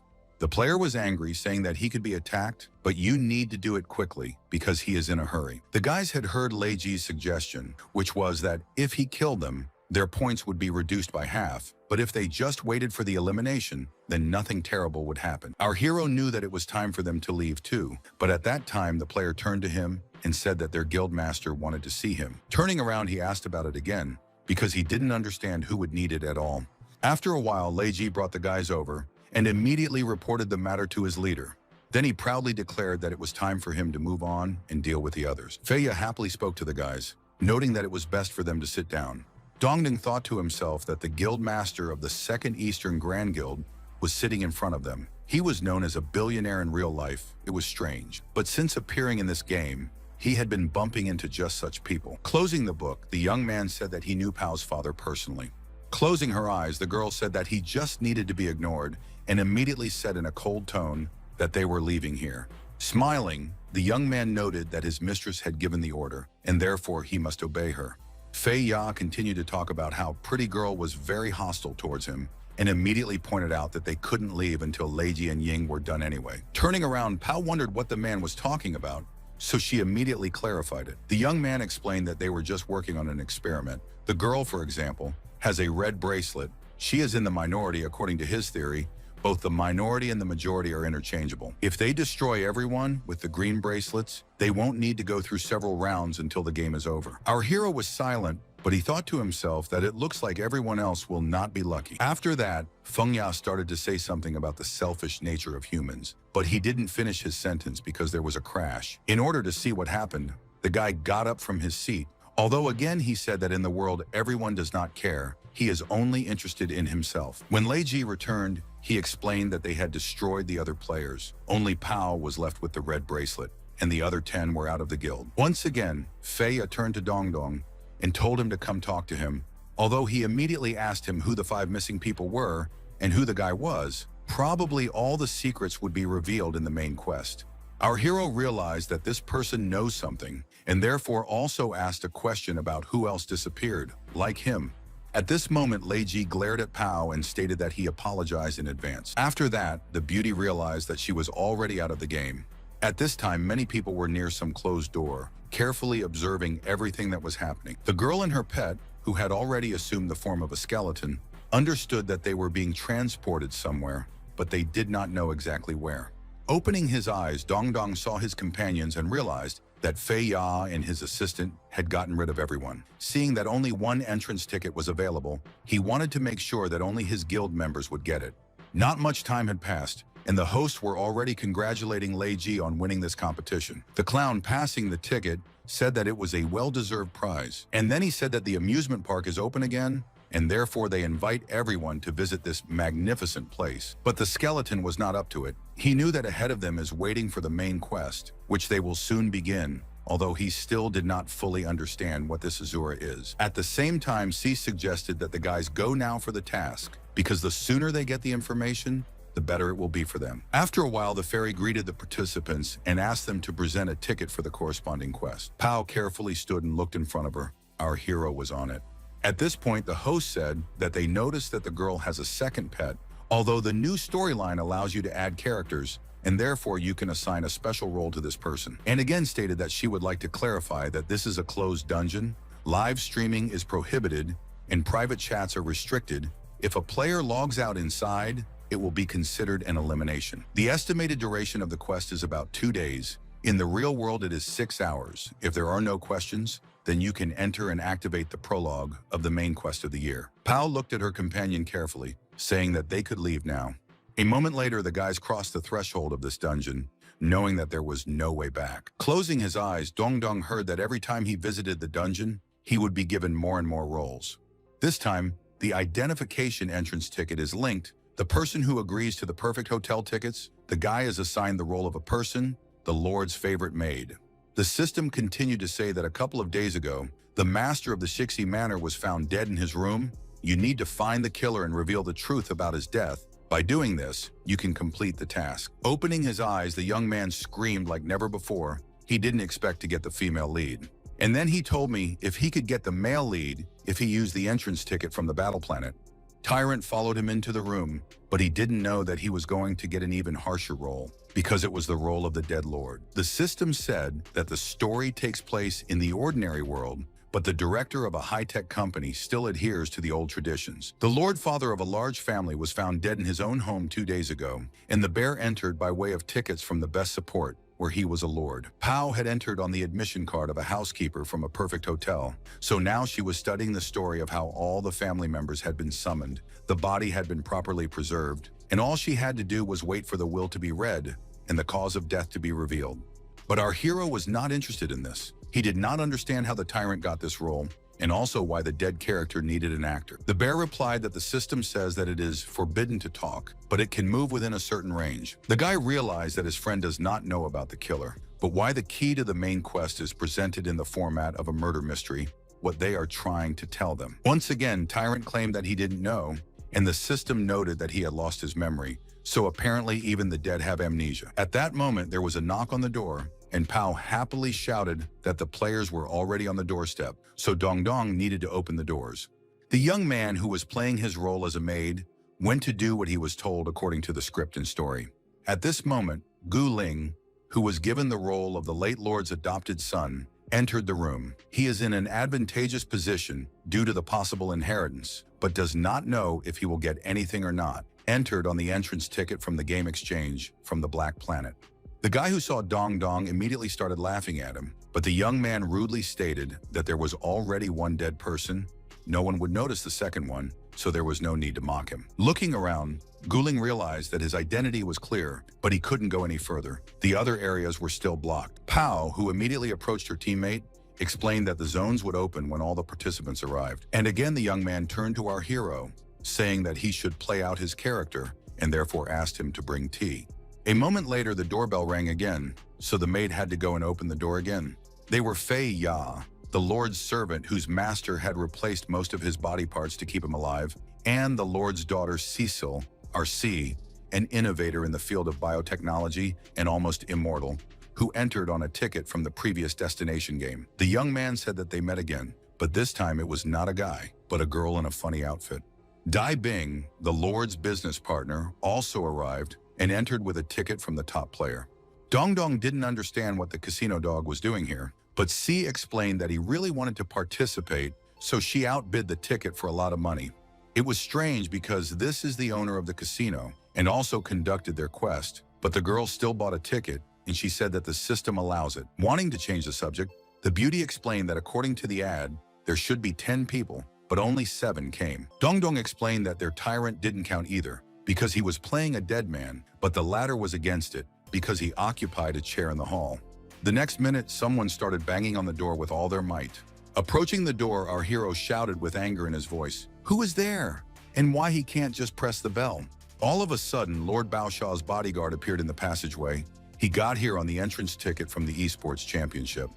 The player was angry, saying that he could be attacked, but you need to do it quickly because he is in a hurry. The guys had heard Leiji's suggestion, which was that if he killed them, their points would be reduced by half, but if they just waited for the elimination, then nothing terrible would happen. Our hero knew that it was time for them to leave too, but at that time the player turned to him and said that their guild master wanted to see him. Turning around, he asked about it again, because he didn't understand who would need it at all. After a while, Leiji brought the guys over and immediately reported the matter to his leader. Then he proudly declared that it was time for him to move on and deal with the others. Feiya happily spoke to the guys, noting that it was best for them to sit down. Dongding thought to himself that the guild master of the 2nd Eastern Grand Guild was sitting in front of them. He was known as a billionaire in real life. It was strange. But since appearing in this game, he had been bumping into just such people. Closing the book, the young man said that he knew Pao's father personally. Closing her eyes, the girl said that he just needed to be ignored and immediately said in a cold tone that they were leaving here. Smiling, the young man noted that his mistress had given the order, and therefore he must obey her. Fei Ya continued to talk about how Pretty Girl was very hostile towards him and immediately pointed out that they couldn't leave until Leiji and Ying were done anyway. Turning around, Pao wondered what the man was talking about, so she immediately clarified it. The young man explained that they were just working on an experiment. The girl, for example, has a red bracelet. She is in the minority according to his theory. Both the minority and the majority are interchangeable. If they destroy everyone with the green bracelets, they won't need to go through several rounds until the game is over. Our hero was silent, but he thought to himself that it looks like everyone else will not be lucky. After that, Feng Ya started to say something about the selfish nature of humans, but he didn't finish his sentence because there was a crash. In order to see what happened, the guy got up from his seat. Although again he said that in the world everyone does not care, he is only interested in himself. When Leiji returned, he explained that they had destroyed the other players. Only Pao was left with the red bracelet, and the other 10 were out of the guild. Once again, Feiya turned to Dongdong and told him to come talk to him. Although he immediately asked him who the 5 missing people were and who the guy was, probably all the secrets would be revealed in the main quest. Our hero realized that this person knows something, and therefore also asked a question about who else disappeared, like him. At this moment, Leiji glared at Pao and stated that he apologized in advance. After that, the beauty realized that she was already out of the game. At this time, many people were near some closed door, carefully observing everything that was happening. The girl and her pet, who had already assumed the form of a skeleton, understood that they were being transported somewhere, but they did not know exactly where. Opening his eyes, Dongdong saw his companions and realized that Fei Ya and his assistant had gotten rid of everyone. Seeing that only one entrance ticket was available, he wanted to make sure that only his guild members would get it. Not much time had passed, and the hosts were already congratulating Lei Ji on winning this competition. The clown passing the ticket said that it was a well-deserved prize. And then he said that the amusement park is open again, and therefore they invite everyone to visit this magnificent place. But the skeleton was not up to it. He knew that ahead of them is waiting for the main quest, which they will soon begin, although he still did not fully understand what this Azura is. At the same time, C suggested that the guys go now for the task, because the sooner they get the information, the better it will be for them. After a while, the fairy greeted the participants and asked them to present a ticket for the corresponding quest. Pao carefully stood and looked in front of her. Our hero was on it. At this point, the host said that they noticed that the girl has a second pet, although the new storyline allows you to add characters, and therefore you can assign a special role to this person. And again stated that she would like to clarify that this is a closed dungeon, live streaming is prohibited, and private chats are restricted. If a player logs out inside, it will be considered an elimination. The estimated duration of the quest is about 2 days. In the real world, it is 6 hours. If there are no questions, then you can enter and activate the prologue of the main quest of the year. Pao looked at her companion carefully, saying that they could leave now. A moment later, the guys crossed the threshold of this dungeon, knowing that there was no way back. Closing his eyes, Dong Dong heard that every time he visited the dungeon, he would be given more and more roles. This time, the identification entrance ticket is linked. The person who agrees to the perfect hotel tickets, the guy is assigned the role of a person, the Lord's favorite maid. The system continued to say that a couple of days ago, the master of the Shixi Manor was found dead in his room. You need to find the killer and reveal the truth about his death. By doing this, you can complete the task. Opening his eyes, the young man screamed like never before. He didn't expect to get the female lead. And then he told me if he could get the male lead, if he used the entrance ticket from the battle planet. Tyrant followed him into the room, but he didn't know that he was going to get an even harsher role, because it was the role of the dead lord. The system said that the story takes place in the ordinary world, but the director of a high-tech company still adheres to the old traditions. The lord father of a large family was found dead in his own home 2 days ago, and the bear entered by way of tickets from the best support, where he was a lord. Pao had entered on the admission card of a housekeeper from a perfect hotel, so now she was studying the story of how all the family members had been summoned, the body had been properly preserved, and all she had to do was wait for the will to be read and the cause of death to be revealed. But our hero was not interested in this. He did not understand how the tyrant got this role, and also why the dead character needed an actor. The bear replied that the system says that it is forbidden to talk, but it can move within a certain range. The guy realized that his friend does not know about the killer, but why the key to the main quest is presented in the format of a murder mystery, what they are trying to tell them. Once again, Tyrant claimed that he didn't know, and the system noted that he had lost his memory, so apparently even the dead have amnesia. At that moment, there was a knock on the door, and Pao happily shouted that the players were already on the doorstep, so Dong Dong needed to open the doors. The young man who was playing his role as a maid went to do what he was told according to the script and story. At this moment, Gu Ling, who was given the role of the late lord's adopted son, entered the room. He is in an advantageous position due to the possible inheritance, but does not know if he will get anything or not. Entered on the entrance ticket from the game exchange from the Black Planet. The guy who saw Dong Dong immediately started laughing at him, but the young man rudely stated that there was already one dead person. No one would notice the second one, so there was no need to mock him. Looking around, Guling realized that his identity was clear, but he couldn't go any further. The other areas were still blocked. Pao, who immediately approached her teammate, explained that the zones would open when all the participants arrived. And again, the young man turned to our hero, saying that he should play out his character, and therefore asked him to bring tea. A moment later, the doorbell rang again, so the maid had to go and open the door again. They were Fei Ya, the Lord's servant whose master had replaced most of his body parts to keep him alive, and the Lord's daughter Cecil, RC, an innovator in the field of biotechnology and almost immortal, who entered on a ticket from the previous destination game. The young man said that they met again, but this time it was not a guy, but a girl in a funny outfit. Dai Bing, the Lord's business partner, also arrived and entered with a ticket from the top player. Dong Dong didn't understand what the casino dog was doing here, but C explained that he really wanted to participate, so she outbid the ticket for a lot of money. It was strange because this is the owner of the casino and also conducted their quest, but the girl still bought a ticket and she said that the system allows it. Wanting to change the subject, the beauty explained that according to the ad, there should be 10 people, but only 7 came. Dongdong explained that their tyrant didn't count either, because he was playing a dead man, but the latter was against it, because he occupied a chair in the hall. The next minute, someone started banging on the door with all their might. Approaching the door, our hero shouted with anger in his voice, "Who is there? And why he can't just press the bell?" All of a sudden, Lord Baoshaw's bodyguard appeared in the passageway. He got here on the entrance ticket from the esports championship.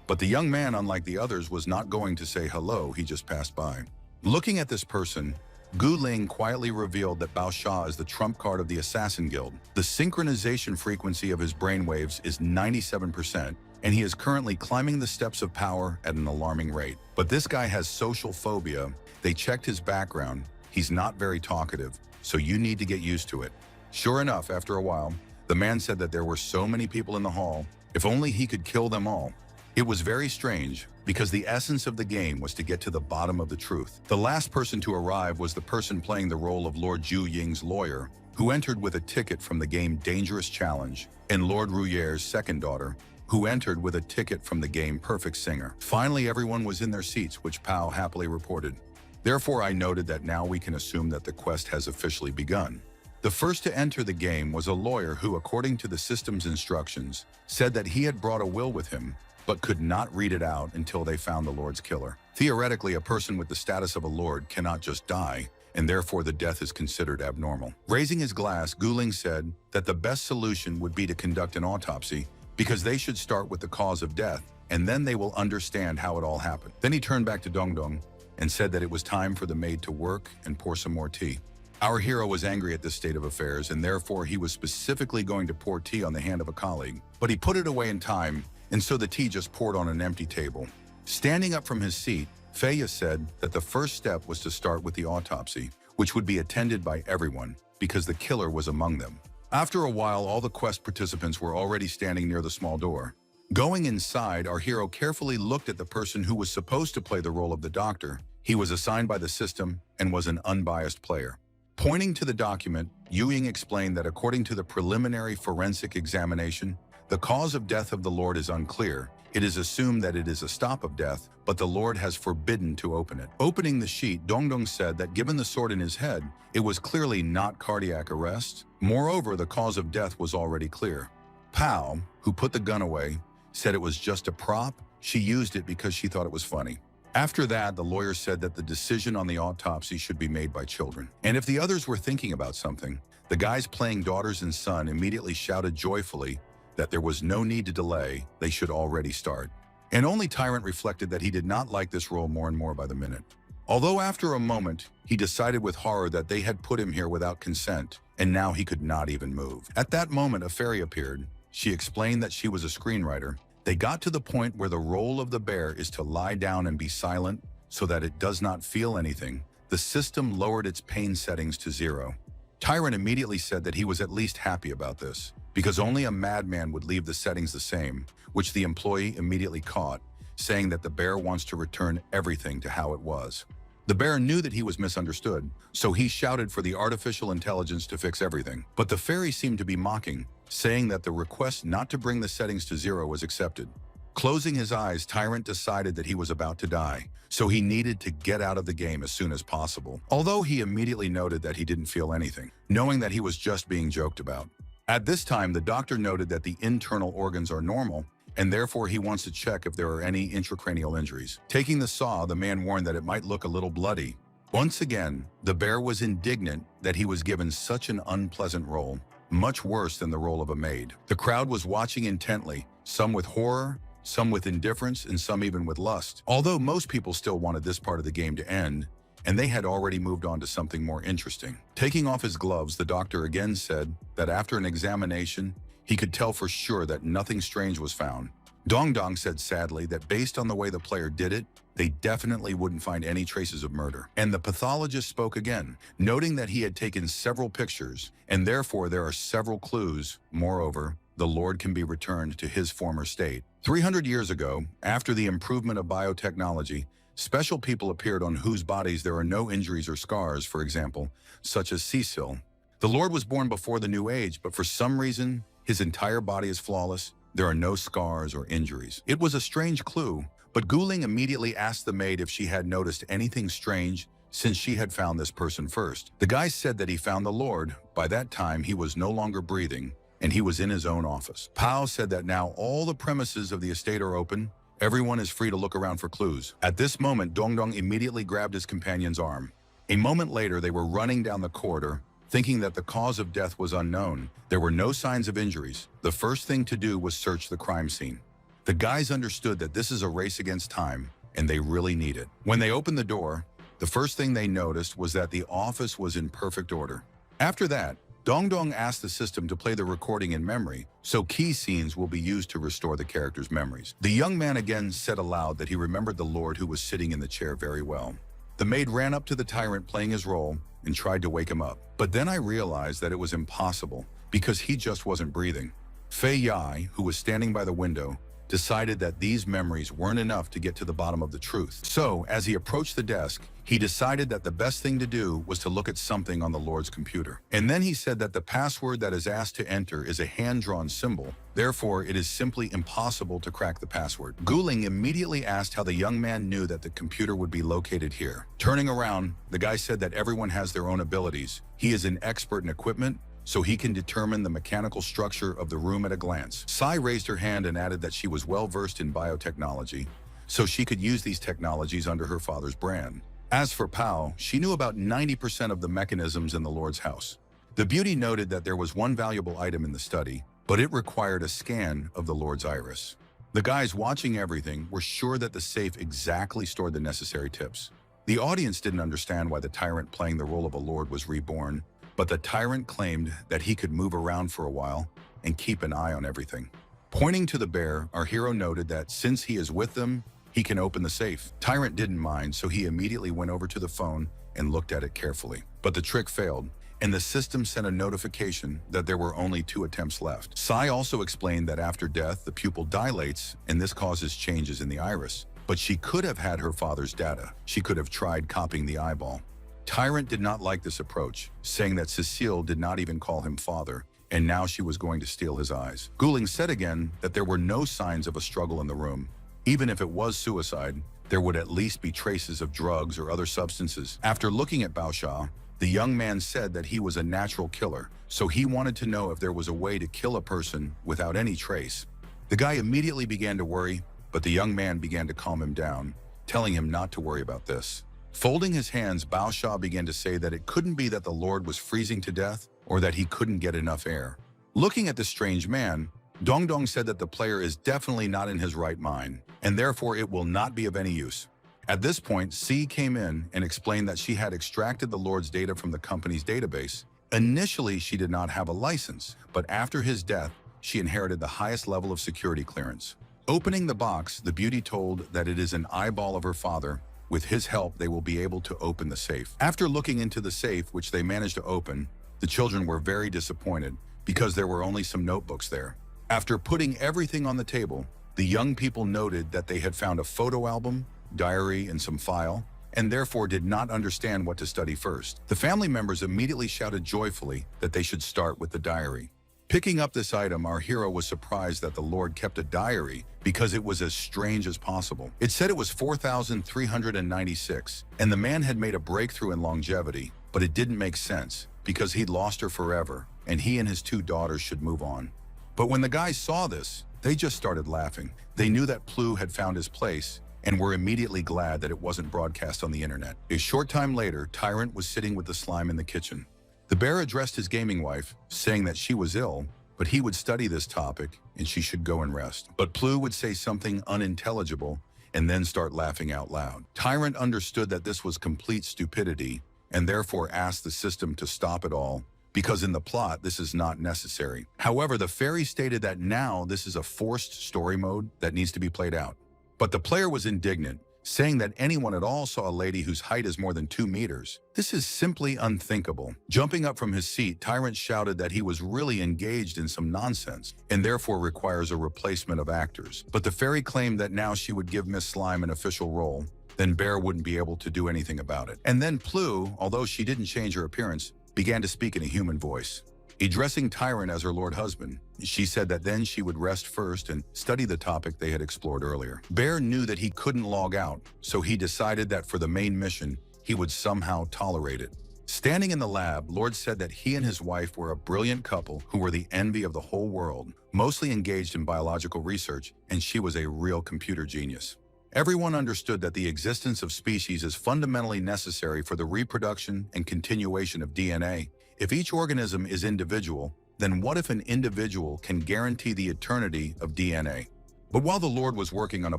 But the young man, unlike the others, was not going to say hello, he just passed by. Looking at this person, Gu Ling quietly revealed that Bao Sha is the trump card of the Assassin Guild. The synchronization frequency of his brainwaves is 97%, and he is currently climbing the steps of power at an alarming rate. But this guy has social phobia. They checked his background. He's not very talkative, so you need to get used to it. Sure enough, after a while, the man said that there were so many people in the hall, if only he could kill them all. It was very strange, because the essence of the game was to get to the bottom of the truth. The last person to arrive was the person playing the role of Lord Zhu Ying's lawyer, who entered with a ticket from the game Dangerous Challenge, and Lord Ruyer's second daughter, who entered with a ticket from the game Perfect Singer. Finally, everyone was in their seats, which Pao happily reported. Therefore, I noted that now we can assume that the quest has officially begun. The first to enter the game was a lawyer who, according to the system's instructions, said that he had brought a will with him, but could not read it out until they found the Lord's killer. Theoretically, a person with the status of a Lord cannot just die, and therefore the death is considered abnormal. Raising his glass, Guling said that the best solution would be to conduct an autopsy, because they should start with the cause of death, and then they will understand how it all happened. Then he turned back to Dongdong and said that it was time for the maid to work and pour some more tea. Our hero was angry at this state of affairs, and therefore he was specifically going to pour tea on the hand of a colleague. But he put it away in time, and so the tea just poured on an empty table. Standing up from his seat, Feya said that the first step was to start with the autopsy, which would be attended by everyone, because the killer was among them. After a while, all the quest participants were already standing near the small door. Going inside, our hero carefully looked at the person who was supposed to play the role of the doctor. He was assigned by the system and was an unbiased player. Pointing to the document, Yu Ying explained that according to the preliminary forensic examination, the cause of death of the Lord is unclear. It is assumed that it is a stop of death, but the Lord has forbidden to open it. Opening the sheet, Dongdong said that given the sword in his head, it was clearly not cardiac arrest. Moreover, the cause of death was already clear. Pao, who put the gun away, said it was just a prop. She used it because she thought it was funny. After that, the lawyer said that the decision on the autopsy should be made by children. And if the others were thinking about something, the guys playing daughters and son immediately shouted joyfully that there was no need to delay, they should already start. And only Tyrant reflected that he did not like this role more and more by the minute. Although after a moment, he decided with horror that they had put him here without consent, and now he could not even move. At that moment, a fairy appeared. She explained that she was a screenwriter. They got to the point where the role of the bear is to lie down and be silent so that it does not feel anything. The system lowered its pain settings to 0. Tyrant immediately said that he was at least happy about this, because only a madman would leave the settings the same, which the employee immediately caught, saying that the bear wants to return everything to how it was. The bear knew that he was misunderstood, so he shouted for the artificial intelligence to fix everything. But the fairy seemed to be mocking, saying that the request not to bring the settings to 0 was accepted. Closing his eyes, Tyrant decided that he was about to die, so he needed to get out of the game as soon as possible, although he immediately noted that he didn't feel anything, knowing that he was just being joked about. At this time, the doctor noted that the internal organs are normal, and therefore he wants to check if there are any intracranial injuries. Taking the saw, the man warned that it might look a little bloody. Once again, the bear was indignant that he was given such an unpleasant role, much worse than the role of a maid. The crowd was watching intently, some with horror, some with indifference, and some even with lust. Although most people still wanted this part of the game to end, and they had already moved on to something more interesting. Taking off his gloves, the doctor again said that after an examination, he could tell for sure that nothing strange was found. Dongdong said sadly that based on the way the player did it, they definitely wouldn't find any traces of murder. And the pathologist spoke again, noting that he had taken several pictures, and therefore there are several clues. Moreover, the Lord can be returned to his former state. 300 years ago, after the improvement of biotechnology, special people appeared on whose bodies there are no injuries or scars, for example, such as Cecil. The Lord was born before the New Age, but for some reason, His entire body is flawless. There are no scars or injuries. It was a strange clue, but Guling immediately asked the maid if she had noticed anything strange since she had found this person first. The guy said that he found the Lord. By that time, he was no longer breathing, and he was in his own office. Pao said that now all the premises of the estate are open. Everyone is free to look around for clues. At this moment, Dongdong immediately grabbed his companion's arm. A moment later, they were running down the corridor, thinking that the cause of death was unknown. There were no signs of injuries. The first thing to do was search the crime scene. The guys understood that this is a race against time, and they really need it. When they opened the door, the first thing they noticed was that the office was in perfect order. After that, Dongdong asked the system to play the recording in memory, so key scenes will be used to restore the characters' memories. The young man again said aloud that he remembered the Lord who was sitting in the chair very well. The maid ran up to the tyrant playing his role and tried to wake him up. But then I realized that it was impossible because he just wasn't breathing. Fei Yai, who was standing by the window, decided that these memories weren't enough to get to the bottom of the truth. So, as he approached the desk, he decided that the best thing to do was to look at something on the Lord's computer. And then he said that the password that is asked to enter is a hand-drawn symbol. Therefore, it is simply impossible to crack the password. Guling immediately asked how the young man knew that the computer would be located here. Turning around, the guy said that everyone has their own abilities. He is an expert in equipment, so he can determine the mechanical structure of the room at a glance. Sai raised her hand and added that she was well-versed in biotechnology, so she could use these technologies under her father's brand. As for Pao, she knew about 90% of the mechanisms in the Lord's house. The beauty noted that there was one valuable item in the study, but it required a scan of the Lord's iris. The guys watching everything were sure that the safe exactly stored the necessary tips. The audience didn't understand why the tyrant playing the role of a lord was reborn, but the tyrant claimed that he could move around for a while and keep an eye on everything. Pointing to the bear, our hero noted that since he is with them, he can open the safe. Tyrant didn't mind, so he immediately went over to the phone and looked at it carefully. But the trick failed, and the system sent a notification that there were only 2 attempts left. Sai also explained that after death, the pupil dilates, and this causes changes in the iris. But she could have had her father's data. She could have tried copying the eyeball. Tyrant did not like this approach, saying that Cecile did not even call him father, and now she was going to steal his eyes. Guling said again that there were no signs of a struggle in the room. Even if it was suicide, there would at least be traces of drugs or other substances. After looking at Baosha, the young man said that he was a natural killer, so he wanted to know if there was a way to kill a person without any trace. The guy immediately began to worry, but the young man began to calm him down, telling him not to worry about this. Folding his hands, Baosha began to say that it couldn't be that the Lord was freezing to death or that he couldn't get enough air. Looking at the strange man, Dongdong said that the player is definitely not in his right mind, and therefore it will not be of any use. At this point, C came in and explained that she had extracted the Lord's data from the company's database. Initially, she did not have a license, but after his death, she inherited the highest level of security clearance. Opening the box, the beauty told that it is an eyeball of her father. With his help, they will be able to open the safe. After looking into the safe, which they managed to open, the children were very disappointed because there were only some notebooks there. After putting everything on the table, the young people noted that they had found a photo album, diary, and some file, and therefore did not understand what to study first. The family members immediately shouted joyfully that they should start with the diary. Picking up this item, our hero was surprised that the Lord kept a diary because it was as strange as possible. It said it was 4,396, and the man had made a breakthrough in longevity, but it didn't make sense because he'd lost her forever, and he and his 2 daughters should move on. But when the guys saw this, they just started laughing. They knew that Plu had found his place and were immediately glad that it wasn't broadcast on the internet. A short time later, Tyrant was sitting with the slime in the kitchen. The bear addressed his gaming wife, saying that she was ill, but he would study this topic and she should go and rest. But Plu would say something unintelligible and then start laughing out loud. Tyrant understood that this was complete stupidity and therefore asked the system to stop it all because in the plot this is not necessary. However, the fairy stated that now this is a forced story mode that needs to be played out. But the player was indignant, saying that anyone at all saw a lady whose height is more than 2 meters. This is simply unthinkable. Jumping up from his seat, Tyrant shouted that he was really engaged in some nonsense and therefore requires a replacement of actors. But the fairy claimed that now she would give Miss Slime an official role, then Bear wouldn't be able to do anything about it. And then Plu, although she didn't change her appearance, began to speak in a human voice. addressing Tyrant as her lord husband. She said that then she would rest first and study the topic they had explored earlier. Bear knew that he couldn't log out, so he decided that for the main mission, he would somehow tolerate it. Standing in the lab, Lord said that he and his wife were a brilliant couple who were the envy of the whole world, mostly engaged in biological research, and she was a real computer genius. Everyone understood that the existence of species is fundamentally necessary for the reproduction and continuation of DNA. If each organism is individual, then what if an individual can guarantee the eternity of DNA? But while the Lord was working on a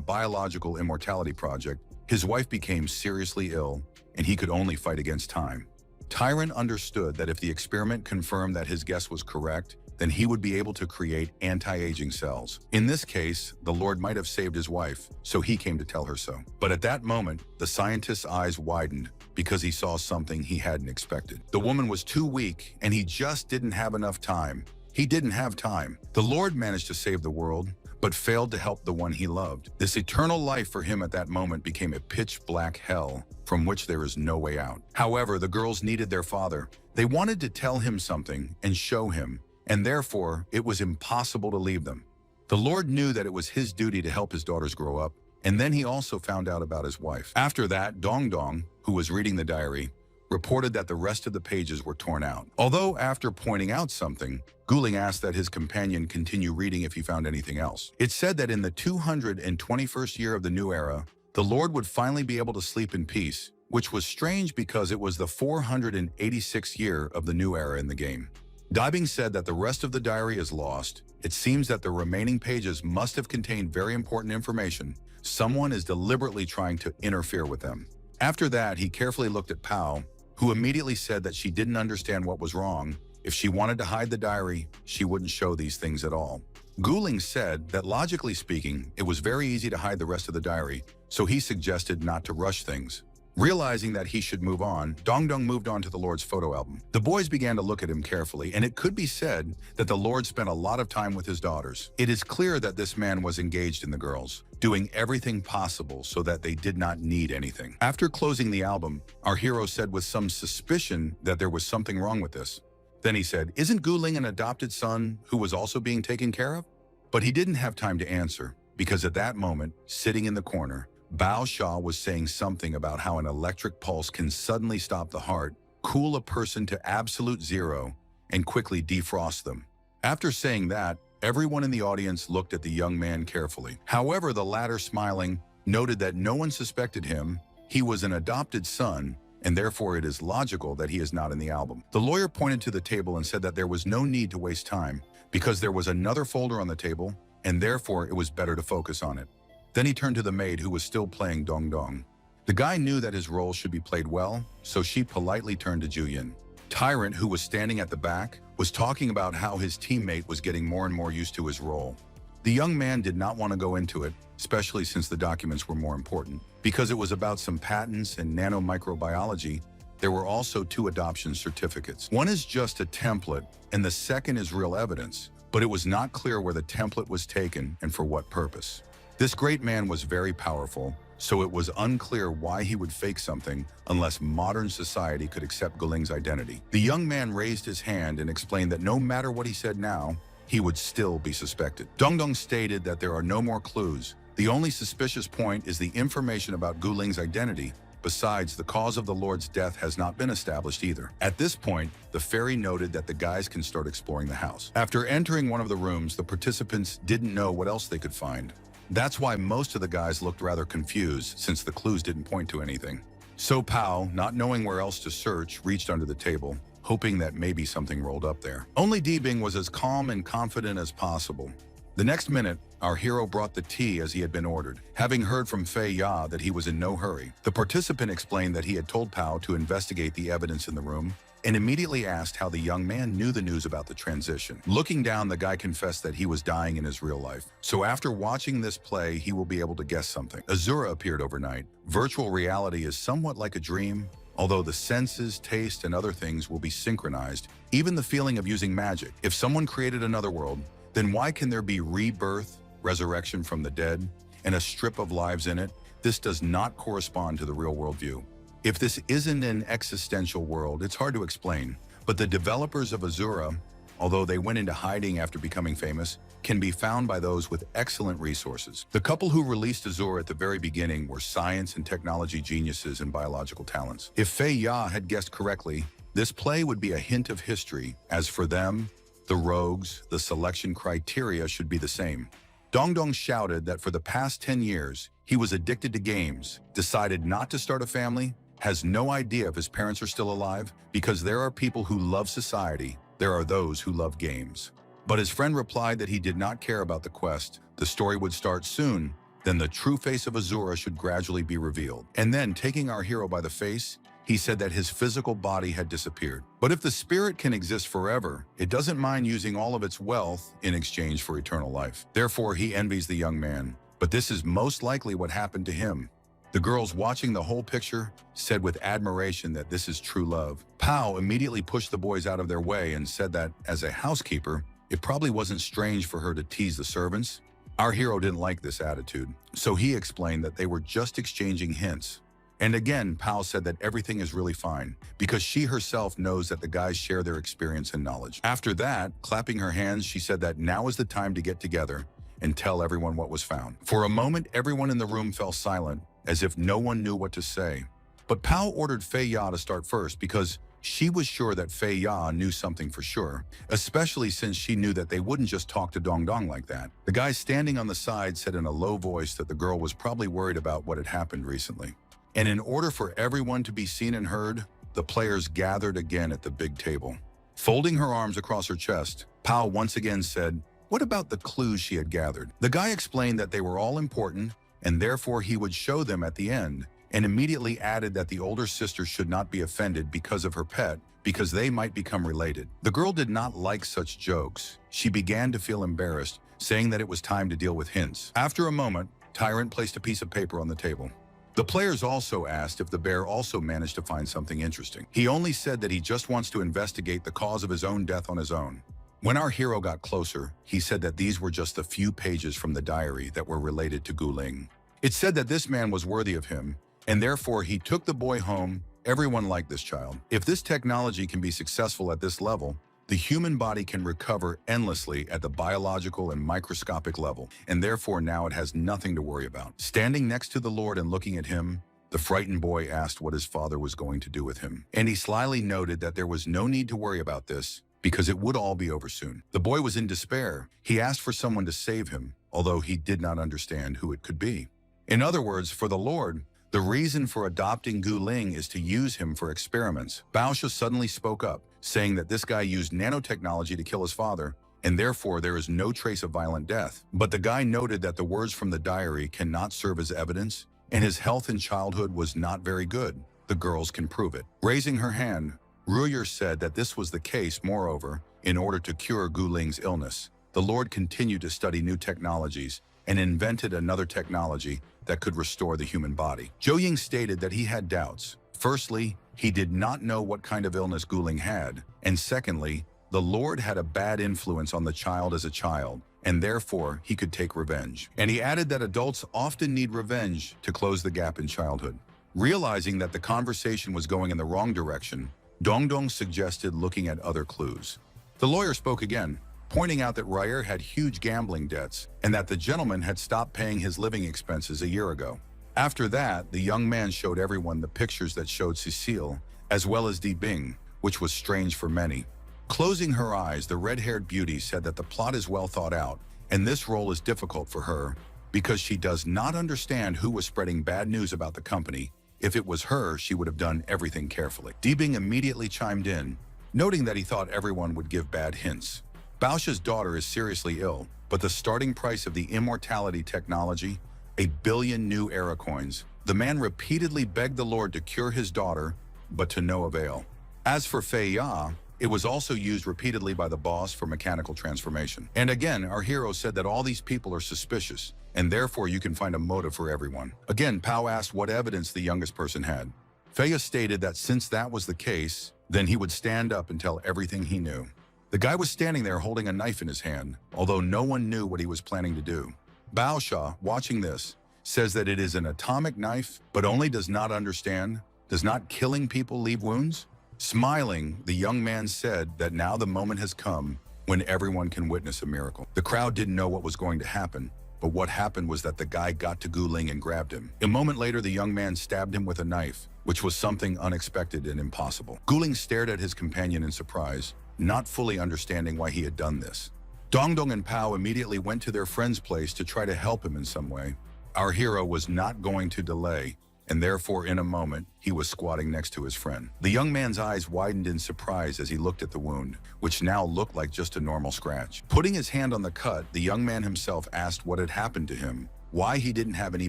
biological immortality project, his wife became seriously ill, and he could only fight against time. Tyrant understood that if the experiment confirmed that his guess was correct, then he would be able to create anti-aging cells. In this case, the Lord might have saved his wife, so he came to tell her so. But at that moment, the scientist's eyes widened because he saw something he hadn't expected. The woman was too weak, and he just didn't have enough time. He didn't have time. The Lord managed to save the world, but failed to help the one he loved. This eternal life for him at that moment became a pitch-black hell from which there is no way out. However, the girls needed their father. They wanted to tell him something and show him, and therefore it was impossible to leave them. The Lord knew that it was his duty to help his daughters grow up, and then he also found out about his wife. After that, Dong Dong, who was reading the diary, reported that the rest of the pages were torn out. Although after pointing out something, Guling asked that his companion continue reading if he found anything else. It said that in the 221st year of the new era, the Lord would finally be able to sleep in peace, which was strange because it was the 486th year of the new era in the game. Dibing said that the rest of the diary is lost. It seems that the remaining pages must have contained very important information. Someone is deliberately trying to interfere with them. After that, he carefully looked at Pao, who immediately said that she didn't understand what was wrong. If she wanted to hide the diary, she wouldn't show these things at all. Guling said that logically speaking, it was very easy to hide the rest of the diary, so he suggested not to rush things. Realizing that he should move on, Dong Dong moved on to the Lord's photo album. The boys began to look at him carefully, and it could be said that the Lord spent a lot of time with his daughters. It is clear that this man was engaged in the girls, doing everything possible so that they did not need anything. After closing the album, our hero said with some suspicion that there was something wrong with this. Then he said, "Isn't Guling an adopted son who was also being taken care of?" But he didn't have time to answer, because at that moment, sitting in the corner, Bao Sha was saying something about how an electric pulse can suddenly stop the heart, cool a person to absolute zero, and quickly defrost them. After saying that, everyone in the audience looked at the young man carefully. However, the latter, smiling, noted that no one suspected him. He was an adopted son, and therefore it is logical that he is not in the album. The lawyer pointed to the table and said that there was no need to waste time, because there was another folder on the table, and therefore it was better to focus on it. Then he turned to the maid who was still playing Dong Dong. The guy knew that his role should be played well, so she politely turned to Juyin. Tyrant, who was standing at the back, was talking about how his teammate was getting more and more used to his role. The young man did not want to go into it, especially since the documents were more important. Because it was about some patents and nanomicrobiology, there were also 2 adoption certificates. One is just a template, and the second is real evidence, but it was not clear where the template was taken and for what purpose. This great man was very powerful, so it was unclear why he would fake something unless modern society could accept Guling's identity. The young man raised his hand and explained that no matter what he said now, he would still be suspected. Dong Dong stated that there are no more clues. The only suspicious point is the information about Guling's identity. Besides, the cause of the Lord's death has not been established either. At this point, the fairy noted that the guys can start exploring the house. After entering one of the rooms, the participants didn't know what else they could find. That's why most of the guys looked rather confused, since the clues didn't point to anything. So Pao, not knowing where else to search, reached under the table, hoping that maybe something rolled up there. Only Dibing was as calm and confident as possible. The next minute, our hero brought the tea as he had been ordered. Having heard from Fei Ya that he was in no hurry, the participant explained that he had told Pao to investigate the evidence in the room, and immediately asked how the young man knew the news about the transition. Looking down, the guy confessed that he was dying in his real life. So after watching this play, he will be able to guess something. Azura appeared overnight. Virtual reality is somewhat like a dream, although the senses, taste, and other things will be synchronized. Even the feeling of using magic. If someone created another world, then why can there be rebirth, resurrection from the dead, and a strip of lives in it? This does not correspond to the real world view. If this isn't an existential world, it's hard to explain, but the developers of Azura although they went into hiding after becoming famous, can be found by those with excellent resources. The couple who released Azure at the very beginning were science and technology geniuses and biological talents. If Fei Ya had guessed correctly, this play would be a hint of history. As for them, the rogues, the selection criteria should be the same. Dongdong shouted that for the past 10 years, he was addicted to games, decided not to start a family, has no idea if his parents are still alive, because there are people who love society, there are those who love games. But his friend replied that he did not care about the quest, the story would start soon, then the true face of Azura should gradually be revealed. And then, taking our hero by the face, he said that his physical body had disappeared. But if the spirit can exist forever, it doesn't mind using all of its wealth in exchange for eternal life. Therefore, he envies the young man. But this is most likely what happened to him. The girls watching the whole picture said with admiration that this is true love. Pao immediately pushed the boys out of their way and said that, as a housekeeper, it probably wasn't strange for her to tease the servants. Our hero didn't like this attitude, so he explained that they were just exchanging hints. And again, Pao said that everything is really fine, because she herself knows that the guys share their experience and knowledge. After that, clapping her hands, she said that now is the time to get together and tell everyone what was found. For a moment, everyone in the room fell silent, as if no one knew what to say. But Pao ordered Fei Ya to start first because she was sure that Fei Ya knew something for sure, especially since she knew that they wouldn't just talk to Dongdong like that. The guy standing on the side said in a low voice that the girl was probably worried about what had happened recently. And in order for everyone to be seen and heard, the players gathered again at the big table. Folding her arms across her chest, Pao once again said, "What about the clues she had gathered?" The guy explained that they were all important, and therefore he would show them at the end, and immediately added that the older sister should not be offended because of her pet, because they might become related. The girl did not like such jokes. She began to feel embarrassed, saying that it was time to deal with hints. After a moment, Tyrant placed a piece of paper on the table. The players also asked if the bear also managed to find something interesting. He only said that he just wants to investigate the cause of his own death on his own. When our hero got closer, he said that these were just a few pages from the diary that were related to Guling. It said that this man was worthy of him, and therefore he took the boy home. Everyone liked this child. If this technology can be successful at this level, the human body can recover endlessly at the biological and microscopic level, and therefore now it has nothing to worry about. Standing next to the Lord and looking at him, the frightened boy asked what his father was going to do with him. And he slyly noted that there was no need to worry about this, because it would all be over soon. The boy was in despair. He asked for someone to save him, although he did not understand who it could be. In other words, for the Lord, the reason for adopting Gu Ling is to use him for experiments. Baosha suddenly spoke up, saying that this guy used nanotechnology to kill his father, and therefore there is no trace of violent death. But the guy noted that the words from the diary cannot serve as evidence, and his health in childhood was not very good. The girls can prove it. Raising her hand, Ruyer said that this was the case. Moreover, in order to cure Gu Ling's illness, the Lord continued to study new technologies and invented another technology that could restore the human body. Zhou Ying stated that he had doubts. Firstly, he did not know what kind of illness Gu Ling had, and secondly, the Lord had a bad influence on the child as a child, and therefore he could take revenge. And he added that adults often need revenge to close the gap in childhood. Realizing that the conversation was going in the wrong direction, Dongdong suggested looking at other clues. The lawyer spoke again, pointing out that Ryer had huge gambling debts and that the gentleman had stopped paying his living expenses a year ago. After that, the young man showed everyone the pictures that showed Cecile, as well as Di Bing, which was strange for many. Closing her eyes, the red-haired beauty said that the plot is well thought out, and this role is difficult for her because she does not understand who was spreading bad news about the company. If it was her, she would have done everything carefully. Di Bing immediately chimed in, noting that he thought everyone would give bad hints. Baosha's daughter is seriously ill, but the starting price of the immortality technology, 1 billion new era coins. The man repeatedly begged the Lord to cure his daughter, but to no avail. As for Fei Ya, it was also used repeatedly by the boss for mechanical transformation. And again, our hero said that all these people are suspicious, and therefore you can find a motive for everyone. Again, Pao asked what evidence the youngest person had. Fei Ya stated that since that was the case, then he would stand up and tell everything he knew. The guy was standing there holding a knife in his hand, although no one knew what he was planning to do. Baosha, watching this, says that it is an atomic knife, but only does not understand, does not killing people leave wounds? Smiling, the young man said that now the moment has come, when everyone can witness a miracle. The crowd didn't know what was going to happen, but what happened was that the guy got to Guling and grabbed him. A moment later, the young man stabbed him with a knife, which was something unexpected and impossible. Guling stared at his companion in surprise, not fully understanding why he had done this. Dongdong and Pao immediately went to their friend's place to try to help him in some way. Our hero was not going to delay, and therefore in a moment, he was squatting next to his friend. The young man's eyes widened in surprise as he looked at the wound, which now looked like just a normal scratch. Putting his hand on the cut, the young man himself asked what had happened to him, why he didn't have any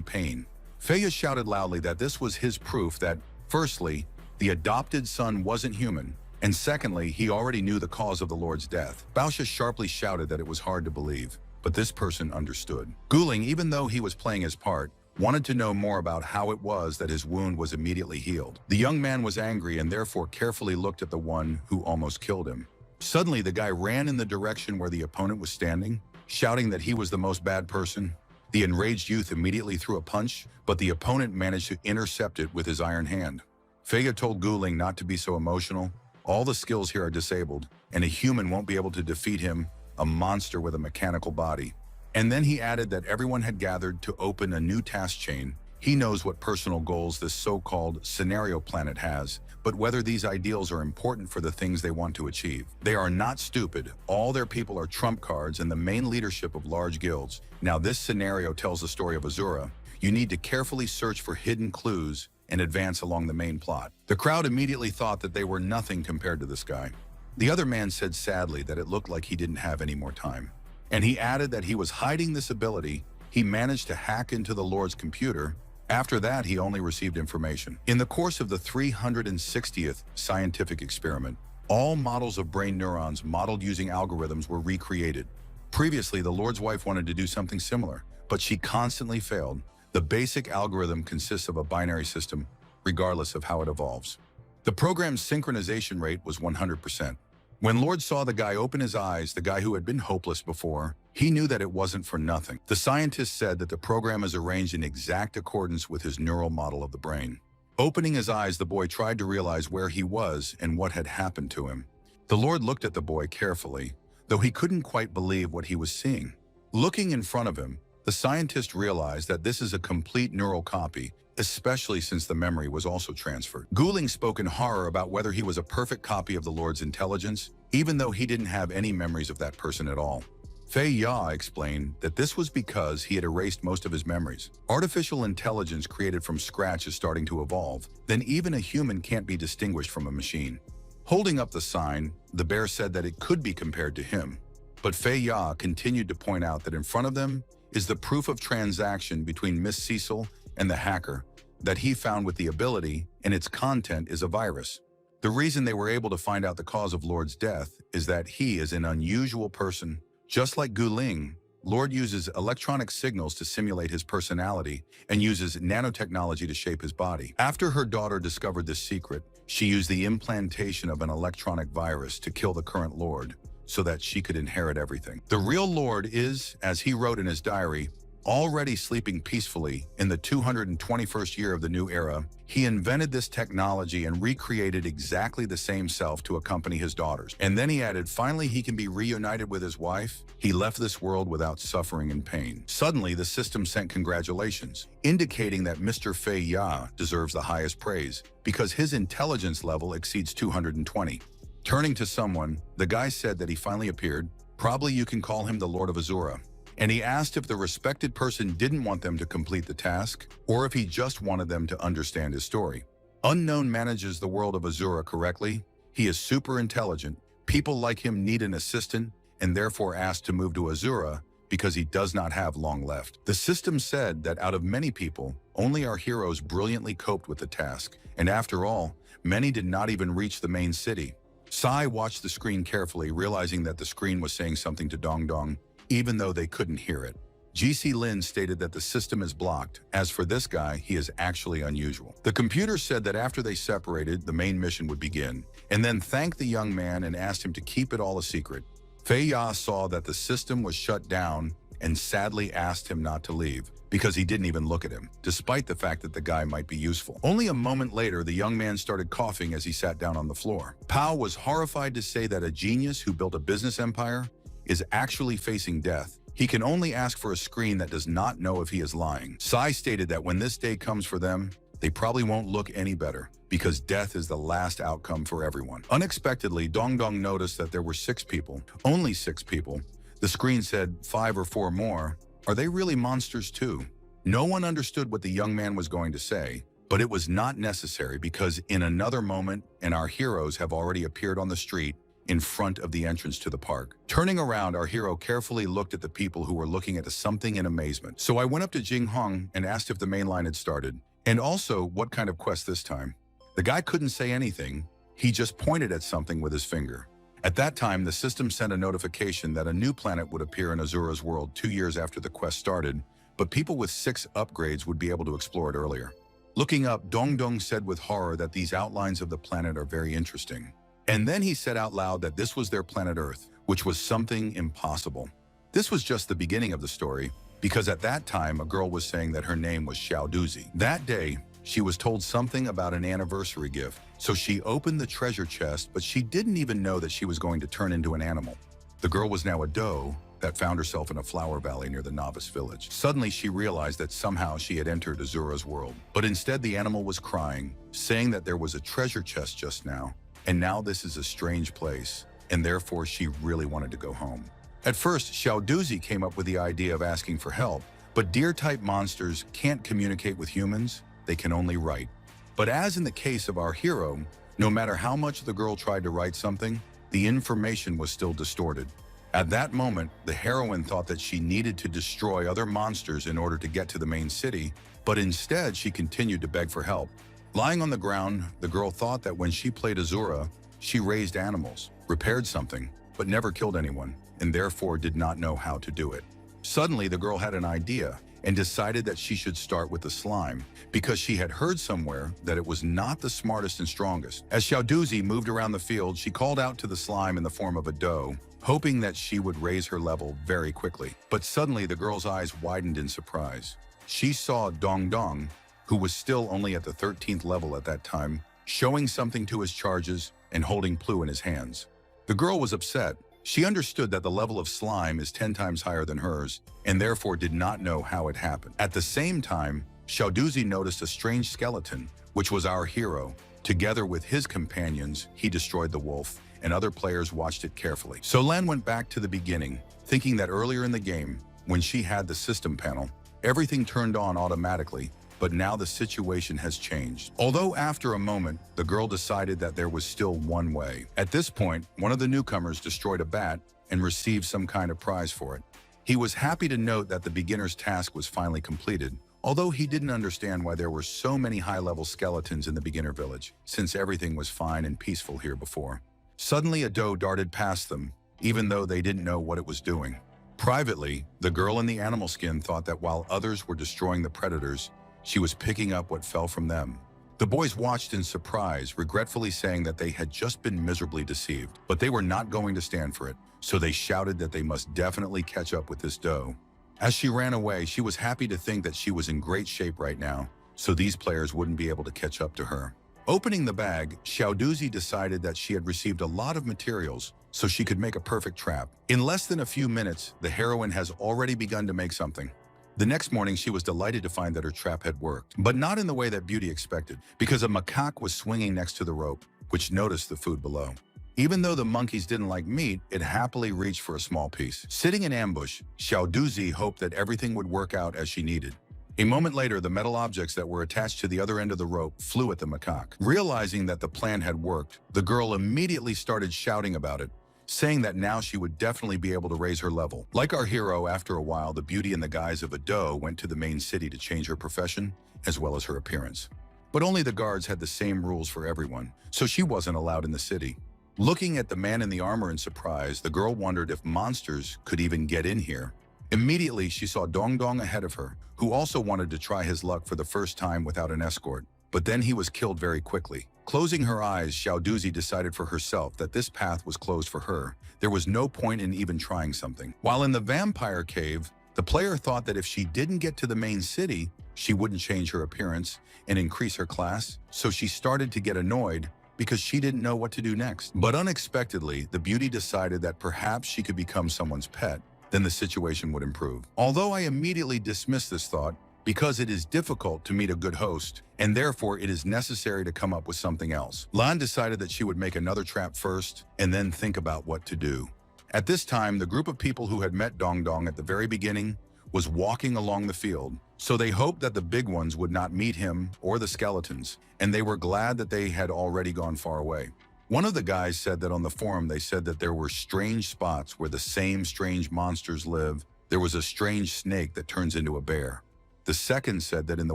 pain. Feya shouted loudly that this was his proof that, firstly, the adopted son wasn't human, and secondly, he already knew the cause of the Lord's death. Baosha sharply shouted that it was hard to believe, but this person understood. Guling, even though he was playing his part, wanted to know more about how it was that his wound was immediately healed. The young man was angry and therefore carefully looked at the one who almost killed him. Suddenly, the guy ran in the direction where the opponent was standing, shouting that he was the most bad person. The enraged youth immediately threw a punch, but the opponent managed to intercept it with his iron hand. Feya told Guling not to be so emotional. All the skills here are disabled, and a human won't be able to defeat him, a monster with a mechanical body. And then he added that everyone had gathered to open a new task chain. He knows what personal goals this so-called scenario planet has, but whether these ideals are important for the things they want to achieve. They are not stupid. All their people are trump cards and the main leadership of large guilds. Now this scenario tells the story of Azura. You need to carefully search for hidden clues and advance along the main plot. The crowd immediately thought that they were nothing compared to this guy. The other man said sadly that it looked like he didn't have any more time. And he added that he was hiding this ability. He managed to hack into the Lord's computer. After that, he only received information. In the course of the 360th scientific experiment, all models of brain neurons modeled using algorithms were recreated. Previously, the Lord's wife wanted to do something similar, but she constantly failed. The basic algorithm consists of a binary system, regardless of how it evolves. The program's synchronization rate was 100%. When Lord saw the guy open his eyes, the guy who had been hopeless before, he knew that it wasn't for nothing. The scientist said that the program is arranged in exact accordance with his neural model of the brain. Opening his eyes, the boy tried to realize where he was and what had happened to him. The Lord looked at the boy carefully, though he couldn't quite believe what he was seeing. Looking in front of him, the scientist realized that this is a complete neural copy, especially since the memory was also transferred. Guling spoke in horror about whether he was a perfect copy of the Lord's intelligence, even though he didn't have any memories of that person at all. Feya explained that this was because he had erased most of his memories. Artificial intelligence created from scratch is starting to evolve, then even a human can't be distinguished from a machine. Holding up the sign, the bear said that it could be compared to him, but Feya continued to point out that in front of them is the proof of transaction between Miss Cecil and the hacker that he found with the ability, and its content is a virus. The reason they were able to find out the cause of Lord's death is that he is an unusual person. Just like Guling, Lord uses electronic signals to simulate his personality and uses nanotechnology to shape his body. After her daughter discovered this secret, she used the implantation of an electronic virus to kill the current Lord, so that she could inherit everything. The real Lord is, as he wrote in his diary, already sleeping peacefully in the 221st year of the new era. He invented this technology and recreated exactly the same self to accompany his daughters. And then he added, finally he can be reunited with his wife. He left this world without suffering and pain. Suddenly, the system sent congratulations, indicating that Mr. Feya deserves the highest praise because his intelligence level exceeds 220. Turning to someone, the guy said that he finally appeared. Probably you can call him the Lord of Azura. And he asked if the respected person didn't want them to complete the task, or if he just wanted them to understand his story. Unknown manages the world of Azura correctly. He is super intelligent. People like him need an assistant, and therefore asked to move to Azura because he does not have long left. The system said that out of many people, only our heroes brilliantly coped with the task. And after all, many did not even reach the main city. Sai watched the screen carefully, realizing that the screen was saying something to Dongdong, even though they couldn't hear it. GC Lin stated that the system is blocked. As for this guy, he is actually unusual. The computer said that after they separated, the main mission would begin, and then thanked the young man and asked him to keep it all a secret. Feya saw that the system was shut down and sadly asked him not to leave because he didn't even look at him, despite the fact that the guy might be useful. Only a moment later, the young man started coughing as he sat down on the floor. Pao was horrified to say that a genius who built a business empire is actually facing death. He can only ask for a screen that does not know if he is lying. Sai stated that when this day comes for them, they probably won't look any better because death is the last outcome for everyone. Unexpectedly, Dong Dong noticed that there were 6 people, only 6 people. The screen said 5 or 4 more. Are they really monsters too? No one understood what the young man was going to say, but it was not necessary because in another moment, and our heroes have already appeared on the street in front of the entrance to the park. Turning around, our hero carefully looked at the people who were looking at something in amazement. So I went up to Jing Hong and asked if the main line had started, and also what kind of quest this time. The guy couldn't say anything. He just pointed at something with his finger. At that time, the system sent a notification that a new planet would appear in Azura's world 2 years after the quest started, but people with 6 upgrades would be able to explore it earlier. Looking up, Dong Dong said with horror that these outlines of the planet are very interesting. And then he said out loud that this was their planet Earth, which was something impossible. This was just the beginning of the story, because at that time, a girl was saying that her name was Xiao Duzi. That day, she was told something about an anniversary gift, so she opened the treasure chest, but she didn't even know that she was going to turn into an animal. The girl was now a doe that found herself in a flower valley near the novice village. Suddenly, she realized that somehow she had entered Azura's world, but instead the animal was crying, saying that there was a treasure chest just now, and now this is a strange place, and therefore she really wanted to go home. At first, Xiao Duzi came up with the idea of asking for help, but deer-type monsters can't communicate with humans, they can only write. But as in the case of our hero, no matter how much the girl tried to write something, the information was still distorted. At that moment, the heroine thought that she needed to destroy other monsters in order to get to the main city, but instead she continued to beg for help. Lying on the ground, the girl thought that when she played Azura, she raised animals, repaired something, but never killed anyone, and therefore did not know how to do it. Suddenly, the girl had an idea and decided that she should start with the slime because she had heard somewhere that it was not the smartest and strongest. As Xiao Duzi moved around the field, she called out to the slime in the form of a doe, hoping that she would raise her level very quickly. But suddenly, the girl's eyes widened in surprise. She saw Dong Dong, who was still only at the 13th level at that time, showing something to his charges and holding Plu in his hands. The girl was upset. She understood that the level of slime is 10 times higher than hers, and therefore did not know how it happened. At the same time, Xiao Duzi noticed a strange skeleton, which was our hero. Together with his companions, he destroyed the wolf, and other players watched it carefully. So Lan went back to the beginning, thinking that earlier in the game, when she had the system panel, everything turned on automatically, but now the situation has changed. Although after a moment, the girl decided that there was still one way. At this point, one of the newcomers destroyed a bat and received some kind of prize for it. He was happy to note that the beginner's task was finally completed, although he didn't understand why there were so many high-level skeletons in the beginner village, since everything was fine and peaceful here before. Suddenly, a doe darted past them, even though they didn't know what it was doing. Privately, the girl in the animal skin thought that while others were destroying the predators, she was picking up what fell from them. The boys watched in surprise, regretfully saying that they had just been miserably deceived, but they were not going to stand for it, so they shouted that they must definitely catch up with this doe. As she ran away, she was happy to think that she was in great shape right now, so these players wouldn't be able to catch up to her. Opening the bag, Xiao Duzi decided that she had received a lot of materials, so she could make a perfect trap. In less than a few minutes, the heroine has already begun to make something. The next morning, she was delighted to find that her trap had worked, but not in the way that Beauty expected, because a macaque was swinging next to the rope, which noticed the food below. Even though the monkeys didn't like meat, it happily reached for a small piece. Sitting in ambush, Xiao Duzi hoped that everything would work out as she needed. A moment later, the metal objects that were attached to the other end of the rope flew at the macaque. Realizing that the plan had worked, the girl immediately started shouting about it, saying that now she would definitely be able to raise her level. Like our hero, after a while, the beauty in the guise of a doe went to the main city to change her profession, as well as her appearance. But only the guards had the same rules for everyone, so she wasn't allowed in the city. Looking at the man in the armor in surprise, the girl wondered if monsters could even get in here. Immediately, she saw Dong Dong ahead of her, who also wanted to try his luck for the first time without an escort. But then he was killed very quickly. Closing her eyes, Xiao Duzi decided for herself that this path was closed for her. There was no point in even trying something. While in the vampire cave, The player thought that if she didn't get to the main city, she wouldn't change her appearance and increase her class, so she started to get annoyed because she didn't know what to do next. But unexpectedly, the beauty decided that perhaps she could become someone's pet, then the situation would improve. Although I immediately dismissed this thought because it is difficult to meet a good host, and therefore it is necessary to come up with something else. Lan decided that she would make another trap first and then think about what to do. At this time, the group of people who had met Dong Dong at the very beginning was walking along the field, so they hoped that the big ones would not meet him or the skeletons, and they were glad that they had already gone far away. One of the guys said that on the forum they said that there were strange spots where the same strange monsters live. There was a strange snake that turns into a bear. The second said that in the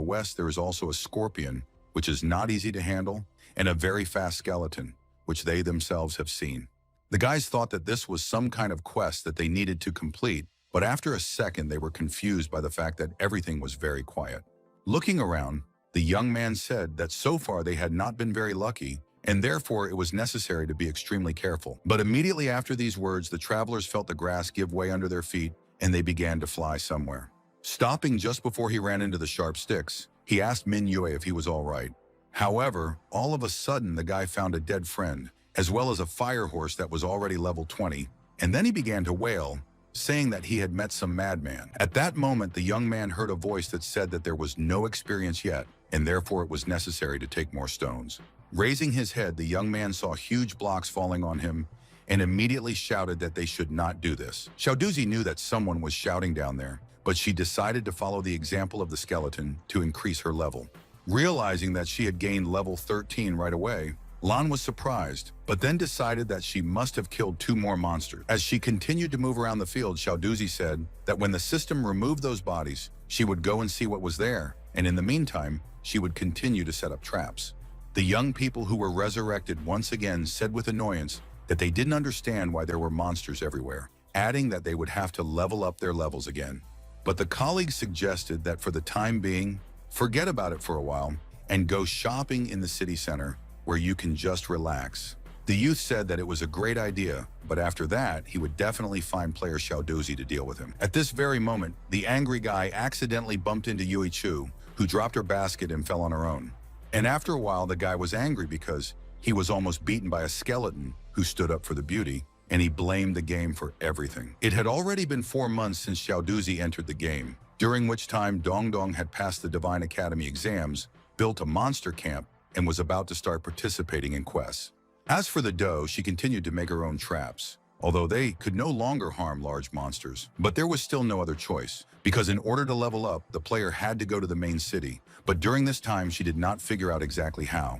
west there is also a scorpion, which is not easy to handle, and a very fast skeleton, which they themselves have seen. The guys thought that this was some kind of quest that they needed to complete, but after a second they were confused by the fact that everything was very quiet. Looking around, the young man said that so far they had not been very lucky, and therefore it was necessary to be extremely careful. But immediately after these words, the travelers felt the grass give way under their feet, and they began to fly somewhere. Stopping just before he ran into the sharp sticks, he asked Min Yue if he was all right. However, all of a sudden the guy found a dead friend, as well as a fire horse that was already level 20, and then he began to wail, saying that he had met some madman. At that moment, the young man heard a voice that said that there was no experience yet, and therefore it was necessary to take more stones. Raising his head, the young man saw huge blocks falling on him and immediately shouted that they should not do this. Xiaoduzi knew that someone was shouting down there, but she decided to follow the example of the skeleton to increase her level. Realizing that she had gained level 13 right away, Lan was surprised, but then decided that she must have killed 2 more monsters. As she continued to move around the field, Xiaoduzi said that when the system removed those bodies, she would go and see what was there, and in the meantime, she would continue to set up traps. The young people who were resurrected once again said with annoyance that they didn't understand why there were monsters everywhere, adding that they would have to level up their levels again. But the colleagues suggested that for the time being, forget about it for a while and go shopping in the city center where you can just relax. The youth said that it was a great idea, but after that, he would definitely find player Xiaoduzi to deal with him. At this very moment, the angry guy accidentally bumped into Yui Chu, who dropped her basket and fell on her own. And after a while, the guy was angry because he was almost beaten by a skeleton who stood up for the beauty, and he blamed the game for everything. It had already been 4 months since Xiaoduzi entered the game, during which time Dong Dong had passed the Divine Academy exams, built a monster camp, and was about to start participating in quests. As for the doe, she continued to make her own traps, although they could no longer harm large monsters. But there was still no other choice, because in order to level up, the player had to go to the main city. But during this time, she did not figure out exactly how.